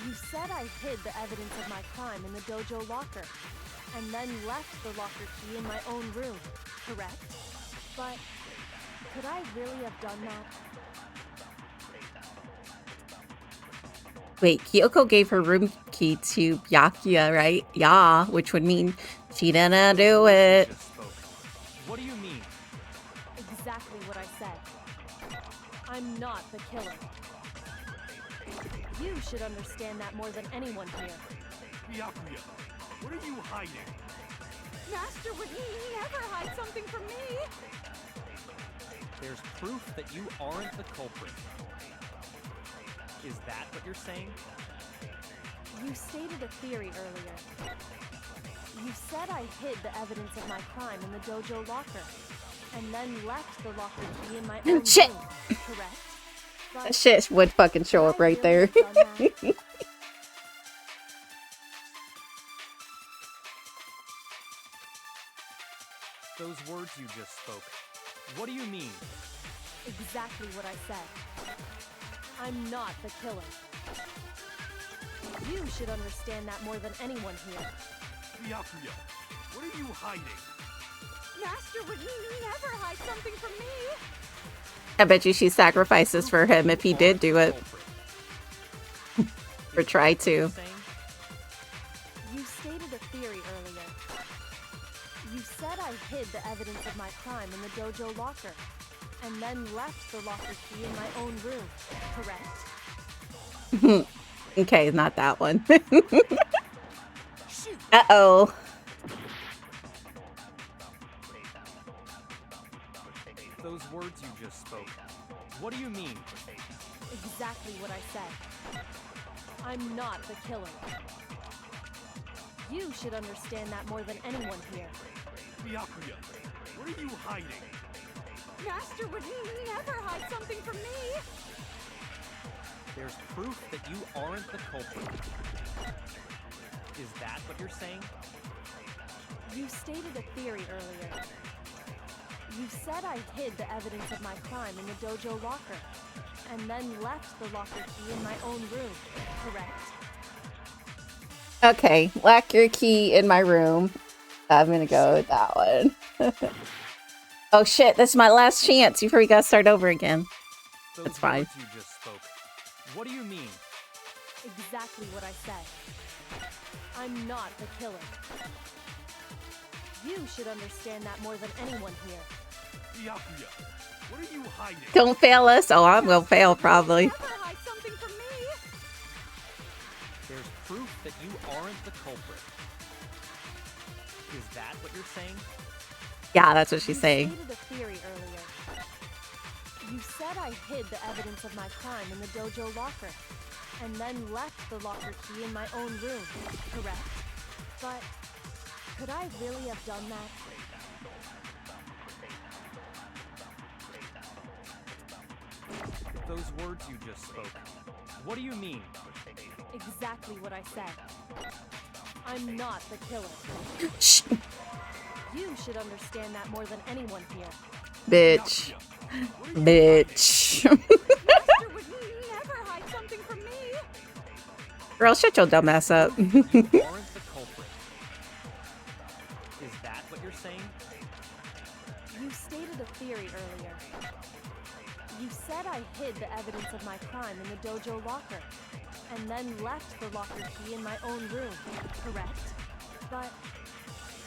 You said I hid the evidence of my crime in the dojo locker, and then left the locker key in my own room, correct? But could I really have done that? Wait, Kyoko gave her room key to Byakuya, right? Yeah, which would mean she didn't do it. What do you mean? Exactly what I said. I'm not the killer. You should understand that more than anyone here. Byakuya, what are you hiding? Master would never hide something from me. There's proof that you aren't the culprit. Is that what you're saying? You stated a theory earlier. You said I hid the evidence of my crime in the dojo locker, and then left the locker key in my own Shit. room, correct? But That shit would fucking show up right there. Those words you just spoke. What do you mean? Exactly what I said. I'm not the killer. You should understand that more than anyone here. Byakuya, what are you hiding? Master would never hide something from me. I bet you she sacrifices for him if he did do it. Or try to. You stated a theory earlier. You said I hid the evidence of my crime in the dojo locker, and then left the locker key in my own room, correct? Okay, not that one. Uh-oh. Those words you just spoke. What do you mean? Exactly what I said. I'm not the killer. You should understand that more than anyone here. Byakuya, what are you hiding? Master would never hide something from me. There's proof that you aren't the culprit. Is that what you're saying? You stated a theory earlier. You said I hid the evidence of my crime in the dojo locker, and then left the locker key in my own room, correct? Okay, lock your key in my room. I'm gonna go with that one. Oh shit, this is my last chance before we gotta start over again. That's fine. You just spoke. What do you mean? Exactly what I said. I'm not the killer. You should understand that more than anyone here. Byakuya, what are you hiding? Don't fail us. Oh, I'm gonna fail probably. Never hide something from me. There's proof that you aren't the culprit. Is that what you're saying? Yeah, that's what she's saying. You stated a theory earlier. You said I hid the evidence of my crime in the dojo locker, and then left the locker key in my own room, correct? But could I really have done that? Those words you just spoke. What do you mean? Exactly what I said. I'm not the killer. Shh. You should understand that more than anyone here. Bitch. Bitch. Master would never hide something from me. Girl, shut your dumb ass up. You aren't the culprit. Is that what you're saying? You stated a theory earlier. You said I hid the evidence of my crime in the dojo locker, and then left the locker key in my own room, correct? But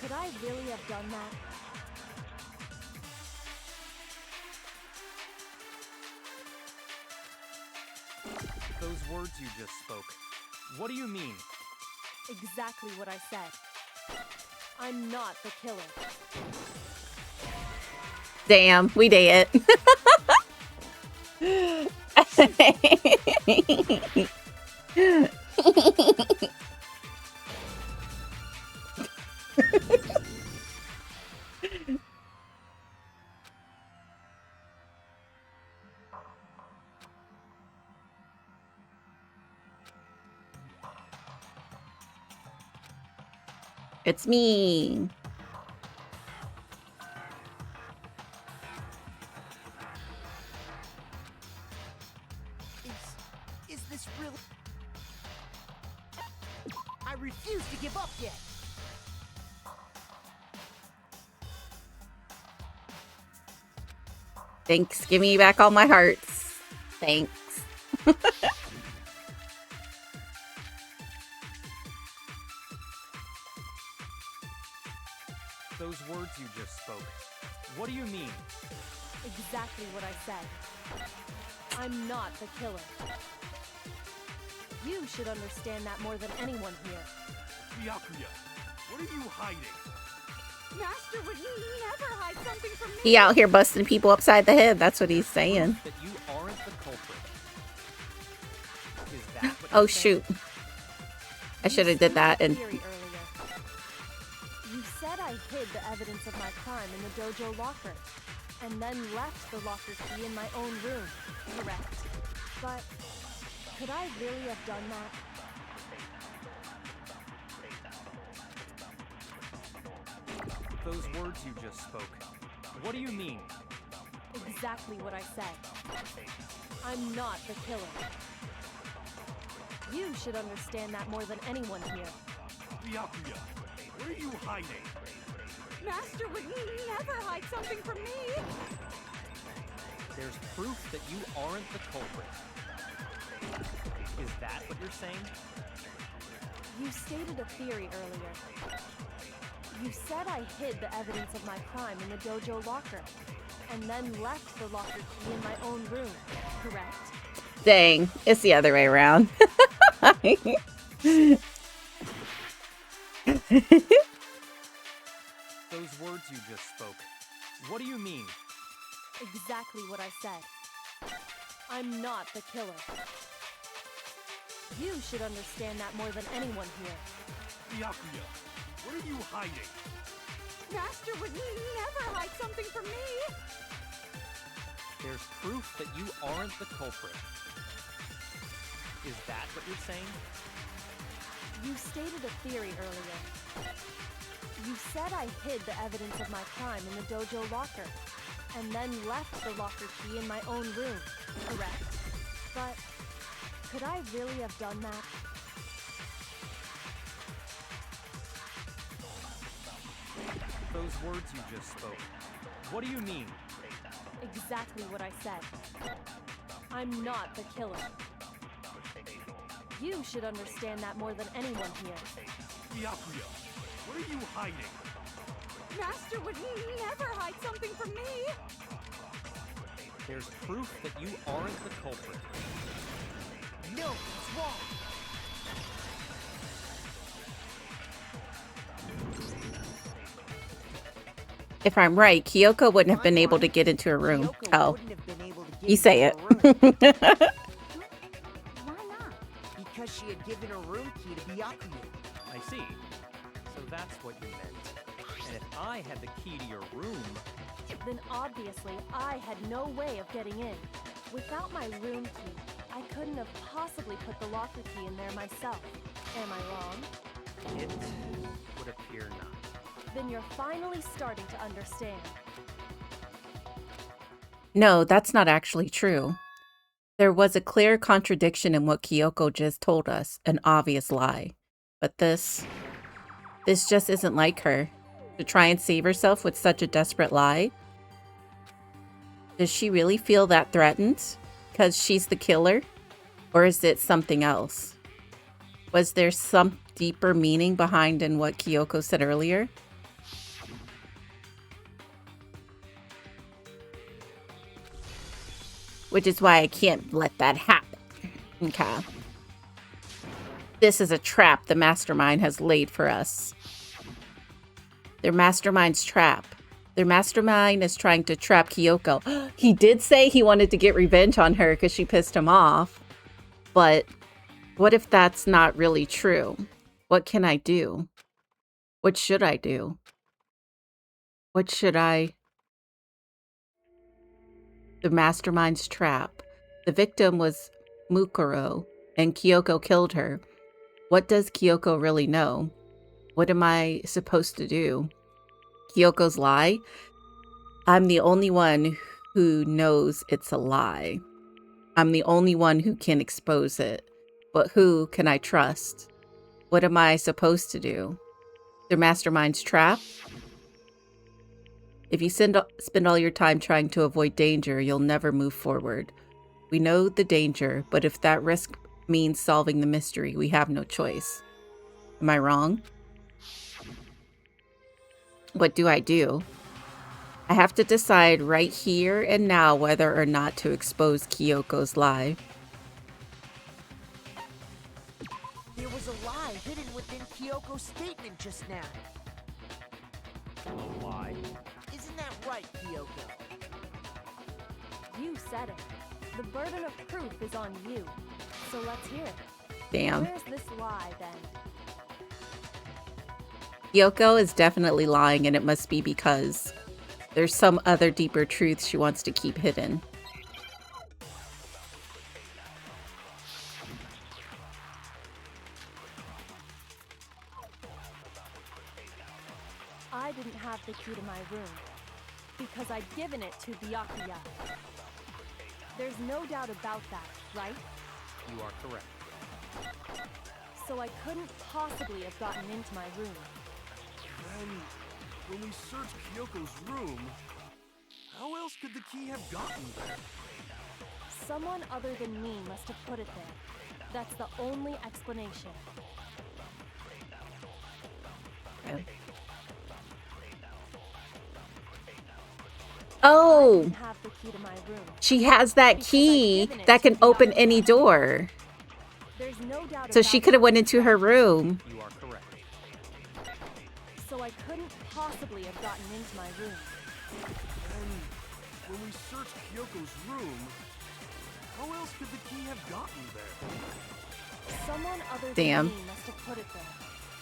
could I really have done that? Those words you just spoke. What do you mean? Exactly what I said. I'm not the killer. Damn, we did it. It's me. Is this really? I refuse to give up yet. Thanks. Give me back all my hearts. Thanks. Those words you just spoke, what do you mean? Exactly what I said. I'm not the killer. You should understand that more than anyone here. Byakuya, what are you hiding? Master would never hide something from me. He out here busting people upside the head. That's what he's saying. That you aren't the culprit. Is that what Oh you're saying? shoot. I should have did that and Theory earlier. You said I hid the evidence of my crime in the dojo locker, and then left the locker key in my own room. Correct. But could I really have done that? Those words you just spoke, what do you mean? Exactly what I said. I'm not the killer. You should understand that more than anyone here. Byakuya, what are you hiding? Master would never hide something from me. There's proof that you aren't the culprit. Is that what you're saying? You stated a theory earlier. You said I hid the evidence of my crime in the dojo locker, and then left the locker key in my own room, correct? dang, it's the other way around. Those words you just spoke, what do you mean? Exactly what I said. I'm not the killer. You should understand that more than anyone here. Byakuya, what are you hiding? Master would never hide something from me. There's proof that you aren't the culprit. Is that what you're saying? You stated a theory earlier. You said I hid the evidence of my crime in the dojo locker, and then left the locker key in my own room, correct? But could I really have done that? Those words you just spoke, what do you mean? Exactly what I said. I'm not the killer. You should understand that more than anyone here. Byakuya, what are you hiding? Master would never hide something from me. There's proof that you aren't the culprit. No, it's wrong. If I'm right, Kyoko wouldn't have been able to get into her room. Oh, you say it. Why not? Because she had given her room key to Byakuya. I see. So that's what you meant. And if I had the key to your room... Then obviously I had no way of getting in. Without my room key, I couldn't have possibly put the locker key in there myself. Am I wrong? It would appear not. Then you're finally starting to understand. no, that's not actually true. There was a clear contradiction in what Kyoko just told us, an obvious lie. But this just isn't like her. To try and save herself with such a desperate lie? Does she really feel that threatened because she's the killer? Or is it something else? Was there some deeper meaning behind in what Kyoko said earlier? Which is why I can't let that happen. Okay. This is a trap the mastermind has laid for us. Their mastermind's trap. Their mastermind is trying to trap Kyoko. He did say he wanted to get revenge on her because she pissed him off. But What if that's not really true? What can I do? What should I do? What should I... The mastermind's trap. The victim was Mukuro, and Kyoko killed her. What does Kyoko really know? What am I supposed to do? Kyoko's lie? I'm the only one who knows it's a lie. I'm the only one who can expose it. But who can I trust? What am I supposed to do? The mastermind's trap? If you spend all your time trying to avoid danger, you'll never move forward. We know the danger, but if that risk means solving the mystery, we have no choice. Am I wrong? What do? I have to decide right here and now whether or not to expose Kyoko's lie. There was a lie hidden within Kyoko's statement just now. A lie? Isn't that right, Kyoko? You said it. The burden of proof is on you. So let's hear it. Damn. Where's this lie, then? Kyoko is definitely lying, and it must be because there's some other deeper truth she wants to keep hidden. I didn't have the key to my room because I'd given it to Byakuya. There's no doubt about that, right? You are correct. So I couldn't possibly have gotten into my room. Then, when we searched Kyoko's room, how else could the key have gotten there? Someone other than me must have put it there. That's the only explanation. Okay. Oh, Have the key to my room. she has that key that can open any door. There's no doubt So about she could have went into her room. You are correct. So I couldn't possibly have gotten into my room. Then, when we searched Kyoko's room, how else could the key have gotten there? Someone other Damn. than me must have put it there.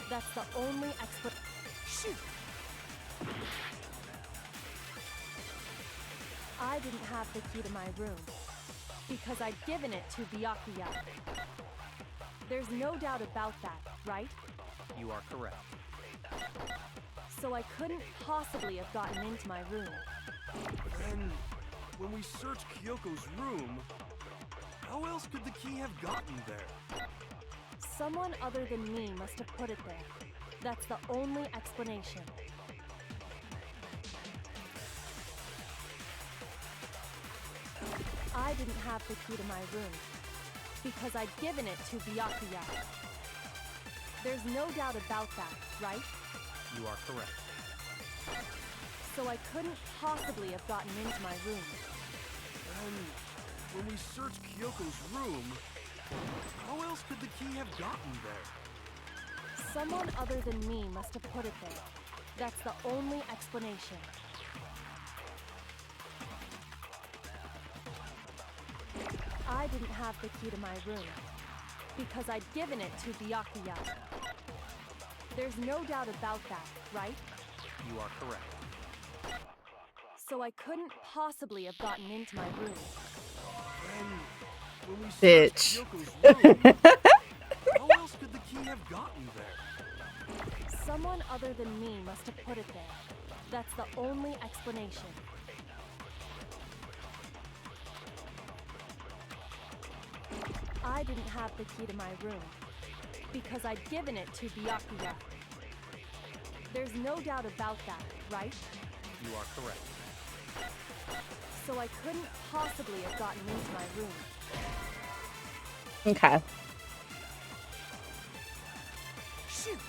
That's the only explanation. Shoot! I didn't have the key to my room because I'd given it to Byakuya. There's no doubt about that, right? You are correct. So I couldn't possibly have gotten into my room. Then, when we searched Kyoko's room, how else could the key have gotten there? Someone other than me must have put it there. That's the only explanation. I didn't have the key to my room because I'd given it to Byakuya. There's no doubt about that, right? You are correct. So I couldn't possibly have gotten into my room. Then, when we searched Kyoko's room, how else could the key have gotten there? Someone other than me must have put it there. That's the only explanation. I didn't have the key to my room because I'd given it to Byakuya. There's no doubt about that, right? You are correct. So I couldn't possibly have gotten into my room. Then, when we Bitch. searched Kyoko's room, how else could the key have gotten there? Someone other than me must have put it there. That's the only explanation. I didn't have the key to my room because I'd given it to Byakuya. There's no doubt about that, right? You are correct. So I couldn't possibly have gotten into my room. Okay. Shoot!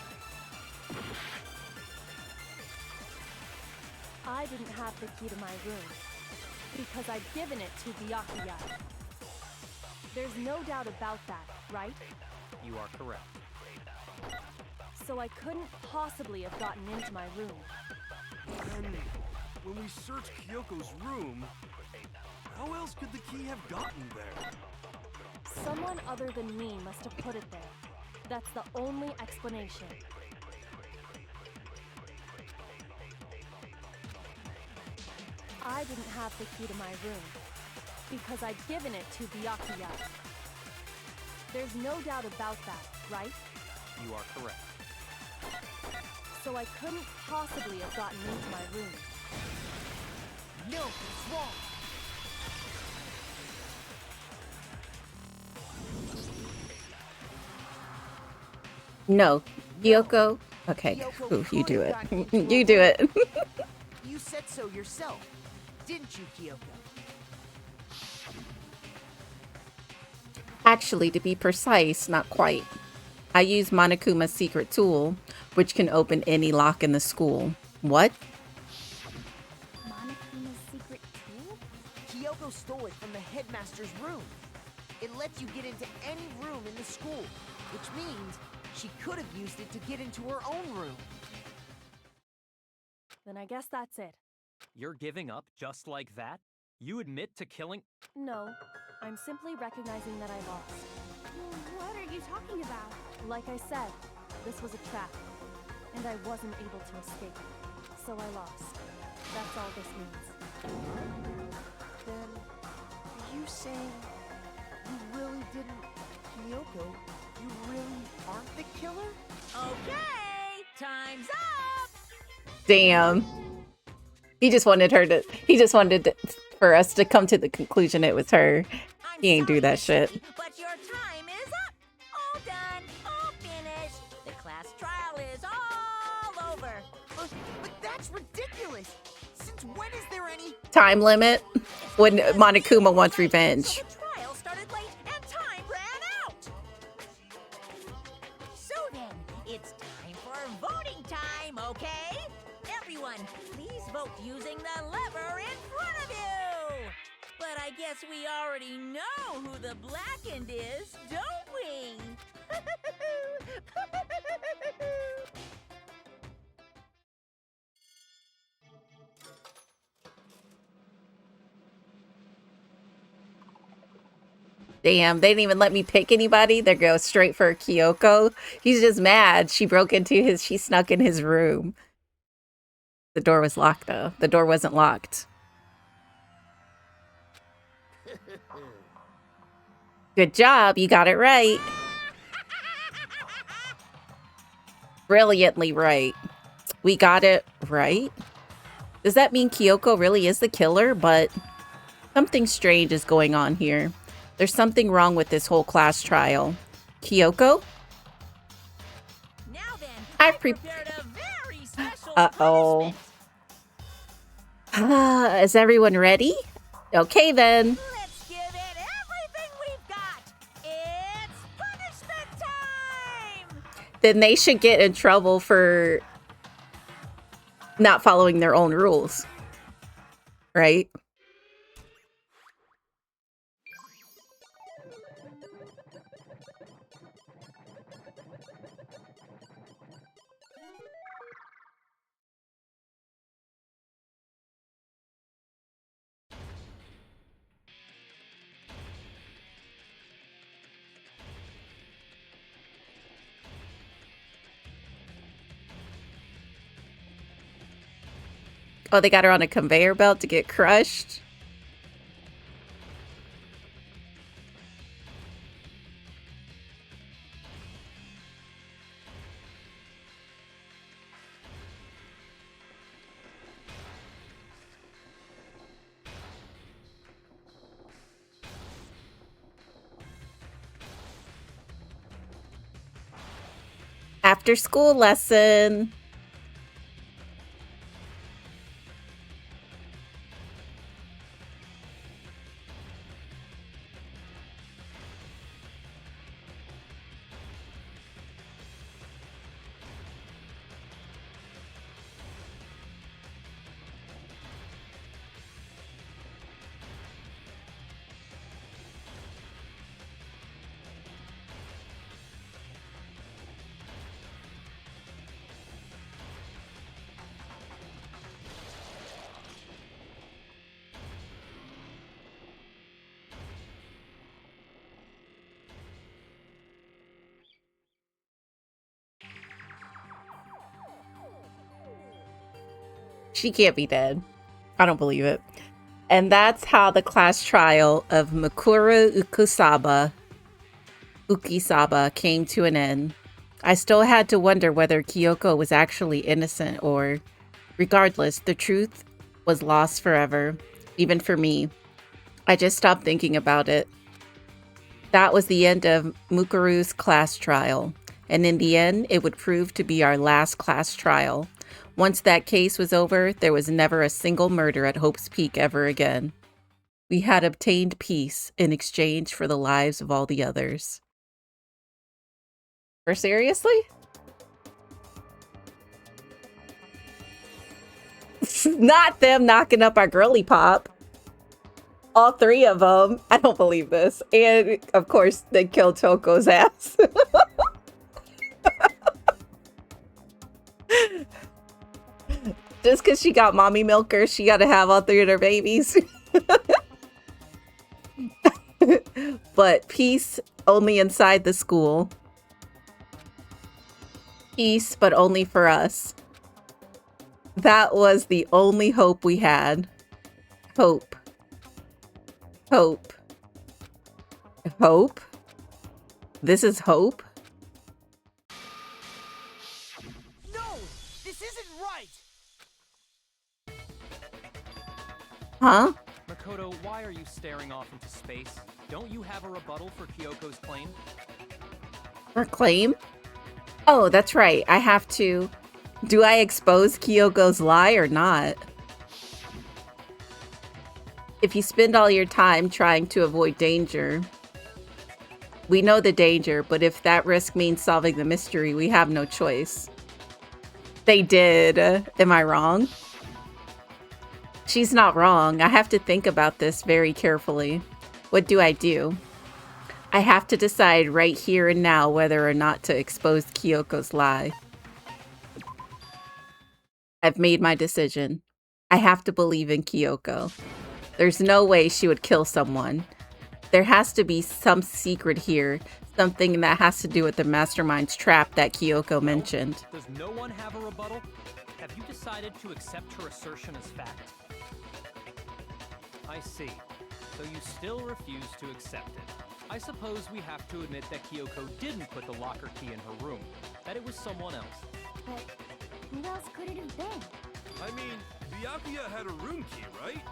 I didn't have the key to my room because I'd given it to Byakuya. There's no doubt about that, right? You are correct. So I couldn't possibly have gotten into my room. Then, when we searched Kyoko's room, how else could the key have gotten there? Someone other than me must have put it there. That's the only explanation. I didn't have the key to my room because I'd given it to Byakuya. There's no doubt about that, right? You are correct. So I couldn't possibly have gotten into my room. No, it's wrong. No. Kyoko? Okay. Kyoko Ooh, you could do have it. gotten into her You do room. it. You said so yourself, didn't you, Kyoko? Actually, to be precise, not quite. I use Monokuma's secret tool, which can open any lock in the school. What? Monokuma's secret tool? Kyoko stole it from the headmaster's room. It lets you get into any room in the school, which means she could have used it to get into her own room. Then I guess that's it. You're giving up just like that? You admit to killing... No, I'm simply recognizing that I lost. What are you talking about? Like I said, this was a trap, and I wasn't able to escape. So I lost. That's all this means. Then, are you saying you really didn't... Kyoko, you really aren't the killer? Okay, time's up! Damn. He just wanted for us to come to the conclusion it was her. He ain't do that shit. But your time is up! All done, all finished. The class trial is all over. But that's ridiculous! Since when is there any... Time limit? When Monokuma wants revenge. So the trial started late and time ran out! So then, it's time for voting time, okay? Everyone, please vote using the lever in front of you! But I guess we already know who the blackened is, don't we? Damn, they didn't even let me pick anybody. They go straight for Kyoko. He's just mad. She snuck in his room. The door was locked though. The door wasn't locked. Good job, you got it right. Brilliantly right. We got it right. Does that mean Kyoko really is the killer? But something strange is going on here. There's something wrong with this whole class trial. Kyoko? Now then, I've prepared a very special Uh-oh. Is everyone ready? Okay then. Let's give it everything we've got. It's punishment time! Then they should get in trouble for not following their own rules. Right? Oh, they got her on a conveyor belt to get crushed. After school lesson. She can't be dead. I don't believe it. And that's how the class trial of Mikuru Ukisaba came to an end. I still had to wonder whether Kyoko was actually innocent or... Regardless, the truth was lost forever, even for me. I just stopped thinking about it. That was the end of Mukuru's class trial, and in the end, it would prove to be our last class trial. Once that case was over, there was never a single murder at Hope's Peak ever again. We had obtained peace in exchange for the lives of all the others. For seriously? Not them knocking up our girly pop. All three of them. I don't believe this. And, of course, they killed Toko's ass. Just because she got mommy milker, she got to have all three of their babies. But peace only inside the school. Peace, but only for us. That was the only hope we had. Hope. Hope. Hope? This is hope? No! This isn't right! Huh? Makoto, why are you staring off into space? Don't you have a rebuttal for Kyoko's claim? Her claim? Oh, that's right. I have to... Do I expose Kyoko's lie or not? If you spend all your time trying to avoid danger... We know the danger, but if that risk means solving the mystery, we have no choice. They did. Am I wrong? She's not wrong. I have to think about this very carefully. What do? I have to decide right here and now whether or not to expose Kyoko's lie. I've made my decision. I have to believe in Kyoko. There's no way she would kill someone. There has to be some secret here, something that has to do with the mastermind's trap that Kyoko mentioned. Does no one have a rebuttal? Have you decided to accept her assertion as fact? I see. So you still refuse to accept it. I suppose we have to admit that Kyoko didn't put the locker key in her room, that it was someone else. But who else could it have been? I mean, Byakuya had a room key, right?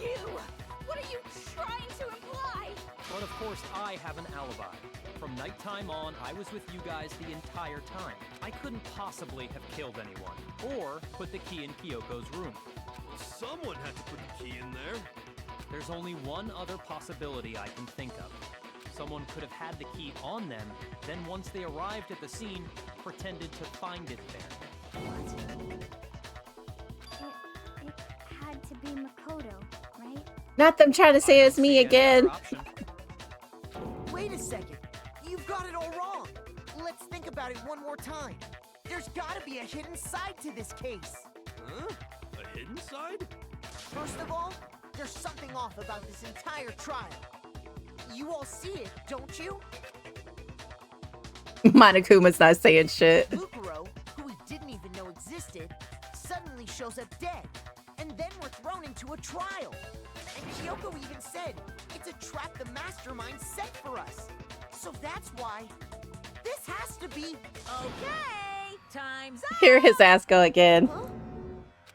You! What are you trying to imply? But of course, I have an alibi. From nighttime on, I was with you guys the entire time. I couldn't possibly have killed anyone, or put the key in Kyoko's room. Well, someone had to put the key in there. There's only one other possibility I can think of. Someone could have had the key on them, then once they arrived at the scene, pretended to find it there. It had to be Makoto, right? Not them trying to say it was me again. Wait a second. You've got it all wrong. Let's think about it one more time. There's gotta be a hidden side to this case. Huh? A hidden side? First of all, there's something off about this entire trial. You all see it, don't you? Monokuma's not saying shit. Mukuro, who we didn't even know existed, suddenly shows up dead. And then we're thrown into a trial. And Kyoko even said, it's a trap the mastermind set for us. So that's why this has to be... Okay, time's up! Hear his ass go again. Huh?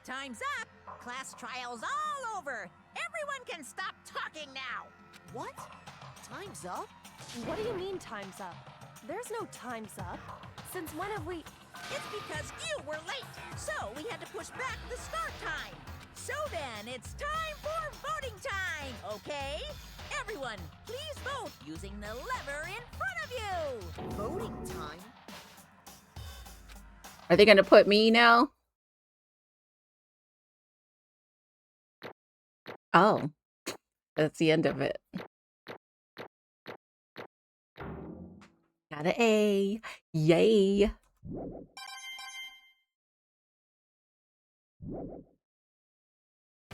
Time's up! Class trial's all over! Everyone can stop talking now! What? Time's up? What do you mean time's up? There's no time's up. Since when have we... It's because you were late, so we had to push back the start time. So then, it's time for voting time, okay? Everyone, please vote using the lever in front of you! Voting time? Are they gonna put me now? Oh. That's the end of it. Got an A. Yay.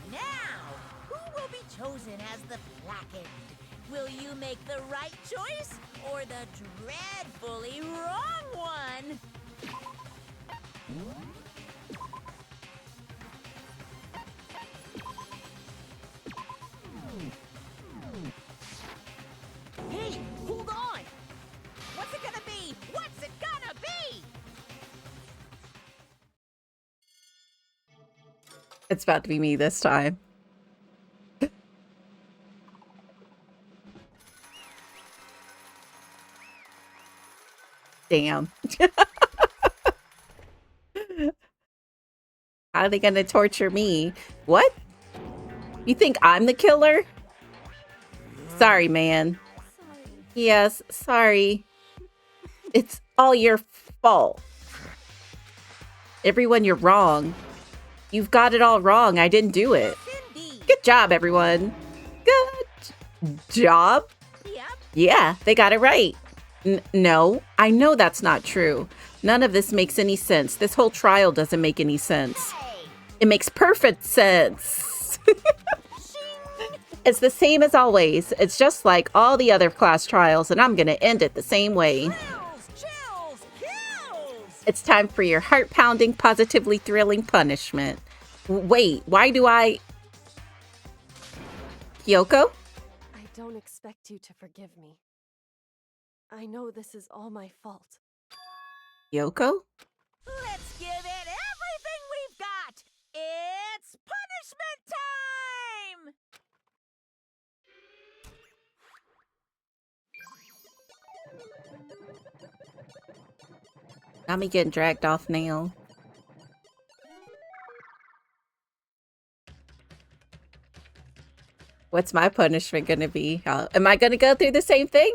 Now, who will be chosen as the placard? Will you make the right choice or the dreadfully wrong one? It's about to be me this time. Damn. How are they gonna torture me? What? You think I'm the killer? Sorry, man. Yes, sorry. It's all your fault. Everyone, you're wrong. You've got it all wrong. I didn't do it. Good job, everyone. Good job? Yep. Yeah, they got it right. No, I know that's not true. None of this makes any sense. This whole trial doesn't make any sense. It makes perfect sense. It's the same as always. It's just like all the other class trials, and I'm gonna end it the same way. It's time for your heart-pounding, positively thrilling punishment. Wait, why do I... Kyoko? I don't expect you to forgive me. I know this is all my fault. Kyoko? Let's give it everything we've got! It's punishment time! Got me getting dragged off now. What's my punishment gonna be? Am I gonna go through the same thing?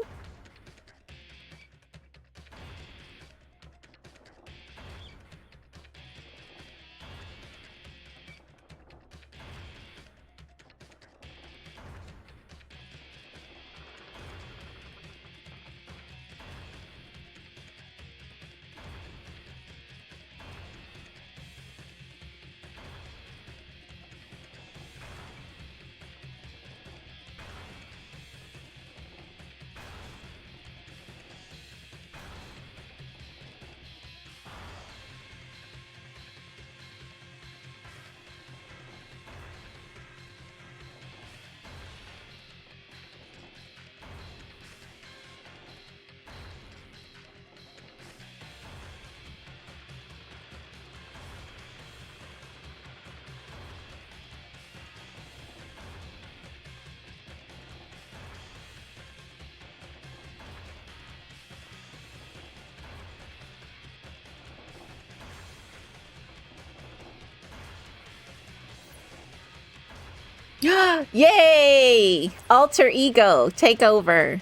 Yay! Alter ego, take over.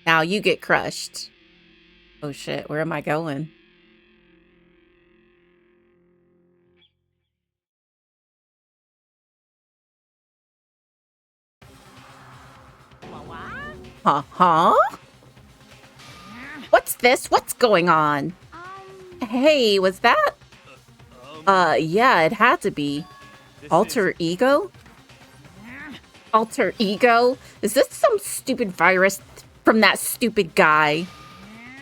Now you get crushed. Oh shit, where am I going? Huh? What's this? What's going on? Hey, was that? Yeah, it had to be. Alter ego? Alter ego? Is this some stupid virus from that stupid guy?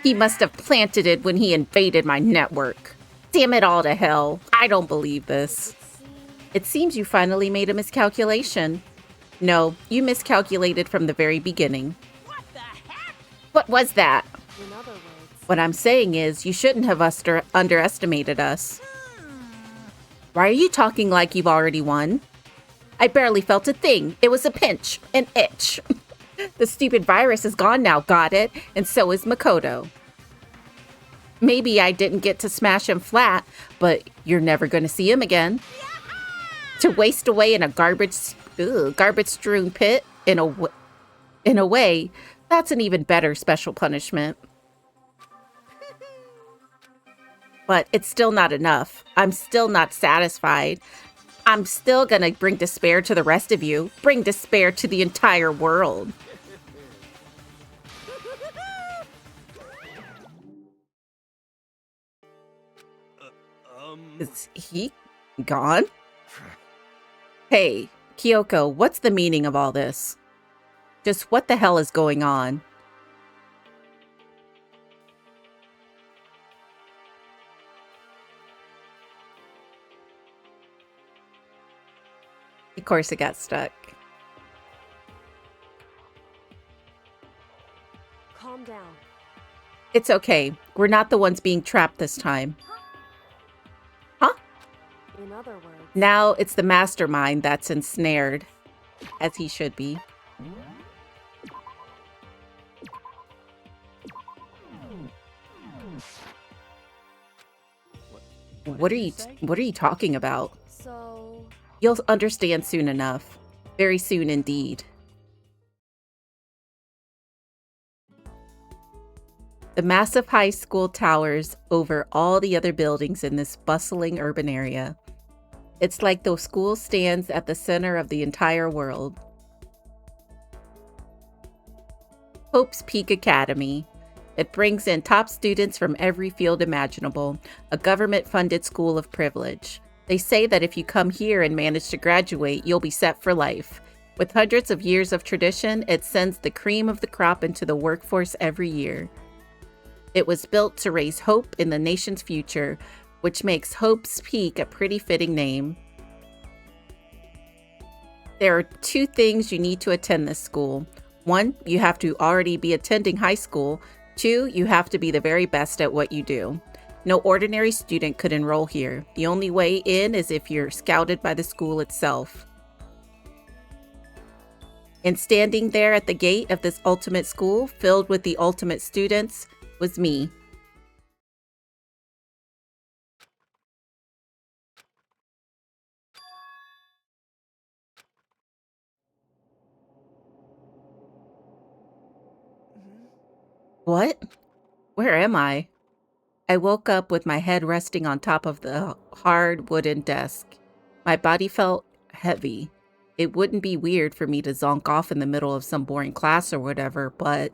He must have planted it when he invaded my network. Damn it all to hell. I don't believe this. It seems you finally made a miscalculation. No, you miscalculated from the very beginning. What the heck? What was that? In other words, What I'm saying is, you shouldn't have underestimated us. Why are you talking like you've already won? I barely felt a thing. It was a pinch, an itch. The stupid virus is gone now, got it? And so is Makoto. Maybe I didn't get to smash him flat, but you're never going to see him again. To waste away in a garbage-strewn pit, in a way, that's an even better special punishment. But it's still not enough. I'm still not satisfied. I'm still gonna bring despair to the rest of you. Bring despair to the entire world. Is he gone? Hey, Kyoko, what's the meaning of all this? Just what the hell is going on? Of course it got stuck. Calm down. It's okay. We're not the ones being trapped this time. Huh? In other words, Now it's the mastermind that's ensnared, as he should be. What are you talking about? so You'll understand soon enough. Very soon indeed. The massive high school towers over all the other buildings in this bustling urban area. It's like the school stands at the center of the entire world. Hope's Peak Academy. It brings in top students from every field imaginable, a government-funded school of privilege. They say that if you come here and manage to graduate, you'll be set for life. With hundreds of years of tradition, it sends the cream of the crop into the workforce every year. It was built to raise hope in the nation's future, which makes Hope's Peak a pretty fitting name. There are 2 things you need to attend this school. 1, you have to already be attending high school. 2, you have to be the very best at what you do. No ordinary student could enroll here. The only way in is if you're scouted by the school itself. And standing there at the gate of this ultimate school, filled with the ultimate students, was me. What? Where am I? I woke up with my head resting on top of the hard wooden desk. My body felt heavy. It wouldn't be weird for me to zonk off in the middle of some boring class or whatever, but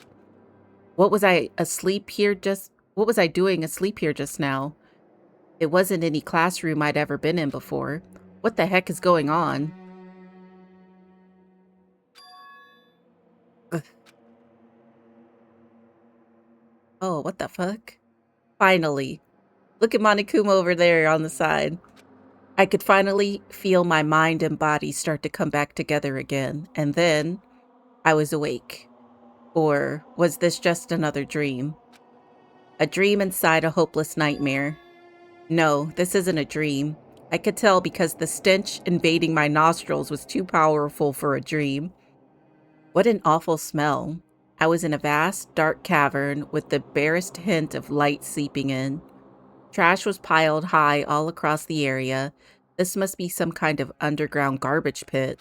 what was I doing asleep here just now? It wasn't any classroom I'd ever been in before. What the heck is going on? Ugh. Oh, what the fuck? Finally. Look at Monokuma over there on the side. I could finally feel my mind and body start to come back together again, and then I was awake. Or was this just another dream? A dream inside a hopeless nightmare. No, this isn't a dream. I could tell because the stench invading my nostrils was too powerful for a dream. What an awful smell. I was in a vast, dark cavern with the barest hint of light seeping in. Trash was piled high all across the area. This must be some kind of underground garbage pit.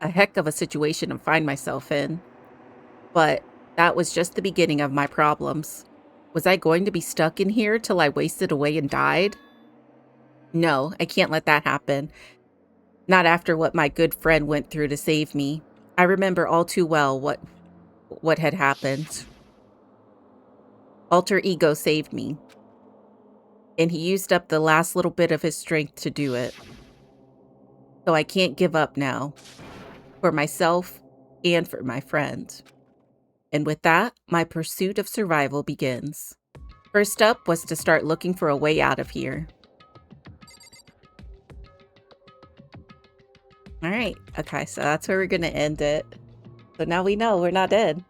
A heck of a situation to find myself in. But that was just the beginning of my problems. Was I going to be stuck in here till I wasted away and died? No, I can't let that happen. Not after what my good friend went through to save me. I remember all too well what had happened. Alter Ego saved me. And he used up the last little bit of his strength to do it. So I can't give up now. For myself and for my friend. And with that, my pursuit of survival begins. First up was to start looking for a way out of here. Alright, okay, so that's where we're gonna end it. So now we know we're not dead.